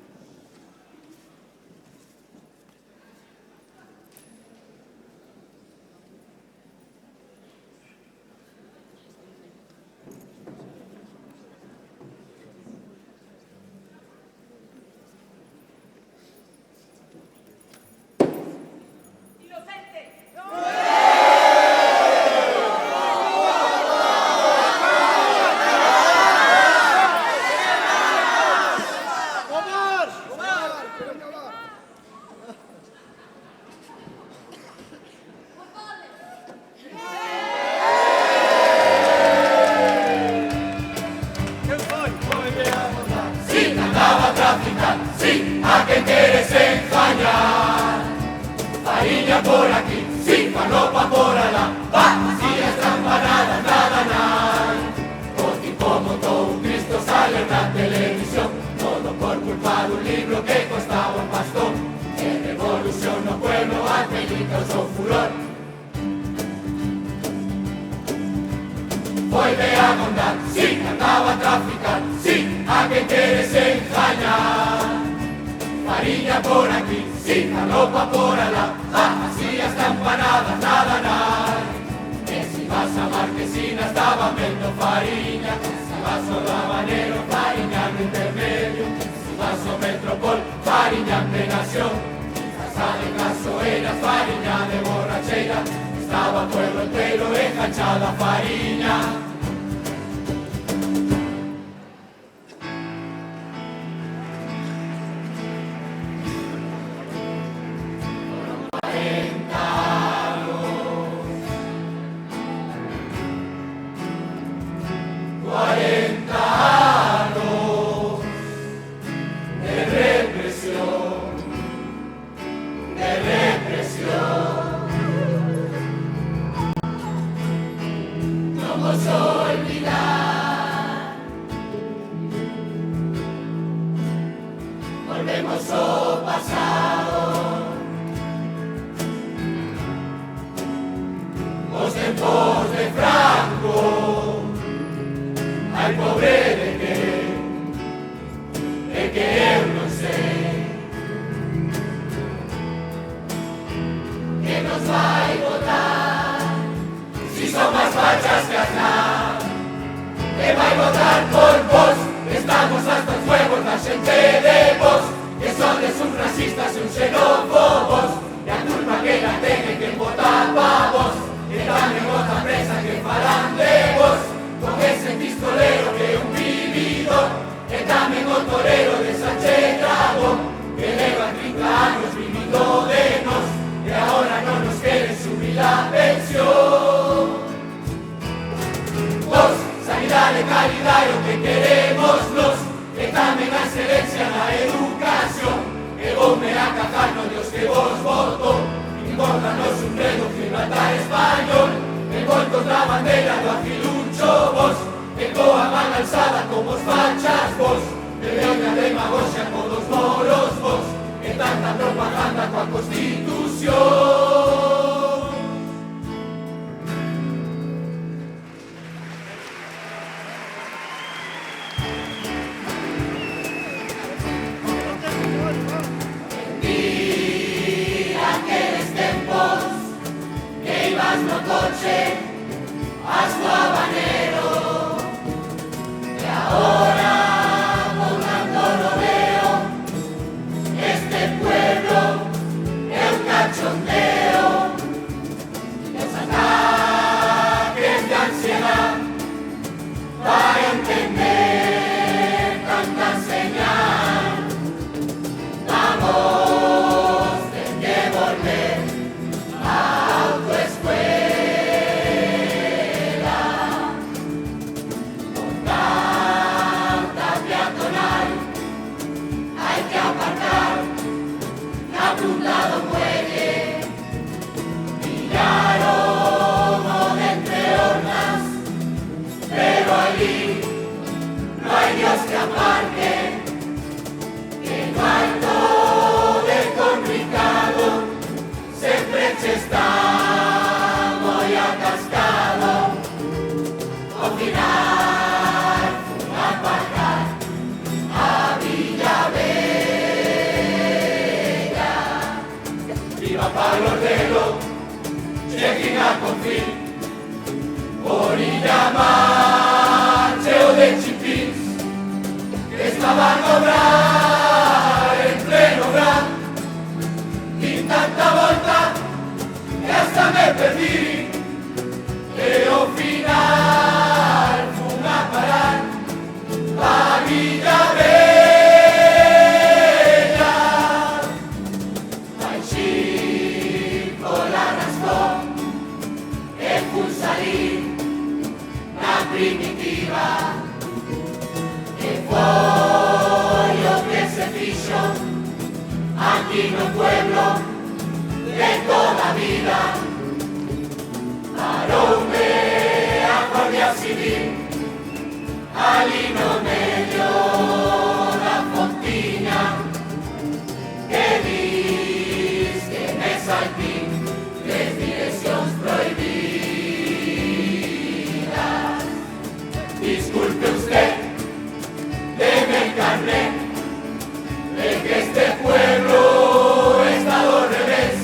fin. Orilla mar, cheo de chipís, que estaban a obrar en pleno gran. Di tanta volta que hasta me perdí, e ao final fun a parar a Villa Bella. Baixín pola rascón e fun salir na primitiva, e foi o que se fixo aquí no pueblo de toda a vida. Paroume a Guardia Civil ali no medio da fontiña, que dis que me saltín tres direccións prohibidas. Disculpe usted, deme el carnet, de que este pueblo está do revés.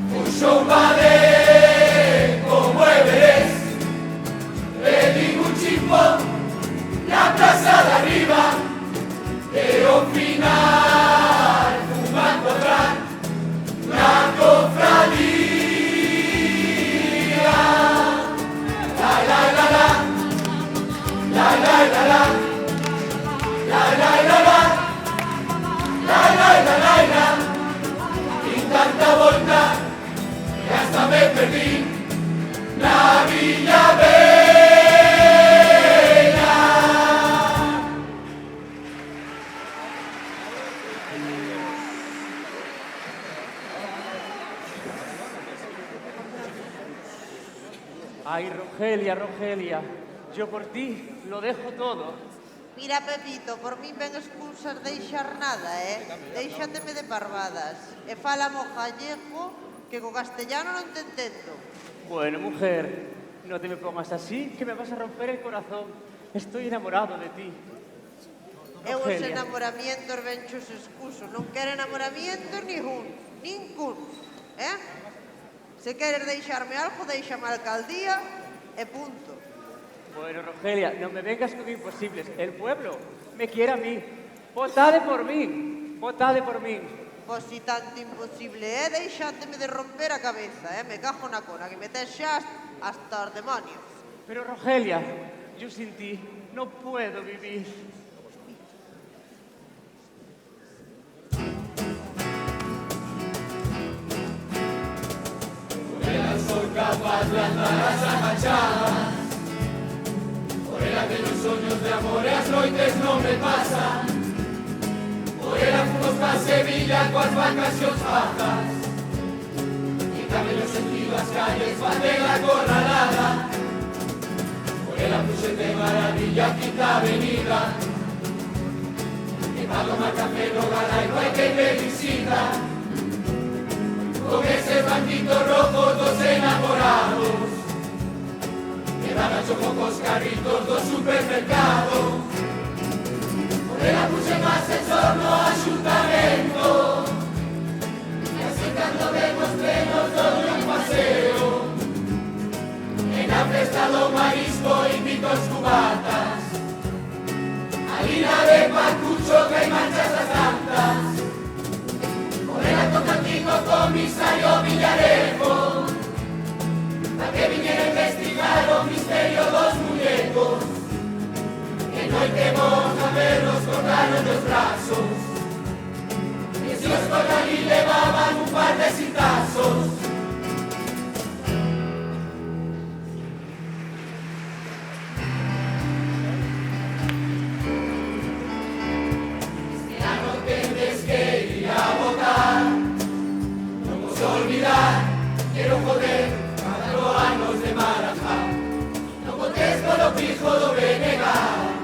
Puxo un bade como Everest, le digo un chimpón la plaza de arriba, e ao final fun a encontrar la cofradía. La la la la, la la la la, la la la la, la la la la la. Y tanta volta que hasta me perdí na Villa Bella. Ay, Rogelia, Rogelia, yo por ti lo dejo todo. Mira, Pepito, por min ben expulsas deixar nada, Déixateme de parvadas. E fálamo gallego, que co castellano non te entendo. Bueno, mujer, no te me pongas así, que me vas a romper el corazón. Estoy enamorado de ti. Eu os Rogelia. enamoramientos ben chos excuso. Non quero enamoramientos ningún. Se queres deixarme algo, déixame a alcaldía e punto. Bueno, Rogelia, no me vengas con imposibles. El pueblo me quiere a mí. Votade por mí. Votade por mí. Pois si tanto imposible deixáteme de romper a cabeza, me cajo na cona, que me tes xa hasta os demonios. Pero, Rogelia, yo sin ti no puedo vivir. Por ella soy capaz de andar as agachadas, por ella teño soños de amor e as noites non me pasan. Por ela fomos pa Sevilla coas vacacións bajas, e camellos sentido as calles baten a corralada. Por ela puxe de maravilla a Quinta Avenida, e pa tomar café no Galaico hai que me visita, con eses banquitos rojos dos enamorados, que dan a choco cos carritos do supermercado. Por ela puxe máis sensor no axuntamento, e así cando vemos plenos doy un paseo, e na festa do marisco invito os cubatas, harina de pacucho que hai manchas das tantas. Por ela toca aquí co comisario Villarejo, pa que viñera a investigar o misterio dos muñecos, que noitemos a verlos cortaron los brazos, e si os cortan y levaban un par de cintazos. Este ano tendes que ir a votar, non vos olvidar, quiero joder 4 anos de Marajá. Non votes polo pijo do BNG,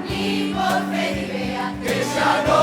ni por Felipe, que xa non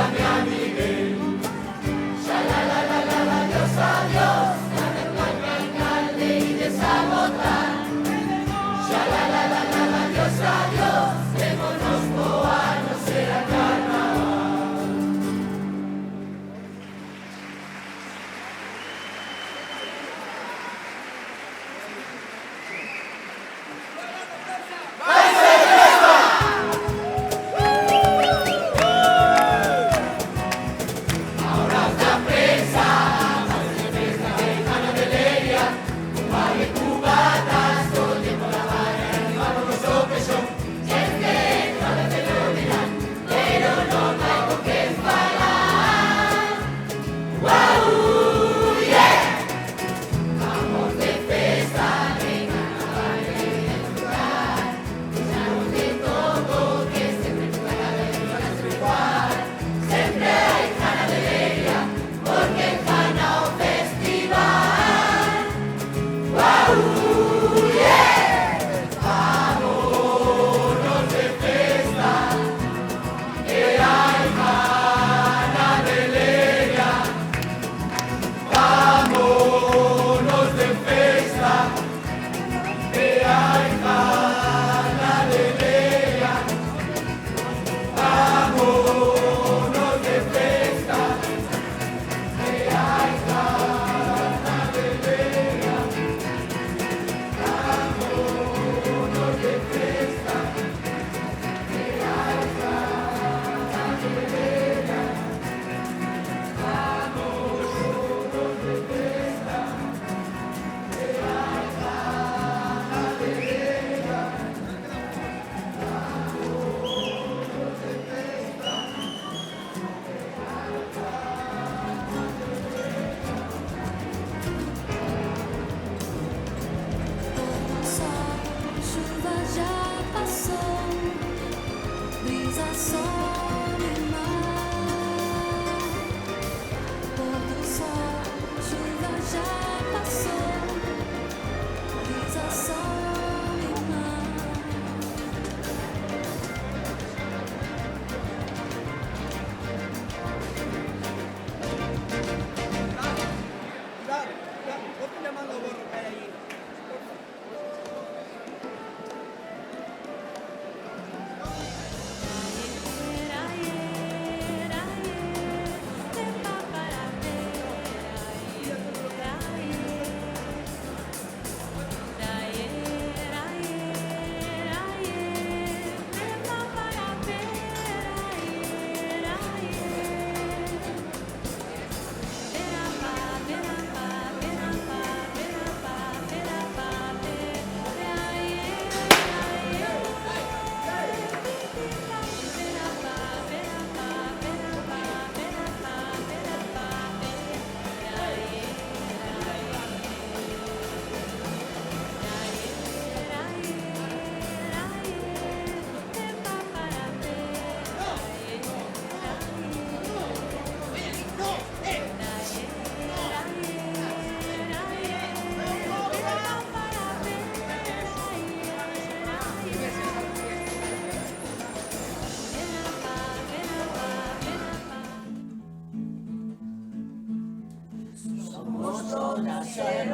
dame a Miguel. Sha-la-la-la-la, adiós, adiós, la vergüenza alcalde y desagotar. Sha-la-la-la-la, adiós, adiós, démonos boar, no será carnaval.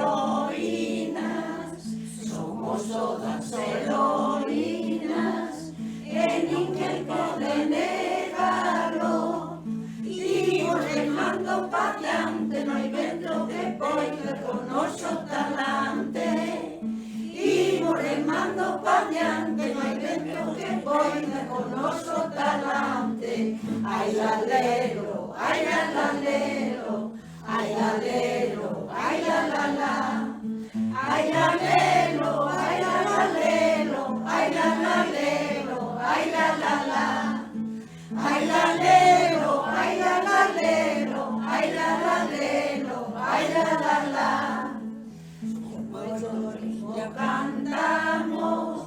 heroínas, somos todas heroínas, que ninguén pode negarlo. Imos remando pa diante, no hai vento que poida con noso talante. Imos remando pa diante, no hai vento que poida con noso talante. Ai lalero, ai lalero, ai lalero, ai la la la, ai lalero, ai la lalero, ai la lalero, ai la la la, ai lalero, ai la lalero, ai la lalero, ai la la la. Con moito ritmo cantamos,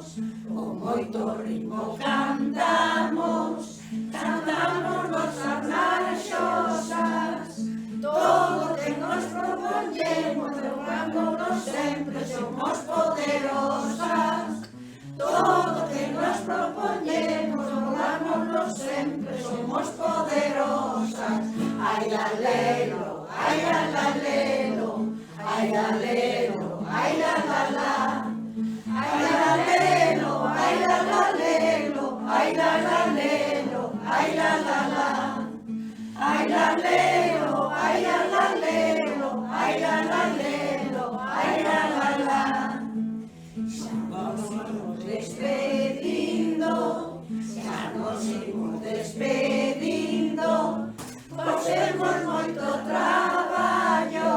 con moito ritmo cantamos, cantamos nosas marchosas. Todo que nos proponemos, lográmonos sempre, somos poderosas. Todo que nos proponemos, lográmonos sempre, somos poderosas. ay la lelo, ay la lelo, ay la lelo, ay la la, ay la lelo, ay la lelo, ay la lelo, ay la la, ay la lelo, ay la lelo, ay la lelo, ay la la. Xa nos imos despedindo, xa nos imos despedindo, pois temos moito traballo,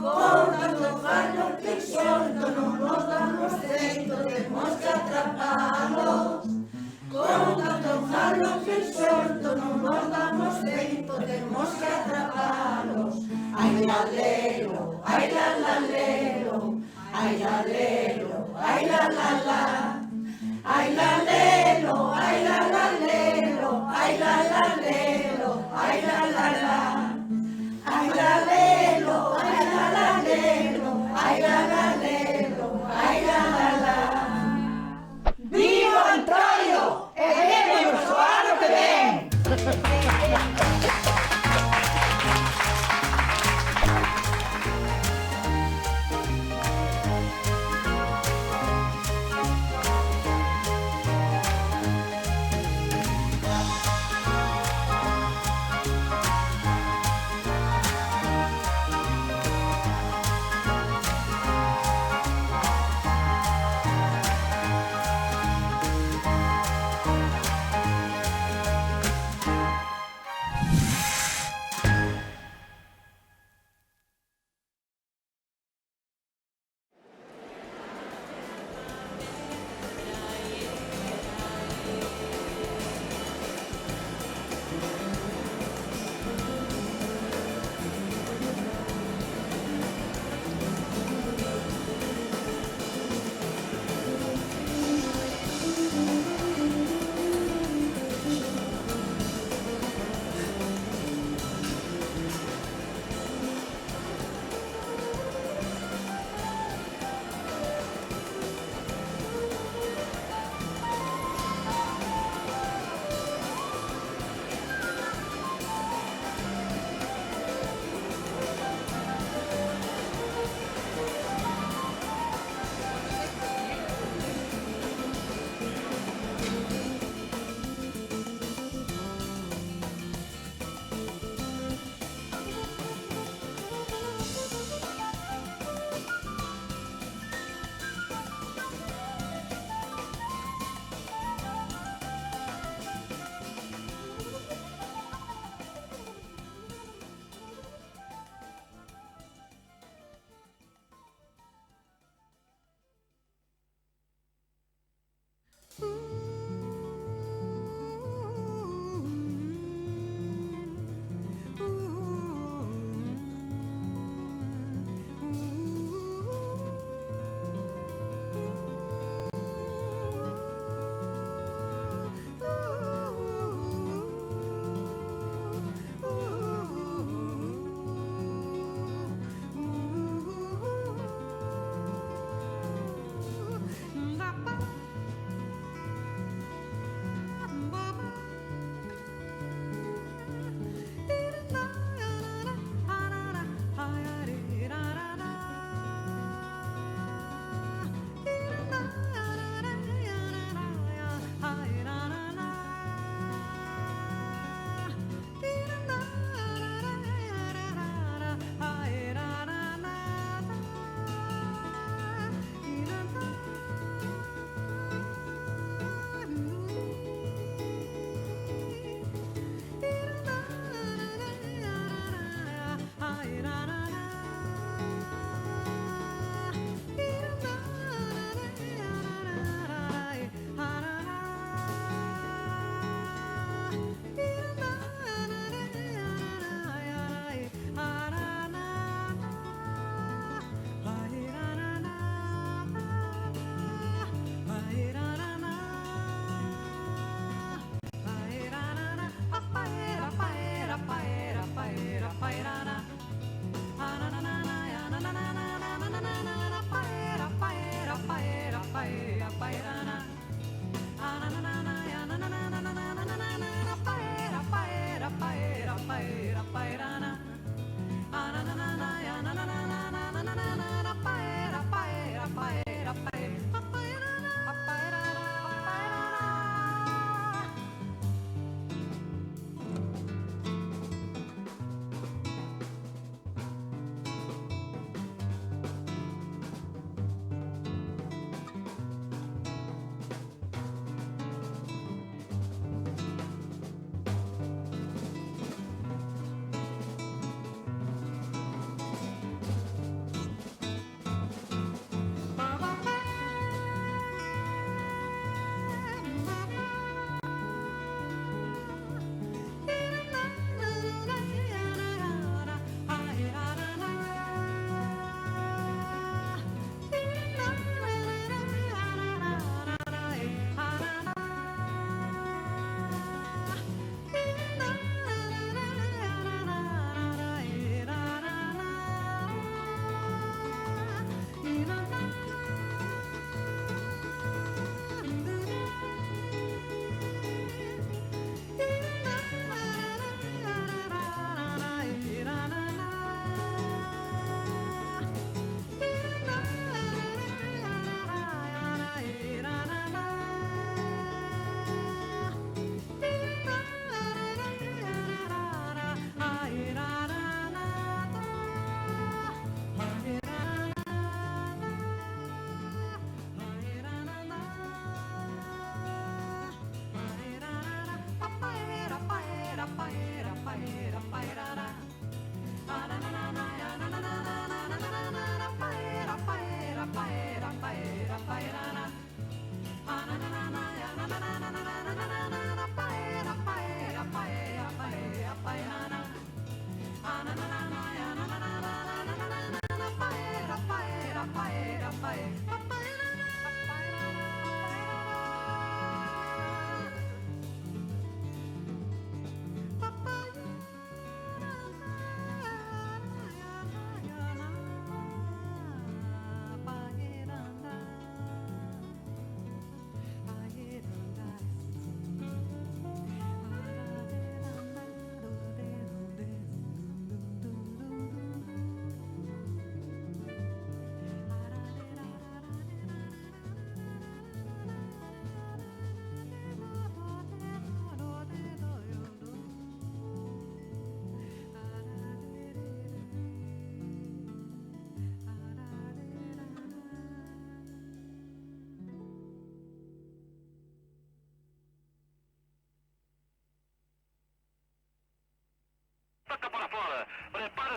con tanto fallo que xorto non nos damos feito, temos que atrapalos. Con tanto fallo que xorto non nos damos feito, temos que atrapalos. Ai la lelo, ai la lelo, ai la lelo, ai la la, ai la lelo, ai la lelo, ai la lelo, ai la la, ai la lelo, ai la lelo, ai la lelo, ai la la. Viva Antonio! E vemos o ano que ven!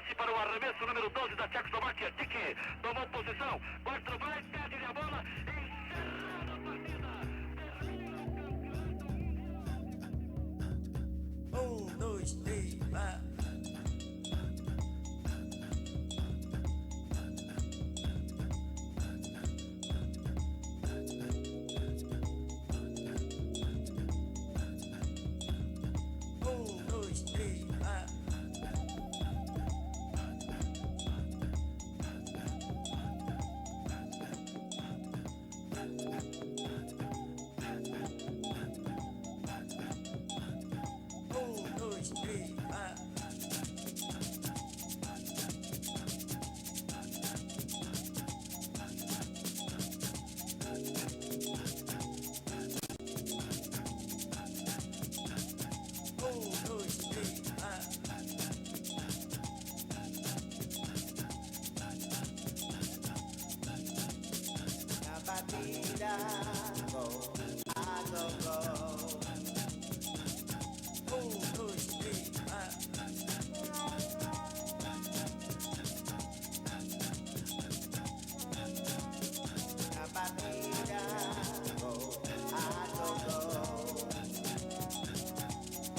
lance para o arremesso número 12 da Tchecoslováquia. Tiki tomou posição. Quatro vai, perde a bola. Encerrada a partida. 1, 2, 3, vai. batida, go, I go, go. 1, 2, 3, La batida, go, I go, go.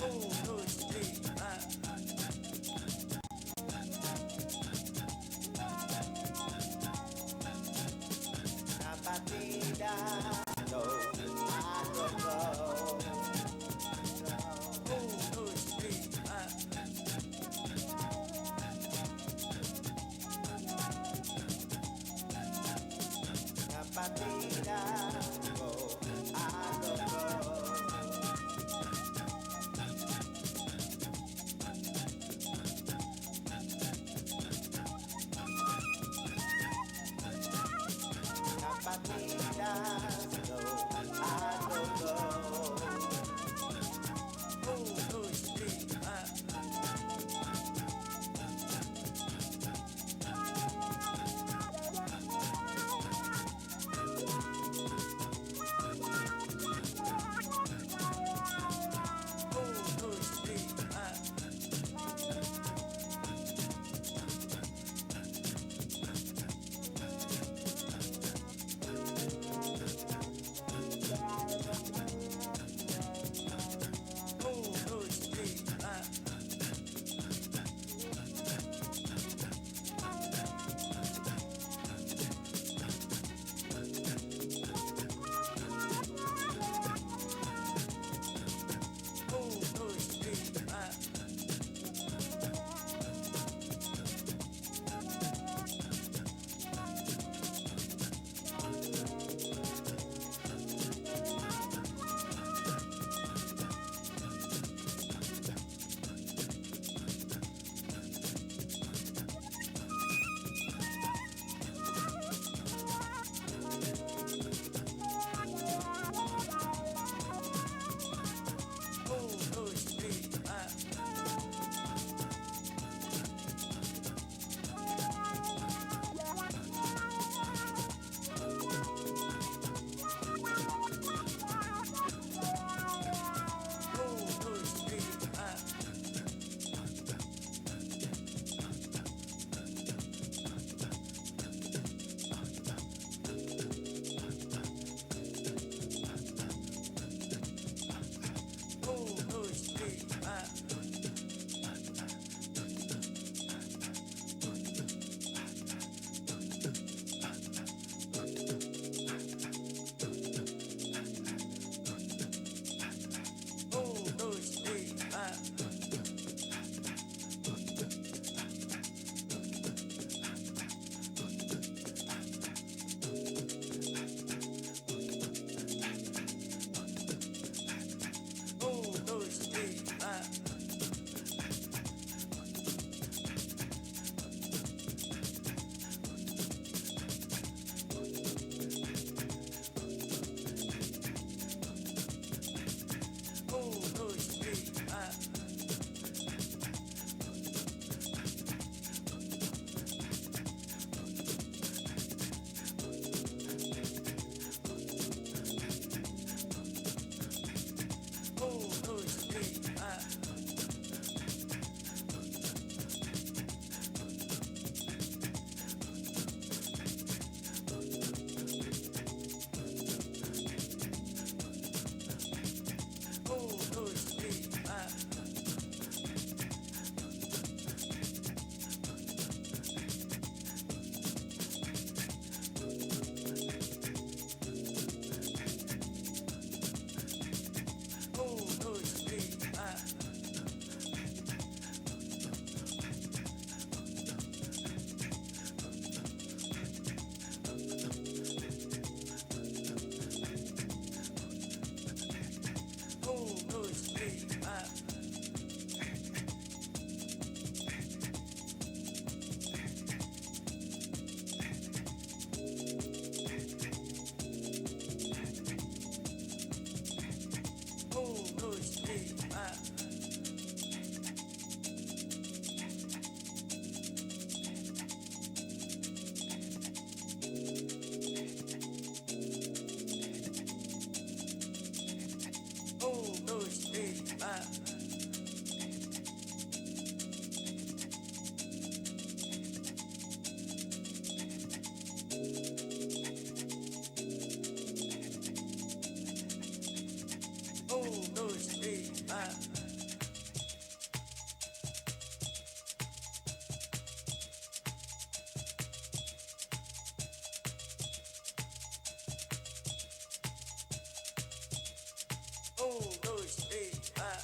1, 2, 3, batida, go, I go, go. 1, 2, 3, La batida, go, I go, go. Batidas, go, I go, go. 1, 2, 3, 2, 3, vai.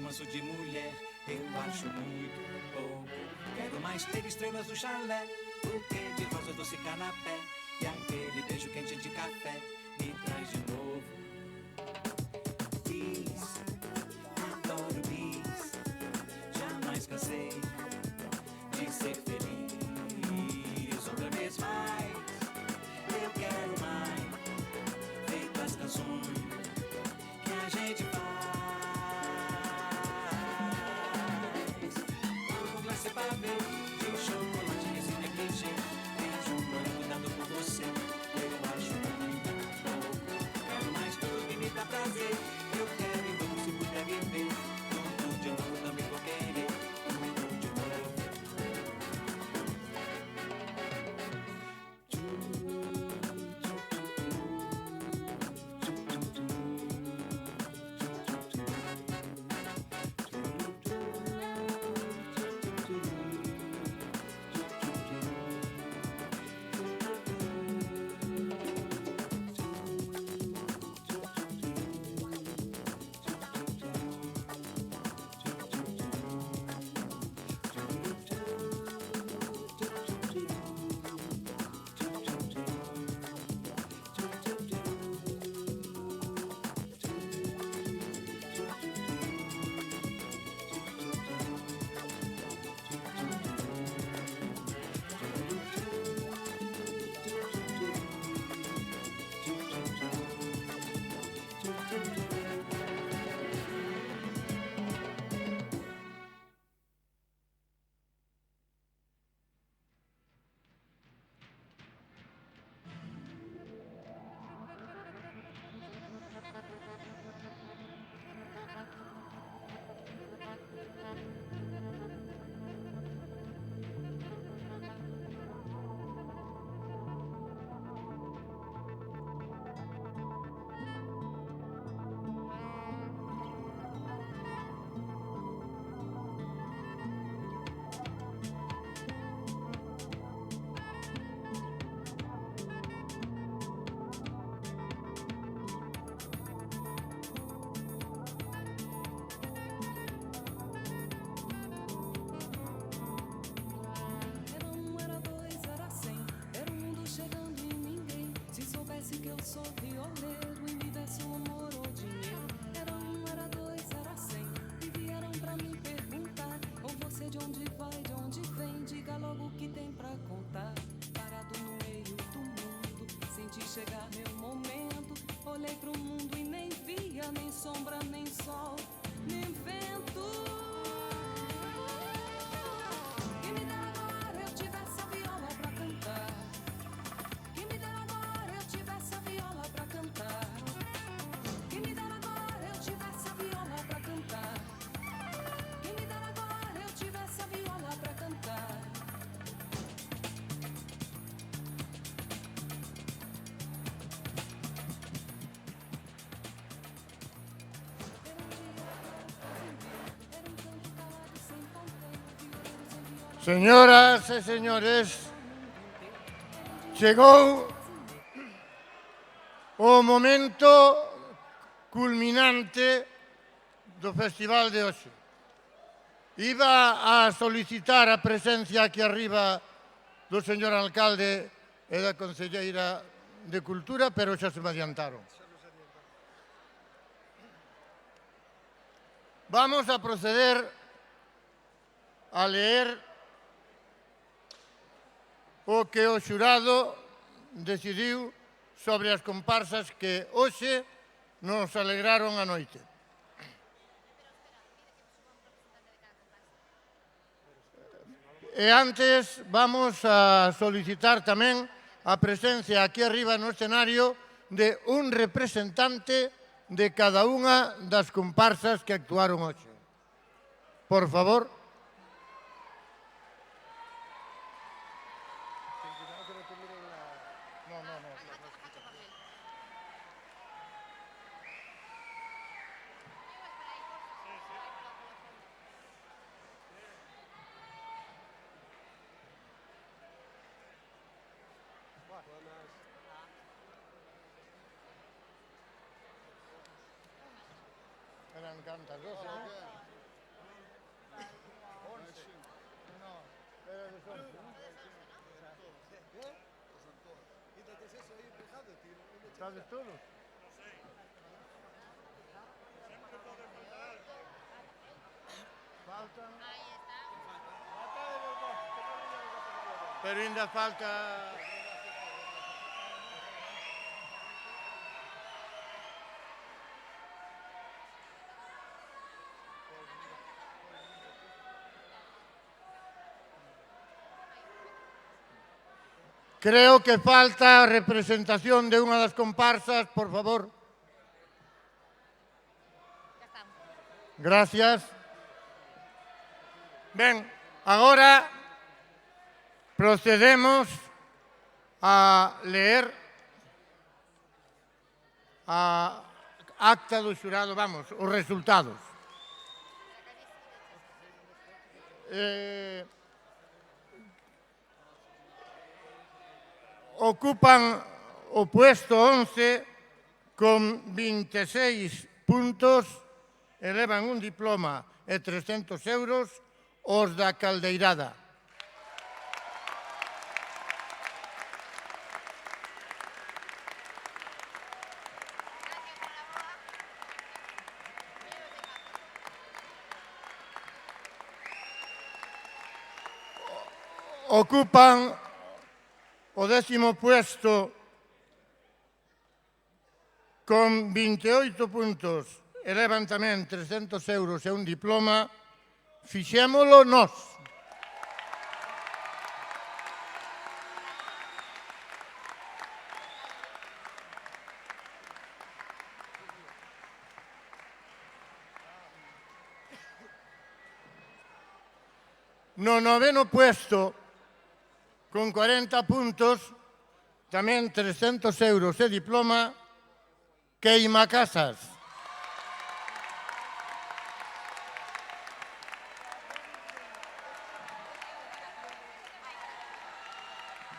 Manso de mulher, eu acho muito pouco. Quero mais ter estrelas no chalé, buquê de rosa, doce canapé e aquele beijo quente de café me traz de novo. Bis, adoro bis, jamais cansei de ser feliz. Outra vez mais, eu quero mais, feito as canções que a gente faz. nada, nem sombra, nem sol, nem vento. Quem me dera agora eu tivesse a viola pra cantar. Quem me dera agora eu tivesse a viola pra cantar. Quem me dera agora eu tivesse a viola pra cantar. Quem me dera agora eu tivesse a viola pra cantar. Señoras e señores, chegou o momento culminante do festival de hoxe. Iba a solicitar a presencia aquí arriba do señor alcalde e da conselleira de Cultura, pero xa se me adiantaron. Vamos a proceder a leer o que o xurado decidiu sobre as comparsas que hoxe nos alegraron a noite. E antes vamos a solicitar tamén a presencia aquí arriba no escenario de un representante de cada unha das comparsas que actuaron hoxe. Por favor. Eran cantas, ¿no? ¿Sabes todos? Faltan. Pero ainda falta. Creo que falta a representación de unha das comparsas, por favor. Gracias. Ben, agora procedemos a leer a acta do xurado, vamos, os resultados. Ocupan o puesto 11 con 26 puntos, elevan un diploma e 300 euros os da Caldeirada. Ocupan o 10º puesto con 28 puntos, elevan tamén 300 euros e un diploma, fixémolo nós. No 9º puesto, con 40 puntos, tamén 300 euros e diploma, Queima Casas.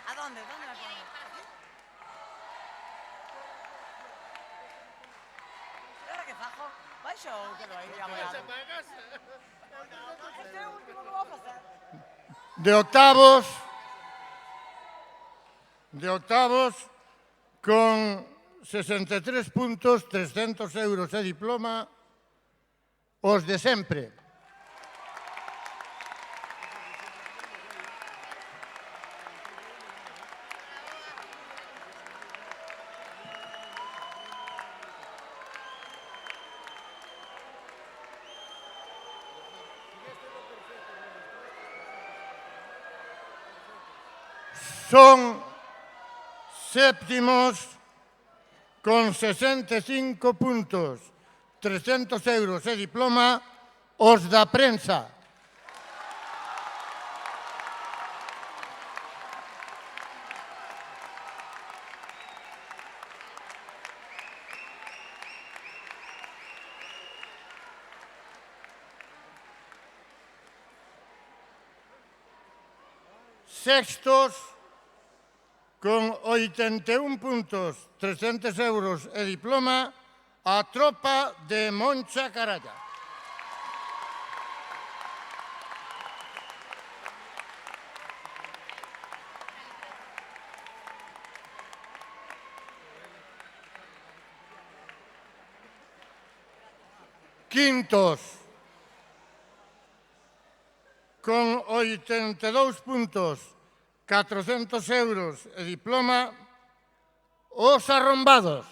¿A dónde? ¿Dónde la pones? ¿Y ahora qué fajo? ¿Baixo ou que vai? Este é o último que vou facer. De octavos, con 63 puntos, 300 euros e diploma, os de sempre. Son séptimos con 65 puntos, 300 euros e diploma os da prensa. Sextos, con 81 puntos, 300 euros e diploma, a tropa de Moncha Caralla. Quintos, con 82 puntos, 400 euros e diploma, os arrombados.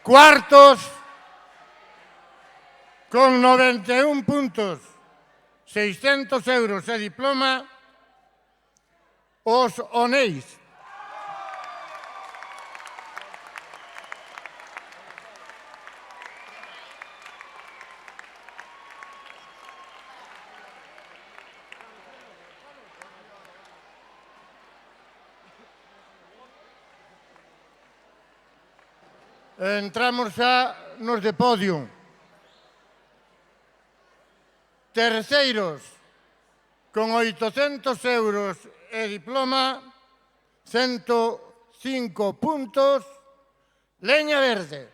Cuartos, con 91 puntos, 600 euros e diploma, os Oneis. Entramos xa nos de podium. Terceiros, con 800 euros e diploma, 105 puntos, Leña Verde.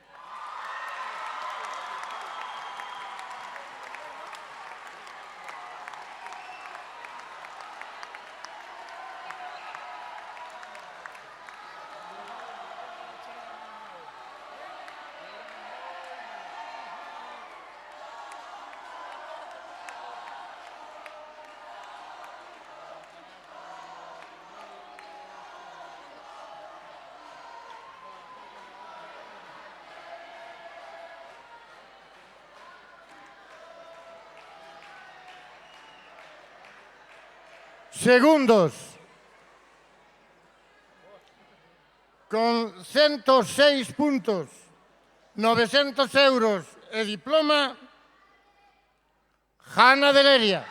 Segundos, con 106 puntos, 900 euros e diploma, Jana de Leria.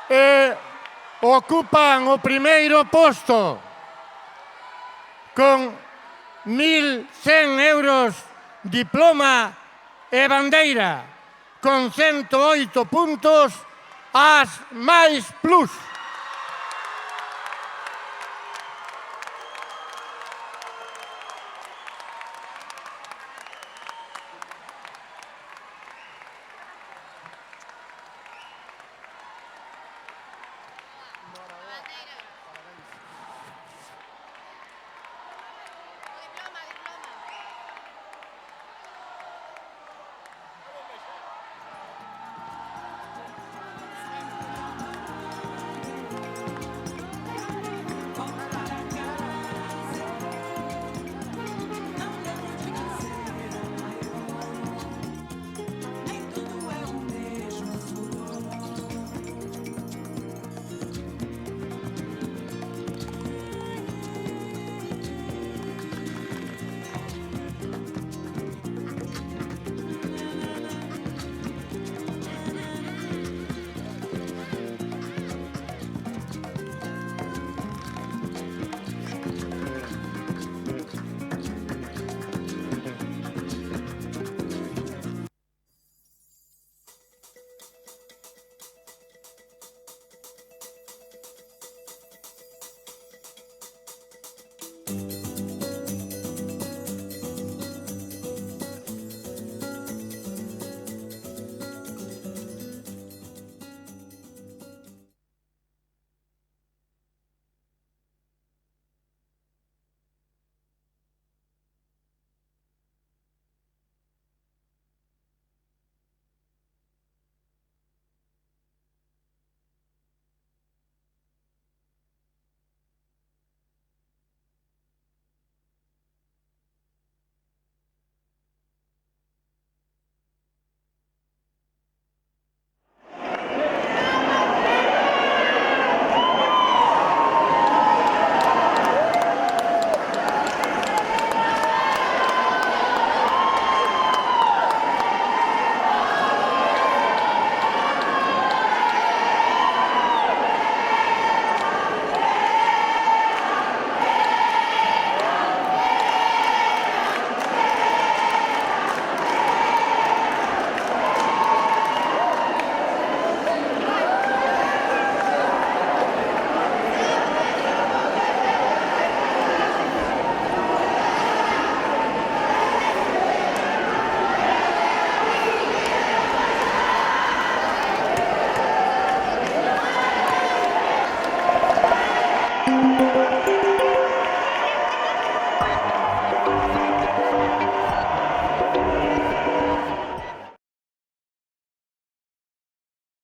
E ocupan o primeiro posto con 1.100 euros, diploma e bandeira, con 108 puntos, as máis plus.